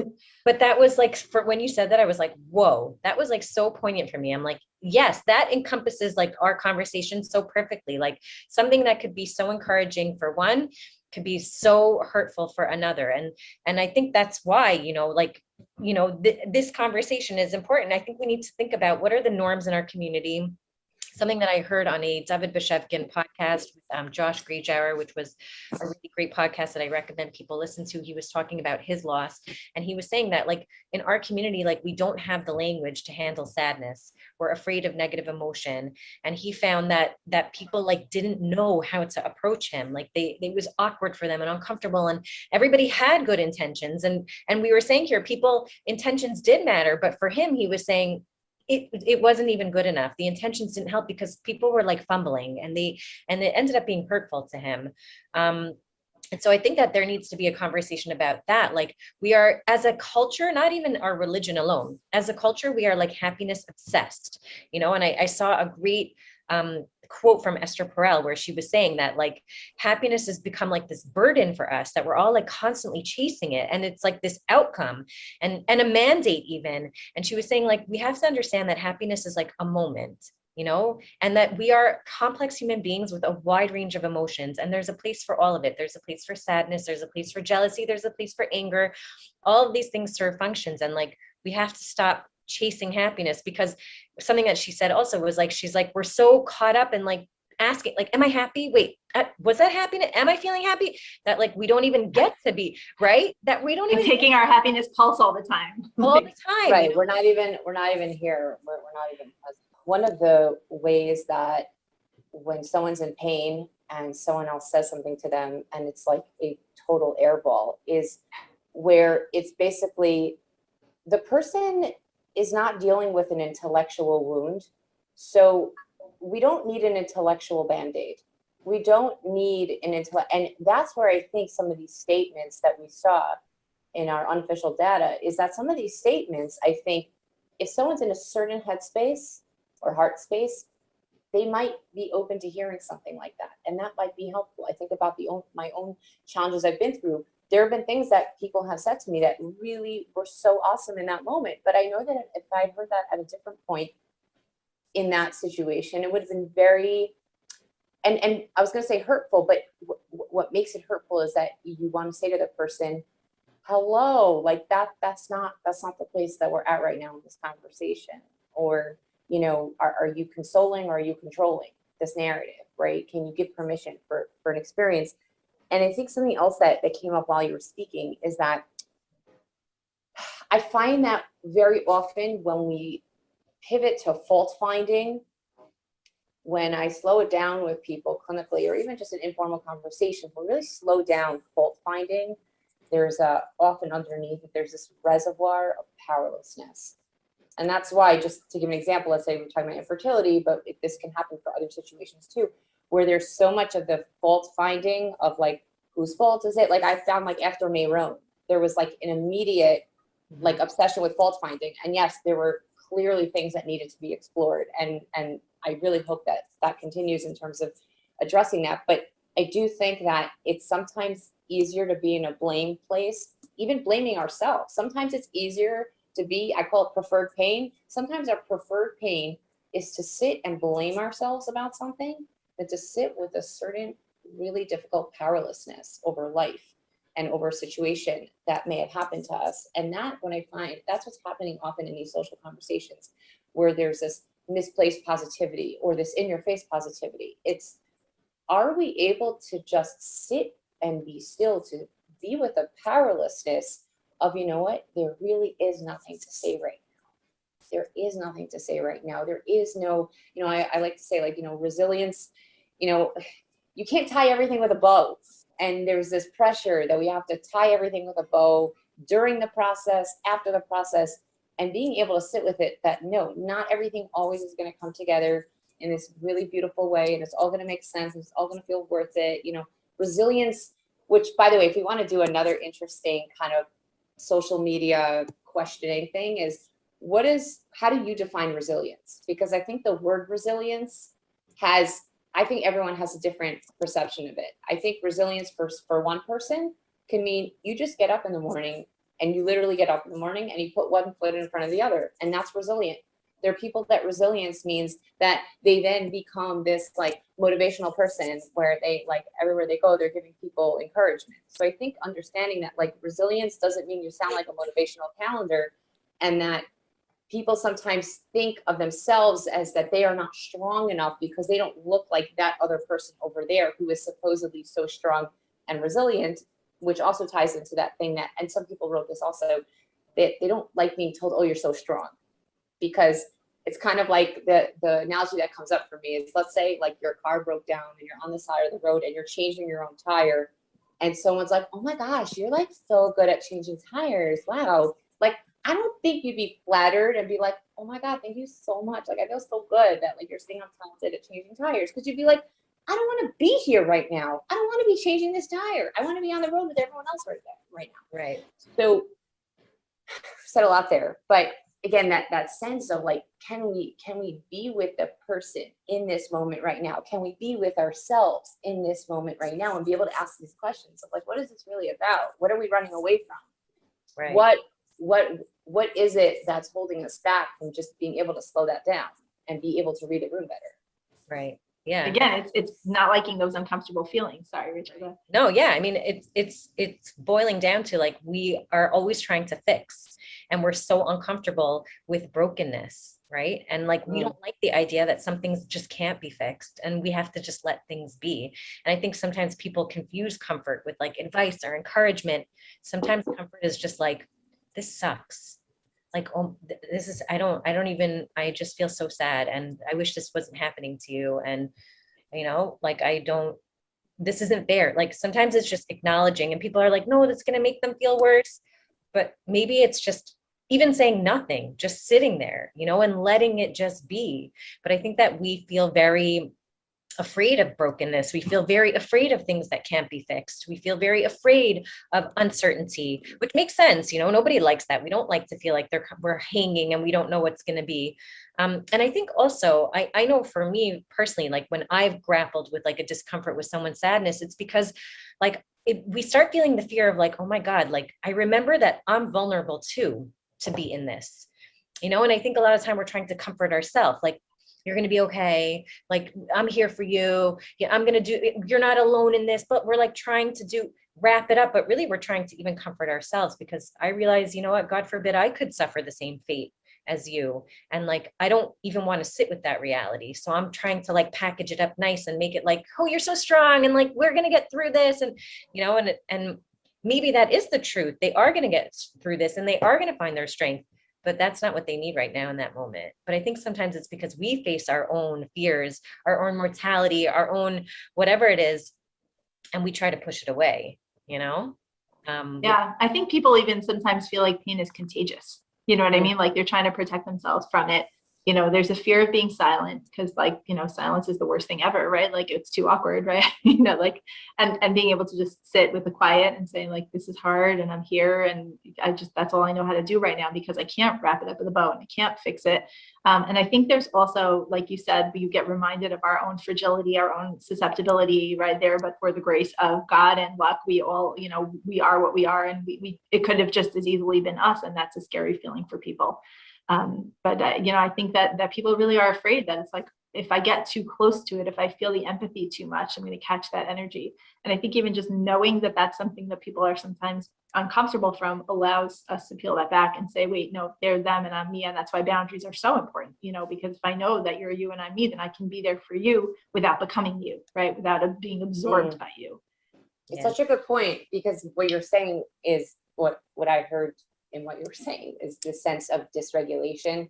Speaker 19: But that was like, for when you said that, I was like, whoa, that was like so poignant for me. I'm like, yes, that encompasses like our conversation so perfectly. Like, something that could be so encouraging for one could be so hurtful for another. And I think that's why, this conversation is important. I think we need to think about what are the norms in our community. Something that I heard on a David Beshevkin podcast with Josh Griejower, which was a really great podcast that I recommend people listen to. He was talking about his loss, and he was saying that, like, in our community, like, we don't have the language to handle sadness. We're afraid of negative emotion. And he found that people like didn't know how to approach him. Like, it was awkward for them and uncomfortable, and everybody had good intentions. And we were saying here, people intentions did matter, but for him, he was saying, it wasn't even good enough. The intentions didn't help because people were like fumbling, and it ended up being hurtful to him. And so I think that there needs to be a conversation about that. Like, we are, as a culture, not even our religion alone, as a culture, we are like happiness obsessed, and I saw a great quote from Esther Perel where she was saying that, like, happiness has become like this burden for us, that we're all like constantly chasing it, and it's like this outcome and a mandate even. And she was saying, like, we have to understand that happiness is like a moment, and that we are complex human beings with a wide range of emotions, and there's a place for all of it. There's a place for sadness, there's a place for jealousy, there's a place for anger. All of these things serve functions, and like, we have to stop chasing happiness. Because something that she said also was like, she's like, we're so caught up in like asking, like, am I happy? Wait, was that happiness? Am I feeling happy? That like, we don't even get to be, right? That we don't even
Speaker 21: taking our happiness pulse all the time.
Speaker 19: All the time.
Speaker 20: Right. We're not even here. We're not even present. One of the ways that when someone's in pain and someone else says something to them and it's like a total airball is where it's basically the person is not dealing with an intellectual wound. So we don't need an intellectual Band-Aid. We don't need an intellect. And that's where I think some of these statements that we saw in our unofficial data is that some of these statements, I think if someone's in a certain headspace or heart space, they might be open to hearing something like that. And that might be helpful. I think about my own challenges I've been through. There have been things that people have said to me that really were so awesome in that moment. But I know that if I heard that at a different point in that situation, it would have been very, and I was going to say hurtful, but what makes it hurtful is that you want to say to the person, hello, like that's not the place that we're at right now in this conversation. Or, are you consoling or are you controlling this narrative, right? Can you give permission for an experience? And I think something else that came up while you were speaking is that I find that very often when we pivot to fault finding, when I slow it down with people clinically or even just an informal conversation, we really slow down fault finding. There's often underneath it, there's this reservoir of powerlessness. And that's why, just to give an example, let's say we're talking about infertility, but this can happen for other situations too. where there's so much of the fault finding of like, whose fault is it? Like I found like after Mayron, there was like an immediate like obsession with fault finding. And yes, there were clearly things that needed to be explored. And I really hope that that continues in terms of addressing that. But I do think that it's sometimes easier to be in a blame place, even blaming ourselves. Sometimes it's easier to be, I call it preferred pain. Sometimes our preferred pain is to sit and blame ourselves about something than to sit with a certain really difficult powerlessness over life and over a situation that may have happened to us. And that, when I find, that's what's happening often in these social conversations, where there's this misplaced positivity or this in-your-face positivity. It's, are we able to just sit and be still, to be with a powerlessness of, you know what, there really is nothing to say right now. There is nothing to say right now. There is no, you know, I like to say, like, you know, resilience, you know, you can't tie everything with a bow. And there's this pressure that we have to tie everything with a bow during the process, after the process, and being able to sit with it, that no, not everything always is going to come together in this really beautiful way, and it's all going to make sense, and it's all going to feel worth it. You know, resilience, which, by the way, if we want to do another interesting kind of social media questioning thing, is how do you define resilience? Because I think the word resilience has, I think everyone has a different perception of it. I think resilience for one person can mean you just get up in the morning, and you literally get up in the morning and you put one foot in front of the other, and that's resilient. There are people that resilience means that they then become this like motivational person where they, like, everywhere they go, they're giving people encouragement. So I think understanding that like resilience doesn't mean you sound like a motivational calendar, and that people sometimes think of themselves as that they are not strong enough because they don't look like that other person over there who is supposedly so strong and resilient, which also ties into that thing that, and some people wrote this also, that they don't like being told, oh, you're so strong. Because it's kind of like the analogy that comes up for me is, let's say like your car broke down and you're on the side of the road and you're changing your own tire, and someone's like, oh my gosh, you're like so good at changing tires. Wow. Like, I don't think you'd be flattered and be like, oh my God, thank you so much. Like, I feel so good that like you're saying I'm talented at changing tires. Because you'd be like, I don't want to be here right now. I don't want to be changing this tire. I want to be on the road with everyone else right now.
Speaker 19: Right.
Speaker 20: So said a lot there, but again, that sense of like, can we be with the person in this moment right now? Can we be with ourselves in this moment right now and be able to ask these questions of like, what is this really about? What are we running away from?
Speaker 19: Right.
Speaker 20: What is it that's holding us back from just being able to slow that down and be able to read the room better?
Speaker 19: Right. Yeah.
Speaker 21: Again, it's not liking those uncomfortable feelings. Sorry, Richard.
Speaker 19: No, yeah. I mean, it's boiling down to like, we are always trying to fix, and we're so uncomfortable with brokenness, right? And like, we don't like the idea that some things just can't be fixed, and we have to just let things be. And I think sometimes people confuse comfort with like advice or encouragement. Sometimes comfort is just like, this sucks. Like, oh, this is, I just feel so sad, and I wish this wasn't happening to you. And, you know, like, this isn't fair. Like, sometimes it's just acknowledging, and people are like, no, that's going to make them feel worse. But maybe it's just even saying nothing, just sitting there, you know, and letting it just be. But I think that we feel very afraid of brokenness. We feel very afraid of things that can't be fixed. We feel very afraid of uncertainty, which makes sense. You know, nobody likes that. We don't like to feel like we're hanging and we don't know what's going to be. And I think also, I know for me personally, like when I've grappled with like a discomfort with someone's sadness, it's because like we start feeling the fear of like, oh my God, like I remember that I'm vulnerable too, to be in this, you know? And I think a lot of time we're trying to comfort ourselves. Like, you're going to be okay. Like, I'm here for you. Yeah, I'm going to do, you're not alone in this, but we're like trying to wrap it up. But really we're trying to even comfort ourselves, because I realize, you know what, God forbid I could suffer the same fate as you. And like, I don't even want to sit with that reality. So I'm trying to like package it up nice and make it like, oh, you're so strong. And like, we're going to get through this. And, you know, and maybe that is the truth. They are going to get through this and they are going to find their strength. But that's not what they need right now in that moment. But I think sometimes it's because we face our own fears, our own mortality, our own whatever it is, and we try to push it away, you know?
Speaker 21: Yeah, I think people even sometimes feel like pain is contagious. You know what I mean? Like they're trying to protect themselves from it. there's a fear of being silent because silence is the worst thing ever, right? Like it's too awkward, right? And being able to just sit with the quiet and saying like, this is hard and I'm here and that's all I know how to do right now because I can't wrap it up with a bow and I can't fix it. And I think there's also, like you said, you get reminded of our own fragility, our own susceptibility right there, but for the grace of God and luck, we all, we are what we are, and it could have just as easily been us. And that's a scary feeling for people. But I think that people really are afraid that it's like, if I get too close to it, if I feel the empathy too much, I'm going to catch that energy. And I think even just knowing that that's something that people are sometimes uncomfortable from allows us to peel that back and say, wait, no, they're them and I'm me. And that's why boundaries are so important, because if I know that you're you and I'm me, then I can be there for you without becoming you, right? Without being absorbed by you.
Speaker 20: It's such a good point, because what you're saying is what I heard in what you were saying is the sense of dysregulation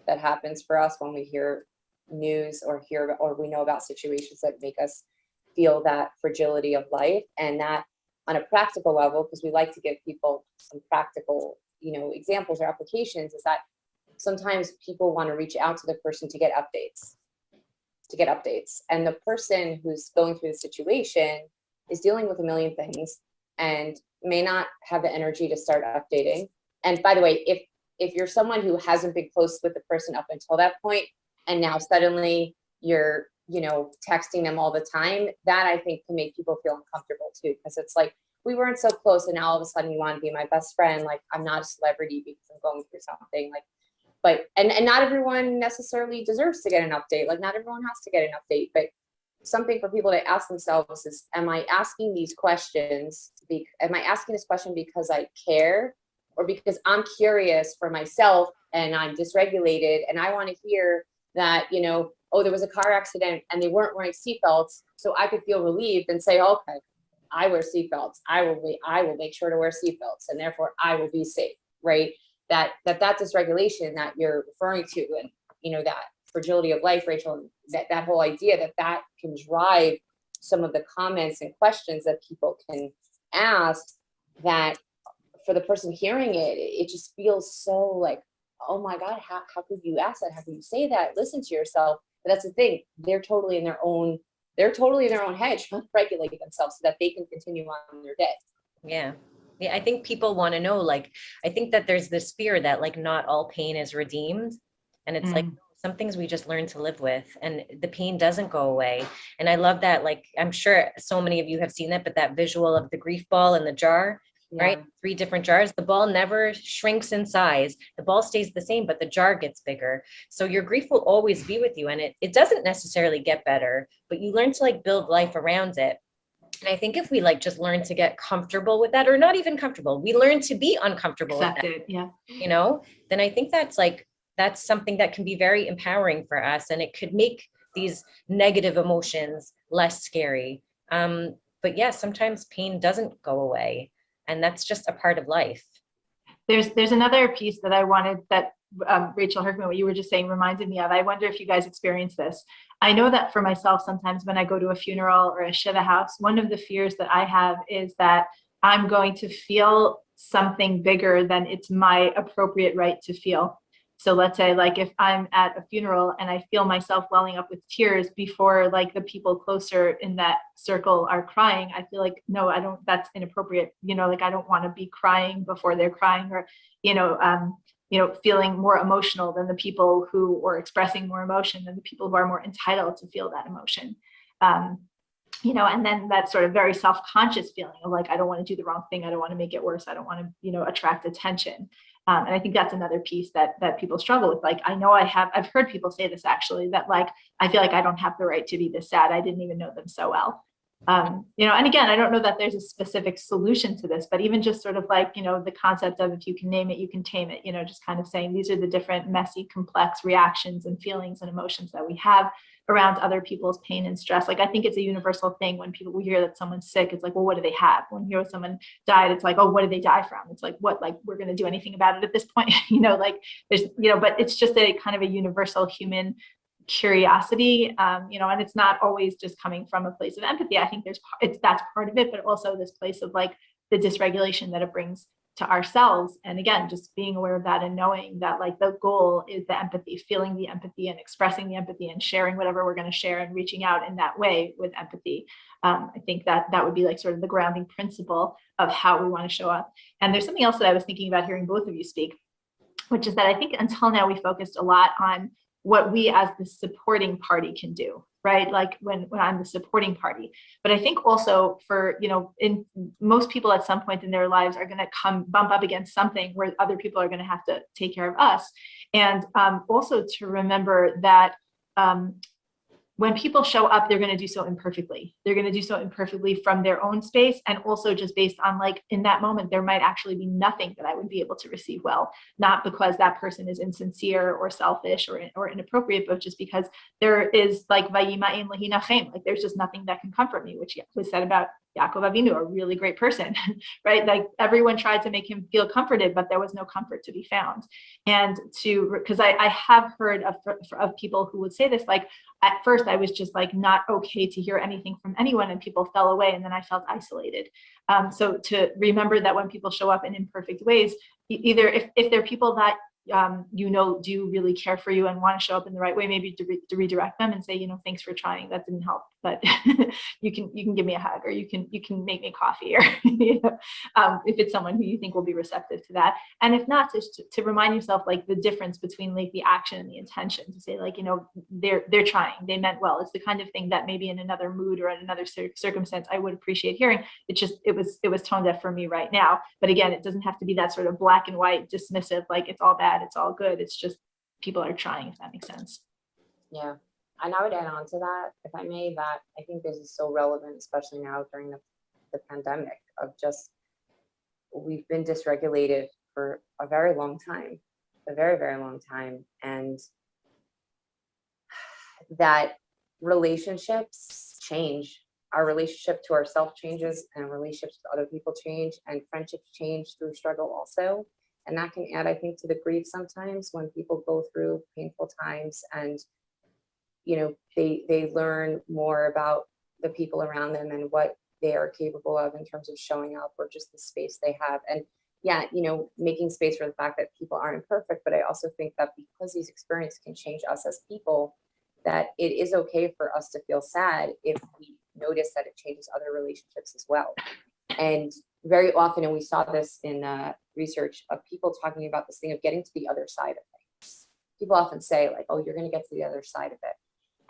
Speaker 20: that happens for us when we hear news or we know about situations that make us feel that fragility of life. And that on a practical level, because we like to give people some practical, examples or applications, is that sometimes people want to reach out to the person to get updates. And the person who's going through the situation is dealing with a million things and may not have the energy to start updating. And by the way, if you're someone who hasn't been close with the person up until that point, and now suddenly you're, texting them all the time, that I think can make people feel uncomfortable too, because it's like, we weren't so close and now all of a sudden you want to be my best friend. Like, I'm not a celebrity because I'm going through something. Like, but, and not everyone necessarily deserves to get an update. Like, not everyone has to get an update, but something for people to ask themselves is, am I asking these questions? Am I asking this question because I care, or because I'm curious for myself and I'm dysregulated and I want to hear that, oh, there was a car accident and they weren't wearing seatbelts, so I could feel relieved and say, okay, I wear seatbelts. I will make sure to wear seatbelts, and therefore I will be safe, right? That dysregulation that you're referring to, and that fragility of life, Rachel, that whole idea that can drive some of the comments and questions that people can ask, that for the person hearing it, it just feels so like, oh my God, how could you ask that? How could you say that? Listen to yourself. But that's the thing. They're totally in their own head, trying to regulate themselves so that they can continue on their day.
Speaker 19: Yeah. I think people want to know, like, I think that there's this fear that like not all pain is redeemed. And it's like some things we just learn to live with, and the pain doesn't go away. And I love that, like, I'm sure so many of you have seen that, but that visual of the grief ball in the jar, right? 3 different jars. The ball never shrinks in size. The ball stays the same, but the jar gets bigger. So your grief will always be with you. And it doesn't necessarily get better, but you learn to like build life around it. And I think if we like just learn to get comfortable with that, or not even comfortable, we learn to be uncomfortable with that, then I think that's something that can be very empowering for us. And it could make these negative emotions less scary. But yeah, sometimes pain doesn't go away. And that's just a part of life.
Speaker 21: There's another piece that I wanted that Rachel Herkman, what you were just saying reminded me of. I wonder if you guys experience this. I know that for myself, sometimes when I go to a funeral or a shiva house, one of the fears that I have is that I'm going to feel something bigger than it's my appropriate right to feel. So let's say like if I'm at a funeral and I feel myself welling up with tears before like the people closer in that circle are crying, I feel like, no, I don't, that's inappropriate. Like I don't want to be crying before they're crying, or, feeling more emotional than the people or expressing more emotion than the people who are more entitled to feel that emotion. And then that sort of very self-conscious feeling of like, I don't want to do the wrong thing. I don't want to make it worse. I don't want to, attract attention. And I think that's another piece that people struggle with. Like, I know I've heard people say this actually, that like, I feel like I don't have the right to be this sad. I didn't even know them so well. And again, I don't know that there's a specific solution to this, but even just sort of like, the concept of if you can name it, you can tame it, just kind of saying these are the different messy, complex reactions and feelings and emotions that we have around other people's pain and stress. Like, I think it's a universal thing when we hear that someone's sick, it's like, well, what do they have? When you hear someone died, it's like, oh, what did they die from? It's like, what, like, we're going to do anything about it at this point? Like there's, but it's just a kind of a universal human curiosity, and it's not always just coming from a place of empathy. I think that's part of it, but also this place of like the dysregulation that it brings to ourselves. And again, just being aware of that and knowing that like the goal is the empathy, feeling the empathy and expressing the empathy and sharing whatever we're going to share and reaching out in that way with empathy. I think that would be like sort of the grounding principle of how we want to show up. And there's something else that I was thinking about hearing both of you speak, which is that I think until now we focused a lot on what we as the supporting party can do, right? Like when I'm the supporting party. But I think also for, in most people at some point in their lives are going to bump up against something where other people are going to have to take care of us. And also to remember that when people show up, they're going to do so imperfectly. They're going to do so imperfectly from their own space. And also just based on like, in that moment, there might actually be nothing that I would be able to receive well, not because that person is insincere or selfish or inappropriate, but just because there is like, vayima'im lehinachem, like there's just nothing that can comfort me, which was said about Yaakov Avinu, a really great person, right? Like everyone tried to make him feel comforted, but there was no comfort to be found. And because I have heard of people who would say this, like at first I was just like not okay to hear anything from anyone and people fell away and then I felt isolated. So to remember that when people show up in imperfect ways, either if they're people that do really care for you and want to show up in the right way, maybe to redirect them and say, thanks for trying, that didn't help, but you can give me a hug, or you can make me coffee, or if it's someone who you think will be receptive to that. And if not, to remind yourself like the difference between like the action and the intention, to say like, they're trying, they meant well. It's the kind of thing that maybe in another mood or in another circumstance I would appreciate hearing. It was tone deaf for me right now. But again, it doesn't have to be that sort of black and white dismissive, like it's all bad, it's all good. It's just people are trying, if that makes sense.
Speaker 20: Yeah. And I would add on to that, if I may, that I think this is so relevant, especially now during the pandemic, of just, we've been dysregulated for a very long time, a very, very long time. And that relationships change. Our relationship to ourselves changes, and relationships with other people change, and friendships change through struggle also. And that can add, I think, to the grief sometimes when people go through painful times, and they learn more about the people around them and what they are capable of in terms of showing up, or just the space they have. And yeah, making space for the fact that people aren't perfect. But I also think that because these experiences can change us as people, that it is okay for us to feel sad if we notice that it changes other relationships as well. And very often, and we saw this in research of people talking about this thing of getting to the other side of things. People often say like, oh, you're going to get to the other side of it.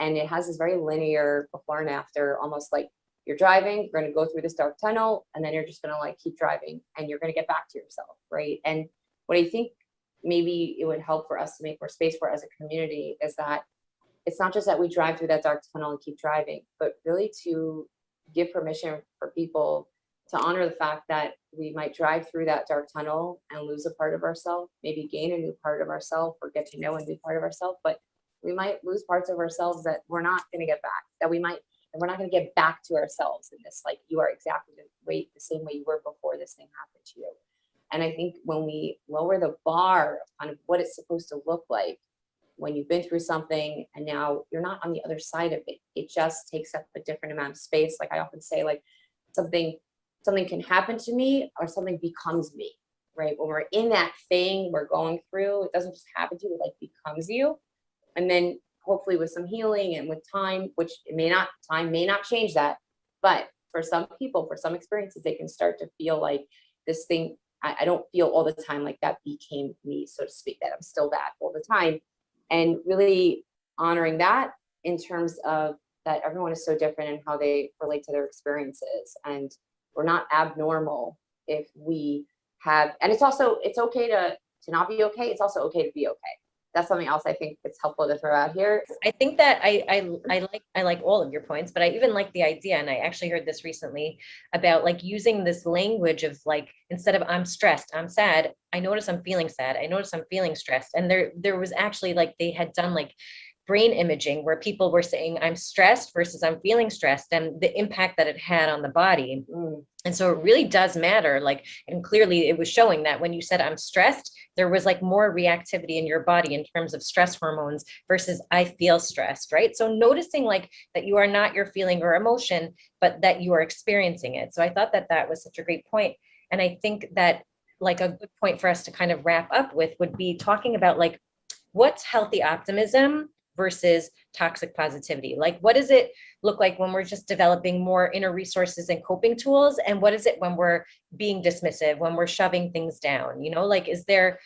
Speaker 20: And it has this very linear before and after, almost like you're driving, you're going to go through this dark tunnel, and then you're just going to like keep driving and you're going to get back to yourself, right? And what I think maybe it would help for us to make more space for as a community is that it's not just that we drive through that dark tunnel and keep driving, but really to give permission for people to honor the fact that we might drive through that dark tunnel and lose a part of ourselves, maybe gain a new part of ourselves, or get to know a new part of ourselves, but we might lose parts of ourselves that we're not going to get back, we're not going to get back to ourselves in this, like you are exactly the same way you were before this thing happened to you. And I think when we lower the bar of kind of what it's supposed to look like when you've been through something and now you're not on the other side of it, it just takes up a different amount of space. Like I often say, like something can happen to me or something becomes me, right? When we're in that thing we're going through, it doesn't just happen to you, it like becomes you. And then hopefully with some healing and with time, which time may not change that, but for some people, for some experiences, they can start to feel like this thing, I don't feel all the time like that became me, so to speak, that I'm still that all the time. And really honoring that in terms of that everyone is so different in how they relate to their experiences. And we're not abnormal if we have, and it's okay to not be okay. It's also okay to be okay. That's something else I think it's helpful to throw out here.
Speaker 19: I think that I like all of your points, but I even like the idea, and I actually heard this recently about like using this language of like, instead of I'm stressed, I'm sad, I notice I'm feeling sad, I notice I'm feeling stressed. And there was actually like, they had done like brain imaging where people were saying I'm stressed versus I'm feeling stressed, and the impact that it had on the body. And so it really does matter. Like, and clearly it was showing that when you said I'm stressed, there was like more reactivity in your body in terms of stress hormones versus I feel stressed, right? So noticing like that you are not your feeling or emotion, but that you are experiencing it. So I thought that was such a great point. And I think that like a good point for us to kind of wrap up with would be talking about like what's healthy optimism versus toxic positivity. Like, what does it look like when we're just developing more inner resources and coping tools? And what is it when we're being dismissive, when we're shoving things down? You know, like, is there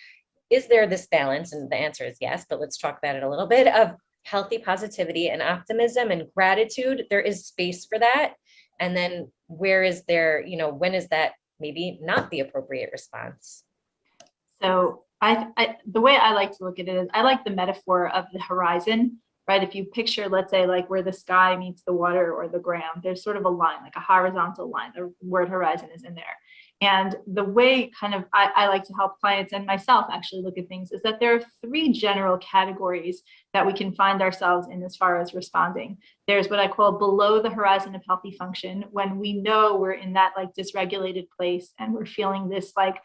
Speaker 19: this balance? And the answer is yes, but let's talk about it a little bit, of healthy positivity and optimism and gratitude. There is space for that. And then where is there, you know, when is that maybe not the appropriate response?
Speaker 21: So the way I like to look at it is I like the metaphor of the horizon, right? If you picture, let's say, like where the sky meets the water or the ground, there's sort of a line, like a horizontal line. The word horizon is in there. And the way kind of I like to help clients and myself actually look at things is that there are 3 general categories that we can find ourselves in as far as responding. There's what I call below the horizon of healthy function, when we know we're in that like dysregulated place and we're feeling this like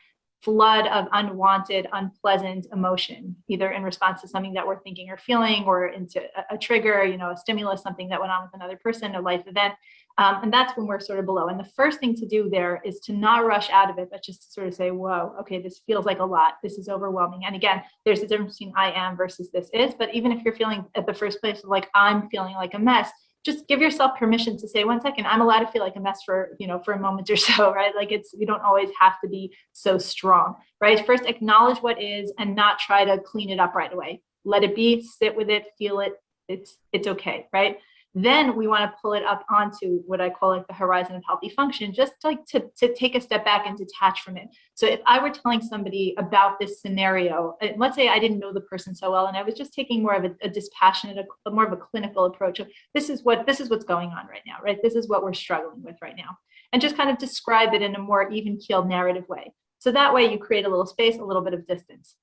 Speaker 21: flood of unwanted, unpleasant emotion, either in response to something that we're thinking or feeling, or into a trigger, you know, a stimulus, something that went on with another person, a life event. And that's when we're sort of below. And the first thing to do there is to not rush out of it, but just to sort of say, whoa, okay, this feels like a lot. This is overwhelming. And again, there's a difference between I am versus this is. But even if you're feeling at the first place, like I'm feeling like a mess, just give yourself permission to say, 1 second, I'm allowed to feel like a mess for, you know, for a moment or so, right? Like we don't always have to be so strong, right? First, acknowledge what is and not try to clean it up right away. Let it be, sit with it, feel it. It's okay, right? Then we want to pull it up onto what I call like the horizon of healthy function, just like to take a step back and detach from it. So if I were telling somebody about this scenario, let's say I didn't know the person so well, and I was just taking more of a dispassionate, more of a clinical approach of this is what's going on right now, right? This is what we're struggling with right now. And just kind of describe it in a more even-keeled narrative way. So that way you create a little space, a little bit of distance.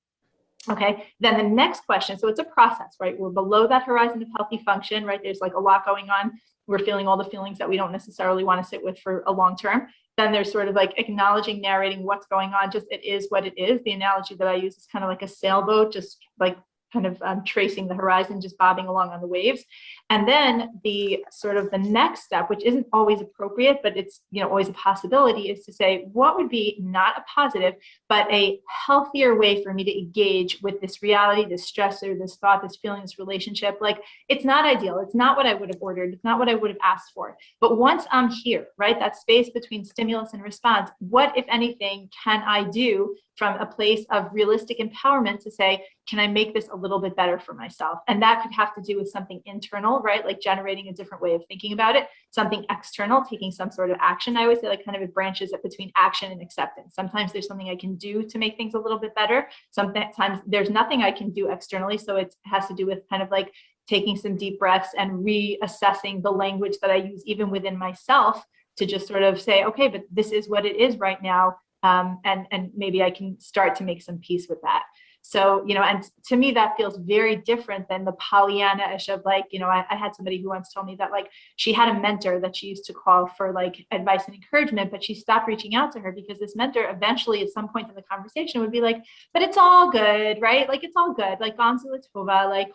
Speaker 21: Okay, then the next question, so it's a process, right? We're below that horizon of healthy function, right? There's like a lot going on. We're feeling all the feelings that we don't necessarily want to sit with for a long term. Then there's sort of like acknowledging, narrating what's going on, just it is what it is. The analogy that I use is kind of like a sailboat, just like kind of tracing the horizon, just bobbing along on the waves. And then the sort of the next step, which isn't always appropriate, but it's, you know, always a possibility, is to say, what would be not a positive, but a healthier way for me to engage with this reality, this stressor, this thought, this feeling, this relationship? Like, it's not ideal. It's not what I would have ordered. It's not what I would have asked for. But once I'm here, right, that space between stimulus and response, what, if anything, can I do from a place of realistic empowerment to say, can I make this a little bit better for myself? And that could have to do with something internal, right? Like generating a different way of thinking about it, something external, taking some sort of action. I always say like kind of it branches up between action and acceptance. Sometimes there's something I can do to make things a little bit better. Sometimes there's nothing I can do externally. So it has to do with kind of like taking some deep breaths and reassessing the language that I use even within myself to just sort of say, okay, but this is what it is right now. And maybe I can start to make some peace with that. So, you know, and to me, that feels very different than the Pollyanna-ish of like, you know, I had somebody who once told me that like she had a mentor that she used to call for like advice and encouragement, but she stopped reaching out to her because this mentor eventually at some point in the conversation would be like, but it's all good, right? Like, it's all good. Like, like,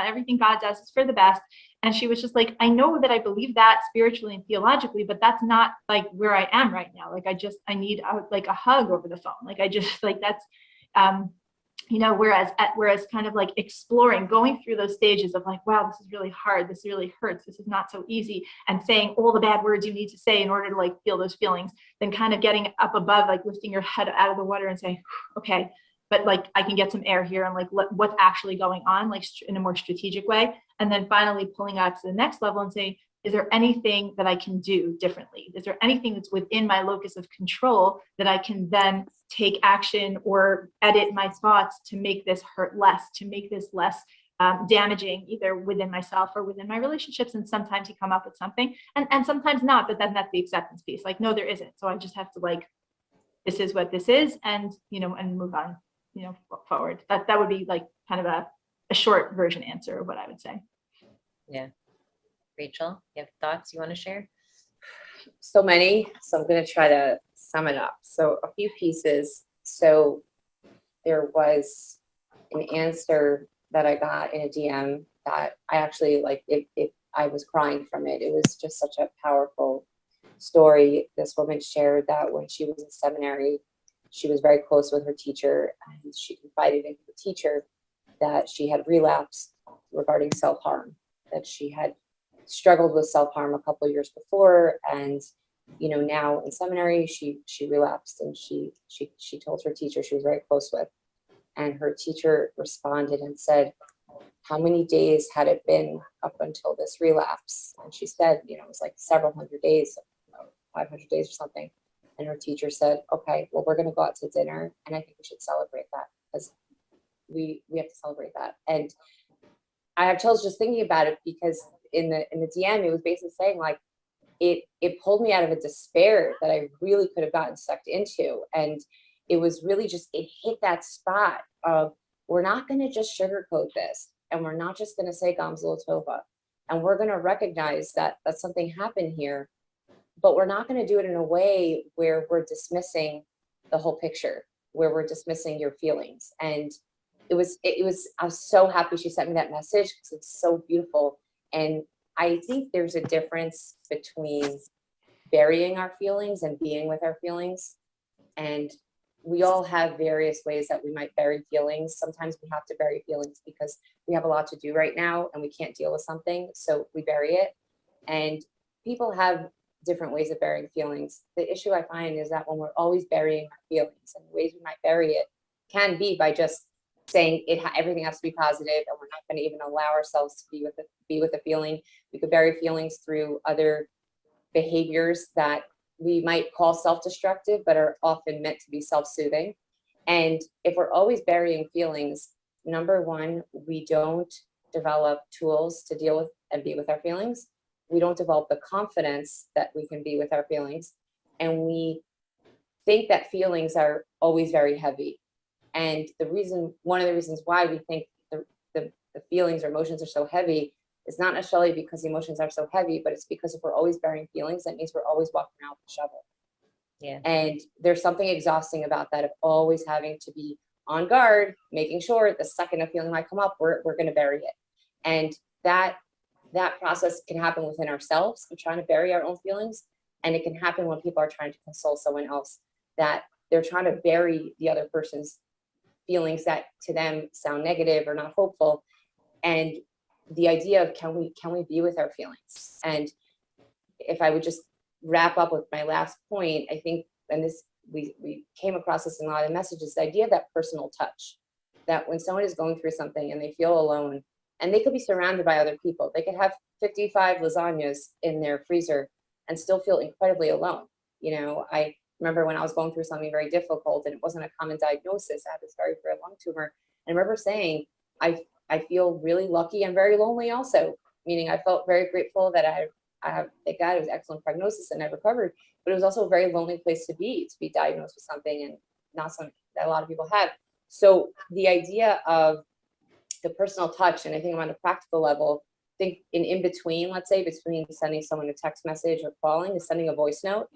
Speaker 21: everything God does is for the best. And she was just like, I know that I believe that spiritually and theologically, but that's not like where I am right now. Like, I need like a hug over the phone. Like, I just like, that's, you know, whereas kind of like exploring, going through those stages of like, wow, this is really hard. This really hurts. This is not so easy. And saying all the bad words you need to say in order to like feel those feelings, then kind of getting up above, like lifting your head out of the water and saying, okay, but like I can get some air here and like what's actually going on, like in a more strategic way. And then finally pulling out to the next level and saying, is there anything that I can do differently? Is there anything that's within my locus of control that I can then take action or edit my thoughts to make this hurt less, to make this less damaging, either within myself or within my relationships? And sometimes you come up with something and sometimes not, but then that's the acceptance piece. Like, no, there isn't. So I just have to like, this is what this is, and, you know, and move on, you know, forward. That would be like kind of a short version answer of what I would say.
Speaker 19: Yeah. Rachel, you have thoughts you want to share?
Speaker 20: So many, so I'm going to try to sum it up. So a few pieces. So there was an answer that I got in a DM that I actually like, I was crying from it. It was just such a powerful story. This woman shared that when she was in seminary, she was very close with her teacher, and she confided in the teacher that she had relapsed regarding self-harm, that she had struggled with self-harm a couple of years before, and now in seminary she relapsed, and she told her teacher she was very close with, and her teacher responded and said, how many days had it been up until this relapse? And she said, it was like several hundred days, 500 days or something. And her teacher said, okay, well, we're going to go out to dinner, and I think we should celebrate that, because we have to celebrate that. And I have chills just thinking about it, because in the DM, it was basically saying like, it pulled me out of a despair that I really could have gotten sucked into. And it was really just, it hit that spot of, we're not going to just sugarcoat this, and we're not just going to say Gamzul Tova, and we're going to recognize that something happened here, but we're not going to do it in a way where we're dismissing the whole picture, where we're dismissing your feelings. And I was so happy she sent me that message, because it's so beautiful. And I think there's a difference between burying our feelings and being with our feelings. And we all have various ways that we might bury feelings. Sometimes we have to bury feelings because we have a lot to do right now and we can't deal with something, so we bury it. And people have different ways of burying feelings. The issue I find is that when we're always burying our feelings, and the ways we might bury it can be by just saying everything has to be positive, and we're not going to even allow ourselves to be with a feeling. We could bury feelings through other behaviors that we might call self-destructive, but are often meant to be self-soothing. And if we're always burying feelings, number one, we don't develop tools to deal with and be with our feelings. We don't develop the confidence that we can be with our feelings. And we think that feelings are always very heavy. And one of the reasons why we think the feelings or emotions are so heavy is not necessarily because the emotions are so heavy, but it's because if we're always burying feelings, that means we're always walking around with a shovel.
Speaker 19: Yeah.
Speaker 20: And there's something exhausting about that, of always having to be on guard, making sure the second a feeling might come up, we're going to bury it. And that process can happen within ourselves, of trying to bury our own feelings. And it can happen when people are trying to console someone else, that they're trying to bury the other person's feelings that to them sound negative or not hopeful. And the idea of can we be with our feelings? And if I would just wrap up with my last point, I think, and this we came across this in a lot of messages, the idea of that personal touch, that when someone is going through something and they feel alone, and they could be surrounded by other people, they could have 55 lasagnas in their freezer and still feel incredibly alone. I remember when I was going through something very difficult, and it wasn't a common diagnosis. I had this very rare lung tumor. And I remember saying, I feel really lucky and very lonely also, meaning I felt very grateful that I have, thank God, it was excellent prognosis and I recovered, but it was also a very lonely place to be diagnosed with something, and not something that a lot of people have. So the idea of the personal touch, and I think on a practical level, I think in between, let's say between sending someone a text message or calling, is sending a voice note.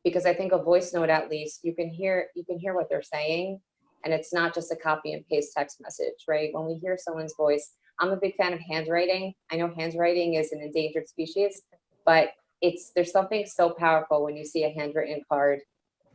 Speaker 20: Because I think a voice note, at least you can hear what they're saying, and it's not just a copy and paste text message, right? When we hear someone's voice, I'm a big fan of handwriting. I know handwriting is an endangered species, but there's something so powerful when you see a handwritten card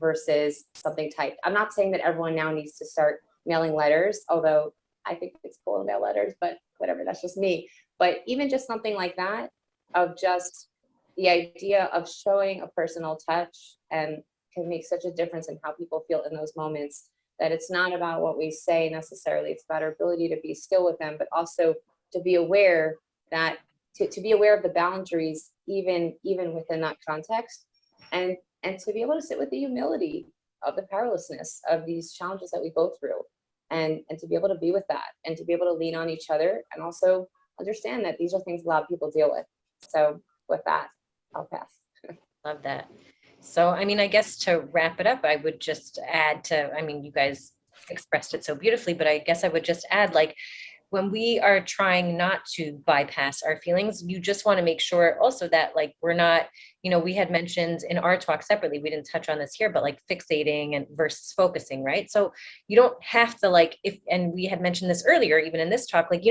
Speaker 20: versus something typed. I'm not saying that everyone now needs to start mailing letters, although I think it's cool to mail letters, but whatever, that's just me. But even just something like that, of just the idea of showing a personal touch, and can make such a difference in how people feel in those moments, that it's not about what we say necessarily, it's about our ability to be still with them, but also to be aware that, to be aware of the boundaries, even within that context, and to be able to sit with the humility of the powerlessness of these challenges that we go through, and to be able to be with that, and to be able to lean on each other, and also understand that these are things a lot of people deal with. So with that, I'll pass.
Speaker 19: Love that. So, I mean, I guess to wrap it up, I would just add to, I mean, you guys expressed it so beautifully, but I guess I would just add, like, when we are trying not to bypass our feelings, you just want to make sure also that, like, we're not, we had mentioned in our talk separately, we didn't touch on this here, but like fixating and versus focusing, right? So you don't have to, like, and we had mentioned this earlier, even in this talk, like,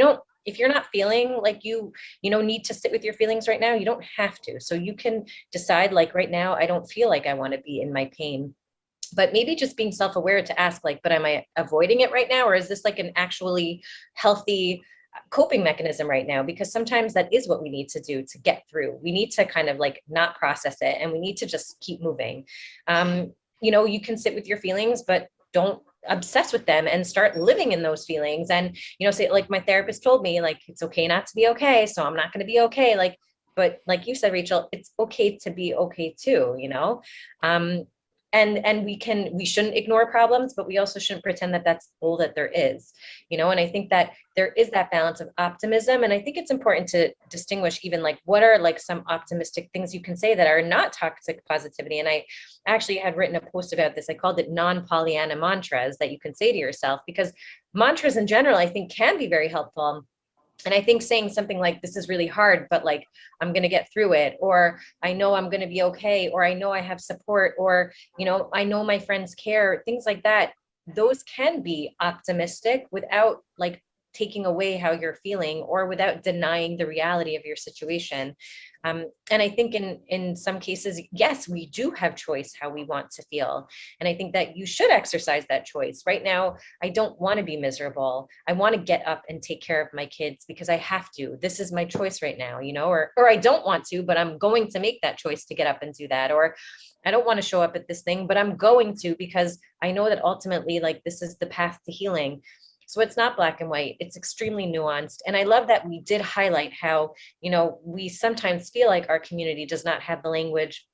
Speaker 19: if you're not feeling like you need to sit with your feelings right now, you don't have to. So you can decide, like, right now, I don't feel like I want to be in my pain. but maybe just being self-aware to ask like, but am I avoiding it right now? Or is this like an actually healthy coping mechanism right now? Because sometimes that is what we need to do to get through. We need to kind of like not process it, and we need to just keep moving. You can sit with your feelings, but don't obsess with them, and start living in those feelings. And, say like my therapist told me, like, it's okay not to be okay. So I'm not going to be okay. Like, but like you said, Rachel, it's okay to be okay too, and we shouldn't ignore problems, but we also shouldn't pretend that that's all that there is, and I think that there is that balance of optimism. And I think it's important to distinguish even like what are like some optimistic things you can say that are not toxic positivity. And I actually had written a post about this. I called it non-Pollyanna mantras that you can say to yourself, because mantras in general, I think, can be very helpful. And I think saying something like, this is really hard, but like, I'm going to get through it, or I know I'm going to be okay, or I know I have support, or, I know my friends care, things like that. Those can be optimistic without like taking away how you're feeling, or without denying the reality of your situation. And I think in some cases, yes, we do have choice how we want to feel. And I think that you should exercise that choice. Right now, I don't want to be miserable. I want to get up and take care of my kids because I have to. This is my choice right now, or I don't want to, but I'm going to make that choice to get up and do that. Or I don't want to show up at this thing, but I'm going to, because I know that ultimately, like, this is the path to healing. So it's not black and white. It's extremely nuanced. And I love that we did highlight how, we sometimes feel like our community does not have the language,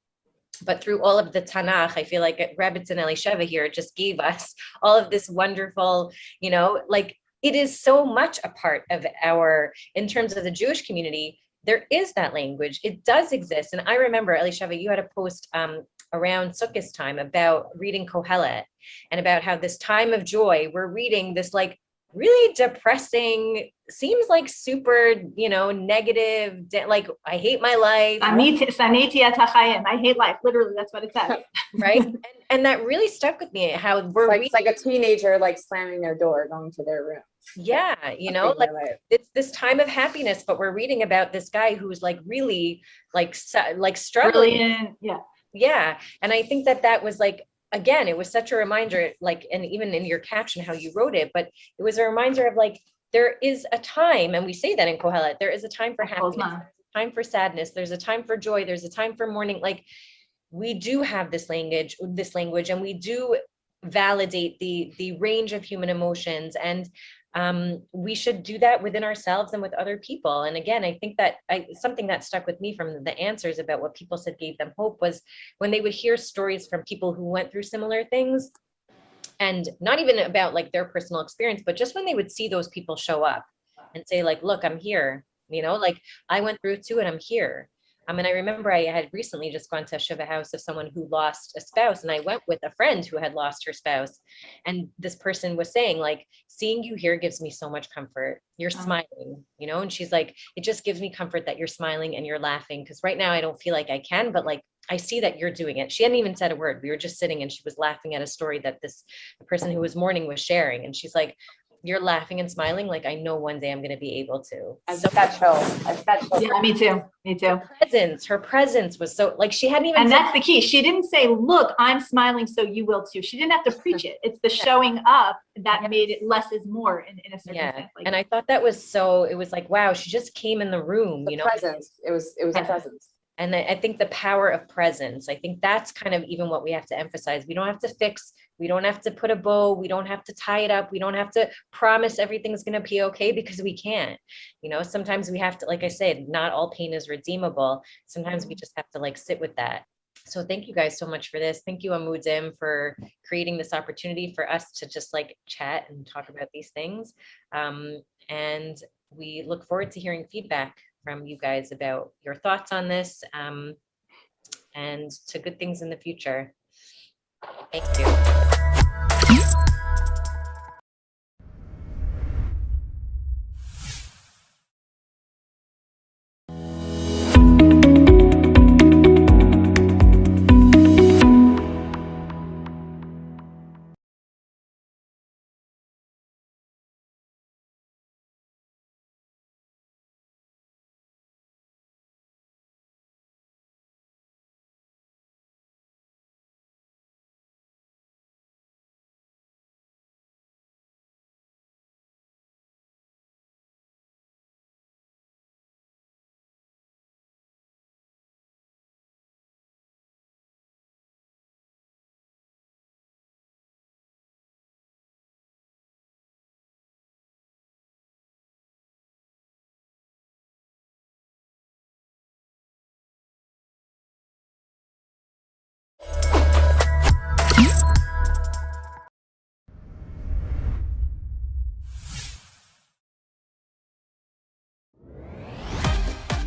Speaker 19: but through all of the Tanakh, I feel like Rabbi Sheva here just gave us all of this wonderful, like, it is so much a part of in terms of the Jewish community, there is that language. It does exist. And I remember, Elisheva, you had a post around Sukkot time about reading Kohelet, and about how this time of joy, we're reading this like really depressing, seems like super, negative, like, I hate my life.
Speaker 21: I hate life. Literally, that's what it says.
Speaker 19: Right. And that really stuck with me, how
Speaker 20: it's like a teenager, like slamming their door, going to their room.
Speaker 19: Yeah. Like it's this time of happiness, but we're reading about this guy who's like really like struggling.
Speaker 21: Brilliant. Yeah.
Speaker 19: Yeah. And I think that was like, again, it was such a reminder, like, and even in your caption, how you wrote it, but it was a reminder of like, there is a time, and we say that in Kohelet, there is a time for happiness, there's a time for sadness, there's a time for joy, there's a time for mourning. Like, we do have this language, and we do validate the range of human emotions, and we should do that within ourselves and with other people. And again, I think that something that stuck with me from the answers about what people said gave them hope was when they would hear stories from people who went through similar things, and not even about like their personal experience, but just when they would see those people show up and say like, look, I'm here, like, I went through it too, and I'm here. And I remember I had recently just gone to a Shiva house of someone who lost a spouse, and I went with a friend who had lost her spouse. And this person was saying like, seeing you here gives me so much comfort. You're smiling, and she's like, it just gives me comfort that you're smiling and you're laughing. Because right now I don't feel like I can, but like, I see that you're doing it. She hadn't even said a word. We were just sitting, and she was laughing at a story that the person who was mourning was sharing. And she's like, you're laughing and smiling. Like, I know one day I'm going to be able to.
Speaker 21: Yeah, me too.
Speaker 19: Her presence was so, like, she hadn't even.
Speaker 21: And that's the key. She didn't say, look, I'm smiling, so you will too. She didn't have to preach it. It's the showing up that made it less is more in a certain sense. Like,
Speaker 19: and I thought that was it was like, wow, she just came in the room,
Speaker 20: Presence. It was a presence.
Speaker 19: And I think the power of presence, I think that's kind of even what we have to emphasize. We don't have to fix, we don't have to put a bow, we don't have to tie it up, we don't have to promise everything's going to be okay, because we can't. Sometimes we have to, like I said, not all pain is redeemable. Sometimes we just have to like sit with that. So thank you guys so much for this. Thank you, Amudim, for creating this opportunity for us to just like chat and talk about these things. And we look forward to hearing feedback from you guys about your thoughts on this, and to good things in the future. Thank you.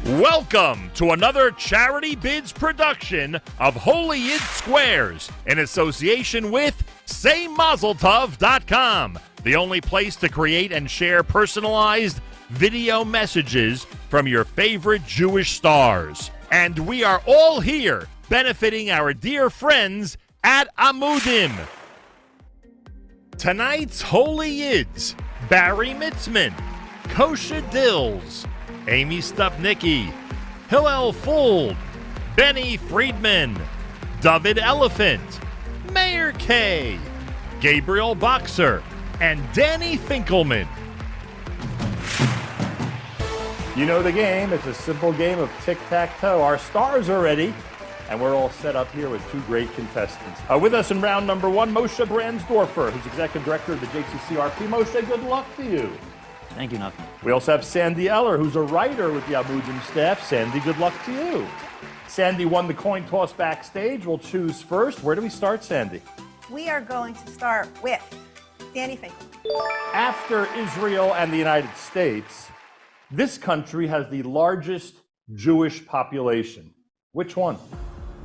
Speaker 2: Welcome to another Charity Bids production of Holy Yid Squares in association with SayMazelTov.com, the only place to create and share personalized video messages from your favorite Jewish stars. And we are all here benefiting our dear friends at Amudim. Tonight's Holy Yids: Barry Mitzman, Kosher Dills, Amy Stupnicki, Hillel Fuld, Benny Friedman, David Elephant, Mayor K, Gabriel Boxer, and Danny Finkelman.
Speaker 22: You know the game. It's a simple game of tic-tac-toe. Our stars are ready, and we're all set up here with two great contestants. With us in round number one, Moshe Brandsdorfer, who's executive director of the JCCRP. Moshe, good luck to you.
Speaker 23: Thank you, Nachman.
Speaker 22: We also have Sandy Eller, who's a writer with the Amudim staff. Sandy, good luck to you. Sandy won the coin toss backstage. We'll choose first. Where do we start, Sandy?
Speaker 24: We are going to start with Danny Finkel.
Speaker 22: After Israel and the United States, this country has the largest Jewish population. Which one?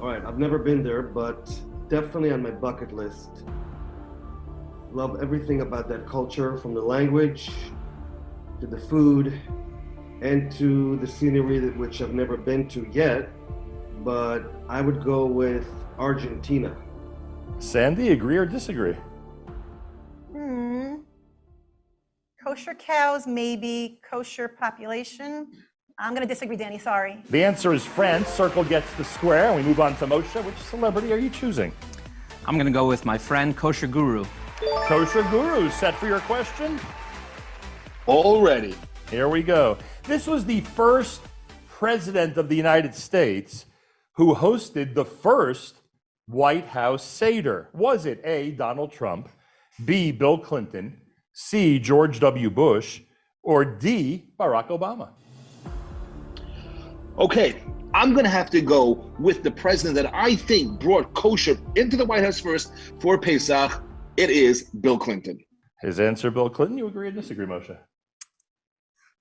Speaker 25: All right, I've never been there, but definitely on my bucket list. Love everything about that culture, from the language to the food and to the scenery, which I've never been to yet, but I would go with Argentina.
Speaker 22: Sandy, agree or disagree?
Speaker 24: Kosher cows, maybe. Kosher population. I'm going to disagree, Danny. Sorry.
Speaker 22: The answer is France. Circle gets the square. And we move on to Moshe. Which celebrity are you choosing?
Speaker 23: I'm going to go with my friend, Kosher Guru.
Speaker 22: Kosher Guru, set for your question?
Speaker 26: All ready.
Speaker 22: Here we go. This was the first president of the United States who hosted the first White House Seder. Was it A, Donald Trump, B, Bill Clinton, C, George W. Bush, or D, Barack Obama?
Speaker 26: Okay, I'm going to have to go with the president that I think brought kosher into the White House first for Pesach. It is Bill Clinton.
Speaker 22: His answer, Bill Clinton. You agree or disagree, Moshe?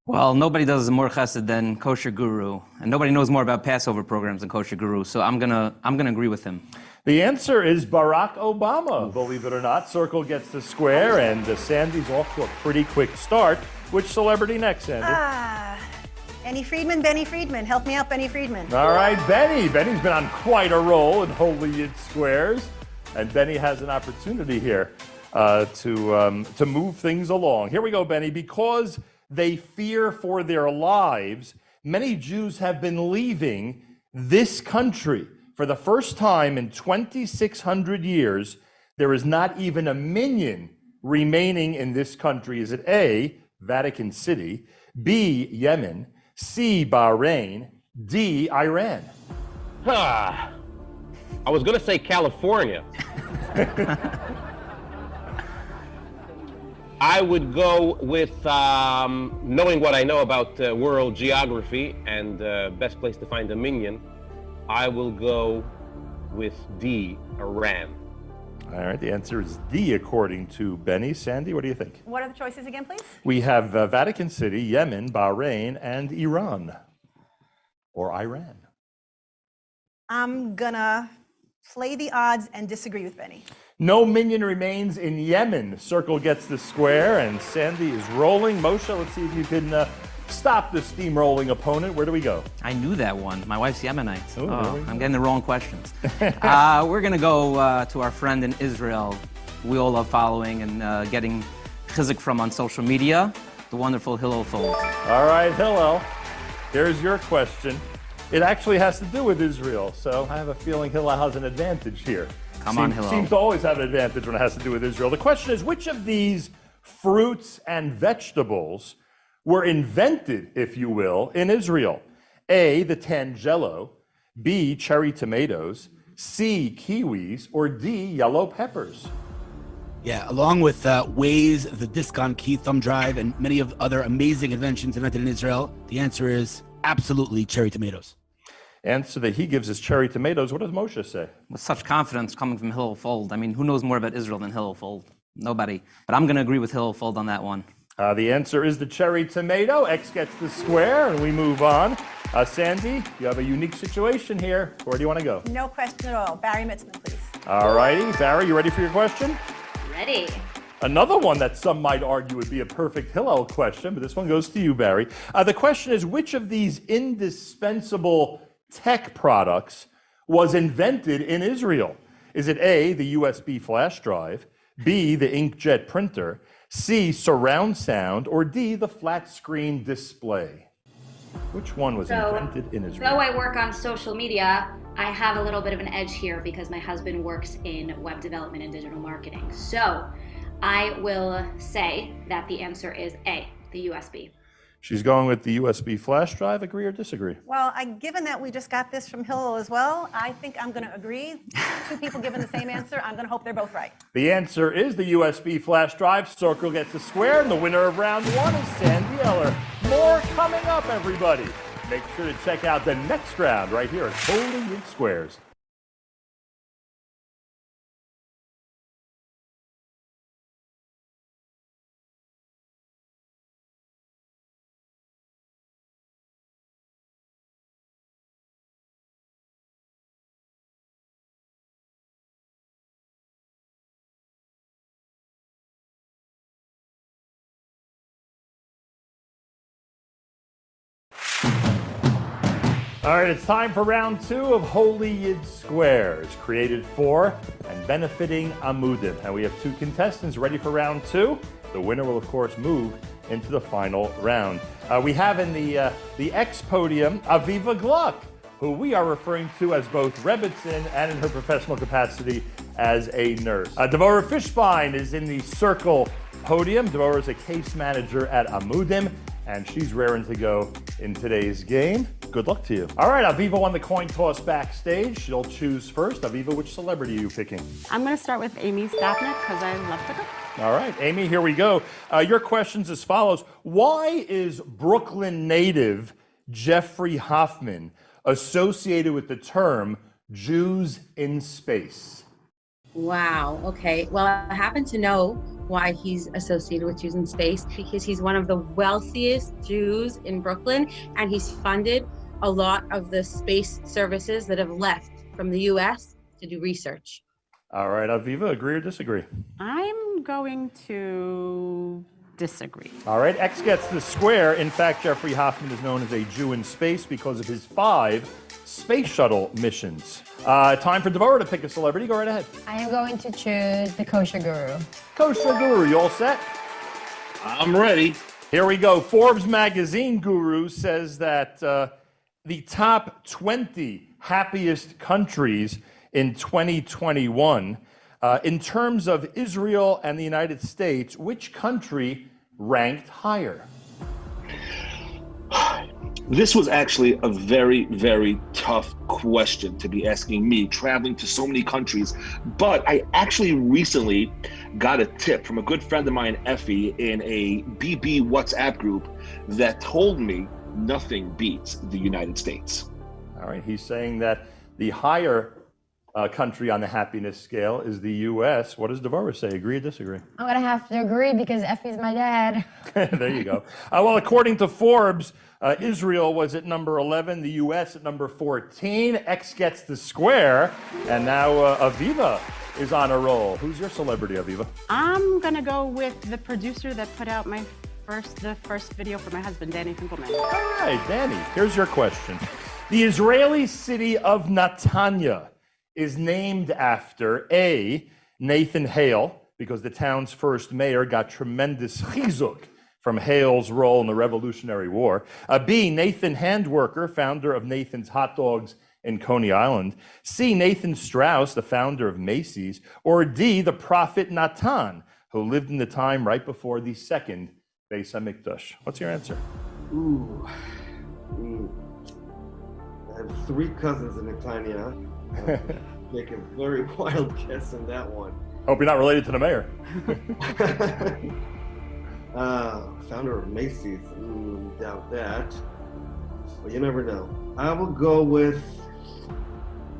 Speaker 23: Well, nobody does more chesed than Kosher Guru, and nobody knows more about Passover programs than Kosher Guru, so I'm gonna agree with him.
Speaker 22: The answer is Barack Obama, believe it or not. Circle gets the square, and Sandy's off to a pretty quick start. Which celebrity next, Sandy?
Speaker 24: Benny Friedman. Help me out, Benny Friedman.
Speaker 22: All right, Benny. Benny's been on quite a roll in Holy Yid Squares, and Benny has an opportunity here to move things along. Here we go, Benny. Because they fear for their lives, many Jews have been leaving this country. For the first time in 2,600 years, there is not even a minyan remaining in this country. Is it A, Vatican City, B, Yemen, C, Bahrain, D, Iran?
Speaker 27: I was going to say California. I would go with, knowing what I know about world geography and best place to find a minyan, I will go with D, Iran.
Speaker 22: All right, the answer is D, according to Benny. Sandy, what do you think?
Speaker 24: What are the choices again, please?
Speaker 22: We have Vatican City, Yemen, Bahrain, and Iran, or Iran.
Speaker 24: I'm gonna play the odds and disagree with Benny.
Speaker 22: No minyan remains in Yemen. Circle gets the square, and Sandy is rolling. Moshe, let's see if you can stop the steamrolling opponent. Where do we go?
Speaker 23: I knew that one. My wife's Yemenite.
Speaker 22: Ooh,
Speaker 23: I'm getting the wrong questions. We're going to go to our friend in Israel. We all love following and getting chizik from on social media, the wonderful Hillel Fuld.
Speaker 22: All right, Hillel, here's your question. It actually has to do with Israel, so I have a feeling Hillel has an advantage here.
Speaker 23: Come on, Hillel.
Speaker 22: Seems to always have an advantage when it has to do with Israel. The question is, which of these fruits and vegetables were invented, if you will, in Israel? A, the tangelo, B, cherry tomatoes, C, kiwis, or D, yellow peppers?
Speaker 28: Yeah, along with Waze, the disc on key thumb drive, and many of other amazing inventions invented in Israel, the answer is absolutely cherry tomatoes.
Speaker 22: Answer that he gives is cherry tomatoes. What does Moshe say?
Speaker 23: With such confidence coming from Hillel Fuld. I mean, who knows more about Israel than Hillel Fuld? Nobody. But I'm going to agree with Hillel Fuld on that one.
Speaker 22: The answer is the cherry tomato. X gets the square, and we move on. Sandy, you have a unique situation here. Where do you want to go?
Speaker 24: No question at all. Barry Mitzman, please.
Speaker 22: All righty. Barry, you ready for your question?
Speaker 1: Ready.
Speaker 22: Another one that some might argue would be a perfect Hillel question, but this one goes to you, Barry. The question is, which of these indispensable tech products was invented in Israel? Is it A, the USB flash drive, B, the inkjet printer, C, surround sound, or D, the flat screen display? Which one was invented in Israel?
Speaker 1: Though I work on social media, I have a little bit of an edge here because my husband works in web development and digital marketing. So I will say that the answer is A, the USB.
Speaker 22: She's going with the USB flash drive. Agree or disagree?
Speaker 24: Well, given that we just got this from Hillel as well, I think I'm going to agree. Two people giving the same answer. I'm going to hope they're both right.
Speaker 22: The answer is the USB flash drive. Circle gets a square, and the winner of round one is Sandy Eller. More coming up, everybody. Make sure to check out the next round right here at Holy Week Squares. All right, it's time for round two of Holy Yid Squares, created for and benefiting Amudim. And we have two contestants ready for round two. The winner will, of course, move into the final round. We have in the X podium Aviva Gluck, who we are referring to as both Rebbitzin and in her professional capacity as a nurse. Devorah Fishbein is in the circle podium. Devorah is a case manager at Amudim, and she's raring to go in today's game. Good luck to you. All right, Aviva won the coin toss backstage. She'll choose first. Aviva, which celebrity are you picking?
Speaker 5: I'm going to start with Amy Stapnick because I love to cook.
Speaker 22: All right, Amy, here we go. Your question's as follows. Why is Brooklyn native Jeffrey Hoffman associated with the term Jews in space?
Speaker 6: Wow, okay. Well, I happen to know why he's associated with Jews in space, because he's one of the wealthiest Jews in Brooklyn, and he's funded a lot of the space services that have left from the US to do research.
Speaker 22: All right, Aviva, agree or disagree?
Speaker 5: I'm going to disagree.
Speaker 22: All right, X gets the square. In fact, Jeffrey Hoffman is known as a Jew in space because of his 5 space shuttle missions. Time for Devorah to pick a celebrity. Go right ahead.
Speaker 7: I am going to choose the kosher guru.
Speaker 22: Kosher guru, you all set?
Speaker 26: I'm ready.
Speaker 22: Here we go. Forbes magazine guru says that the top 20 happiest countries in 2021, in terms of Israel and the United States, which country ranked higher?
Speaker 26: This was actually a very, very tough question to be asking me, traveling to so many countries. But I actually recently got a tip from a good friend of mine, Effie, in a BB WhatsApp group that told me nothing beats the United States.
Speaker 22: All right, he's saying that the higher country on the happiness scale is the U.S. What does Devorah say? Agree or disagree?
Speaker 7: I'm going to have to agree because Effie's my dad.
Speaker 22: There you go. Well, according to Forbes, Israel was at number 11, the U.S. at number 14. X gets the square, and now Aviva is on a roll. Who's your celebrity, Aviva?
Speaker 5: I'm going to go with the producer that put out the first video for my husband, Danny Finkelman.
Speaker 22: All right, Danny, here's your question. The Israeli city of Netanya is named after A, Nathan Hale, because the town's first mayor got tremendous chizuk from Hale's role in the Revolutionary War. B, Nathan Handworker, founder of Nathan's Hot Dogs in Coney Island. C, Nathan Strauss, the founder of Macy's. Or D, the prophet Natan, who lived in the time right before the second Beis HaMikdash. What's your answer?
Speaker 25: Ooh. I have 3 cousins in Netanya. Make a very wild guess on that one.
Speaker 22: Hope you're not related to the mayor.
Speaker 25: Founder of Macy's. Doubt that. But you never know. I will go with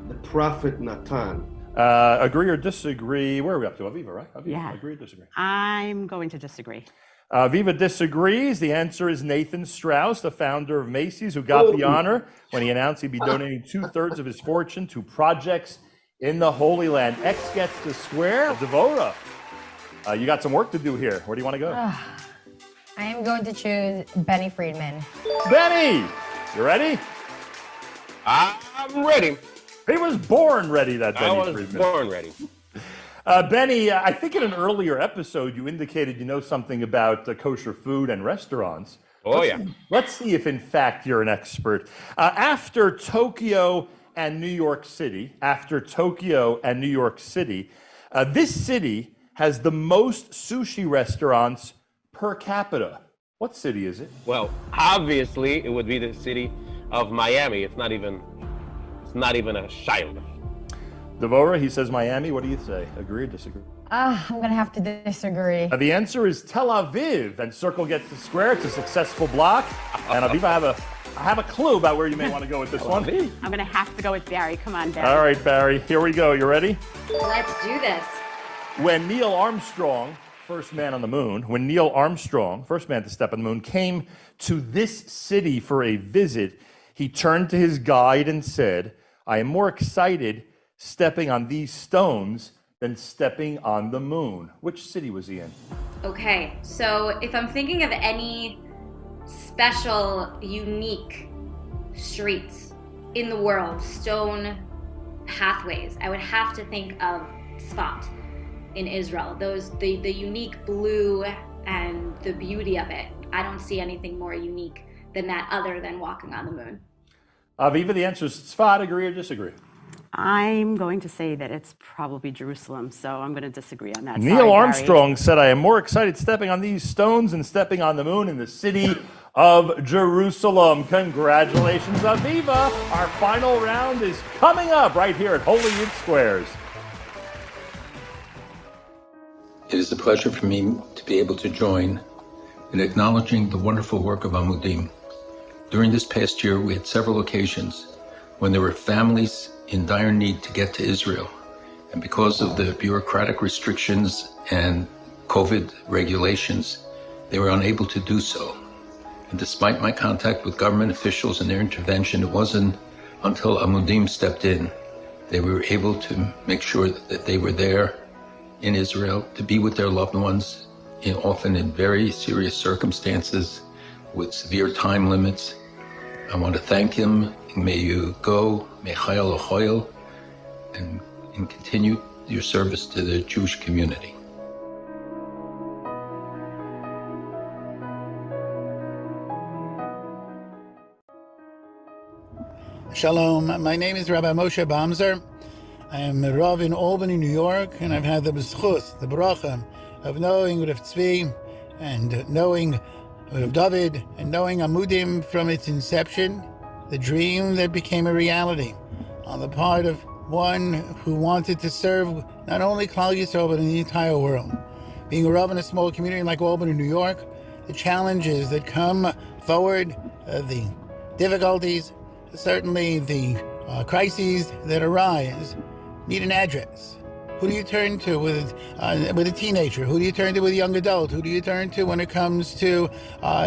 Speaker 25: the prophet Natan.
Speaker 22: Agree or disagree? Where are we up to? Aviva, right? Aviva,
Speaker 5: Yeah.
Speaker 22: Agree or disagree?
Speaker 5: I'm going to disagree.
Speaker 22: Viva disagrees. The answer is Nathan Strauss, the founder of Macy's, who got the honor when he announced he'd be donating 2/3 of his fortune to projects in the Holy Land. X gets the square. Devora, you got some work to do here. Where do you want to go?
Speaker 7: I am going to choose Benny Friedman.
Speaker 22: Benny, you ready?
Speaker 27: I'm ready.
Speaker 22: He was born ready, that Benny
Speaker 27: I was
Speaker 22: Friedman.
Speaker 27: born ready.
Speaker 22: Benny, I think in an earlier episode you indicated you know something about kosher food and restaurants. Let's see if in fact you're an expert. After Tokyo and New York City, this city has the most sushi restaurants per capita. What city is it?
Speaker 27: Well, obviously it would be the city of Miami. It's not even a shiloh.
Speaker 22: Devora, he says Miami. What do you say? Agree or disagree?
Speaker 7: I'm going to have to disagree.
Speaker 22: The answer is Tel Aviv, and Circle gets the square. It's a successful block. And Aviva, I have a clue about where you may want to go with this one.
Speaker 5: I'm going to have to go with Barry. Come on, Barry.
Speaker 22: All right, Barry, here we go. You ready?
Speaker 1: Let's do this.
Speaker 22: When Neil Armstrong, first man on the moon, when Neil Armstrong, first man to step on the moon, came to this city for a visit, he turned to his guide and said, I am more excited stepping on these stones than stepping on the moon. Which city was he in?
Speaker 1: Okay, so if I'm thinking of any special, unique streets in the world, stone pathways, I would have to think of Tzfat in Israel. The unique blue and the beauty of it. I don't see anything more unique than that other than walking on the moon.
Speaker 22: Aviva, the answer is Tzfat. Agree or disagree?
Speaker 5: I'm going to say that it's probably Jerusalem, so I'm going to disagree on that.
Speaker 22: Neil Armstrong said, I am more excited stepping on these stones than stepping on the moon in the city of Jerusalem. Congratulations, Aviva. Our final round is coming up right here at Holy Yid Squares.
Speaker 3: It is a pleasure for me to be able to join in acknowledging the wonderful work of Amudim. During this past year, we had several occasions when there were families in dire need to get to Israel. And because of the bureaucratic restrictions and COVID regulations, they were unable to do so. And despite my contact with government officials and their intervention, it wasn't until Amudim stepped in, they were able to make sure that they were there in Israel to be with their loved ones, often in very serious circumstances with severe time limits. I want to thank him. May you go, Mechayel Ochoyel, and continue your service to the Jewish community.
Speaker 28: Shalom, my name is Rabbi Moshe Bamzer. I am a Rav in Albany, New York, and I've had the b'schus, the bracha, of knowing Rav Tzvi and knowing Rav David and knowing Amudim from its inception, the dream that became a reality on the part of one who wanted to serve not only Klal Yisrael but in the entire world. Being a Rav in a small community like Albany, New York, the challenges that come forward, the difficulties, certainly the crises that arise, need an address. Who do you turn to with a teenager? Who do you turn to with a young adult? Who do you turn to when it comes to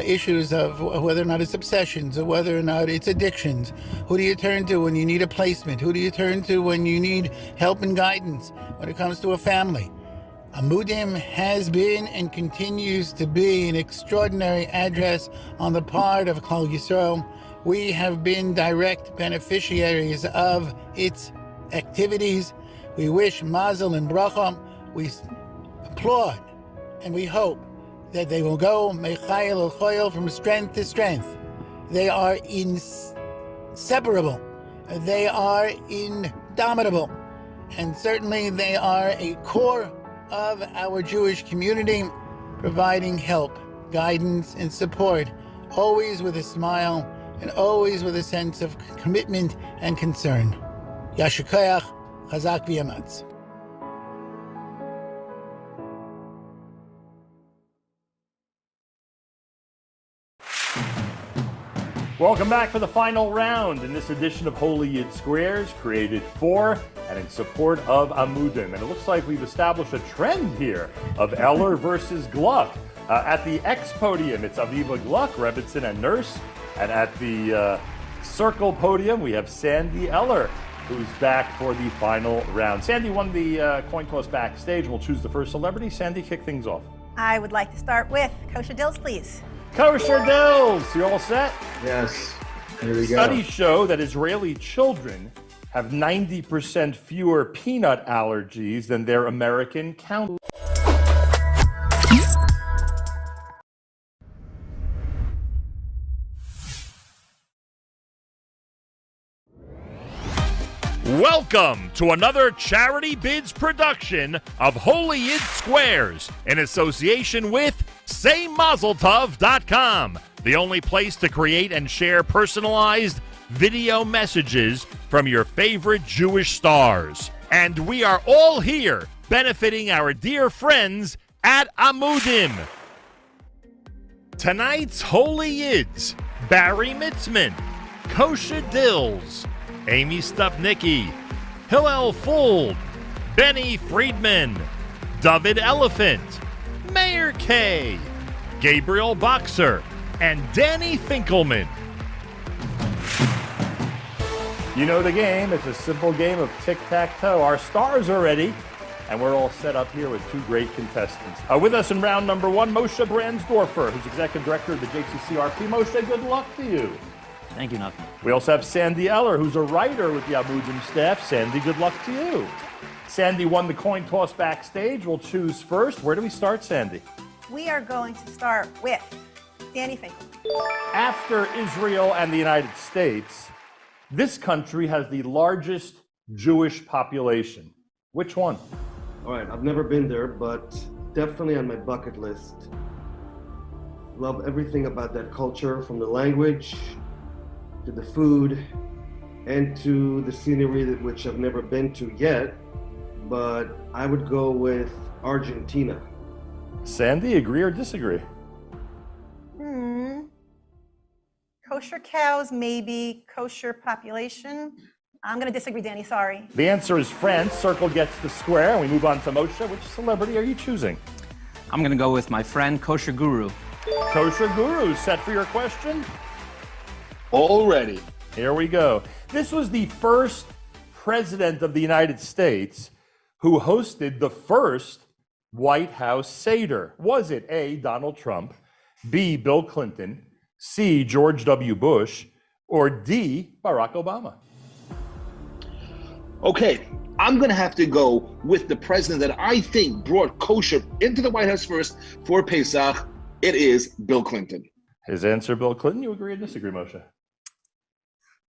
Speaker 28: issues of whether or not it's obsessions or whether or not it's addictions? Who do you turn to when you need a placement? Who do you turn to when you need help and guidance when it comes to a family? Amudim has been and continues to be an extraordinary address on the part of Klal Yisrael. We have been direct beneficiaries of its activities. We wish mazel and bracha. We applaud and we hope that they will go mechayel el from strength to strength. They are inseparable. They are indomitable. And certainly they are a core of our Jewish community, providing help, guidance, and support, always with a smile and always with a sense of commitment and concern. Yasher koach. Chazak v'yamatz.
Speaker 22: Welcome back for the final round in this edition of Holy Yid Squares, created for and in support of Amudim. And it looks like we've established a trend here of Eller versus Gluck. At the X podium, it's Aviva Gluck, Rebbitzin, and Nurse. And at the Circle podium, we have Sandy Eller, who's back for the final round. Sandy won the coin toss backstage. We'll choose the first celebrity. Sandy, kick things off.
Speaker 24: I would like to start with Kosher Dills, please.
Speaker 22: Kosher Dills, you all set?
Speaker 25: Yes. Here we go.
Speaker 22: Studies show that Israeli children have 90% fewer peanut allergies than their American counterparts.
Speaker 2: Welcome to another Charity Bids production of Holy Yid Squares in association with SayMazelTov.com, the only place to create and share personalized video messages from your favorite Jewish stars. And we are all here benefiting our dear friends at Amudim. Tonight's Holy Yids: Barry Mitzman, Kosher Dills, Amy Stupnicki, Hillel Fuld, Benny Friedman, David Elephant, Mayor K, Gabriel Boxer, and Danny Finkelman.
Speaker 22: You know the game. It's a simple game of tic-tac-toe. Our stars are ready, and we're all set up here with two great contestants. With us in round number one, Moshe Brandsdorfer, who's Executive Director of the JCCRP. Moshe, good luck to you.
Speaker 23: Thank you, Nathan.
Speaker 22: We also have Sandy Eller, who's a writer with the Amudim staff. Sandy, good luck to you. Sandy won the coin toss backstage. We'll choose first. Where do we start, Sandy?
Speaker 24: We are going to start with Danny Finkel.
Speaker 22: After Israel and the United States, this country has the largest Jewish population. Which one?
Speaker 25: All right, I've never been there, but definitely on my bucket list. Love everything about that culture, from the language to the food and to the scenery, which I've never been to yet, but I would go with Argentina.
Speaker 22: Sandy, agree or disagree?
Speaker 24: Kosher cows, maybe. Kosher population. I'm going to disagree, Danny. Sorry.
Speaker 22: The answer is France. Circle gets the square. We move on to Moshe. Which celebrity are you choosing?
Speaker 23: I'm going to go with my friend Kosher Guru.
Speaker 22: Kosher Guru, set for your question?
Speaker 26: All ready.
Speaker 22: Here we go. This was the first president of the United States who hosted the first White House Seder. Was it A, Donald Trump, B, Bill Clinton, C, George W. Bush, or D, Barack Obama?
Speaker 26: Okay, I'm going to have to go with the president that I think brought kosher into the White House first for Pesach. It is Bill Clinton.
Speaker 22: His answer, Bill Clinton. You agree or disagree, Moshe?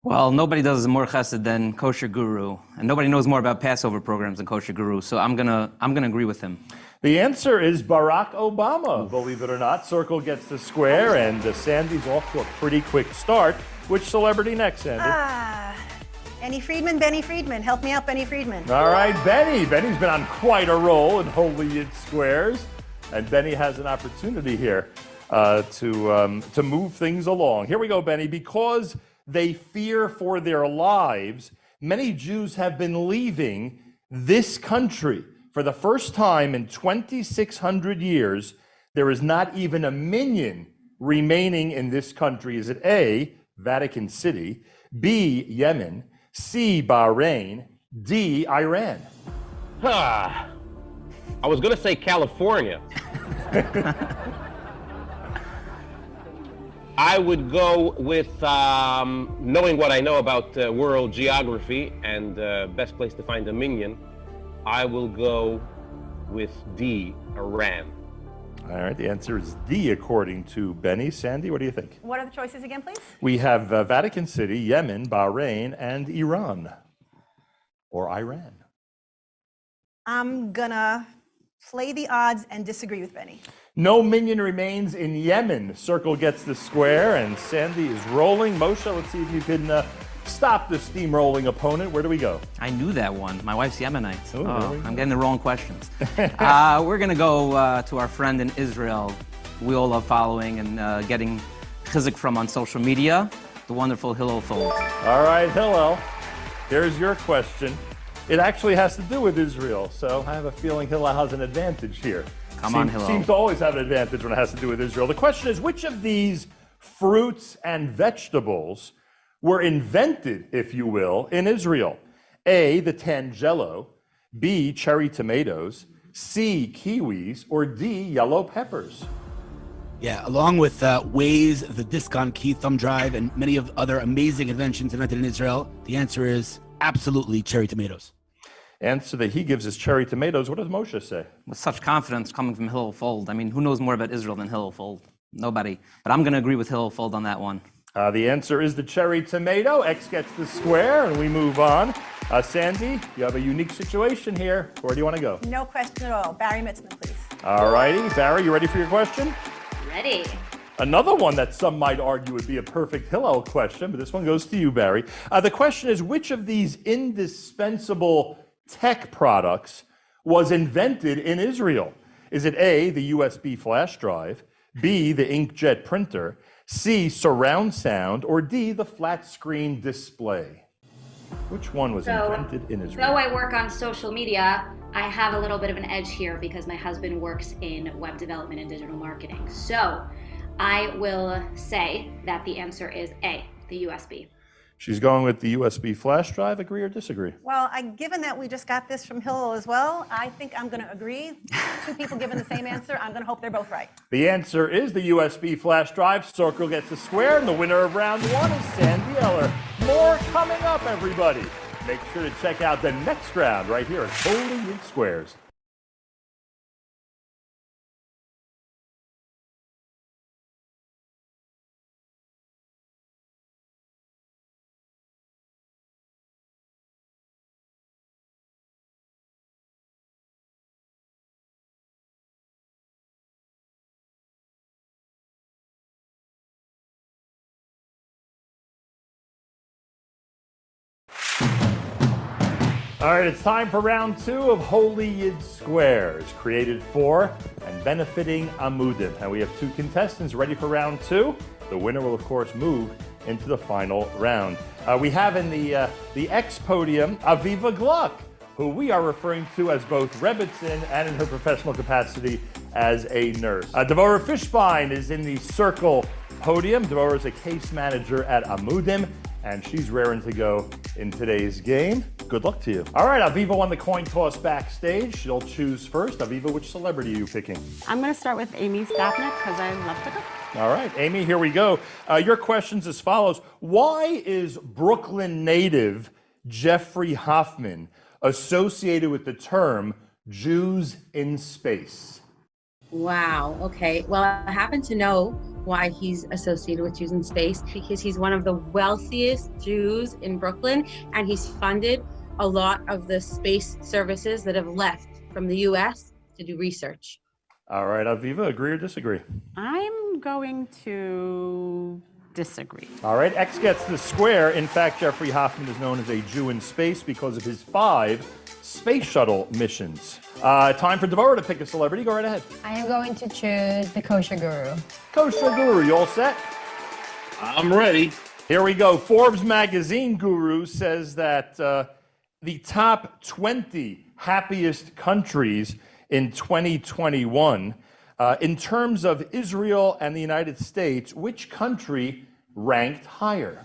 Speaker 23: Well, nobody does more chesed than Kosher Guru, and nobody knows more about Passover programs than Kosher Guru, so I'm gonna agree with him.
Speaker 22: The answer is Barack Obama, believe it or not. Circle gets the square, and Sandy's off to a pretty quick start. Which celebrity next, Sandy?
Speaker 24: Benny Friedman. Help me out, Benny Friedman.
Speaker 22: All right, Benny. Benny's been on quite a roll in Holy Yid Squares, and Benny has an opportunity here to move things along. Here we go, Benny. Because they fear for their lives, many Jews have been leaving this country. For the first time in 2,600 years, there is not even a minyan remaining in this country. Is it A, Vatican City, B, Yemen, C, Bahrain, D, Iran?
Speaker 27: I was going to say California. I would go with, knowing what I know about world geography and best place to find a minyan, I will go with D, Iran.
Speaker 22: All right, the answer is D, according to Benny. Sandy, what do you think?
Speaker 24: What are the choices again, please?
Speaker 22: We have Vatican City, Yemen, Bahrain, and Iran, or Iran.
Speaker 24: I'm gonna play the odds and disagree with Benny.
Speaker 22: No minyan remains in Yemen. Circle gets the square, and Sandy is rolling. Moshe, let's see if you can stop the steamrolling opponent. Where do we go?
Speaker 23: I knew that one. My wife's Yemenite.
Speaker 22: Ooh,
Speaker 23: I'm getting the wrong questions. We're going to go to our friend in Israel, we all love following and getting chizik from on social media, the wonderful Hillel Fuld.
Speaker 22: All right, Hillel, here's your question. It actually has to do with Israel, so I have a feeling Hillel has an advantage here.
Speaker 23: Come on, Hillel.
Speaker 22: Seems to always have an advantage when it has to do with Israel. The question is, which of these fruits and vegetables were invented, if you will, in Israel? A, the tangelo, B, cherry tomatoes, C, kiwis, or D, yellow peppers?
Speaker 4: Yeah, along with Waze, the disc on key thumb drive, and many of other amazing inventions invented in Israel, the answer is absolutely cherry tomatoes.
Speaker 22: Answer that he gives is cherry tomatoes. What does Moshe say?
Speaker 23: With such confidence coming from Hillel Fold. I mean, who knows more about Israel than Hillel Fold? Nobody. But I'm going to agree with Hillel Fold on that one.
Speaker 22: The answer is the cherry tomato. X gets the square, and we move on. Sandy, you have a unique situation here. Where do you want to go?
Speaker 24: No question at all. Barry Mitzman, please.
Speaker 22: All righty. Barry, you ready for your question?
Speaker 1: Ready.
Speaker 22: Another one that some might argue would be a perfect Hillel question, but this one goes to you, Barry. The question is, which of these indispensable tech products was invented in Israel? Is it A, the USB flash drive, B, the inkjet printer, C, surround sound, or D, the flat screen display? Which one was invented in Israel?
Speaker 1: Though I work on social media, I have a little bit of an edge here because my husband works in web development and digital marketing. So I will say that the answer is A, the USB.
Speaker 22: She's going with the USB flash drive. Agree or disagree?
Speaker 24: Well, given that we just got this from Hillel as well, I think I'm going to agree. Two people giving the same answer. I'm going to hope they're both right.
Speaker 22: The answer is the USB flash drive. Circle gets a square, and the winner of round one is Sandy Eller. More coming up, everybody. Make sure to check out the next round right here at Holy in Squares. All right, it's time for round two of Holy Yid Squares, created for and benefiting Amudim. And we have two contestants ready for round two. The winner will, of course, move into the final round. We have in the X podium Aviva Gluck, who we are referring to as both Rebbitzin and in her professional capacity as a nurse. Devorah Fishbein is in the circle podium. Devorah is a case manager at Amudim, and she's raring to go in today's game. Good luck to you. All right, Aviva won the coin toss backstage. She'll choose first. Aviva, which celebrity are you picking?
Speaker 5: I'm going to start with Amy Stopnick because I love to cook.
Speaker 22: All right, Amy, here we go. Your question's as follows. Why is Brooklyn native Jeffrey Hoffman associated with the term Jews in space?
Speaker 6: Wow. Okay. Well, I happen to know why he's associated with Jews in space because he's one of the wealthiest Jews in Brooklyn, and he's funded a lot of the space services that have left from the U.S. to do research.
Speaker 22: All right, Aviva, agree or disagree?
Speaker 5: I'm going to disagree.
Speaker 22: All right, X gets the square. In fact, Jeffrey Hoffman is known as a Jew in space because of his 5 space shuttle missions. Time for Devorah to pick a celebrity. Go right ahead.
Speaker 7: I am going to choose the kosher guru.
Speaker 22: Kosher guru, you all set?
Speaker 26: I'm ready.
Speaker 22: Here we go. Forbes magazine guru says that the top 20 happiest countries in 2021, in terms of Israel and the United States, which country ranked higher?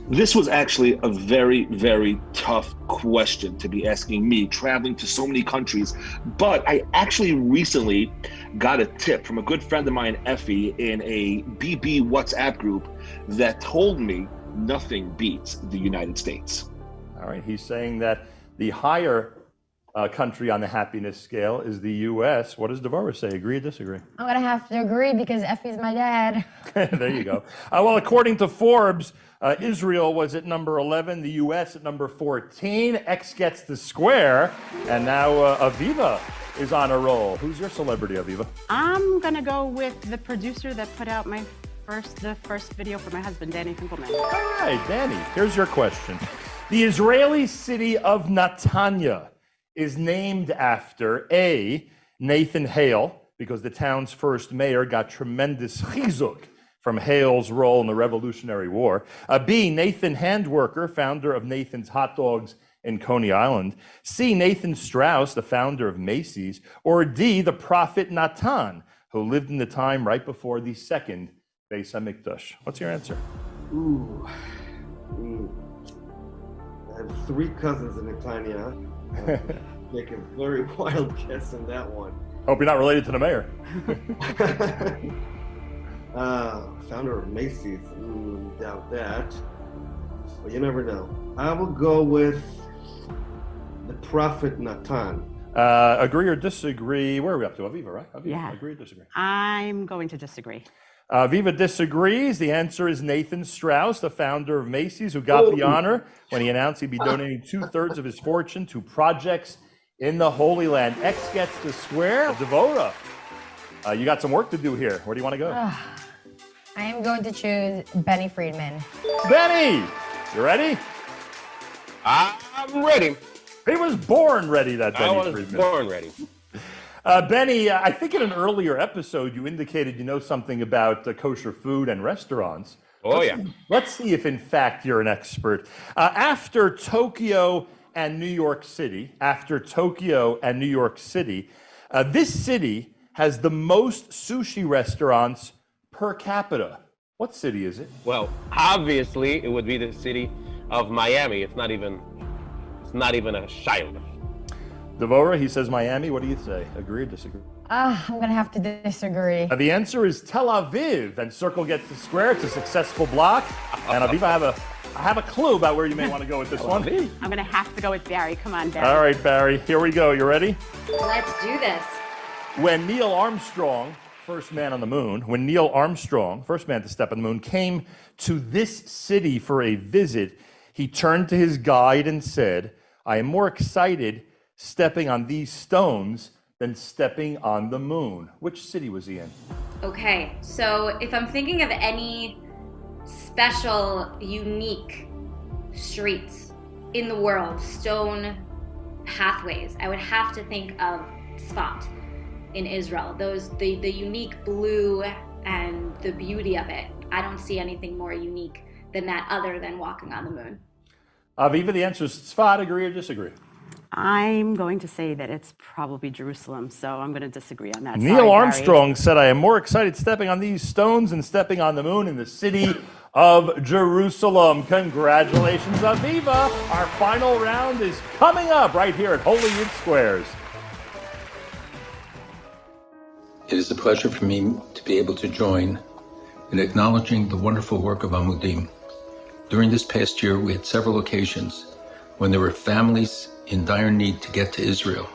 Speaker 26: This was actually a very, very tough question to be asking me, traveling to so many countries. But I actually recently got a tip from a good friend of mine, Effie, in a BB WhatsApp group that told me nothing beats the United States.
Speaker 22: All right, he's saying that the higher country on the happiness scale is the U.S. What does Devorah say? Agree or disagree?
Speaker 7: I'm going to have to agree because Effie's my dad.
Speaker 22: There you go. Well, according to Forbes, Israel was at number 11, the U.S. at number 14. X gets the square, and now Aviva is on a roll. Who's your celebrity, Aviva?
Speaker 5: I'm going to go with the producer that put out the first video for my husband, Danny Finkelman.
Speaker 22: All right, Danny, here's your question. The Israeli city of Netanya is named after A, Nathan Hale, because the town's first mayor got tremendous chizuk from Hale's role in the Revolutionary War. B, Nathan Handwerker, founder of Nathan's Hot Dogs in Coney Island? C, Nathan Strauss, the founder of Macy's? Or D, the prophet Natan, who lived in the time right before the second Beis HaMikdash? What's your answer?
Speaker 25: I have 3 cousins in Netanya. Make a very wild guess on that one.
Speaker 22: Hope you're not related to the mayor.
Speaker 25: Founder of Macy's. Doubt that. But you never know. I will go with the prophet Natan.
Speaker 22: Agree or disagree? Where are we up to? Aviva, right? Aviva,
Speaker 5: Yeah.
Speaker 22: agree or disagree?
Speaker 5: I'm going to disagree.
Speaker 22: Aviva disagrees. The answer is Nathan Strauss, the founder of Macy's, who got the honor when he announced he'd be donating 2/3 of his fortune to projects in the Holy Land. X gets the square. Devora, you got some work to do here. Where do you want to go?
Speaker 7: I am going to choose Benny Friedman.
Speaker 22: Benny, you ready?
Speaker 27: I'm ready.
Speaker 22: He was born ready, that Benny
Speaker 27: I was
Speaker 22: Friedman.
Speaker 27: born ready.
Speaker 22: Benny, I think in an earlier episode you indicated you know something about kosher food and restaurants.
Speaker 27: Oh, yeah.
Speaker 22: Let's see if in fact you're an expert. After Tokyo and New York City, this city has the most sushi restaurants per capita. What city is it?
Speaker 27: Well, obviously it would be the city of Miami. It's not even a shiloh.
Speaker 22: Devora, he says Miami. What do you say? Agree or disagree?
Speaker 7: I'm going to have to disagree.
Speaker 22: The answer is Tel Aviv, and Circle gets the square. It's a successful block. And Aviva, I have a clue about where you may want to go with this one.
Speaker 5: I'm going to have to go with Barry. Come on, Barry.
Speaker 22: All right, Barry, here we go. You ready?
Speaker 1: Let's do this.
Speaker 22: When Neil Armstrong, first man on the moon, when Neil Armstrong, first man to step on the moon, came to this city for a visit, he turned to his guide and said, I am more excited stepping on these stones than stepping on the moon. Which city was he in?
Speaker 1: Okay, so if I'm thinking of any special, unique streets in the world, stone pathways, I would have to think of Tzfat in Israel. The unique blue and the beauty of it. I don't see anything more unique than that other than walking on the moon.
Speaker 22: Aviva, the answer is Tzfat. Agree or disagree?
Speaker 5: I'm going to say that it's probably Jerusalem, so I'm going to disagree on that.
Speaker 22: Neil Armstrong said, I am more excited stepping on these stones than stepping on the moon in the city of Jerusalem. Congratulations, Aviva. Our final round is coming up right here at Holy Yid Squares.
Speaker 3: It is a pleasure for me to be able to join in acknowledging the wonderful work of Amudim. During this past year, we had several occasions when there were families in dire need to get to Israel.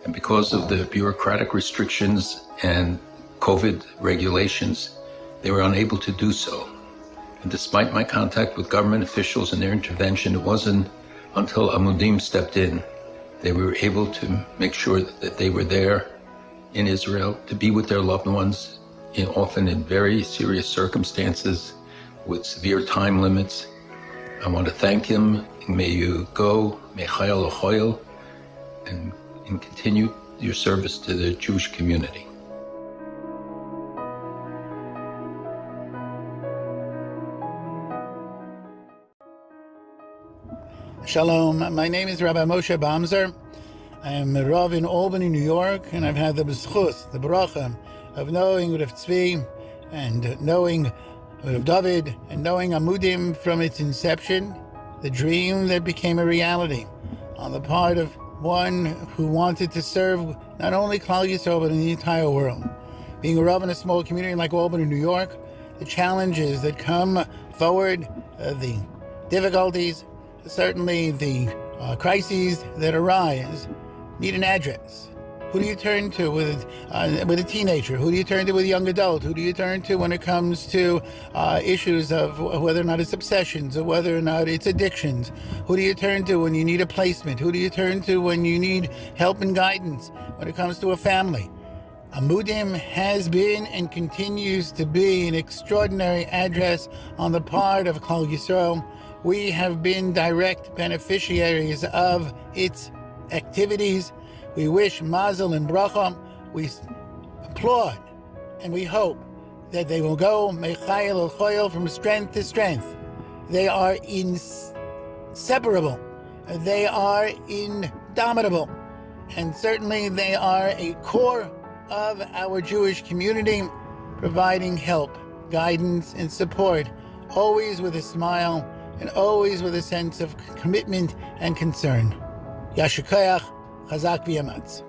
Speaker 3: And because of the bureaucratic restrictions and COVID regulations, they were unable to do so. And despite my contact with government officials and their intervention, it wasn't until Amudim stepped in, they were able to make sure that they were there in Israel to be with their loved ones, often in very serious circumstances with severe time limits. I want to thank him. May you go, Mechayel Ochoyel, and continue your service to the Jewish community.
Speaker 28: Shalom, my name is Rabbi Moshe Bamzer. I am a Rav in Albany, New York, and I've had the b'schus, the bracha, of knowing Rav Tzvi and knowing Rav David and knowing Amudim from its inception, the dream that became a reality on the part of one who wanted to serve not only Klal Yisrael but in the entire world. Being a Rav in a small community like Albany, New York, the challenges that come forward, the difficulties, certainly the crises that arise, need an address. Who do you turn to with a teenager? Who do you turn to with a young adult? Who do you turn to when it comes to issues of whether or not it's obsessions or whether or not it's addictions? Who do you turn to when you need a placement? Who do you turn to when you need help and guidance when it comes to a family? Amudim has been and continues to be an extraordinary address on the part of Klal Yisrael. We have been direct beneficiaries of its activities. We wish mazel and bracha. We applaud and we hope that they will go mechayel el choyel from strength to strength. They are inseparable They are indomitable, and certainly they are a core of our Jewish community, providing help, guidance, and support, always with a smile and always with a sense of commitment and concern. Yasher koach, chazak v'yamatz.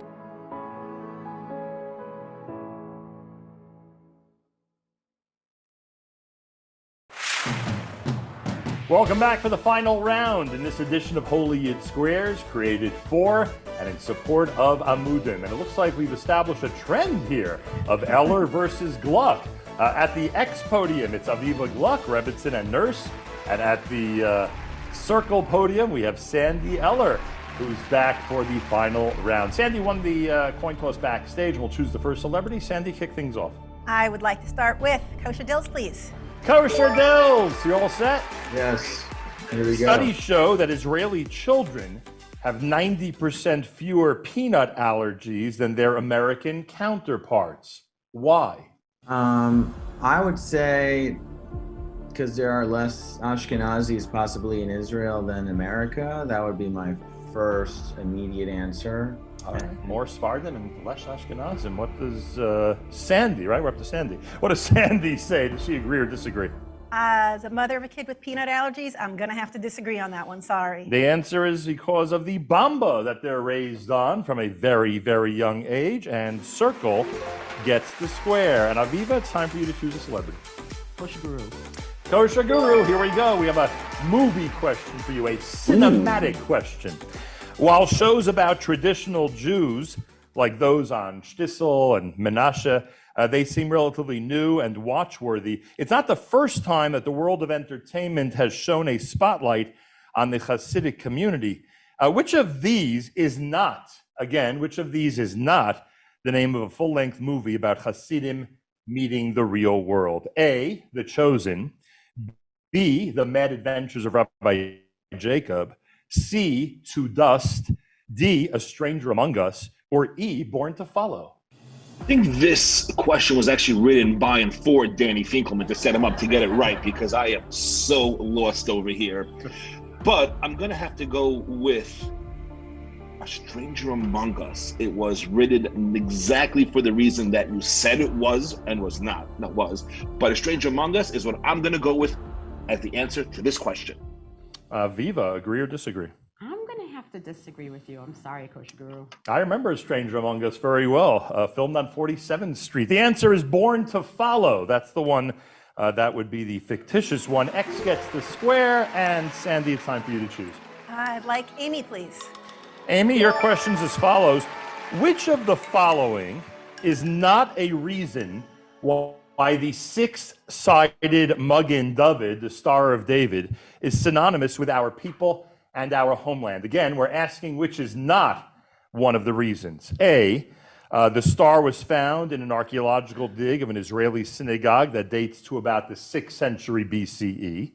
Speaker 2: Welcome back for the final round in this edition of Holy Yid Squares, created for and in support of Amudim. And it looks like we've established a trend here of Eller versus Gluck. At the X podium, it's Aviva Gluck, Rebbitzin, and Nurse. And at the Circle podium, we have Sandy Eller, who's back for the final round. Sandy won the coin toss backstage, and we'll choose the first celebrity. Sandy, kick things off.
Speaker 24: I would like to start with kosher dills, please.
Speaker 2: Kosher Dills, you all set?
Speaker 8: Yes, here we go.
Speaker 2: Studies show that Israeli children have 90% fewer peanut allergies than their American counterparts. Why?
Speaker 8: I would say because there are less Ashkenazis possibly in Israel than America. That would be my first immediate answer.
Speaker 2: All right. More Sephardim and less Ashkenazim. What does Sandy, right? We're up to Sandy. What does Sandy say? Does she agree or disagree?
Speaker 24: As a mother of a kid with peanut allergies, I'm going to have to disagree on that one. Sorry.
Speaker 2: The answer is because of the bamba that they're raised on from a very, very young age. And Circle gets the square. And Aviva, it's time for you to choose a celebrity.
Speaker 9: Kosher Guru.
Speaker 2: Kosher Guru, here we go. We have a movie question for you, a cinematic question. While shows about traditional Jews, like those on Shtisel and Menashe, they seem relatively new and watchworthy, it's not the first time that the world of entertainment has shown a spotlight on the Hasidic community. Which of these is not the name of a full-length movie about Hasidim meeting the real world? A, The Chosen. B, The Mad Adventures of Rabbi Jacob. C, To Dust. D, A Stranger Among Us. Or E, Born to Follow.
Speaker 26: I think this question was actually written by and for Danny Finkelman to set him up to get it right, because I am so lost over here. But I'm going to have to go with A Stranger Among Us. It was written exactly for the reason that you said it was and was not. That was. But A Stranger Among Us is what I'm going to go with as the answer to this question.
Speaker 2: Viva, agree or disagree?
Speaker 5: I'm going to have to disagree with you. I'm sorry, Kosher Guru.
Speaker 2: I remember A Stranger Among Us very well, filmed on 47th Street. The answer is Born to Follow. That's the one, that would be the fictitious one. X gets the square, and Sandy, it's time for you to choose.
Speaker 24: I'd like Amy, please.
Speaker 2: Amy, your question's as follows. Which of the following is not a reason why the six-sided Magen David, the Star of David, is synonymous with our people and our homeland? Again, we're asking which is not one of the reasons. A, the star was found in an archaeological dig of an Israeli synagogue that dates to about the 6th century BCE.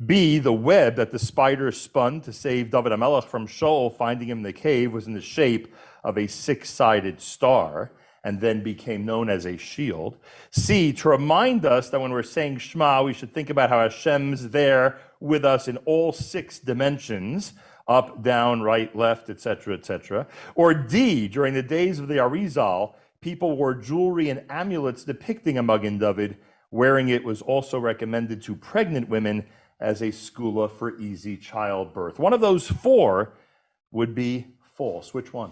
Speaker 2: B, the web that the spider spun to save David HaMelech from Shaul finding him in the cave was in the shape of a six-sided star and then became known as a shield. C, to remind us that when we're saying Shema, we should think about how Hashem's there with us in all 6 dimensions, up, down, right, left, etc., etc. Or D, during the days of the Arizal, people wore jewelry and amulets depicting a Magen David. Wearing it was also recommended to pregnant women as a skula for easy childbirth. One of those 4 would be false. Which one?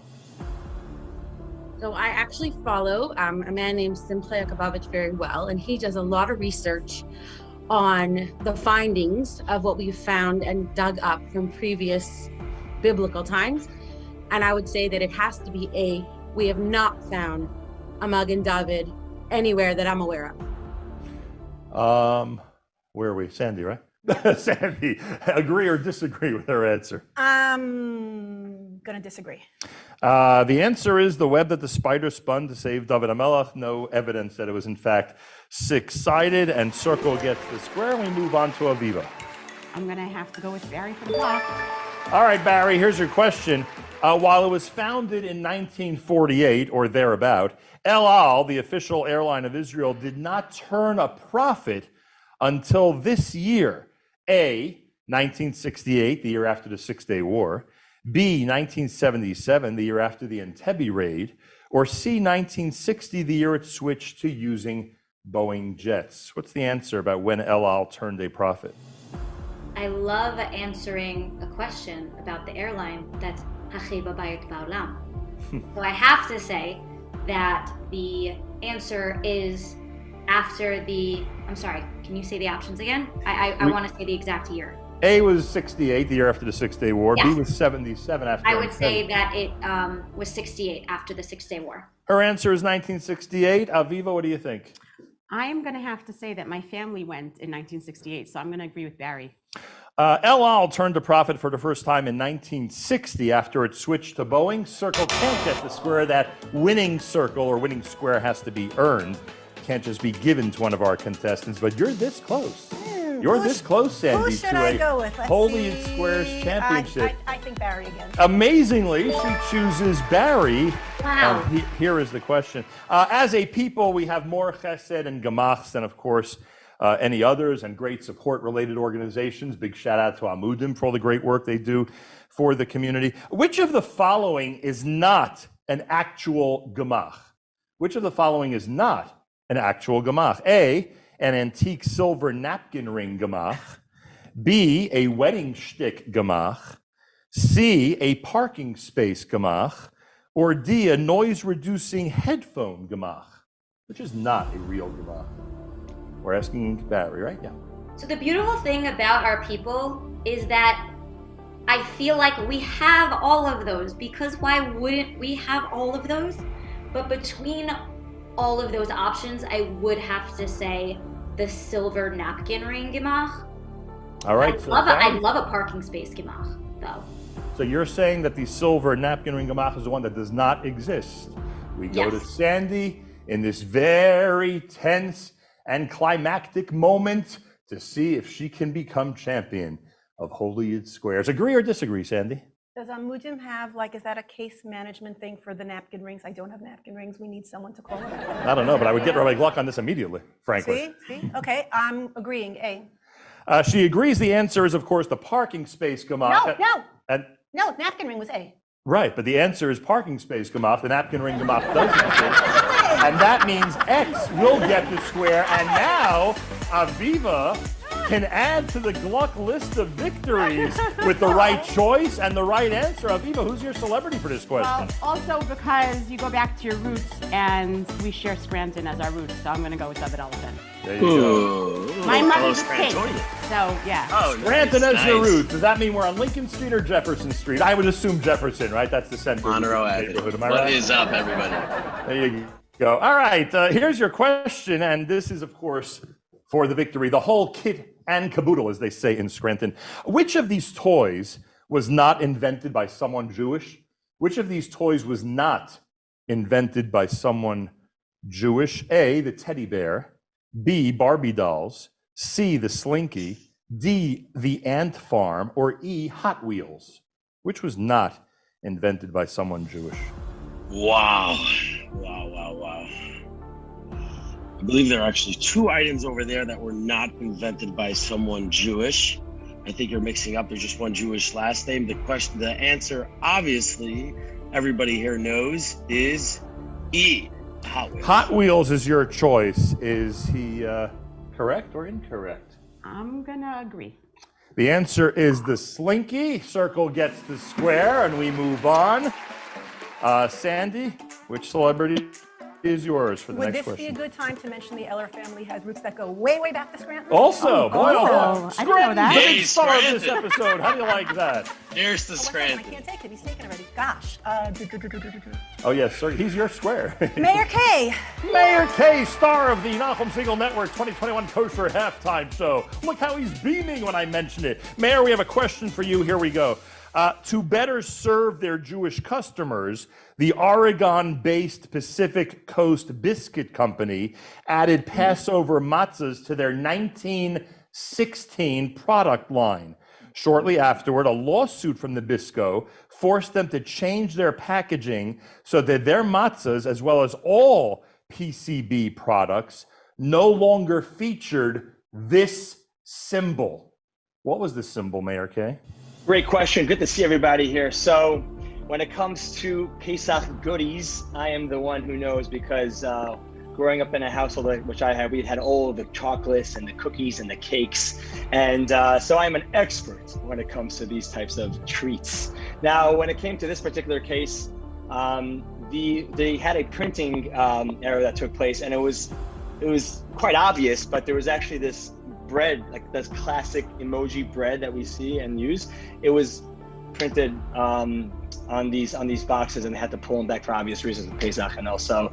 Speaker 6: So I actually follow a man named Simcha Yakubovich very well, and he does a lot of research on the findings of what we've found and dug up from previous biblical times. And I would say that it has to be A. We have not found a Magen David anywhere that I'm aware
Speaker 2: of. Where are we? Sandy, right? Sandy, agree or disagree with her answer?
Speaker 24: I'm going to disagree.
Speaker 2: The answer is the web that the spider spun to save David HaMelech. No evidence that it was in fact 6-sided, and Circle gets the square. We move on to Aviva.
Speaker 5: I'm going to have to go with Barry from Block.
Speaker 2: All right, Barry, here's your question. While it was founded in 1948 or thereabout, El Al, the official airline of Israel, did not turn a profit until this year. A,
Speaker 22: 1968, the year after the Six-Day War, B, 1977, the year after the Entebbe raid, or C, 1960, the year it switched to using Boeing jets? What's the answer about when El Al turned a profit?
Speaker 1: I love answering a question about the airline that's הכי בבית בעולם. So I have to say that the answer is after the, I'm sorry, can you say the options again? I want to say the exact year.
Speaker 22: A was 68, the year after the Six-Day War.
Speaker 1: Yes.
Speaker 22: B was 77 after
Speaker 1: I would
Speaker 22: Entebbe.
Speaker 1: say that it was 68 after the Six-Day War.
Speaker 22: Her answer is 1968. Aviva, what do you think?
Speaker 5: I'm going to have to say that my family went in 1968, so I'm going to agree with Barry.
Speaker 22: El Al turned a profit for the first time in 1960 after it switched to Boeing. Circle can't get the square. That winning circle or winning square has to be earned. Can't just be given to one of our contestants, but you're this close. You're this close, Sandy,
Speaker 24: Who should
Speaker 22: to
Speaker 24: I go with? Let's
Speaker 22: Holy
Speaker 24: see.
Speaker 22: Squares championship.
Speaker 24: I think Barry again.
Speaker 22: Amazingly, she chooses Barry.
Speaker 24: Wow.
Speaker 22: Here is the question. As a people, we have more chesed and gemachs than, of course, any others, and great support-related organizations. Big shout-out to Amudim for all the great work they do for the community. Which of the following is not an actual gemach? Which of the following is not an actual gemach? A, an antique silver napkin ring gemach. B, a wedding shtick gemach. C, a parking space gemach. Or D, a noise-reducing headphone gemach, which is not a real gemach. We're asking Barry, right? Yeah.
Speaker 1: So the beautiful thing about our people is that I feel like we have all of those, because why wouldn't we have all of those? But between all of those options, I would have to say the silver napkin ring gemach.
Speaker 22: All right.
Speaker 1: I'd love a parking space gemach, though.
Speaker 22: So you're saying that the silver napkin ring gemach is the one that does not exist. We go to Sandy in this very tense and climactic moment to see if she can become champion of Holy Squares. Agree or disagree, Sandy?
Speaker 24: Does Amudim have, like, is that a case management thing for the napkin rings? I don't have napkin rings. We need someone to call it.
Speaker 22: I don't know, but I would get Rabbi Gluck on this immediately, frankly.
Speaker 24: See? Okay, I'm agreeing, A.
Speaker 22: She agrees the answer is, of course, the parking space gemach.
Speaker 24: No, napkin ring was A.
Speaker 22: Right, but the answer is parking space gemach. The napkin ring gemach doesn't exist. And that means X will get the square. And now Aviva can add to the Gluck list of victories with the right choice and the right answer. Aviva, who's your celebrity for this question?
Speaker 5: Well, also because you go back to your roots, and we share Scranton as our roots, so I'm going to go with David Elephant.
Speaker 22: There you go.
Speaker 5: My mother's a kid, so yeah.
Speaker 22: Oh, Scranton as your roots. Does that mean we're on Lincoln Street or Jefferson Street? I would assume Jefferson, right? That's the center of the neighborhood. Am I right?
Speaker 9: What is up, everybody?
Speaker 22: There you go. All right, here's your question, and this is, of course, for the victory. The whole kit and caboodle, as they say in Scranton. Which of these toys was not invented by someone Jewish? Which of these toys was not invented by someone Jewish? A, the teddy bear. B, Barbie dolls. C, the slinky. D, the ant farm. Or E, Hot Wheels. Which was not invented by someone Jewish?
Speaker 9: Wow. I believe there are actually two items over there that were not invented by someone Jewish. I think you're mixing up. There's just one Jewish last name. The answer, obviously, everybody here knows, is E, Hot Wheels.
Speaker 22: Hot Wheels is your choice. Is he correct or incorrect?
Speaker 5: I'm going to agree.
Speaker 22: The answer is the slinky. Circle gets the square, and we move on. Sandy, which celebrity is yours for the next question?
Speaker 24: Would this be a good time to mention the Eller family has roots that go way, way back to Scranton?
Speaker 22: Also,
Speaker 24: I didn't know that.
Speaker 22: The big star of this episode. How do you like that?
Speaker 9: There's the Scranton.
Speaker 24: I can't take it. He's taken already. Gosh.
Speaker 22: Oh, yes, sir. He's your square.
Speaker 24: Mayor K.
Speaker 22: Mayor K, star of the Nachum Segal Network 2021 Kosher Halftime Show. Look how he's beaming when I mention it. Mayor, we have a question for you. Here we go. To better serve their Jewish customers, the Oregon-based Pacific Coast Biscuit Company added Passover matzahs to their 1916 product line. Shortly afterward, a lawsuit from Nabisco forced them to change their packaging so that their matzahs, as well as all PCB products, no longer featured this symbol. What was the symbol, Mayor K?
Speaker 10: Great question. Good to see everybody here. So when it comes to Pesach goodies, I am the one who knows because growing up in a household which I had, we had all the chocolates and the cookies and the cakes. And so I'm an expert when it comes to these types of treats. Now, when it came to this particular case, they had a printing error that took place, and it was quite obvious, but there was actually this bread, like this classic emoji bread that we see and use. It was printed on these boxes, and they had to pull them back for obvious reasons with Pesach. And also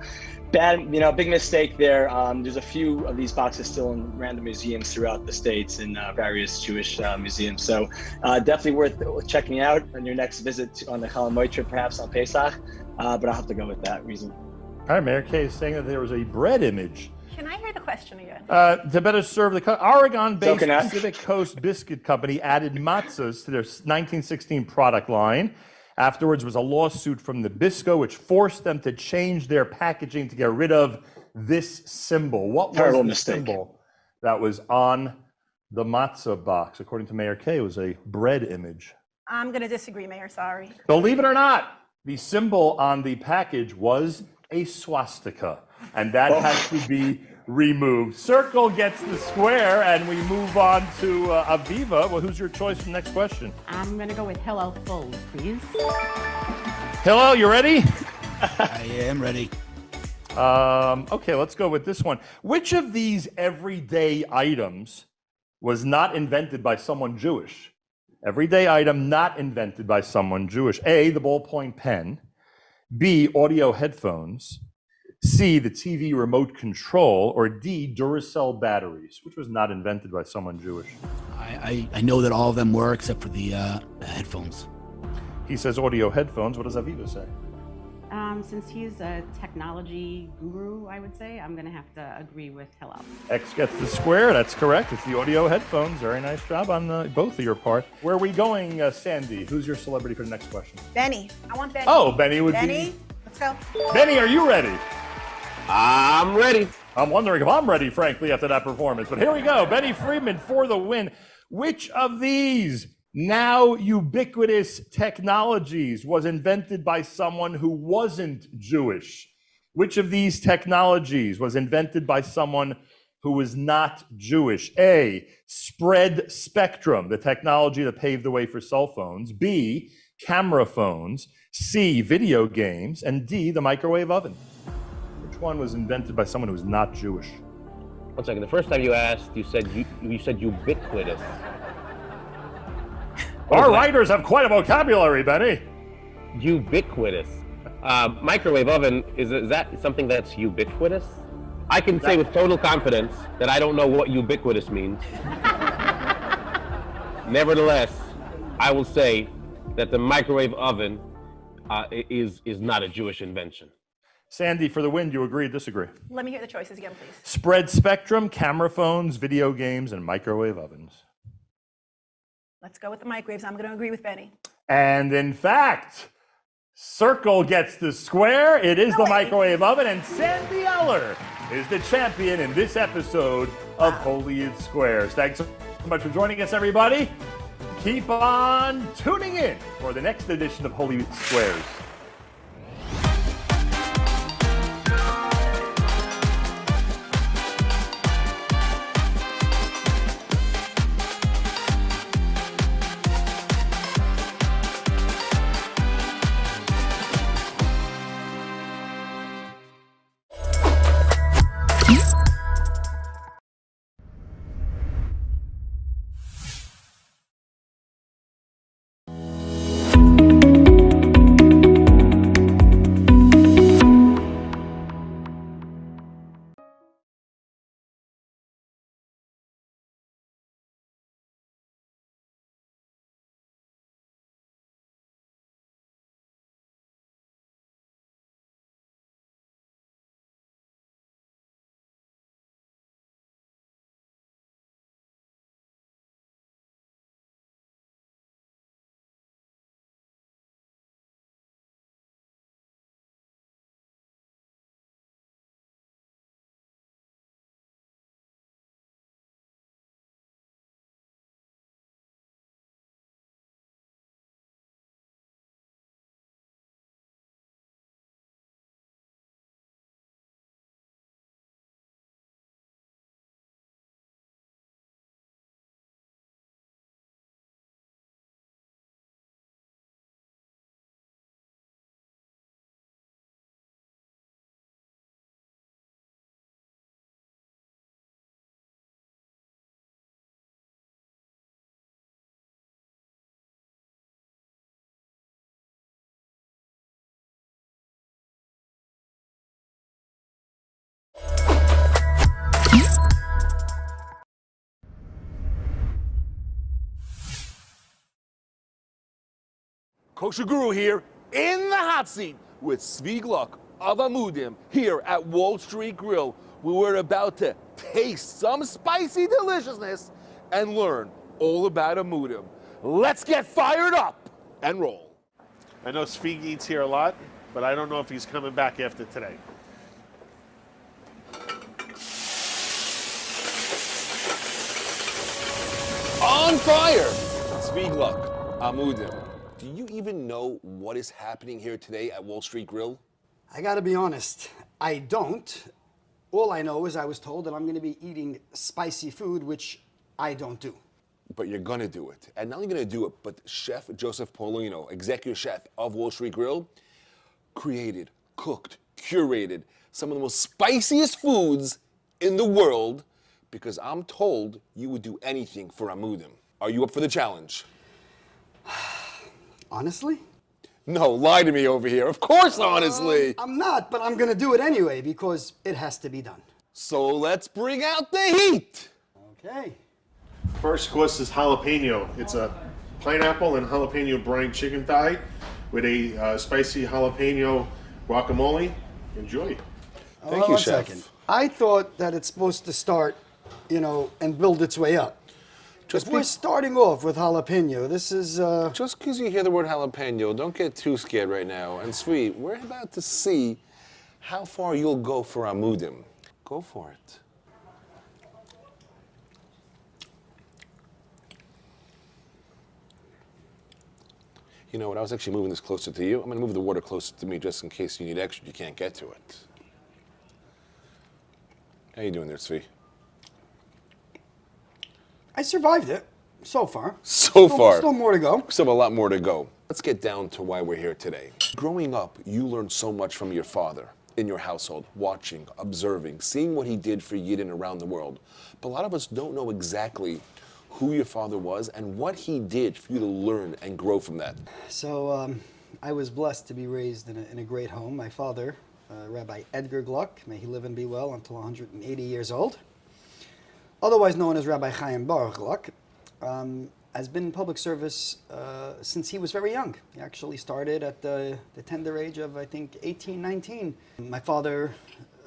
Speaker 10: big mistake there. There's a few of these boxes still in random museums throughout the States in various Jewish museums. So definitely worth checking out on your next visit on the Chol Hamoed trip, perhaps on Pesach. But I'll have to go with that reason.
Speaker 22: All right, Mayor K is saying that there was a bread image.
Speaker 24: Can I hear the question again?
Speaker 22: To better serve the Oregon-based Pacific Coast Biscuit Company added matzahs to their 1916 product line. Afterwards was a lawsuit from Nabisco, which forced them to change their packaging to get rid of this symbol. What was the symbol that was on the matzah box? According to Mayor K, it was a bread image.
Speaker 24: I'm going to disagree, Mayor. Sorry.
Speaker 22: Believe it or not, the symbol on the package was a swastika, and that has to be removed. Circle gets the square, and we move on to Aviva. Well, who's your choice for the next question?
Speaker 5: I'm going to go with Hillel Full, please.
Speaker 22: Hillel, you ready?
Speaker 4: I am ready.
Speaker 22: Okay, let's go with this one. Which of these everyday items was not invented by someone Jewish? Everyday item not invented by someone Jewish. A, the ballpoint pen. B, audio headphones. C, the TV remote control. Or D, Duracell batteries, which was not invented by someone Jewish.
Speaker 4: I know that all of them were except for the headphones.
Speaker 22: He says audio headphones. What does Aviva say?
Speaker 5: Since he's a technology guru, I would say, I'm going to have to agree with Hillel.
Speaker 22: X gets the square. That's correct. It's the audio headphones. Very nice job on both of your part. Where are we going, Sandy? Who's your celebrity for the next question?
Speaker 24: Benny. I want Benny.
Speaker 22: Oh, Benny would
Speaker 24: Benny, let's go.
Speaker 22: Benny, are you ready?
Speaker 27: I'm ready.
Speaker 22: I'm wondering if I'm ready, frankly, after that performance. But here we go. Benny Friedman for the win. Which of these now ubiquitous technologies was invented by someone who wasn't Jewish? Which of these technologies was invented by someone who was not Jewish? A, spread spectrum, the technology that paved the way for cell phones. B, camera phones. C, video games. And D, the microwave oven. Which one was invented by someone who was not Jewish?
Speaker 27: 1 second. The first time you asked, you said ubiquitous.
Speaker 22: Our writers have quite a vocabulary, Benny.
Speaker 27: Ubiquitous. Microwave oven, is that something that's ubiquitous? I can say with total confidence that I don't know what ubiquitous means. Nevertheless, I will say that the microwave oven is not a Jewish invention.
Speaker 22: Sandy, for the win, do you agree or disagree?
Speaker 24: Let me hear the choices again, please.
Speaker 22: Spread spectrum, camera phones, video games, and microwave ovens.
Speaker 24: Let's go with the microwaves. I'm going to agree with Benny.
Speaker 22: And in fact, Circle gets the square. It is the microwave oven, and Sandy Eller is the champion in this episode of Holy It's Squares. Thanks so much for joining us, everybody. Keep on tuning in for the next edition of Holy It's Squares.
Speaker 11: Kosher Guru here in the hot seat with Zvi Gluck of Amudim here at Wall Street Grill, where we're about to taste some spicy deliciousness and learn all about Amudim. Let's get fired up and roll.
Speaker 2: I know Zvi eats here a lot, but I don't know if he's coming back after today.
Speaker 11: On fire! Zvi Gluck, Amudim. Do you even know what is happening here today at Wall Street Grill?
Speaker 12: I gotta be honest, I don't. All I know is I was told that I'm gonna be eating spicy food, which I don't do.
Speaker 11: But you're gonna do it. And not only gonna do it, but Chef Joseph Paulino, executive chef of Wall Street Grill, created, cooked, curated some of the most spiciest foods in the world, because I'm told you would do anything for Amudim. Are you up for the challenge?
Speaker 12: Honestly?
Speaker 11: No, lie to me over here. Of course, honestly.
Speaker 12: I'm not, but I'm gonna do it anyway because it has to be done.
Speaker 11: So let's bring out the heat.
Speaker 12: Okay.
Speaker 2: First course is jalapeno. It's a pineapple and jalapeno brine chicken thigh with a spicy jalapeno guacamole. Enjoy.
Speaker 12: Thank you, Chef. Second. I thought that it's supposed to start, and build its way up. We're starting off with jalapeno. This is...
Speaker 11: Just because you hear the word jalapeno, don't get too scared right now. And Zvi, we're about to see how far you'll go for Amudim. Go for it. You know what, I was actually moving this closer to you. I'm gonna move the water closer to me just in case you need extra, you can't get to it. How you doing there, Zvi?
Speaker 12: I survived it, so far.
Speaker 11: Still
Speaker 12: more to go.
Speaker 11: Still have a lot more to go. Let's get down to why we're here today. Growing up, you learned so much from your father in your household, watching, observing, seeing what he did for Yidden around the world. But a lot of us don't know exactly who your father was and what he did for you to learn and grow from that.
Speaker 12: So I was blessed to be raised in a great home. My father, Rabbi Edgar Gluck, may he live and be well until 180 years old, otherwise known as Rabbi Chaim Baruch Gluck, has been in public service since he was very young. He actually started at the tender age of, I think, 18, 19. My father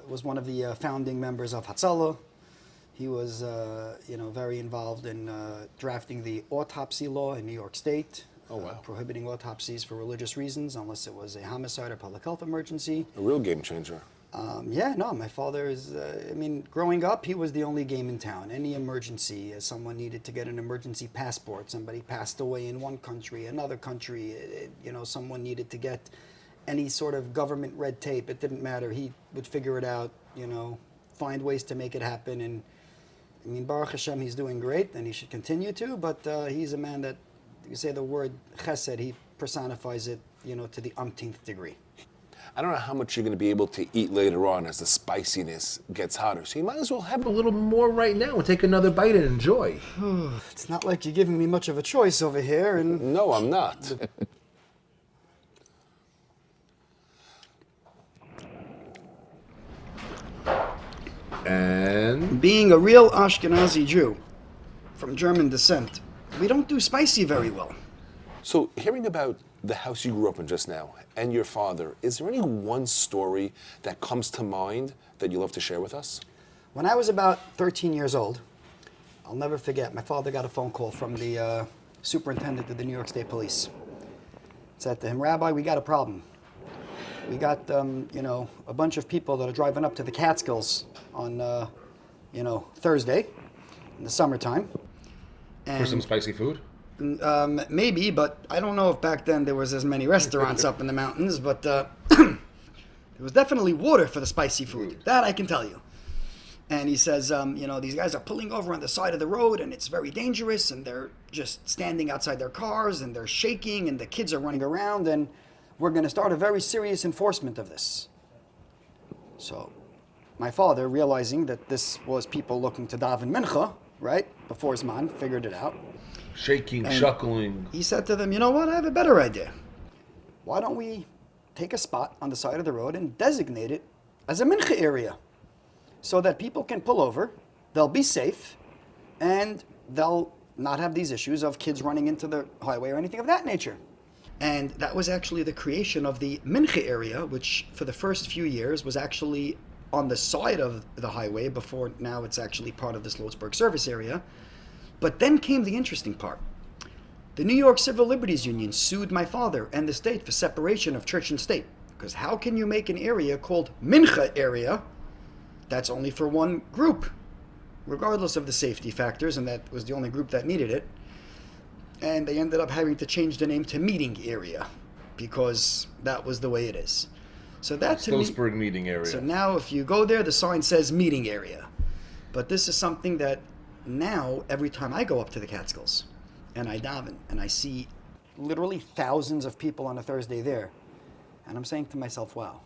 Speaker 12: was one of the founding members of Hatzalah. He was, very involved in drafting the autopsy law in New York State, prohibiting autopsies for religious reasons unless it was a homicide or public health emergency.
Speaker 11: A real game changer.
Speaker 12: My father is, growing up, he was the only game in town. Any emergency, someone needed to get an emergency passport, somebody passed away in one country, another country, someone needed to get any sort of government red tape, it didn't matter. He would figure it out, find ways to make it happen. And Baruch Hashem, he's doing great, and he should continue to, but he's a man that, you say the word chesed, he personifies it, to the umpteenth degree.
Speaker 11: I don't know how much you're going to be able to eat later on as the spiciness gets hotter. So you might as well have a little more right now and take another bite and enjoy.
Speaker 12: It's not like you're giving me much of a choice over here. And
Speaker 11: no, I'm not. And?
Speaker 12: Being a real Ashkenazi Jew from German descent, we don't do spicy very well.
Speaker 11: So hearing about the house you grew up in just now and your father, is there any one story that comes to mind that you'd love to share with us?
Speaker 12: When I was about 13 years old, I'll never forget, my father got a phone call from the superintendent of the New York State Police. Said to him, Rabbi, we got a problem. We got, a bunch of people that are driving up to the Catskills on, Thursday in the summertime. And
Speaker 11: for some spicy food?
Speaker 12: Maybe, but I don't know if back then there was as many restaurants up in the mountains, but there was definitely water for the spicy food. That I can tell you. And he says, these guys are pulling over on the side of the road and it's very dangerous and they're just standing outside their cars and they're shaking and the kids are running around and we're going to start a very serious enforcement of this. So my father, realizing that this was people looking to daven mincha, right, before his man, figured it out.
Speaker 11: Shaking, shuckling.
Speaker 12: He said to them, you know what, I have a better idea. Why don't we take a spot on the side of the road and designate it as a mincha area so that people can pull over, they'll be safe, and they'll not have these issues of kids running into the highway or anything of that nature. And that was actually the creation of the Mincha area, which for the first few years was actually on the side of the highway before now it's actually part of the Sloatsburg service area. But then came the interesting part. The New York Civil Liberties Union sued my father and the state for separation of church and state. Because how can you make an area called Mincha area that's only for one group, regardless of the safety factors, and that was the only group that needed it. And they ended up having to change the name to meeting area because that was the way it is. So that to me,
Speaker 11: Sloatsburg meeting area.
Speaker 12: So now if you go there, the sign says meeting area. But this is something that now every time I go up to the Catskills and I daven and I see literally thousands of people on a Thursday there, and I'm saying to myself, wow,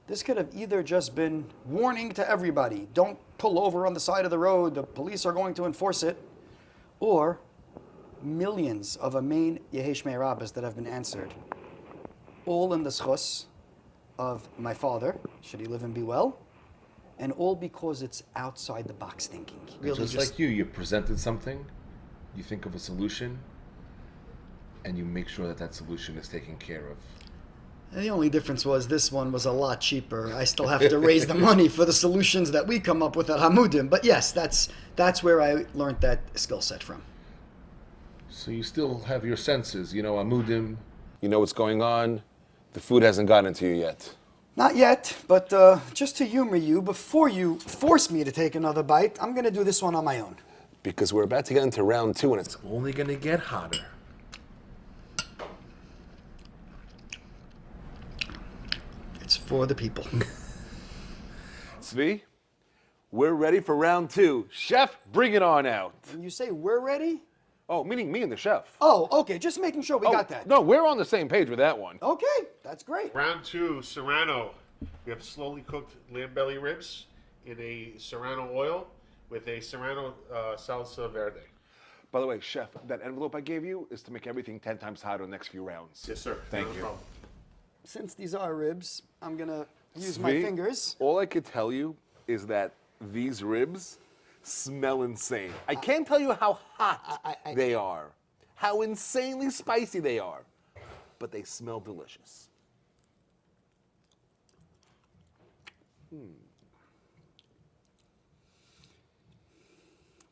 Speaker 12: this could have either just been warning to everybody, don't pull over on the side of the road, the police are going to enforce it, or millions of Amen Yehi Shmei Rabbis that have been answered, all in the schus of my father, should he live and be well, and all because it's outside the box thinking. Really
Speaker 11: just like you presented something, you think of a solution, and you make sure that that solution is taken care of.
Speaker 12: And the only difference was this one was a lot cheaper. I still have to raise the money for the solutions that we come up with at Amudim. But yes, that's where I learned that skill set from.
Speaker 11: So you still have your senses, you know, Amudim. You know what's going on. The food hasn't gotten to you yet.
Speaker 12: Not yet, but just to humor you, before you force me to take another bite, I'm going to do this one on my own.
Speaker 11: Because we're about to get into round 2, and it's only going to get hotter.
Speaker 12: It's for the people.
Speaker 11: Zvi, we're ready for round 2. Chef, bring it on out.
Speaker 12: When you say we're ready?
Speaker 11: Oh, meaning me and the chef.
Speaker 12: Oh, okay, just making sure we got that.
Speaker 11: No, we're on the same page with that one.
Speaker 12: Okay, that's great.
Speaker 13: Round 2, Serrano. We have slowly cooked lamb belly ribs in a Serrano oil with a Serrano salsa verde.
Speaker 11: By the way, chef, that envelope I gave you is to make everything 10 times hotter the next few rounds.
Speaker 13: Yes, sir.
Speaker 11: Thank
Speaker 13: No
Speaker 11: you.
Speaker 13: problem.
Speaker 12: Since these are ribs, I'm going to use
Speaker 11: Zvi,
Speaker 12: my fingers.
Speaker 11: All I could tell you is that these ribs smell insane. I can't tell you how hot they are, how insanely spicy they are, but they smell delicious.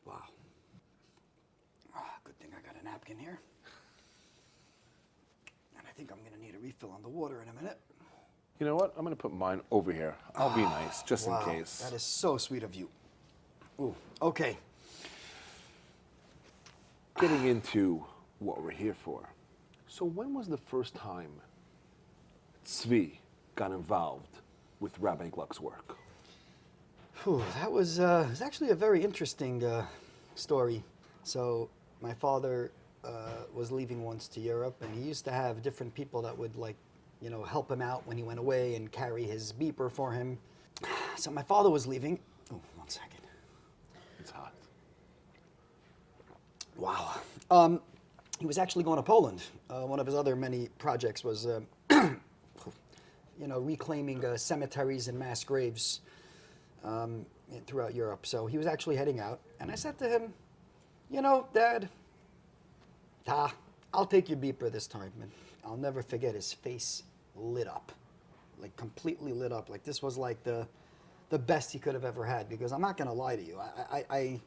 Speaker 12: Wow. Good thing I got a napkin here. And I think I'm going to need a refill on the water in a minute.
Speaker 11: You know what? I'm going to put mine over here. I'll be nice, just
Speaker 12: Wow,
Speaker 11: in case.
Speaker 12: that is so sweet of you. Ooh, okay.
Speaker 11: Getting into what we're here for. So when was the first time Zvi got involved with Rabbi Gluck's work?
Speaker 12: Whew, that was actually a very interesting story. So my father was leaving once to Europe, and he used to have different people that would help him out when he went away and carry his beeper for him. So my father was leaving. Oh, 1 second.
Speaker 11: It's hot.
Speaker 12: Wow. He was actually going to Poland. One of his other many projects was, reclaiming cemeteries and mass graves throughout Europe. So he was actually heading out. And I said to him, Dad, I'll take your beeper this time. And I'll never forget, his face lit up, like completely lit up. Like this was like the best he could have ever had, because I'm not going to lie to you. It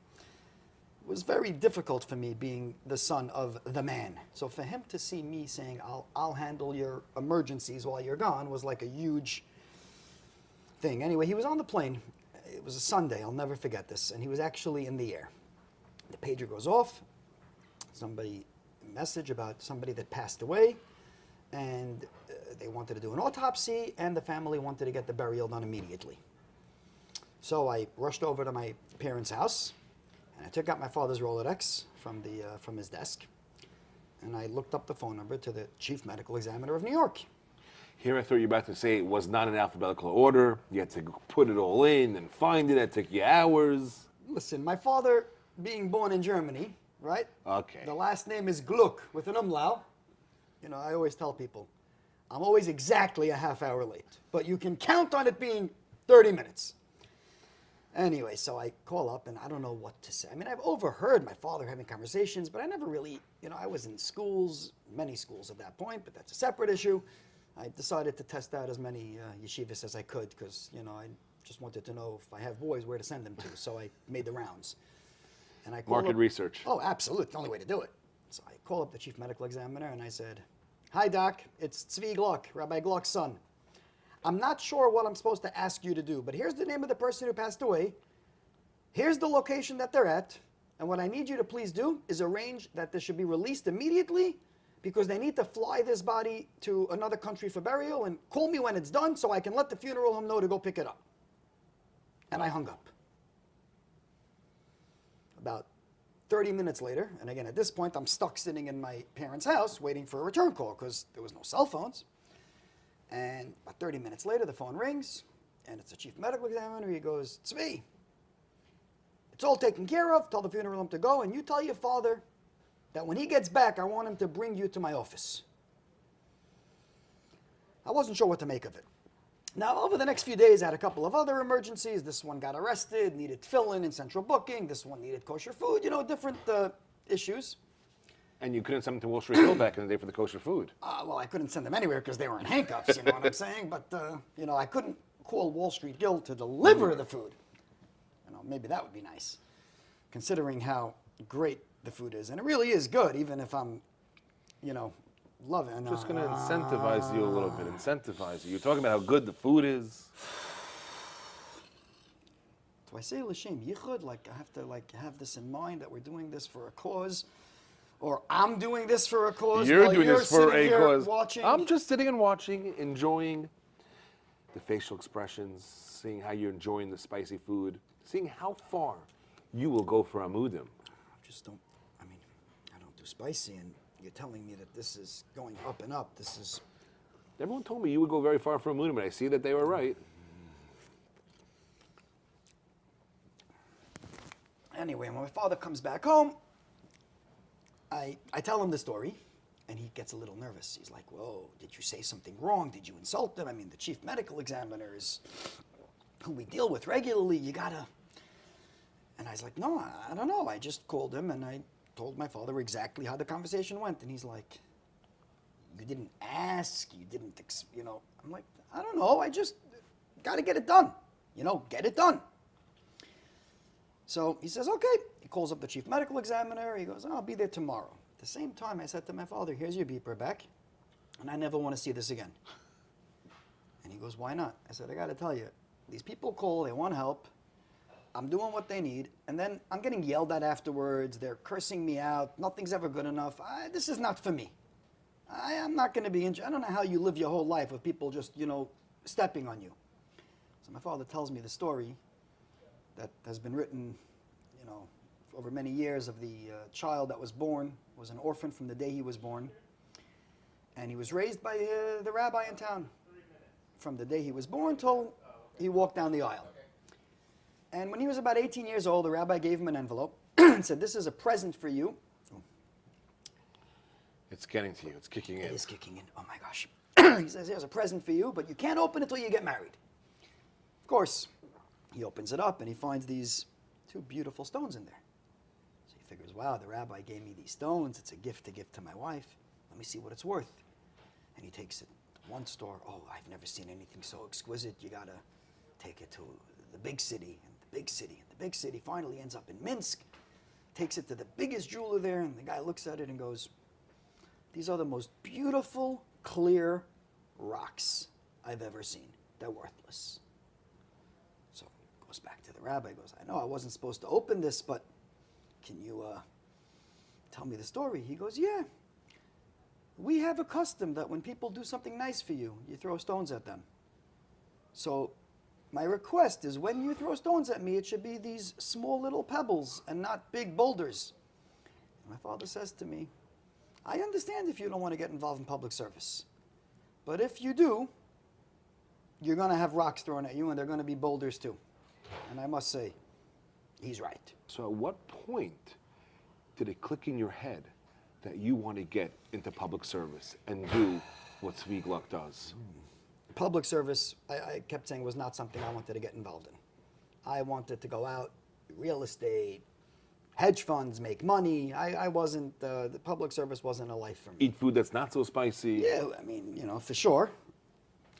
Speaker 12: was very difficult for me being the son of the man. So for him to see me saying, I'll handle your emergencies while you're gone, was like a huge thing. Anyway, he was on the plane. It was a Sunday. I'll never forget this. And he was actually in the air. The pager goes off. Message about somebody that passed away, and they wanted to do an autopsy, and the family wanted to get the burial done immediately. So I rushed over to my parents' house, and I took out my father's Rolodex from his desk, and I looked up the phone number to the chief medical examiner of New York.
Speaker 11: Here I thought you were about to say it was not in alphabetical order. You had to put it all in and find it. It took you hours.
Speaker 12: Listen, my father, being born in Germany, right?
Speaker 11: Okay.
Speaker 12: The last name is Gluck with an umlaut. I always tell people, I'm always exactly a half hour late, but you can count on it being 30 minutes. Anyway, so I call up and I don't know what to say. I mean, I've overheard my father having conversations, but I never really, I was in schools, many schools at that point, but that's a separate issue. I decided to test out as many yeshivas as I could because, I just wanted to know if I have boys, where to send them to. So I made the rounds. And I called
Speaker 11: Market research.
Speaker 12: Oh, absolutely. The only way to do it. So I call up the chief medical examiner and I said, "Hi, Doc. It's Tzvi Gluck, Rabbi Gluck's son. I'm not sure what I'm supposed to ask you to do, but here's the name of the person who passed away. Here's the location that they're at. And what I need you to please do is arrange that this should be released immediately because they need to fly this body to another country for burial and call me when it's done so I can let the funeral home know to go pick it up." And I hung up. About 30 minutes later, and again, at this point, I'm stuck sitting in my parents' house waiting for a return call because there was no cell phones. And about 30 minutes later, the phone rings, and it's the chief medical examiner. He goes, "Tzvi, it's all taken care of. Tell the funeral home to go, and you tell your father that when he gets back, I want him to bring you to my office." I wasn't sure what to make of it. Now, over the next few days, I had a couple of other emergencies. This one got arrested, needed fill-in in central booking. This one needed kosher food, different issues.
Speaker 11: And you couldn't send them to Wall Street Hill back in the day for the kosher food.
Speaker 12: Well, I couldn't send them anywhere because they were in handcuffs, you know what I'm saying? But, I couldn't call Wall Street Hill to deliver the food. Maybe that would be nice, considering how great the food is. And it really is good, even if I'm, loving it.
Speaker 11: Just going to incentivize you a little bit, incentivize you. You're talking about how good the food is.
Speaker 12: Do I say l'shem yichud? Like, I have to, have this in mind that we're doing this for a cause? Or I'm doing this for a cause?
Speaker 11: You're doing this for a cause.
Speaker 12: Watching?
Speaker 11: I'm just sitting and watching, enjoying the facial expressions, seeing how you're enjoying the spicy food, seeing how far you will go for Amudim.
Speaker 12: I don't do spicy, and you're telling me that this is going up and up. This is...
Speaker 11: Everyone told me you would go very far for Amudim, and I see that they were right.
Speaker 12: Anyway, when my father comes back home, I tell him the story, and he gets a little nervous. He's like, "Whoa, did you say something wrong? Did you insult him? I mean, the chief medical examiner is who we deal with regularly. You gotta..." And I was like, "No, I don't know. I just called him, and I told my father exactly how the conversation went." And he's like, "You didn't ask, you didn't, I'm like, "I don't know. I just got to get it done. Get it done." So he says, "Okay." He calls up the chief medical examiner. He goes, "I'll be there tomorrow." At the same time, I said to my father, "Here's your beeper back, and I never want to see this again." And he goes, "Why not?" I said, "I got to tell you, these people call, they want help. I'm doing what they need, and then I'm getting yelled at afterwards. They're cursing me out. Nothing's ever good enough. This is not for me. I am not going to be I don't know how you live your whole life with people just, stepping on you." So my father tells me the story that has been written, over many years of the child that was born, was an orphan from the day he was born. And he was raised by the rabbi in town from the day he was born till he walked down the aisle. And when he was about 18 years old, the rabbi gave him an envelope and said, "This is a present for you."
Speaker 11: It's getting to you. It's kicking in.
Speaker 12: It is kicking in. Oh, my gosh. He says, "Here's a present for you, but you can't open it until you get married." Of course, he opens it up, and he finds these two beautiful stones in there. So he figures, wow, the rabbi gave me these stones. It's a gift to give to my wife. Let me see what it's worth. And he takes it to one store. "Oh, I've never seen anything so exquisite. You got to take it to the big city, and the big city, and the big city." Finally ends up in Minsk. Takes it to the biggest jeweler there, and the guy looks at it and goes, "These are the most beautiful, clear rocks I've ever seen. They're worthless." So he goes back to the rabbi, goes, "I know I wasn't supposed to open this, but can you tell me the story?" He goes, "Yeah. We have a custom that when people do something nice for you, you throw stones at them. So my request is when you throw stones at me, it should be these small little pebbles and not big boulders." And my father says to me, "I understand if you don't want to get involved in public service. But if you do, you're going to have rocks thrown at you, and they're going to be boulders too." And I must say, he's right.
Speaker 11: So at what point did it click in your head that you want to get into public service and do what Tzvi Gluck does?
Speaker 12: Public service, I kept saying, was not something I wanted to get involved in. I wanted to go out, real estate, hedge funds, make money. I wasn't, the public service wasn't a life for me.
Speaker 11: Eat food that's not so spicy.
Speaker 12: Yeah, I mean, you know, for sure.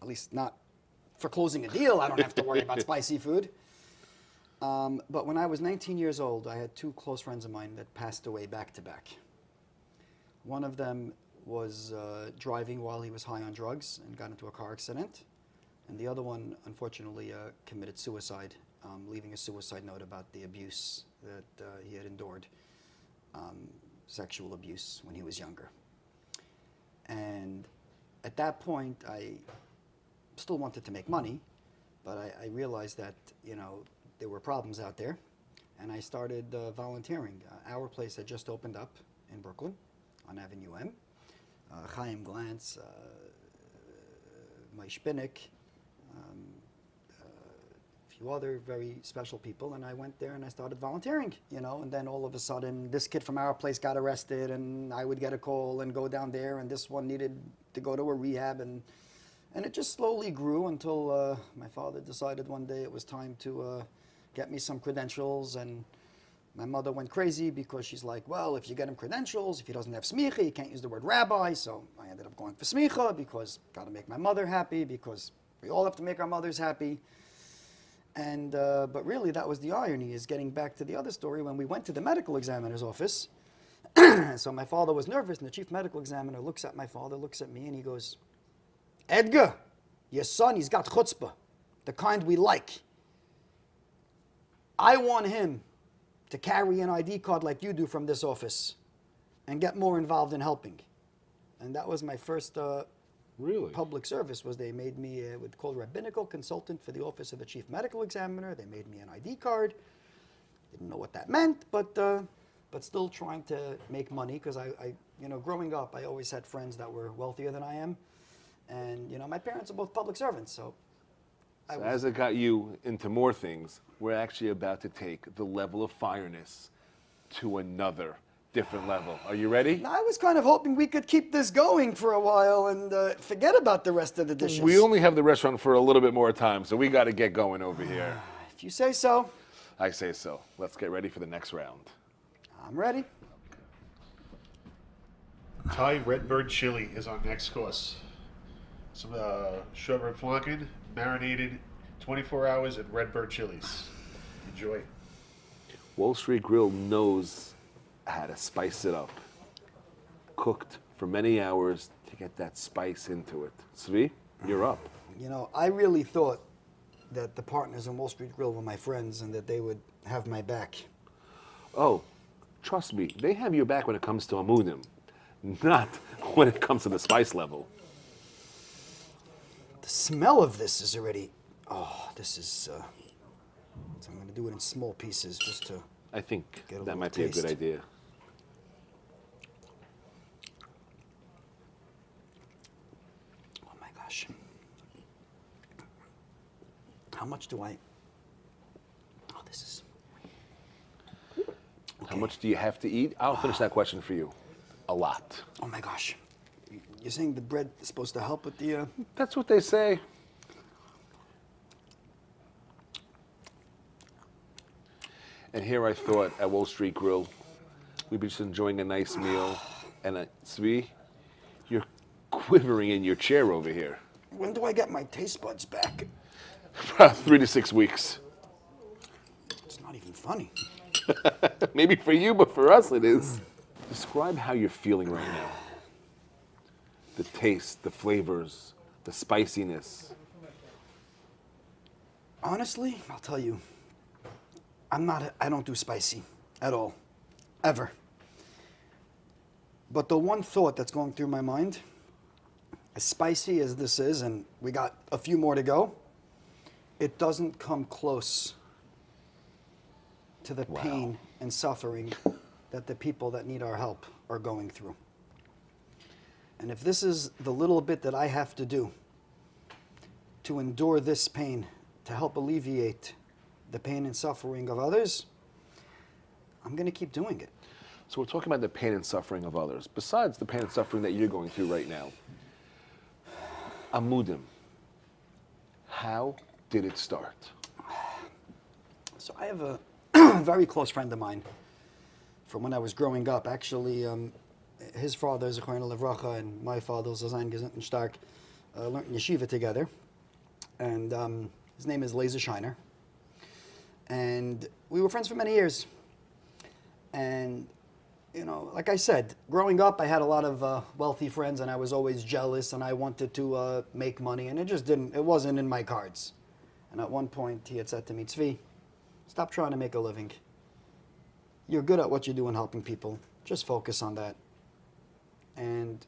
Speaker 12: At least not for closing a deal. I don't have to worry about spicy food. But when I was 19 years old, I had two close friends of mine that passed away back to back. One of them was driving while he was high on drugs and got into a car accident. And the other one, unfortunately, committed suicide, leaving a suicide note about the abuse that he had endured, sexual abuse when he was younger. And at that point, I still wanted to make money, but I realized that, you know, there were problems out there, and I started volunteering. Our place had just opened up in Brooklyn on Avenue M. Chaim Glantz, Mike Spinnick, a few other very special people, and I went there and I started volunteering, you know, and then all of a sudden this kid from our place got arrested, and I would get a call and go down there, and this one needed to go to a rehab, and it just slowly grew until my father decided one day it was time to get me some credentials, and my mother went crazy because she's like, well, if you get him credentials, if he doesn't have smicha, he can't use the word rabbi, so I ended up going for smicha because got to make my mother happy, because we all have to make our mothers happy. And but really that was the irony, is getting back to the other story, when we went to the medical examiner's office. So my father was nervous, and the chief medical examiner looks at my father, looks at me, and he goes, Edgar, your son, he's got chutzpah, the kind we like. I want him to carry an ID card like you do from this office and get more involved in helping. And that was my first public service, was they made me what's called rabbinical consultant for the office of the chief medical examiner. They made me an ID card. Didn't know what that meant, but still trying to make money, because I, you know, growing up, I always had friends that were wealthier than I am. And, you know, my parents are both public servants, so
Speaker 11: as it got you into more things, we're actually about to take the level of fireness to another different level. Are you ready?
Speaker 12: I was kind of hoping we could keep this going for a while and forget about the rest of the dishes.
Speaker 11: We only have the restaurant for a little bit more time, so we got to get going over here.
Speaker 12: If you say so.
Speaker 11: I say so. Let's get ready for the next round.
Speaker 12: I'm ready.
Speaker 13: Thai Redbird chili is our next course. Some short-rib flanken, marinated 24 hours at Redbird chilies. Enjoy.
Speaker 11: Wall Street Grill knows how to spice it up. Cooked for many hours to get that spice into it. Svi, you're up.
Speaker 12: You know, I really thought that the partners in Wall Street Grill were my friends and that they would have my back.
Speaker 11: Oh, trust me, they have your back when it comes to Amudim, not when it comes to the spice level.
Speaker 12: The smell of this is already, this is, so I'm going to do it in small pieces just to
Speaker 11: I think
Speaker 12: get
Speaker 11: that might be a good idea.
Speaker 12: Oh my gosh. How much do I, this is.
Speaker 11: Okay. How much do you have to eat? I'll finish that question for you. A lot.
Speaker 12: Oh my gosh. You're saying the bread is supposed to help with the...
Speaker 11: That's what they say. And here I thought at Wall Street Grill, we'd be just enjoying a nice meal. And Svi, you're quivering in your chair over here.
Speaker 12: When do I get my taste buds back?
Speaker 11: 3 to 6 weeks.
Speaker 12: It's not even funny.
Speaker 11: Maybe for you, but for us it is. Describe how you're feeling right now. The taste, the flavors, the spiciness.
Speaker 12: Honestly, I'll tell you, I don't do spicy at all, ever. But the one thought that's going through my mind, as spicy as this is, and we got a few more to go, it doesn't come close to the pain and suffering that the people that need our help are going through. And if this is the little bit that I have to do to endure this pain, to help alleviate the pain and suffering of others, I'm going to keep doing it.
Speaker 11: So we're talking about the pain and suffering of others. Besides the pain and suffering that you're going through right now, Amudim, how did it start?
Speaker 12: So I have a very close friend of mine from when I was growing up. Actually, his father, Skulener Rebbe, and my father, Zazain Gesund and Stark, learned in yeshiva together. And his name is Laser Shiner. And we were friends for many years. And, you know, like I said, growing up, I had a lot of wealthy friends, and I was always jealous, and I wanted to make money, and it wasn't in my cards. And at one point, he had said to me, Tzvi, stop trying to make a living. You're good at what you do in helping people. Just focus on that. And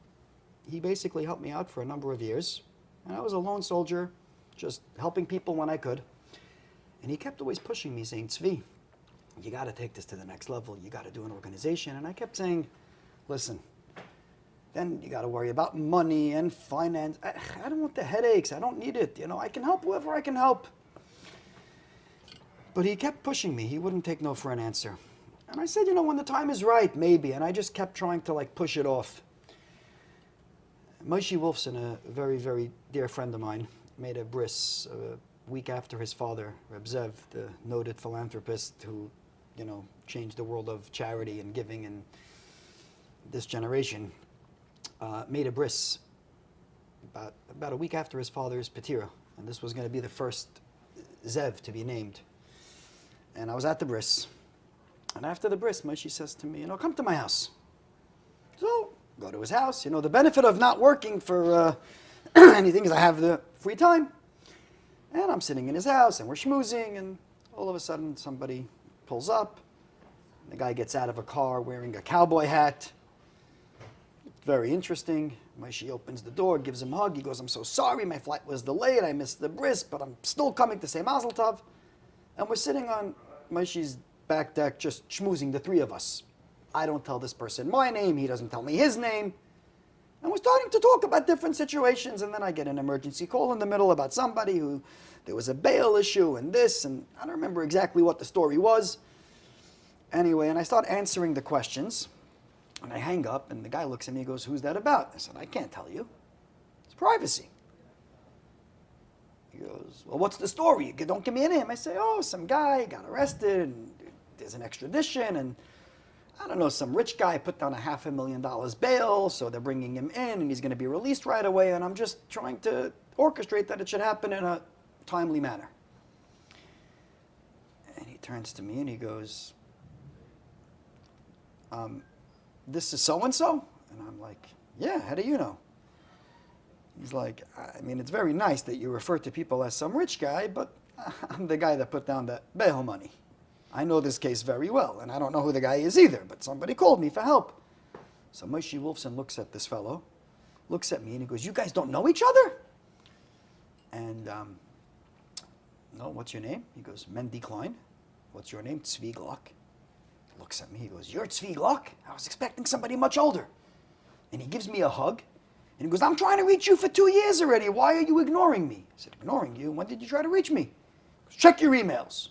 Speaker 12: he basically helped me out for a number of years. And I was a lone soldier, just helping people when I could. And he kept always pushing me, saying, Tzvi, you got to take this to the next level. You got to do an organization. And I kept saying, listen, then you got to worry about money and finance. I don't want the headaches. I don't need it. You know, I can help whoever I can help. But he kept pushing me. He wouldn't take no for an answer. And I said, you know, when the time is right, maybe. And I just kept trying to, like, push it off. Moshe Wolfson, a very, very dear friend of mine, made a bris a week after his father, Reb Zev, the noted philanthropist who, you know, changed the world of charity and giving in this generation, made a bris about a week after his father's patira. And this was going to be the first Zev to be named. And I was at the bris. And after the bris, Moshe says to me, you know, come to my house. So, go to his house. You know, the benefit of not working for anything is I have the free time. And I'm sitting in his house, and we're schmoozing, and all of a sudden somebody pulls up. The guy gets out of a car wearing a cowboy hat. Very interesting. Moshe opens the door, gives him a hug. He goes, I'm so sorry, my flight was delayed. I missed the bris, but I'm still coming to say Mazel Tov. And we're sitting on Moshe's back deck just schmoozing, the three of us. I don't tell this person my name. He doesn't tell me his name. And we're starting to talk about different situations. And then I get an emergency call in the middle about somebody who, there was a bail issue and this. And I don't remember exactly what the story was. Anyway, and I start answering the questions. And I hang up. And the guy looks at me and goes, who's that about? I said, I can't tell you. It's privacy. He goes, well, what's the story? Don't give me a name. I say, oh, some guy got arrested. And there's an extradition. And I don't know, some rich guy put down $500,000 bail, so they're bringing him in, and he's going to be released right away, and I'm just trying to orchestrate that it should happen in a timely manner. And he turns to me and he goes, this is so-and-so? And I'm like, yeah, how do you know? He's like, I mean, it's very nice that you refer to people as some rich guy, but I'm the guy that put down that bail money. I know this case very well, and I don't know who the guy is either, but somebody called me for help. So Moshe Wolfson looks at this fellow, looks at me, and he goes, you guys don't know each other? And, no, what's your name? He goes, Mendy Klein. What's your name? Tzvi Glock. Looks at me, he goes, you're Tzvi Glock? I was expecting somebody much older. And he gives me a hug, and he goes, I'm trying to reach you for 2 years already. Why are you ignoring me? I said, ignoring you? When did you try to reach me? He goes, check your emails.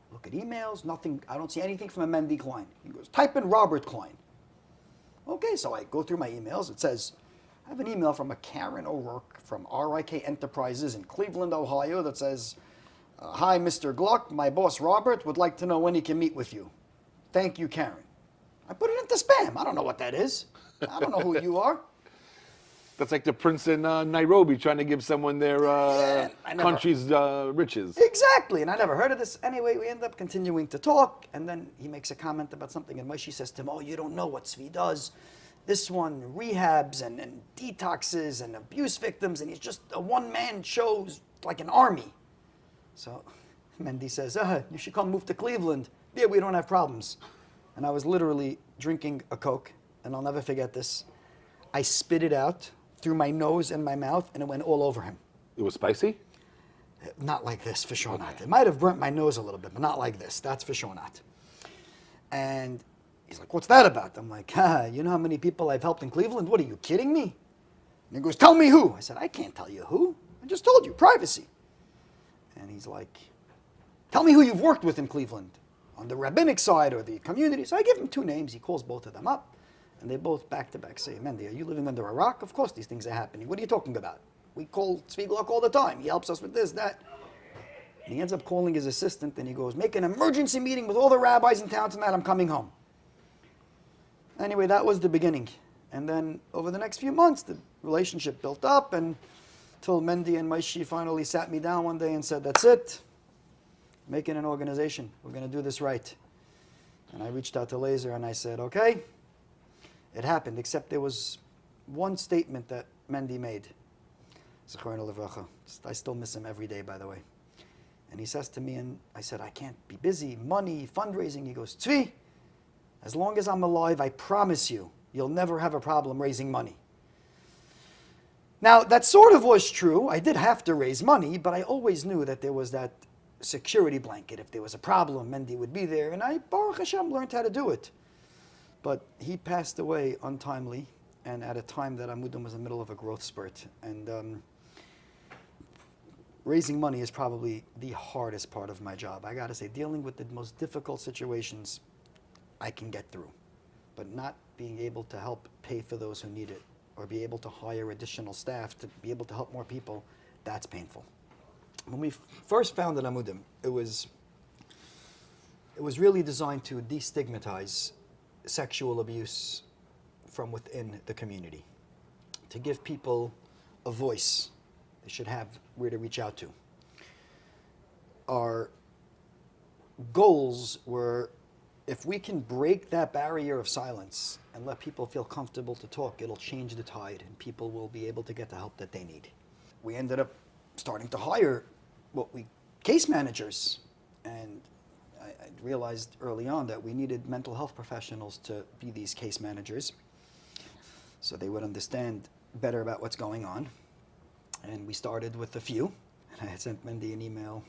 Speaker 12: Look at emails, nothing, I don't see anything from a Mendy Klein. He goes, type in Robert Klein. Okay, so I go through my emails. It says, I have an email from a Karen O'Rourke from RIK Enterprises in Cleveland, Ohio that says, hi, Mr. Gluck, my boss Robert would like to know when he can meet with you. Thank you, Karen. I put it into spam. I don't know what that is. I don't know who you are.
Speaker 11: That's like the prince in Nairobi trying to give someone their country's riches.
Speaker 12: Exactly, and I never heard of this. Anyway, we end up continuing to talk, and then he makes a comment about something, and Moshe says to him, oh, you don't know what Tzvi does. This one rehabs and detoxes and abuse victims, and he's just a one-man show, like an army. So Mendy says, you should come move to Cleveland. Yeah, we don't have problems. And I was literally drinking a Coke, and I'll never forget this. I spit it out through my nose and my mouth, and it went all over him.
Speaker 11: It was spicy?
Speaker 12: Not like this, for sure not. It might have burnt my nose a little bit, but not like this. That's for sure not. And he's like, what's that about? I'm like, you know how many people I've helped in Cleveland? What, are you kidding me? And he goes, tell me who. I said, I can't tell you who. I just told you, privacy. And he's like, tell me who you've worked with in Cleveland, on the rabbinic side or the community. So I give him 2 names. He calls both of them up. And they both back-to-back say, Mendy, are you living under a rock? Of course these things are happening. What are you talking about? We call Tzvi Glock all the time. He helps us with this, that. And he ends up calling his assistant and he goes, make an emergency meeting with all the rabbis in town tonight, I'm coming home. Anyway, that was the beginning. And then over the next few months, the relationship built up until Mendy and Maishi finally sat me down one day and said, that's it, making an organization, we're going to do this right. And I reached out to Laser and I said, okay, it happened, except there was one statement that Mendy made. Skulener Rebbe. I still miss him every day, by the way. And he says to me, and I said, I can't be busy, money, fundraising. He goes, Tzvi, as long as I'm alive, I promise you, you'll never have a problem raising money. Now, that sort of was true. I did have to raise money, but I always knew that there was that security blanket. If there was a problem, Mendy would be there. And I, Baruch Hashem, learned how to do it. But he passed away untimely, and at a time that Amudim was in the middle of a growth spurt. And raising money is probably the hardest part of my job. I got to say, dealing with the most difficult situations I can get through, but not being able to help pay for those who need it or be able to hire additional staff to be able to help more people, that's painful. When we first founded Amudim, it was really designed to destigmatize sexual abuse from within the community, to give people a voice. They should have where to reach out to. Our goals were, if we can break that barrier of silence and let people feel comfortable to talk, it'll change the tide and people will be able to get the help that they need. We ended up starting to hire case managers, and I realized early on that we needed mental health professionals to be these case managers so they would understand better about what's going on. And we started with a few, and I had sent Mendy an email.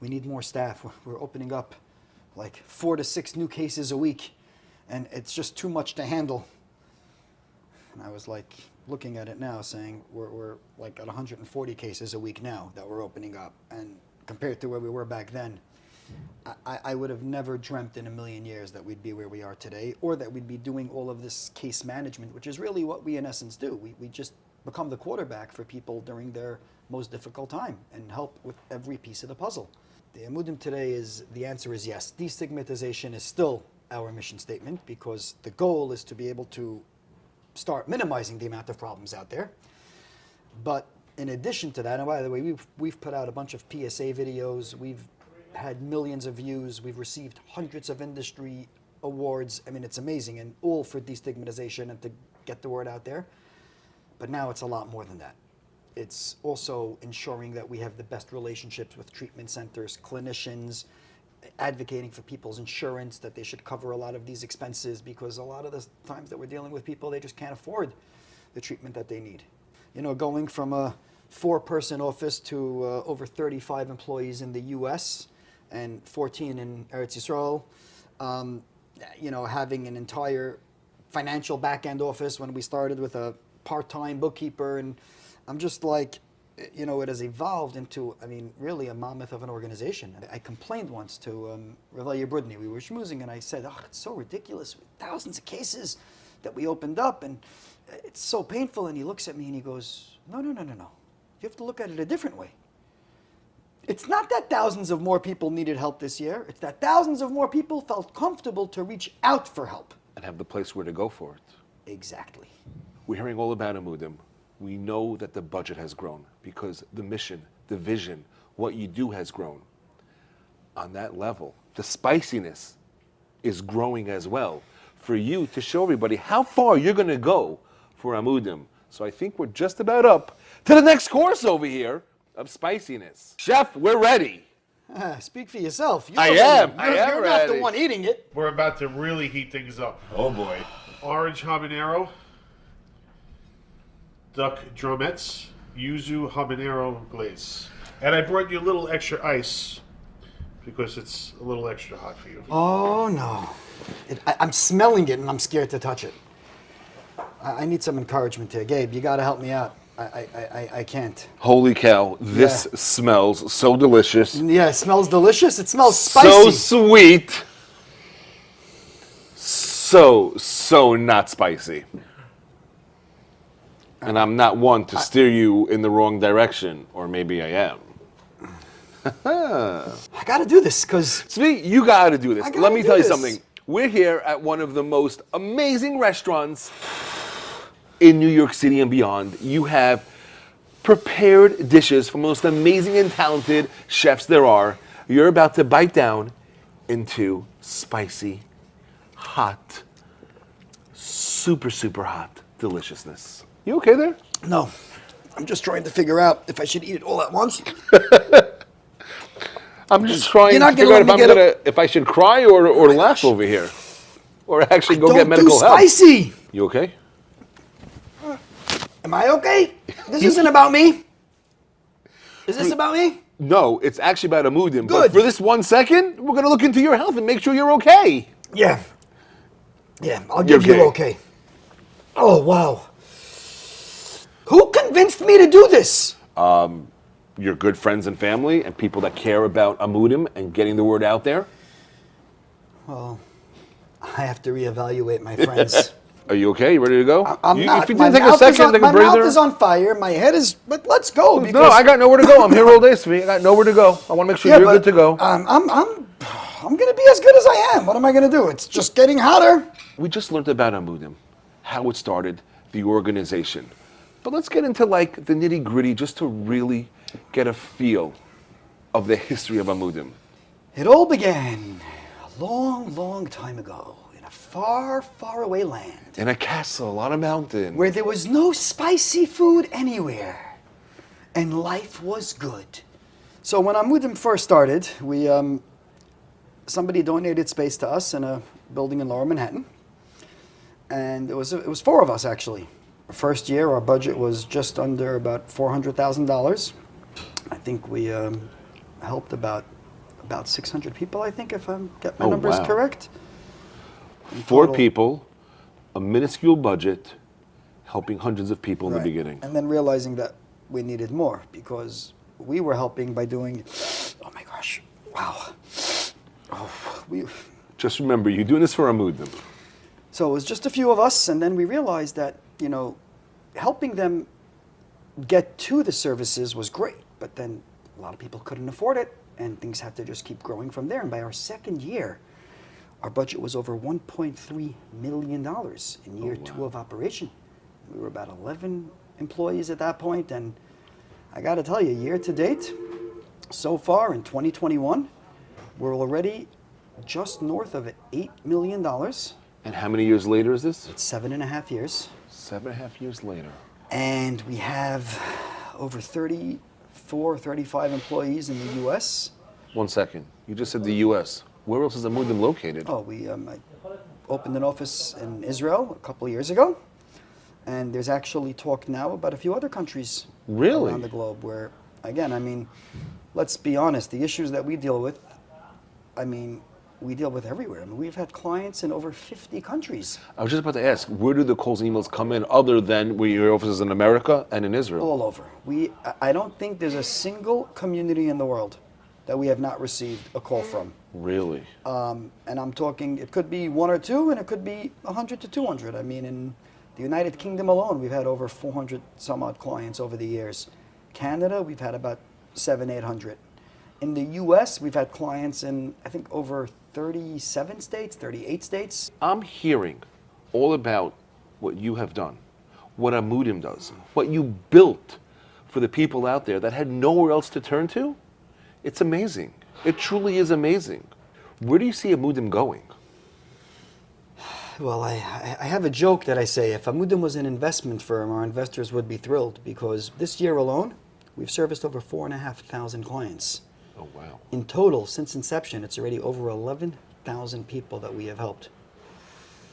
Speaker 12: We need more staff. We're opening up like 4 to 6 new cases a week, and it's just too much to handle. And I was like looking at it now saying we're like at 140 cases a week now that we're opening up, and compared to where we were back then, I would have never dreamt in a million years that we'd be where we are today, or that we'd be doing all of this case management, which is really what we in essence do. We just become the quarterback for people during their most difficult time and help with every piece of the puzzle. The Amudim today the answer is yes. Destigmatization is still our mission statement because the goal is to be able to start minimizing the amount of problems out there. But in addition to that, and by the way, we've put out a bunch of PSA videos, we've had millions of views, we've received hundreds of industry awards. I mean, it's amazing, and all for destigmatization and to get the word out there. But now it's a lot more than that. It's also ensuring that we have the best relationships with treatment centers, clinicians, advocating for people's insurance, that they should cover a lot of these expenses, because a lot of the times that we're dealing with people, they just can't afford the treatment that they need. You know, going from a 4-person office to over 35 employees in the US and 14 in Eretz Yisrael, you know, having an entire financial back-end office when we started with a part-time bookkeeper, and I'm just like, you know, it has evolved into, I mean, really a mammoth of an organization. I complained once to Rabbi Pam, we were schmoozing, and I said, oh, it's so ridiculous, thousands of cases that we opened up, and it's so painful. And he looks at me and he goes, no. You have to look at it a different way. It's not that thousands of more people needed help this year. It's that thousands of more people felt comfortable to reach out for help.
Speaker 11: And have the place where to go for it.
Speaker 12: Exactly.
Speaker 11: We're hearing all about Amudim. We know that the budget has grown because the mission, the vision, what you do has grown. On that level, the spiciness is growing as well for you to show everybody how far you're going to go for Amudim. So I think we're just about up to the next course over here of spiciness. Chef, we're ready.
Speaker 12: Speak for yourself.
Speaker 11: I am
Speaker 12: You're
Speaker 11: ready.
Speaker 12: not the one eating it.
Speaker 13: We're about to really heat things up.
Speaker 11: Oh boy.
Speaker 13: Orange habanero, duck drumettes, yuzu habanero glaze. And I brought you a little extra ice because it's a little extra hot for you.
Speaker 12: Oh no. I'm smelling it and I'm scared to touch it. I need some encouragement here. Gabe, you got to help me out. I can't.
Speaker 11: Holy cow, this smells so delicious.
Speaker 12: Yeah, it smells delicious. It smells spicy.
Speaker 11: So sweet. So not spicy. And I'm not one to steer you in the wrong direction, or maybe I am.
Speaker 12: I got to do this because...
Speaker 11: Tzvi, you got to do this. Let me
Speaker 12: do
Speaker 11: tell you
Speaker 12: this.
Speaker 11: something. We're here at one of the most amazing restaurants in New York City and beyond. You have prepared dishes from the most amazing and talented chefs there are. You're about to bite down into spicy, hot, super, super hot deliciousness. You okay there?
Speaker 12: No. I'm just trying to figure out if I should eat it all at once.
Speaker 11: I'm just trying
Speaker 12: You're
Speaker 11: to
Speaker 12: not
Speaker 11: figure out
Speaker 12: gonna
Speaker 11: if I should cry or laugh over here. Or actually go get
Speaker 12: Don't
Speaker 11: medical
Speaker 12: do
Speaker 11: help.
Speaker 12: spicy.
Speaker 11: You okay?
Speaker 12: Am I okay? This isn't about me. Is this about me?
Speaker 11: No, it's actually about Amudim. But
Speaker 12: Good.
Speaker 11: for this 1 second, we're going to look into your health and make sure you're okay.
Speaker 12: Yeah. Yeah, I'll give you okay. Oh, wow. Who convinced me to do this?
Speaker 11: Your good friends and family and people that care about Amudim and getting the word out there.
Speaker 12: Well, I have to reevaluate my friends.
Speaker 11: Are you okay? You ready to go?
Speaker 12: I'm not.
Speaker 11: If you
Speaker 12: My
Speaker 11: didn't take a
Speaker 12: mouth is
Speaker 11: second,
Speaker 12: on-
Speaker 11: take a
Speaker 12: my mouth
Speaker 11: breather.
Speaker 12: is on fire. My head is. But let's go. Because,
Speaker 11: No, I got nowhere to go. I'm here all day, Svi. I got nowhere to go. I want to make sure you're good to go.
Speaker 12: I'm going to be as good as I am. What am I going to do? It's just getting hotter.
Speaker 11: We just learned about Amudim, how it started, the organization. But let's get into like the nitty gritty just to really get a feel of the history of Amudim.
Speaker 12: It all began a long, long time ago in a far, far away land
Speaker 11: In a castle on a mountain.
Speaker 12: where there was no spicy food anywhere and life was good. So when Amudim first started, we somebody donated space to us in a building in Lower Manhattan. And it was four of us actually. First year, our budget was just under about $400,000. I think we helped about 600 people, I think, if I get my numbers
Speaker 11: wow.
Speaker 12: correct. In
Speaker 11: Four
Speaker 12: total.
Speaker 11: people, a minuscule budget, helping hundreds of people in the
Speaker 12: Right.
Speaker 11: beginning.
Speaker 12: And then realizing that we needed more because we were helping by doing, oh my gosh, wow.
Speaker 11: Just remember, you're doing this for Amudim.
Speaker 12: So it was just a few of us, and then we realized that, helping them get to the services was great, but then a lot of people couldn't afford it, and things had to just keep growing from there. And by our second year, our budget was over $1.3 million in year two of operation. We were about 11 employees at that point, and I got to tell you, year to date, so far in 2021, we're already just north of $8 million.
Speaker 11: And how many years later is this?
Speaker 12: It's 7.5 years.
Speaker 11: 7.5 years later.
Speaker 12: And we have over 34, 35 employees in the U.S.
Speaker 11: 1 second. You just said the U.S. Where else is Amudim located?
Speaker 12: Oh, I opened an office in Israel a couple of years ago. And there's actually talk now about a few other countries
Speaker 11: Really?
Speaker 12: around the globe where, again, let's be honest, the issues that we deal with, we deal with everywhere. We've had clients in over 50 countries.
Speaker 11: I was just about to ask, where do the calls and emails come in other than where your office is in America and in Israel?
Speaker 12: All over. I don't think there's a single community in the world that we have not received a call from.
Speaker 11: Really?
Speaker 12: And I'm talking, it could be one or two, and it could be 100 to 200. In the United Kingdom alone, we've had over 400 some odd clients over the years. Canada, we've had about 700, 800. In the U.S., we've had clients in, I think, over 37 states, 38 states.
Speaker 11: I'm hearing all about what you have done, what Amudim does, what you built for the people out there that had nowhere else to turn to. It's amazing. It truly is amazing. Where do you see Amudim going?
Speaker 12: Well, I have a joke that I say, if Amudim was an investment firm, our investors would be thrilled because this year alone, we've serviced over 4,500 clients.
Speaker 11: Oh, wow.
Speaker 12: In total, since inception, it's already over 11,000 people that we have helped.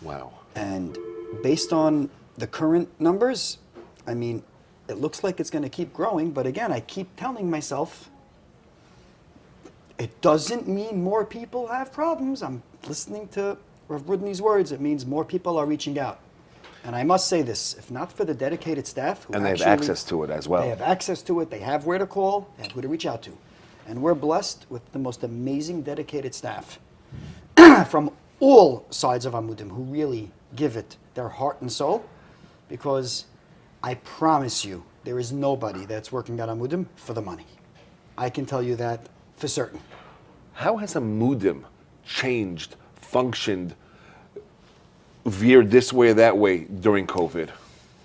Speaker 11: Wow.
Speaker 12: And based on the current numbers, it looks like it's going to keep growing. But again, I keep telling myself, it doesn't mean more people have problems. I'm listening to Rav Rudney's words. It means more people are reaching out. And I must say this, if not for the dedicated staff,
Speaker 11: And they have access to it as well.
Speaker 12: They have access to it. They have where to call. They have who to reach out to. And we're blessed with the most amazing dedicated staff from all sides of Amudim who really give it their heart and soul, because I promise you, there is nobody that's working at Amudim for the money. I can tell you that for certain.
Speaker 11: How has Amudim changed, functioned, veered this way or that way during COVID?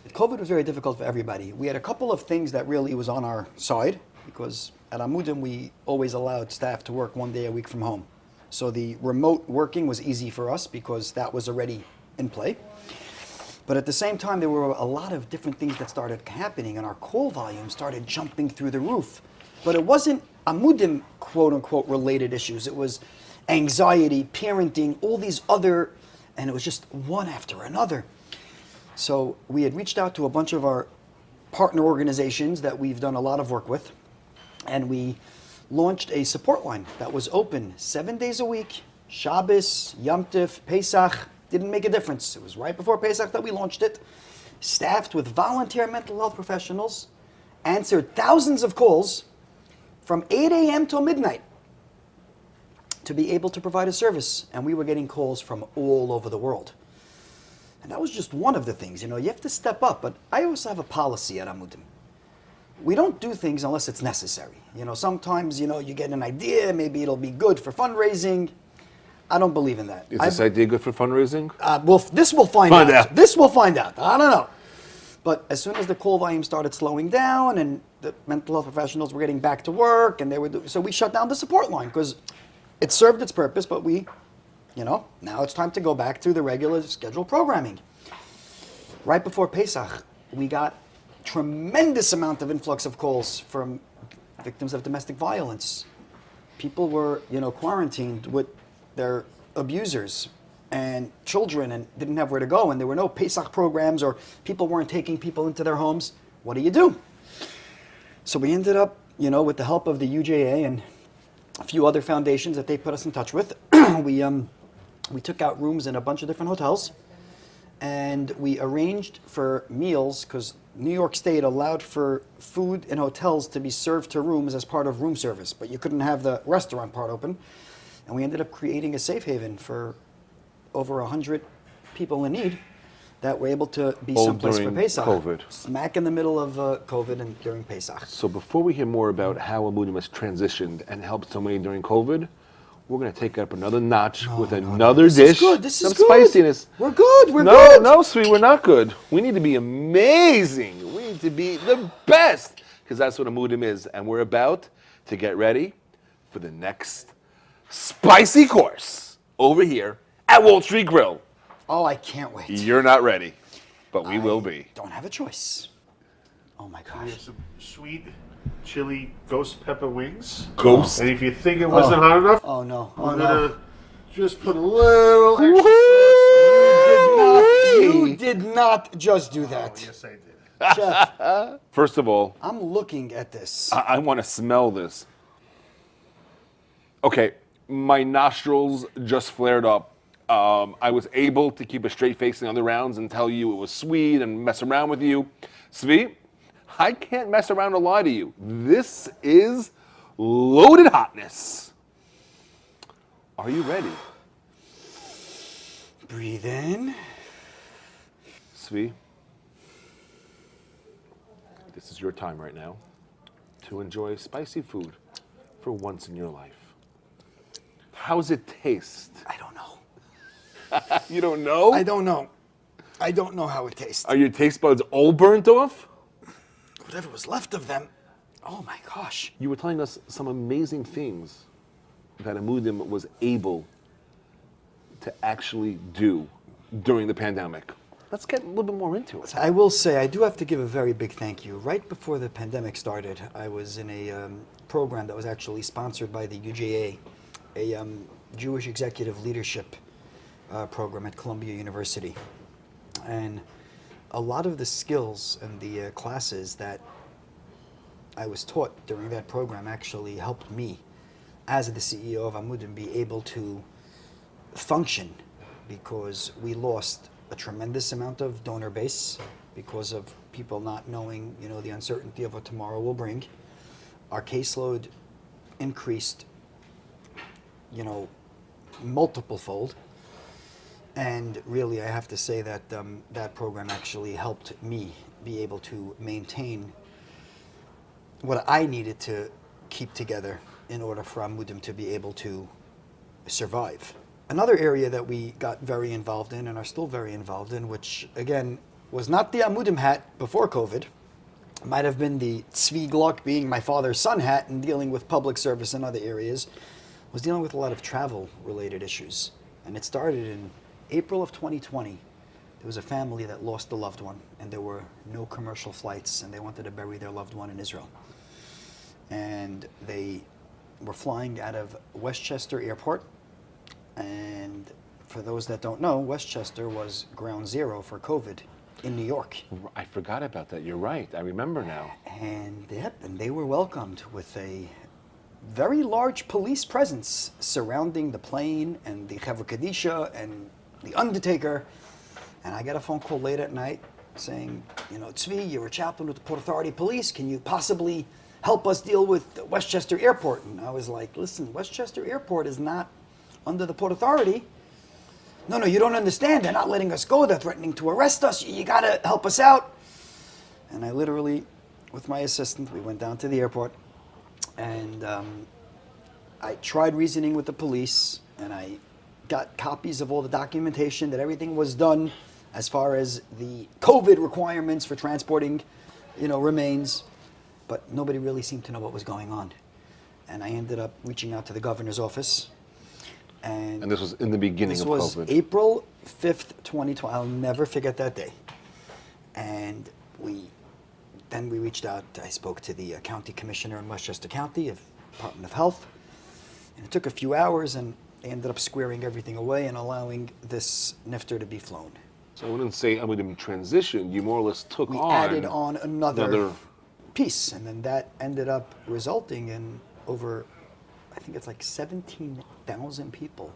Speaker 12: COVID was very difficult for everybody. We had a couple of things that really was on our side, because at Amudim we always allowed staff to work 1 day a week from home. So the remote working was easy for us because that was already in play. But at the same time, there were a lot of different things that started happening, and our call volume started jumping through the roof. But it wasn't Amudim, quote unquote, related issues. It was anxiety, parenting, all these other, and it was just one after another. So we had reached out to a bunch of our partner organizations that we've done a lot of work with, and we launched a support line that was open 7 days a week, Shabbos, Yom Tov, Pesach. Didn't make a difference. It was right before Pesach that we launched it, staffed with volunteer mental health professionals, answered thousands of calls from 8 a.m. till midnight to be able to provide a service. And we were getting calls from all over the world. And that was just one of the things. You know, you have to step up. But I also have a policy at Amudim. We don't do things unless it's necessary. You know, sometimes, you know, you get an idea, maybe it'll be good for fundraising. I don't believe in that.
Speaker 11: Is this idea good for fundraising?
Speaker 12: Well, this we'll find out. This we'll find out. I don't know. But as soon as the call volume started slowing down and the mental health professionals were getting back to work, and so we shut down the support line because it served its purpose, but we, you know, now it's time to go back to the regular scheduled programming. Right before Pesach, we got tremendous amount of influx of calls from victims of domestic violence. People were, you know, quarantined with their abusers and children and didn't have where to go, and there were no Pesach programs or people weren't taking people into their homes. What do you do? So we ended up, you know, with the help of the UJA and a few other foundations that they put us in touch with, we took out rooms in a bunch of different hotels, and we arranged for meals because New York State allowed for food in hotels to be served to rooms as part of room service, but you couldn't have the restaurant part open. And we ended up creating a safe haven for over 100 people in need that were able to be someplace for Pesach.
Speaker 11: COVID.
Speaker 12: Smack in the middle of COVID and during Pesach.
Speaker 11: So before we hear more about how Amudim has transitioned and helped so many during COVID, we're going to take it up another notch with another dish.
Speaker 12: This is good. This is
Speaker 11: some
Speaker 12: good.
Speaker 11: Spiciness.
Speaker 12: We're good. We're good.
Speaker 11: No, sweet, we're not good. We need to be amazing. We need to be the best, because that's what Amudim is. And we're about to get ready for the next spicy course over here at Wall Street Grill.
Speaker 12: Oh, I can't wait.
Speaker 11: You're not ready, but we will be.
Speaker 12: Don't have a choice. Oh my gosh.
Speaker 13: We have some sweet chili ghost pepper wings.
Speaker 11: Ghost?
Speaker 13: And if you think it wasn't hot enough,
Speaker 12: oh no,
Speaker 13: I'm gonna just put a little extra
Speaker 12: You did not just do that.
Speaker 13: Yes, I did.
Speaker 12: Chef,
Speaker 11: First of all,
Speaker 12: I'm looking at this.
Speaker 11: I want to smell this. Okay, my nostrils just flared up. I was able to keep a straight face in the other rounds and tell you it was sweet and mess around with you. Svi, I can't mess around or lie to you. This is loaded hotness. Are you ready?
Speaker 12: Breathe in.
Speaker 11: Svi, this is your time right now to enjoy spicy food for once in your life. How's it taste?
Speaker 12: I don't know.
Speaker 11: You don't know?
Speaker 12: I don't know. I don't know how it tastes.
Speaker 11: Are your taste buds all burnt off?
Speaker 12: Whatever was left of them. Oh my gosh.
Speaker 11: You were telling us some amazing things that Amudim was able to actually do during the pandemic. Let's get a little bit more into it.
Speaker 12: I will say, I do have to give a very big thank you. Right before the pandemic started, I was in a program that was actually sponsored by the UJA, a Jewish Executive Leadership program at Columbia University. And a lot of the skills and the classes that I was taught during that program actually helped me, as the CEO of Amudim, be able to function, because we lost a tremendous amount of donor base because of people not knowing, you know, the uncertainty of what tomorrow will bring. Our caseload increased, you know, multiple fold. And really, I have to say that that program actually helped me be able to maintain what I needed to keep together in order for Amudim to be able to survive. Another area that we got very involved in and are still very involved in, which again was not the Amudim hat before COVID, might have been the Tzvi Glock being my father's son hat and dealing with public service in other areas, was dealing with a lot of travel related issues. And it started in April of 2020. There was a family that lost a loved one and there were no commercial flights and they wanted to bury their loved one in Israel. And they were flying out of Westchester Airport. And for those that don't know, Westchester was ground zero for COVID in New York.
Speaker 11: I forgot about that. You're right. I remember now.
Speaker 12: And they were welcomed with a very large police presence surrounding the plane and the Chevra Kadisha and the Undertaker. And I got a phone call late at night saying, you know, Tzvi, you're a chaplain with the Port Authority Police. Can you possibly help us deal with Westchester Airport? And I was like, listen, Westchester Airport is not under the Port Authority. No, you don't understand. They're not letting us go. They're threatening to arrest us. You got to help us out. And I literally, with my assistant, we went down to the airport and I tried reasoning with the police and I got copies of all the documentation that everything was done as far as the COVID requirements for transporting, remains, but nobody really seemed to know what was going on. And I ended up reaching out to the governor's office. And
Speaker 11: this was in the beginning of COVID.
Speaker 12: This was April 5th, 2020. I'll never forget that day. And then we reached out. I spoke to the county commissioner in Westchester County of Department of Health. And it took a few hours, and they ended up squaring everything away and allowing this nifter to be flown.
Speaker 11: So I wouldn't say Amudim transition. You more or less took
Speaker 12: we
Speaker 11: on.
Speaker 12: added on another piece, and then that ended up resulting in over, I think it's like 17,000 people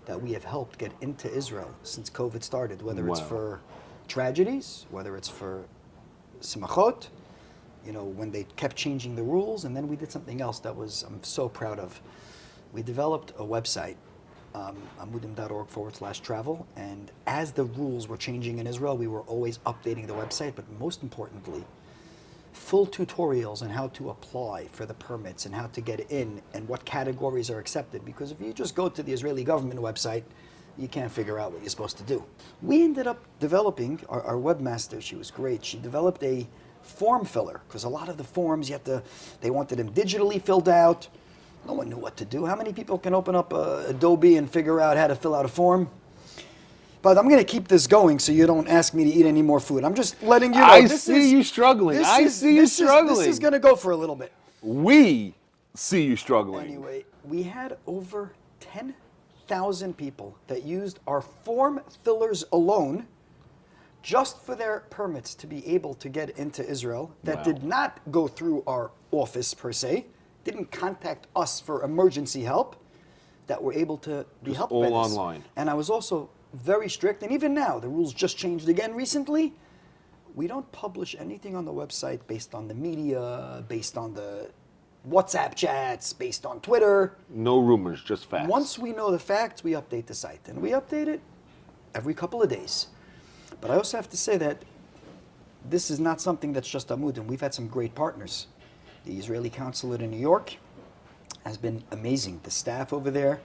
Speaker 12: that we have helped get into Israel since COVID started, whether it's for tragedies, whether it's for simachot, when they kept changing the rules. And then we did something else that I'm so proud of. We developed a website, amudim.org/travel, and as the rules were changing in Israel, we were always updating the website, but most importantly, full tutorials on how to apply for the permits and how to get in and what categories are accepted. Because if you just go to the Israeli government website, you can't figure out what you're supposed to do. We ended up developing, our webmaster, she was great, she developed a form filler, because a lot of the forms they wanted them digitally filled out. No one knew what to do. How many people can open up Adobe and figure out how to fill out a form? But I'm going to keep this going so you don't ask me to eat any more food. I'm just letting you know.
Speaker 11: I see you struggling. This
Speaker 12: is going to go for a little bit.
Speaker 11: We see you struggling.
Speaker 12: Anyway, we had over 10,000 people that used our form fillers alone just for their permits to be able to get into Israel that did not go through our office per se, didn't contact us for emergency help, that were able to be helped by this.
Speaker 11: All online.
Speaker 12: And I was also very strict, and even now, the rules just changed again recently. We don't publish anything on the website based on the media, based on the WhatsApp chats, based on Twitter.
Speaker 11: No rumors, just facts.
Speaker 12: Once we know the facts, we update the site, and we update it every couple of days. But I also have to say that this is not something that's just Amudim. We've had some great partners. The Israeli consulate in New York has been amazing. The staff over there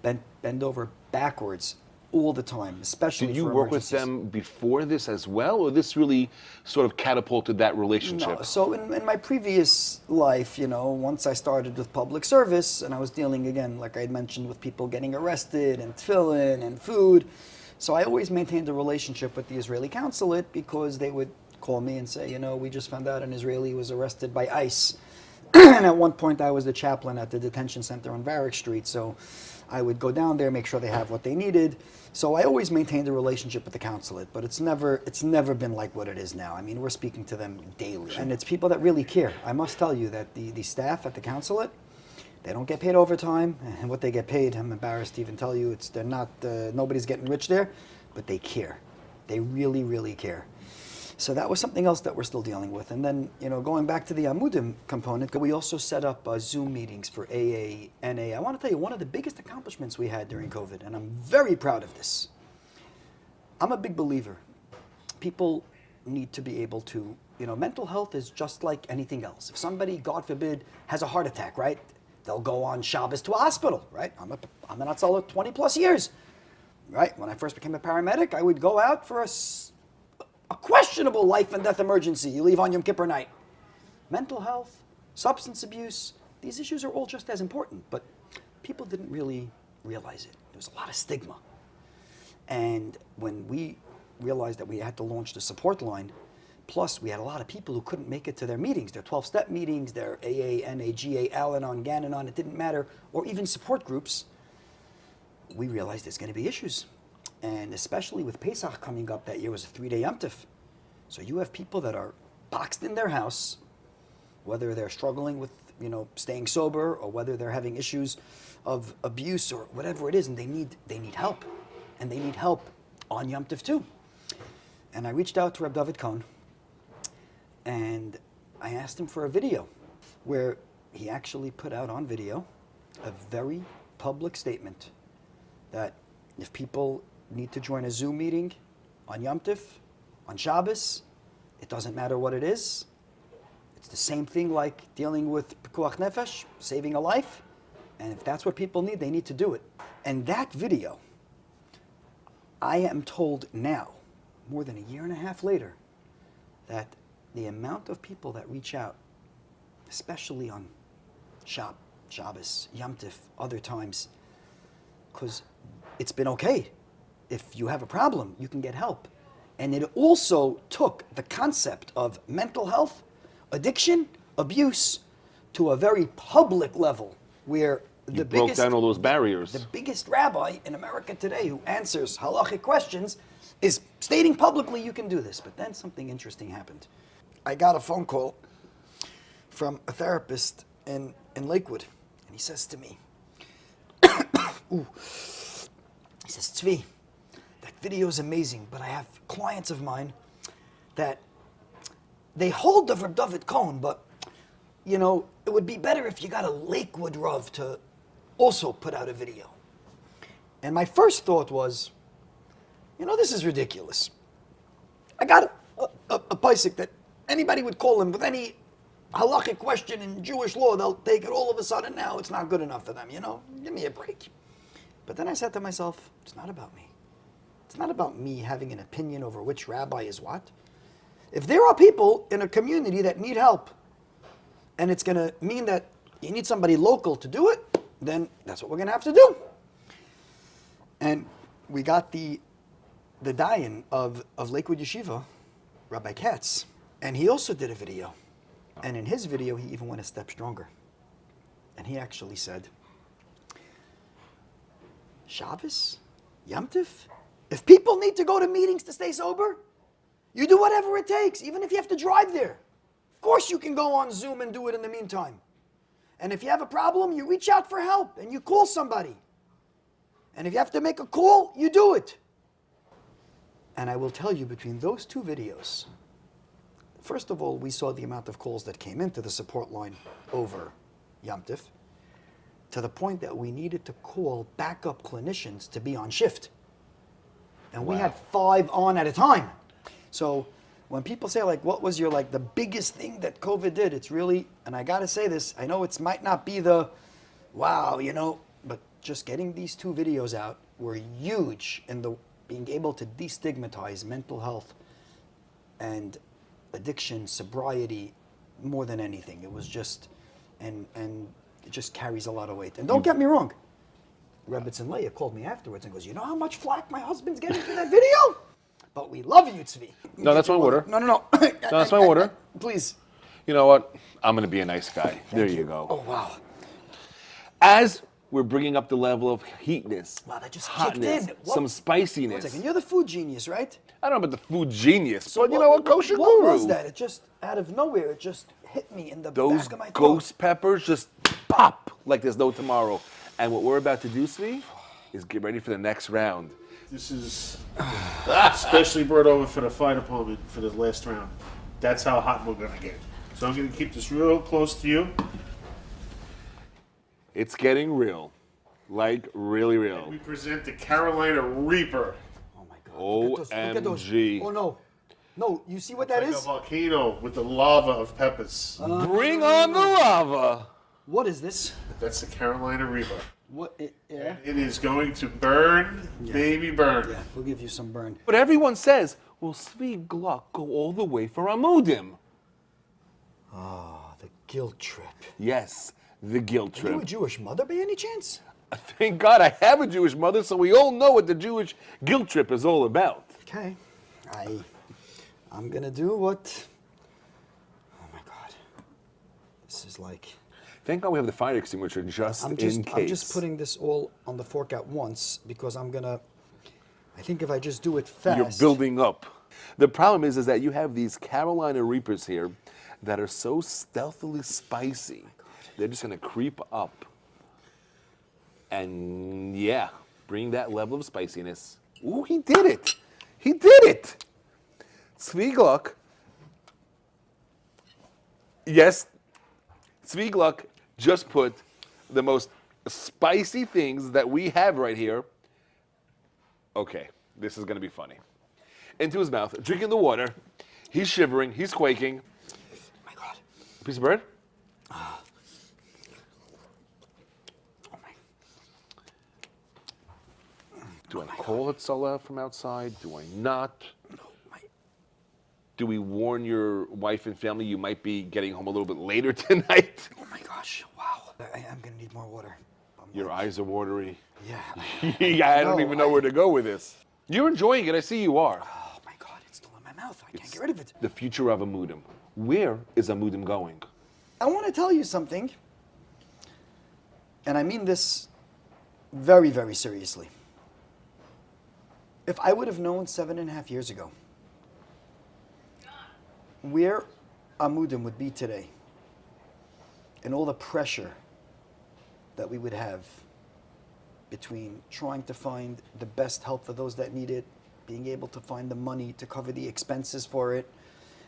Speaker 12: bend over backwards all the time, especially
Speaker 11: Did you
Speaker 12: for
Speaker 11: work with
Speaker 12: emergencies.
Speaker 11: them before this as well, or this really sort of catapulted that relationship?
Speaker 12: No, so in my previous life, once I started with public service, and I was dealing, again, like I had mentioned, with people getting arrested and tefillin and food, so I always maintained a relationship with the Israeli consulate because they would call me and say, we just found out an Israeli was arrested by ICE. And at one point I was the chaplain at the detention center on Varick Street, so I would go down there, make sure they have what they needed. So I always maintained a relationship with the consulate, but it's never been like what it is now. I mean, we're speaking to them daily, and it's people that really care. I must tell you that the staff at the consulate, they don't get paid overtime, and what they get paid, I'm embarrassed to even tell you, they're not, nobody's getting rich there, but they care. They really, really care. So that was something else that we're still dealing with. And then, going back to the Amudim component, we also set up Zoom meetings for AA, NA. I want to tell you, one of the biggest accomplishments we had during COVID, and I'm very proud of this. I'm a big believer. People need to be able to, mental health is just like anything else. If somebody, God forbid, has a heart attack, right? they'll go on Shabbos to a hospital, right? I'm an Hatzalah 20 plus years, right? When I first became a paramedic, I would go out for a questionable life and death emergency. You leave on Yom Kippur night. Mental health, substance abuse, these issues are all just as important, but people didn't really realize it. There was a lot of stigma. And when we realized that we had to launch the support line, plus we had a lot of people who couldn't make it to their meetings, their 12-step meetings, their AA, NA, GA, Al-Anon, Gan-Anon, it didn't matter, or even support groups, we realized there's going to be issues. And especially with Pesach coming up, that year was a 3-day Yom Tif. So you have people that are boxed in their house, whether they're struggling with, staying sober, or whether they're having issues of abuse or whatever it is, and they need help. And they need help on Yom Tif too. And I reached out to Reb David Cohn, and I asked him for a video where he actually put out on video a very public statement that if people need to join a Zoom meeting on Yom Tif, on Shabbos, it doesn't matter what it is. It's the same thing like dealing with Pikuach Nefesh, saving a life. And if that's what people need, they need to do it. And that video, I am told now, more than a year and a half later, that the amount of people that reach out, especially on Shabbos, Yom Tif, other times, because it's been okay. If you have a problem, you can get help. And it also took the concept of mental health, addiction, abuse, to a very public level, where
Speaker 11: You broke down all those barriers.
Speaker 12: The biggest rabbi in America today who answers halachic questions is stating publicly you can do this. But then something interesting happened. I got a phone call from a therapist in Lakewood, and he says to me, he says, Tzvi, that video is amazing, but I have clients of mine that they hold the Reb David Cohn, but it would be better if you got a Lakewood Rav to also put out a video. And my first thought was, this is ridiculous. I got a paisik that anybody would call him with any halachic question in Jewish law, they'll take it all of a sudden now. It's not good enough for them, Give me a break. But then I said to myself, it's not about me. It's not about me having an opinion over which rabbi is what. If there are people in a community that need help, and it's going to mean that you need somebody local to do it, then that's what we're going to have to do. And we got the dayan of Lakewood Yeshiva, Rabbi Katz, and he also did a video. And in his video, he even went a step stronger. And he actually said, Shabbos? Yom Tif? If people need to go to meetings to stay sober, you do whatever it takes, even if you have to drive there. Of course you can go on Zoom and do it in the meantime. And if you have a problem, you reach out for help and you call somebody. And if you have to make a call, you do it. And I will tell you, between those two videos, first of all, we saw the amount of calls that came into the support line over Yom Tif, to the point that we needed to call backup clinicians to be on shift. And we had 5 on at a time. So when people say, what was your, the biggest thing that COVID did, it's really, and I got to say this, I know it might not be the, wow, but just getting these 2 videos out were huge in being able to destigmatize mental health and addiction, sobriety, more than anything. It was just, and it just carries a lot of weight. And don't get me wrong, Rebbitzin Leah called me afterwards and goes, you know how much flack my husband's getting for that video? But we love you, Tzvi.
Speaker 11: No, that's my order.
Speaker 12: No.
Speaker 11: No, that's my order.
Speaker 12: Please.
Speaker 11: You know what? I'm going to be a nice guy. There you go.
Speaker 12: Oh, wow.
Speaker 11: As we're bringing up the level of heatness,
Speaker 12: wow, that just
Speaker 11: hotness,
Speaker 12: kicked in.
Speaker 11: some spiciness.
Speaker 12: 1 second. You're the food genius, right?
Speaker 11: I don't know about the food genius,
Speaker 12: So
Speaker 11: but you know what? Kosher guru.
Speaker 12: What was that? It just, out of nowhere, it just hit me in the back of my throat.
Speaker 11: Ghost peppers just pop like there's no tomorrow. And what we're about to do, Tzvi, is get ready for the next round.
Speaker 13: This is specially brought over for the fire department for the last round. That's how hot we're going to get. So I'm going to keep this real close to you.
Speaker 11: It's getting real. Like, really real.
Speaker 13: And we present the Carolina Reaper.
Speaker 11: OMG.
Speaker 12: Oh, no. No, you see what that is?
Speaker 13: A volcano with the lava of peppers.
Speaker 11: Bring on the lava.
Speaker 12: What is this?
Speaker 13: That's the Carolina Rebbe.
Speaker 12: What? Yeah.
Speaker 13: It is going to burn, baby burn.
Speaker 12: Yeah, we'll give you some burn.
Speaker 11: But everyone says, will Tzvi Gluck go all the way for Amudim?
Speaker 12: Ah, the guilt trip.
Speaker 11: Yes, the guilt
Speaker 12: Are
Speaker 11: trip.
Speaker 12: you a Jewish mother by any chance?
Speaker 11: Thank God I have a Jewish mother, so we all know what the Jewish guilt trip is all about.
Speaker 12: Okay. I'm gonna do what... Oh my God. This is like...
Speaker 11: Thank God we have the fire extinguisher just in case.
Speaker 12: I'm just putting this all on the fork at once because I'm gonna... I think if I just do it fast...
Speaker 11: You're building up. The problem is that you have these Carolina Reapers here that are so stealthily spicy. They're just gonna creep up. And yeah, bring that level of spiciness. Ooh, he did it. He did it. Tzvi Gluck. Yes, Tzvi Gluck just put the most spicy things that we have right here. Okay, this is gonna be funny. Into his mouth, drinking the water. He's shivering, he's quaking.
Speaker 12: Oh my God.
Speaker 11: Piece of bread? Do I call it Salah from outside? Do I not? Do we warn your wife and family you might be getting home a little bit later tonight?
Speaker 12: Oh my gosh, wow. I'm gonna need more water.
Speaker 11: Your eyes are watery.
Speaker 12: Yeah.
Speaker 11: Yeah, I don't even know where to go with this. You're enjoying it, I see you are.
Speaker 12: Oh my God, it's still in my mouth. I can't get rid of it.
Speaker 11: The future of Amudim. Where is Amudim going?
Speaker 12: I want to tell you something, and I mean this very, very seriously. If I would have known 7.5 years ago where Amudim would be today and all the pressure that we would have between trying to find the best help for those that need it, being able to find the money to cover the expenses for it,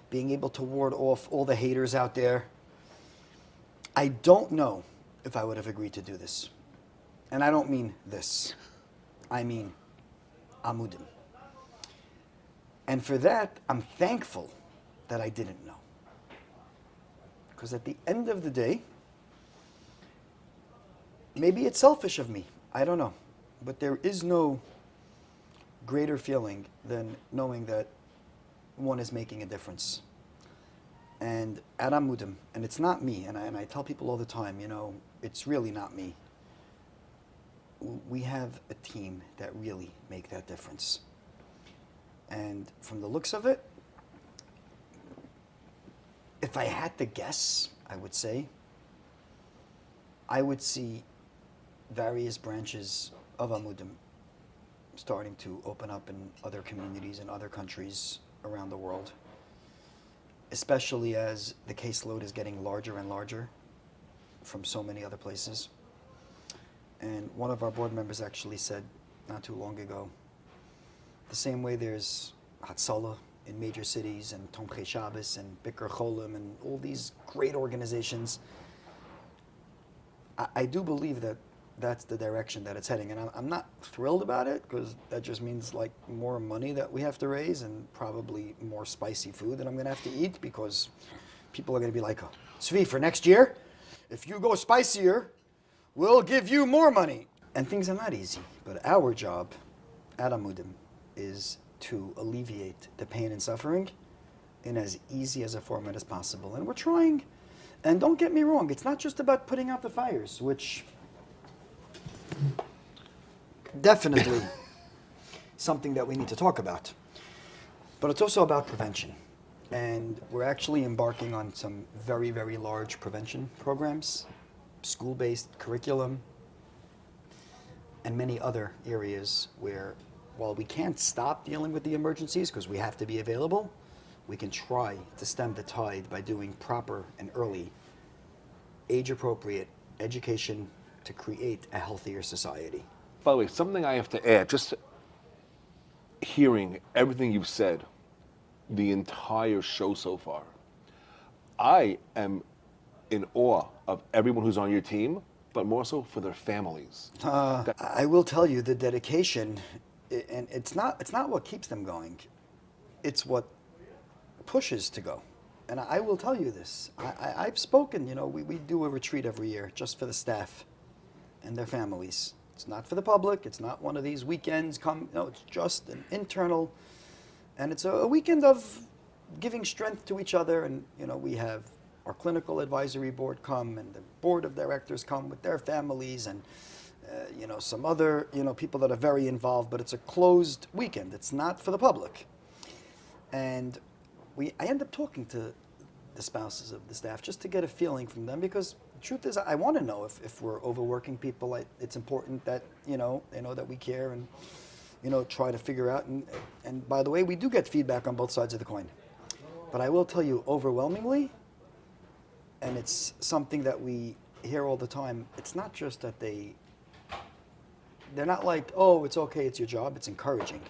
Speaker 12: being able to ward off all the haters out there, I don't know if I would have agreed to do this. And I don't mean this. I mean Amudim. And for that, I'm thankful that I didn't know. Because at the end of the day, maybe it's selfish of me, I don't know. But there is no greater feeling than knowing that one is making a difference. And at Amudim, and it's not me, and I tell people all the time, you know, it's really not me. We have a team that really make that difference. And from the looks of it, if I had to guess, I would say, I would see various branches of Amudim starting to open up in other communities and other countries around the world, especially as the caseload is getting larger and larger from so many other places. And one of our board members actually said not too long ago, the same way there's Hatzalah in major cities and Tomchei Shabbos and Bikur Cholim and all these great organizations, I do believe that that's the direction that it's heading. And I'm not thrilled about it because that just means like more money that we have to raise and probably more spicy food that I'm going to have to eat because people are going to be like, Tzvi, for next year, if you go spicier, we'll give you more money. And things are not easy, but our job at Amudim is to alleviate the pain and suffering in as easy as a format as possible. And we're trying, and don't get me wrong, it's not just about putting out the fires, which definitely something that we need to talk about. But it's also about prevention. And we're actually embarking on some very, very large prevention programs, school-based curriculum, and many other areas where, while we can't stop dealing with the emergencies because we have to be available, we can try to stem the tide by doing proper and early, age-appropriate education to create a healthier society.
Speaker 11: By the way, something I have to add, just hearing everything you've said, the entire show so far, I am in awe of everyone who's on your team, but more so for their families.
Speaker 12: I will tell you the dedication, and it's not what keeps them going, it's what pushes to go. and I will tell you this, I've spoken, we do a retreat every year just for the staff and their families. It's not for the public. It's not one of these weekends it's just an internal, and it's a weekend of giving strength to each other. And, we have our clinical advisory board come, and the board of directors come with their families, and, some other, people that are very involved, but it's a closed weekend. It's not for the public. And I end up talking to the spouses of the staff just to get a feeling from them, because the truth is, I want to know if we're overworking people. It's important that, they know that we care and, try to figure out. And by the way, we do get feedback on both sides of the coin. But I will tell you, overwhelmingly, and it's something that we hear all the time, it's not just that they're not like, oh, it's okay, it's your job. It's encouraging.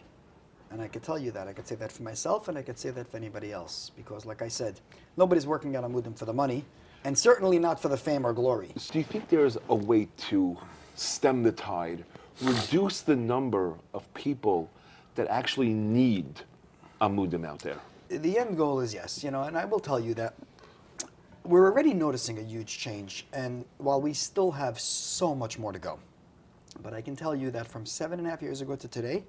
Speaker 12: And I could tell you that. I could say that for myself, and I could say that for anybody else. Because, like I said, nobody's working at Amudim for the money, and certainly not for the fame or glory.
Speaker 11: So do you think there's a way to stem the tide, reduce the number of people that actually need Amudim out there?
Speaker 12: The end goal is yes, and I will tell you that we're already noticing a huge change, and while we still have so much more to go. But I can tell you that from 7.5 years ago to today,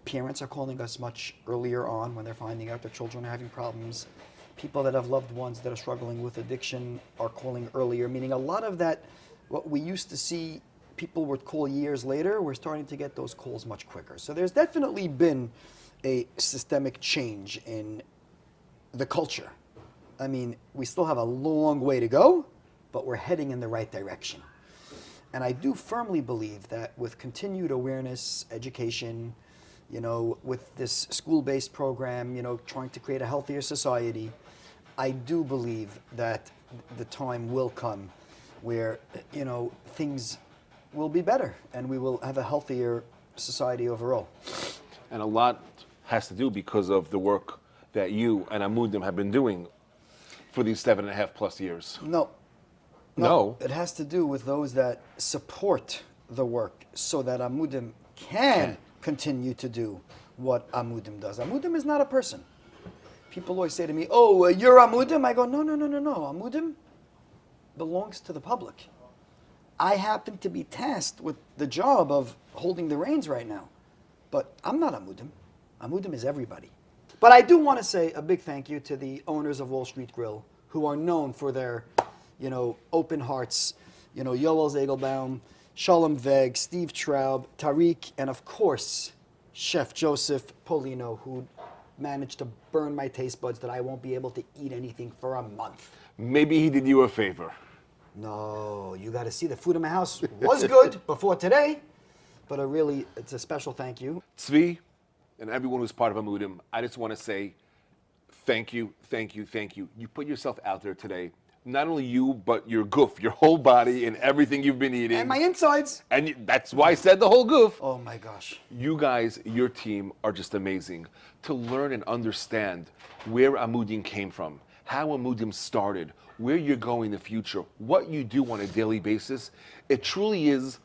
Speaker 12: parents are calling us much earlier on when they're finding out their children are having problems. People that have loved ones that are struggling with addiction are calling earlier, meaning a lot of that, what we used to see people would call years later, we're starting to get those calls much quicker. So there's definitely been a systemic change in the culture. I mean, we still have a long way to go, but we're heading in the right direction. And I do firmly believe that with continued awareness, education, with this school-based program, trying to create a healthier society, I do believe that the time will come where, things will be better and we will have a healthier society overall.
Speaker 11: And a lot has to do because of the work that you and Amudim have been doing for these 7.5+ years.
Speaker 12: No. It has to do with those that support the work so that Amudim can continue to do what Amudim does. Amudim is not a person. People always say to me, oh, you're Amudim? I go, no. Amudim belongs to the public. I happen to be tasked with the job of holding the reins right now. But I'm not Amudim. Amudim is everybody. But I do want to say a big thank you to the owners of Wall Street Grill, who are known for their, open hearts. Yoel Zagelbaum, Shalom Veg, Steve Traub, Tariq, and of course, Chef Joseph Polino, who managed to burn my taste buds that I won't be able to eat anything for a month.
Speaker 11: Maybe he did you a favor.
Speaker 12: No, you got to see the food in my house was good before today, but it's a special thank you.
Speaker 11: Tzvi, and everyone who's part of Amudim, I just want to say thank you. You put yourself out there today. Not only you, but your goof, your whole body and everything you've been eating.
Speaker 12: And my insides.
Speaker 11: And that's why I said the whole goof.
Speaker 12: Oh my gosh.
Speaker 11: You guys, your team are just amazing. To learn and understand where Amudim came from, how Amudim started, where you're going in the future, what you do on a daily basis, it truly is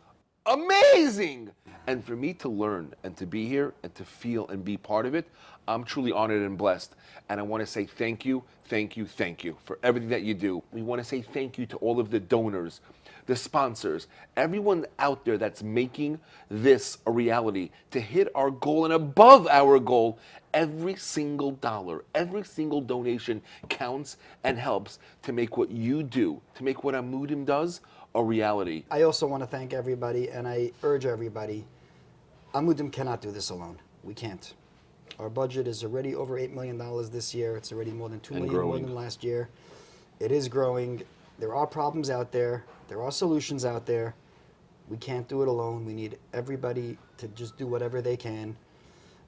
Speaker 11: amazing. And for me to learn and to be here and to feel and be part of it, I'm truly honored and blessed. And I want to say thank you for everything that you do. We want to say thank you to all of the donors, the sponsors, everyone out there that's making this a reality, to hit our goal and above our goal. Every single dollar, every single donation counts and helps to make what you do, to make what Amudim does, a reality.
Speaker 12: I also want to thank everybody, and I urge everybody, Amudim cannot do this alone. We can't. Our budget is already over $8 million this year. It's already more than $2 million more than last year. It is growing. There are problems out there. There are solutions out there. We can't do it alone. We need everybody to just do whatever they can.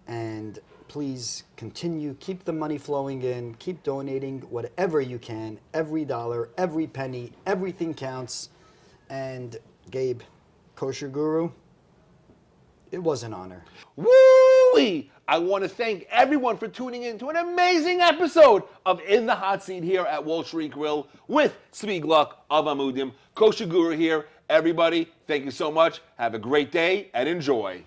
Speaker 12: And please continue, keep the money flowing in, keep donating whatever you can. Every dollar, every penny, everything counts. And Gabe, Kosher Guru, it was an honor.
Speaker 11: Woo-wee! I want to thank everyone for tuning in to an amazing episode of In the Hot Seat here at Wall Street Grill with Tzvi Gluck of Amudim. Kosher Guru here. Everybody, thank you so much. Have a great day and enjoy.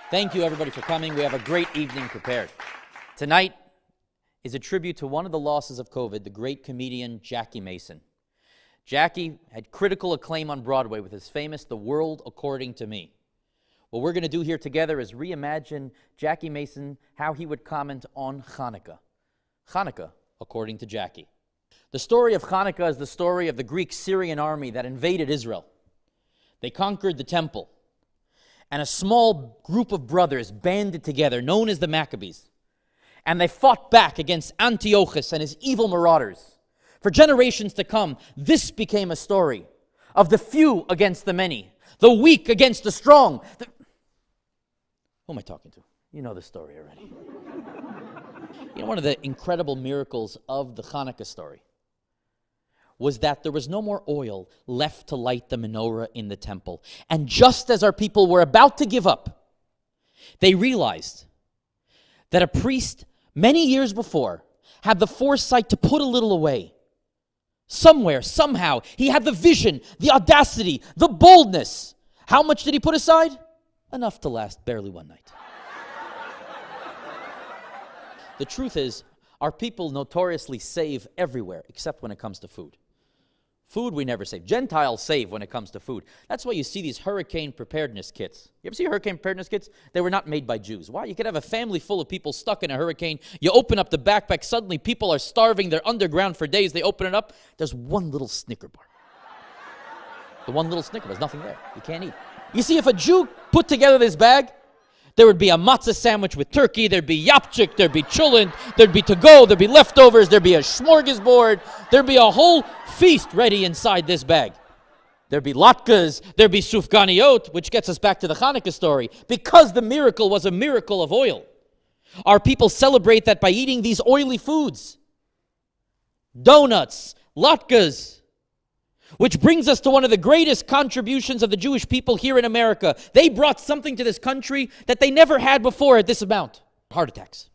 Speaker 14: Thank you, everybody, for coming. We have a great evening prepared. Tonight is a tribute to one of the losses of COVID, the great comedian Jackie Mason. Jackie had critical acclaim on Broadway with his famous The World According to Me. What we're going to do here together is reimagine Jackie Mason, how he would comment on Chanukah. Chanukah, according to Jackie. The story of Chanukah is the story of the Greek-Syrian army that invaded Israel. They conquered the temple, and a small group of brothers banded together, known as the Maccabees, and they fought back against Antiochus and his evil marauders. For generations to come, this became a story of the few against the many, the weak against the strong. Who am I talking to? You know the story already. You know, one of the incredible miracles of the Chanukah story was that there was no more oil left to light the menorah in the temple. And just as our people were about to give up, they realized that a priest many years before had the foresight to put a little away. Somewhere, somehow, he had the vision, the audacity, the boldness. How much did he put aside? Enough to last barely one night. The truth is, our people notoriously save everywhere except when it comes to food. Food we never save. Gentiles save when it comes to food. That's why you see these hurricane preparedness kits. You ever see hurricane preparedness kits? They were not made by Jews. Why? You could have a family full of people stuck in a hurricane. You open up the backpack, suddenly people are starving. They're underground for days. They open it up. There's one little Snicker bar. The one little Snicker bar. There's nothing there. You can't eat. You see, if a Jew put together this bag, there would be a matzah sandwich with turkey, there'd be yapchik, there'd be chulent, there'd be to-go, there'd be leftovers, there'd be a smorgasbord, there'd be a whole feast ready inside this bag. There'd be latkes, there'd be sufganiot, which gets us back to the Chanukah story, because the miracle was a miracle of oil. Our people celebrate that by eating these oily foods. Donuts, latkes. Which brings us to one of the greatest contributions of the Jewish people here in America. They brought something to this country that they never had before at this amount. Heart attacks.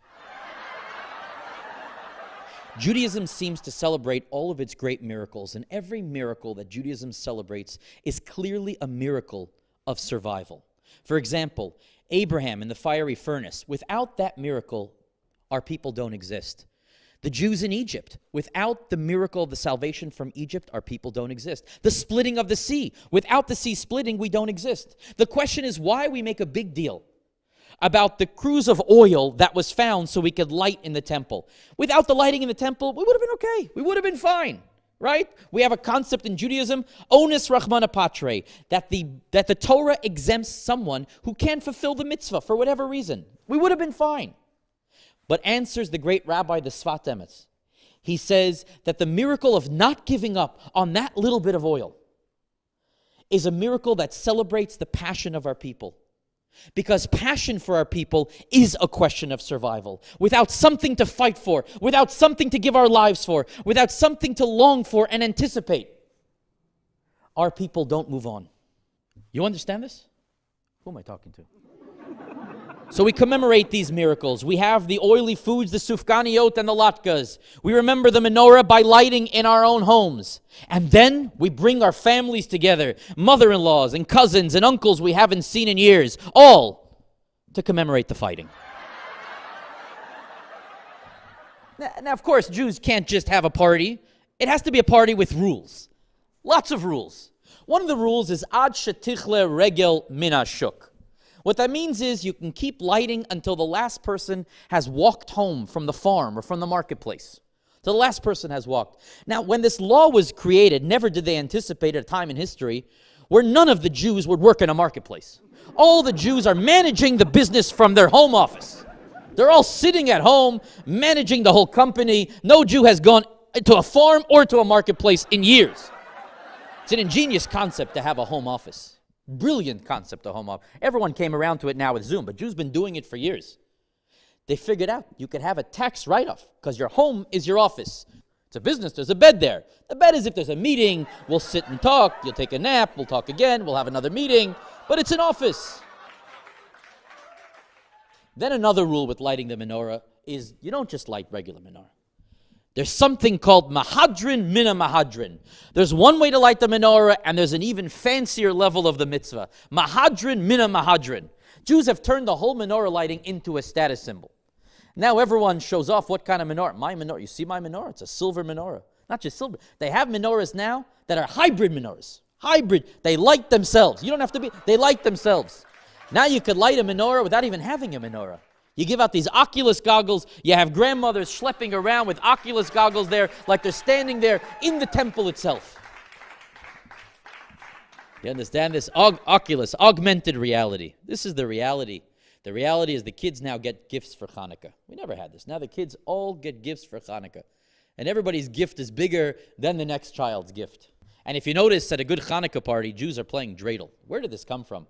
Speaker 14: Judaism seems to celebrate all of its great miracles, and every miracle that Judaism celebrates is clearly a miracle of survival. For example, Abraham in the fiery furnace. Without that miracle, our people don't exist. The Jews in Egypt, without the miracle of the salvation from Egypt, our people don't exist. The splitting of the sea, without the sea splitting, we don't exist. The question is why we make a big deal about the cruse of oil that was found so we could light in the temple. Without the lighting in the temple, we would have been okay. We would have been fine, right? We have a concept in Judaism, onus rachmana patre, that the Torah exempts someone who can't fulfill the mitzvah for whatever reason. We would have been fine. But answers the great rabbi, the Sfat Emes. He says that the miracle of not giving up on that little bit of oil is a miracle that celebrates the passion of our people. Because passion for our people is a question of survival. Without something to fight for, without something to give our lives for, without something to long for and anticipate, our people don't move on. You understand this? Who am I talking to? So we commemorate these miracles. We have the oily foods, the sufganiot and the latkes. We remember the menorah by lighting in our own homes. And then we bring our families together, mother-in-laws and cousins and uncles we haven't seen in years, all to commemorate the fighting. Now, of course, Jews can't just have a party. It has to be a party with rules. Lots of rules. One of the rules is ad shetichle regel min hashuk. What that means is you can keep lighting until the last person has walked home from the farm or from the marketplace. Till the last person has walked. Now, when this law was created, never did they anticipate a time in history where none of the Jews would work in a marketplace. All the Jews are managing the business from their home office. They're all sitting at home, managing the whole company. No Jew has gone to a farm or to a marketplace in years. It's an ingenious concept to have a home office. Brilliant concept of home office. Everyone came around to it now with Zoom, but Jews been doing it for years. They figured out you could have a tax write-off because your home is your office. It's a business, there's a bed there. The bed is if there's a meeting, we'll sit and talk, you'll take a nap, we'll talk again, we'll have another meeting, but it's an office. Then another rule with lighting the menorah is you don't just light regular menorah. There's something called mahadrin mina mahadrin. There's one way to light the menorah, and there's an even fancier level of the mitzvah. Mahadrin mina mahadrin. Jews have turned the whole menorah lighting into a status symbol. Now everyone shows off what kind of menorah. My menorah, you see my menorah? It's a silver menorah. Not just silver. They have menorahs now that are hybrid menorahs. Hybrid. They light themselves. You don't have to be, they light themselves. Now you could light a menorah without even having a menorah. You give out these Oculus goggles. You have grandmothers schlepping around with Oculus goggles there like they're standing there in the temple itself. You understand this? Oculus, augmented reality. This is the reality. The reality is the kids now get gifts for Chanukah. We never had this. Now the kids all get gifts for Chanukah. And everybody's gift is bigger than the next child's gift. And if you notice at a good Chanukah party, Jews are playing dreidel. Where did this come from?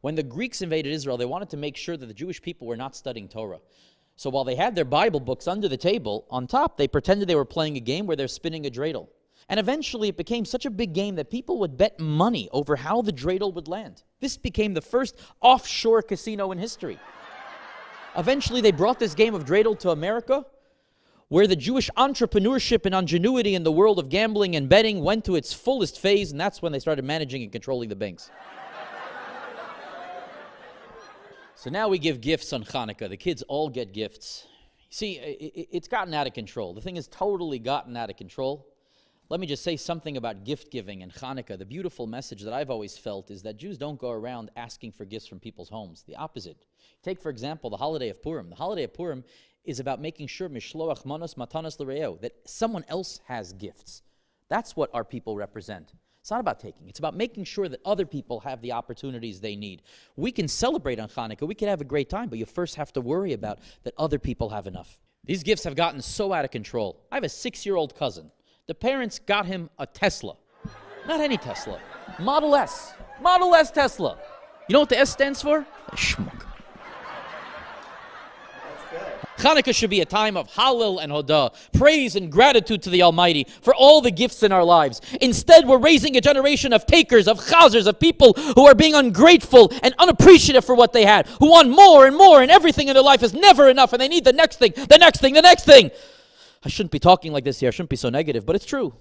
Speaker 14: When the Greeks invaded Israel, they wanted to make sure that the Jewish people were not studying Torah. So while they had their Bible books under the table, on top, they pretended they were playing a game where they're spinning a dreidel. And eventually it became such a big game that people would bet money over how the dreidel would land. This became the first offshore casino in history. Eventually they brought this game of dreidel to America, where the Jewish entrepreneurship and ingenuity in the world of gambling and betting went to its fullest phase, and that's when they started managing and controlling the banks. So now we give gifts on Chanukah. The kids all get gifts. See, it's gotten out of control. The thing has totally gotten out of control. Let me just say something about gift giving and Chanukah. The beautiful message that I've always felt is that Jews don't go around asking for gifts from people's homes. The opposite. Take, for example, the holiday of Purim. The holiday of Purim is about making sure mishloach manos matanos l'reo, that someone else has gifts. That's what our people represent. It's not about taking. It's about making sure that other people have the opportunities they need. We can celebrate on Chanukah. We can have a great time, but you first have to worry about that other people have enough. These gifts have gotten so out of control. I have a 6-year-old cousin. The parents got him a Tesla. Not any Tesla. Model S. Model S Tesla. You know what the S stands for? A schmuck. Chanukah should be a time of Hallel and Hodah, praise and gratitude to the Almighty for all the gifts in our lives. Instead, we're raising a generation of takers, of chazers, of people who are being ungrateful and unappreciative for what they had, who want more and more, and everything in their life is never enough, and they need the next thing, the next thing, the next thing. I shouldn't be talking like this here. I shouldn't be so negative, but it's true.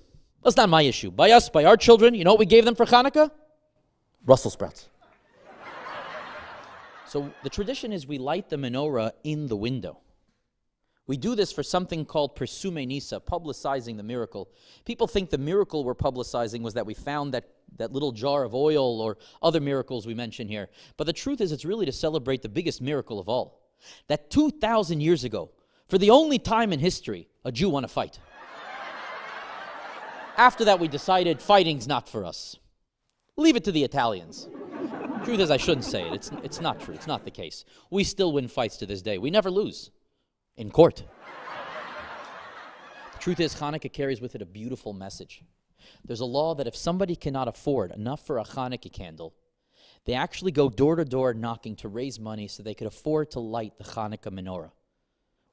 Speaker 14: That's not my issue. By us, by our children, you know what we gave them for Chanukah? Brussels sprouts. So the tradition is we light the menorah in the window. We do this for something called Persume Nisa, publicizing the miracle. People think the miracle we're publicizing was that we found that little jar of oil or other miracles we mention here. But the truth is it's really to celebrate the biggest miracle of all. That 2,000 years ago, for the only time in history, a Jew won a fight. After that, we decided fighting's not for us. Leave it to the Italians. Truth is, I shouldn't say it. It's not true. It's not the case. We still win fights to this day. We never lose. In court. The truth is, Chanukah carries with it a beautiful message. There's a law that if somebody cannot afford enough for a Chanukah candle, they actually go door to door knocking to raise money so they could afford to light the Chanukah menorah.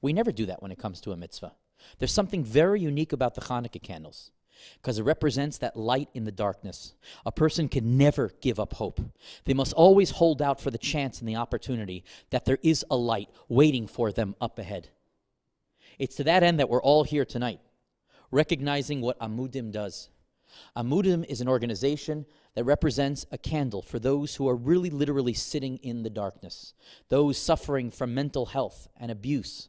Speaker 14: We never do that when it comes to a mitzvah. There's something very unique about the Chanukah candles because it represents that light in the darkness. A person can never give up hope. They must always hold out for the chance and the opportunity that there is a light waiting for them up ahead. It's to that end that we're all here tonight, recognizing what Amudim does. Amudim is an organization that represents a candle for those who are really literally sitting in the darkness, those suffering from mental health and abuse.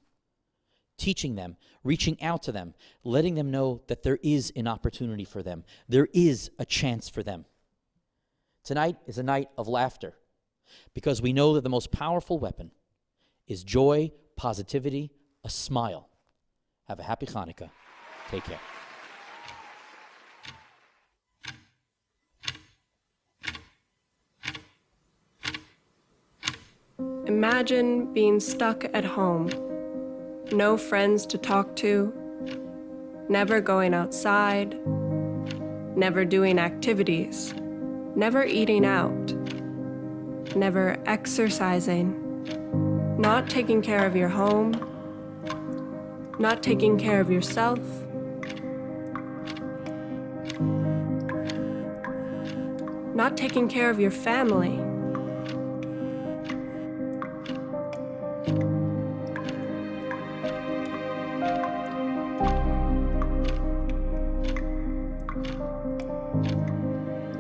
Speaker 14: Teaching them, reaching out to them, letting them know that there is an opportunity for them. There is a chance for them. Tonight is a night of laughter because we know that the most powerful weapon is joy, positivity, a smile. Have a happy Chanukah. Take care.
Speaker 15: Imagine being stuck at home. No friends to talk to, never going outside, never doing activities, never eating out, never exercising, not taking care of your home, not taking care of yourself, not taking care of your family.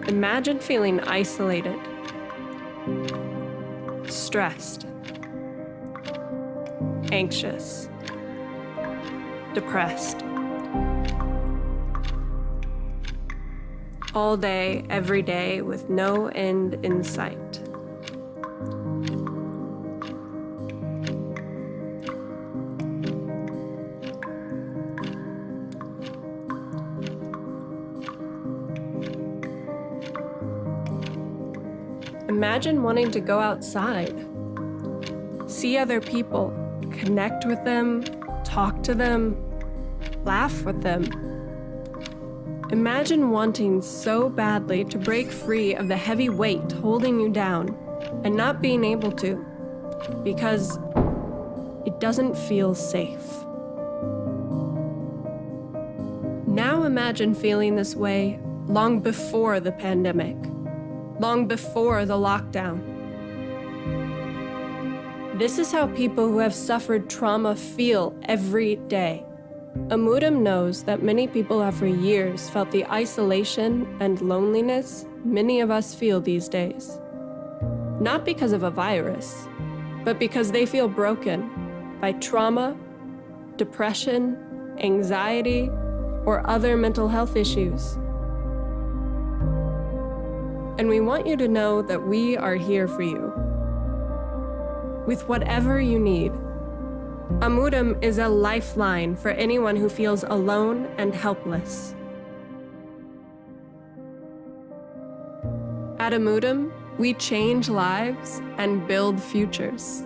Speaker 15: Imagine feeling isolated, stressed, anxious, depressed. All day, every day, with no end in sight. Imagine wanting to go outside, see other people, connect with them, talk to them, laugh with them. Imagine wanting so badly to break free of the heavy weight holding you down and not being able to because it doesn't feel safe. Now imagine feeling this way long before the pandemic, long before the lockdown. This is how people who have suffered trauma feel every day. Amudim knows that many people have for years felt the isolation and loneliness many of us feel these days. Not because of a virus, but because they feel broken by trauma, depression, anxiety, or other mental health issues. And we want you to know that we are here for you, with whatever you need. Amudim is a lifeline for anyone who feels alone and helpless. At Amudim, we change lives and build futures.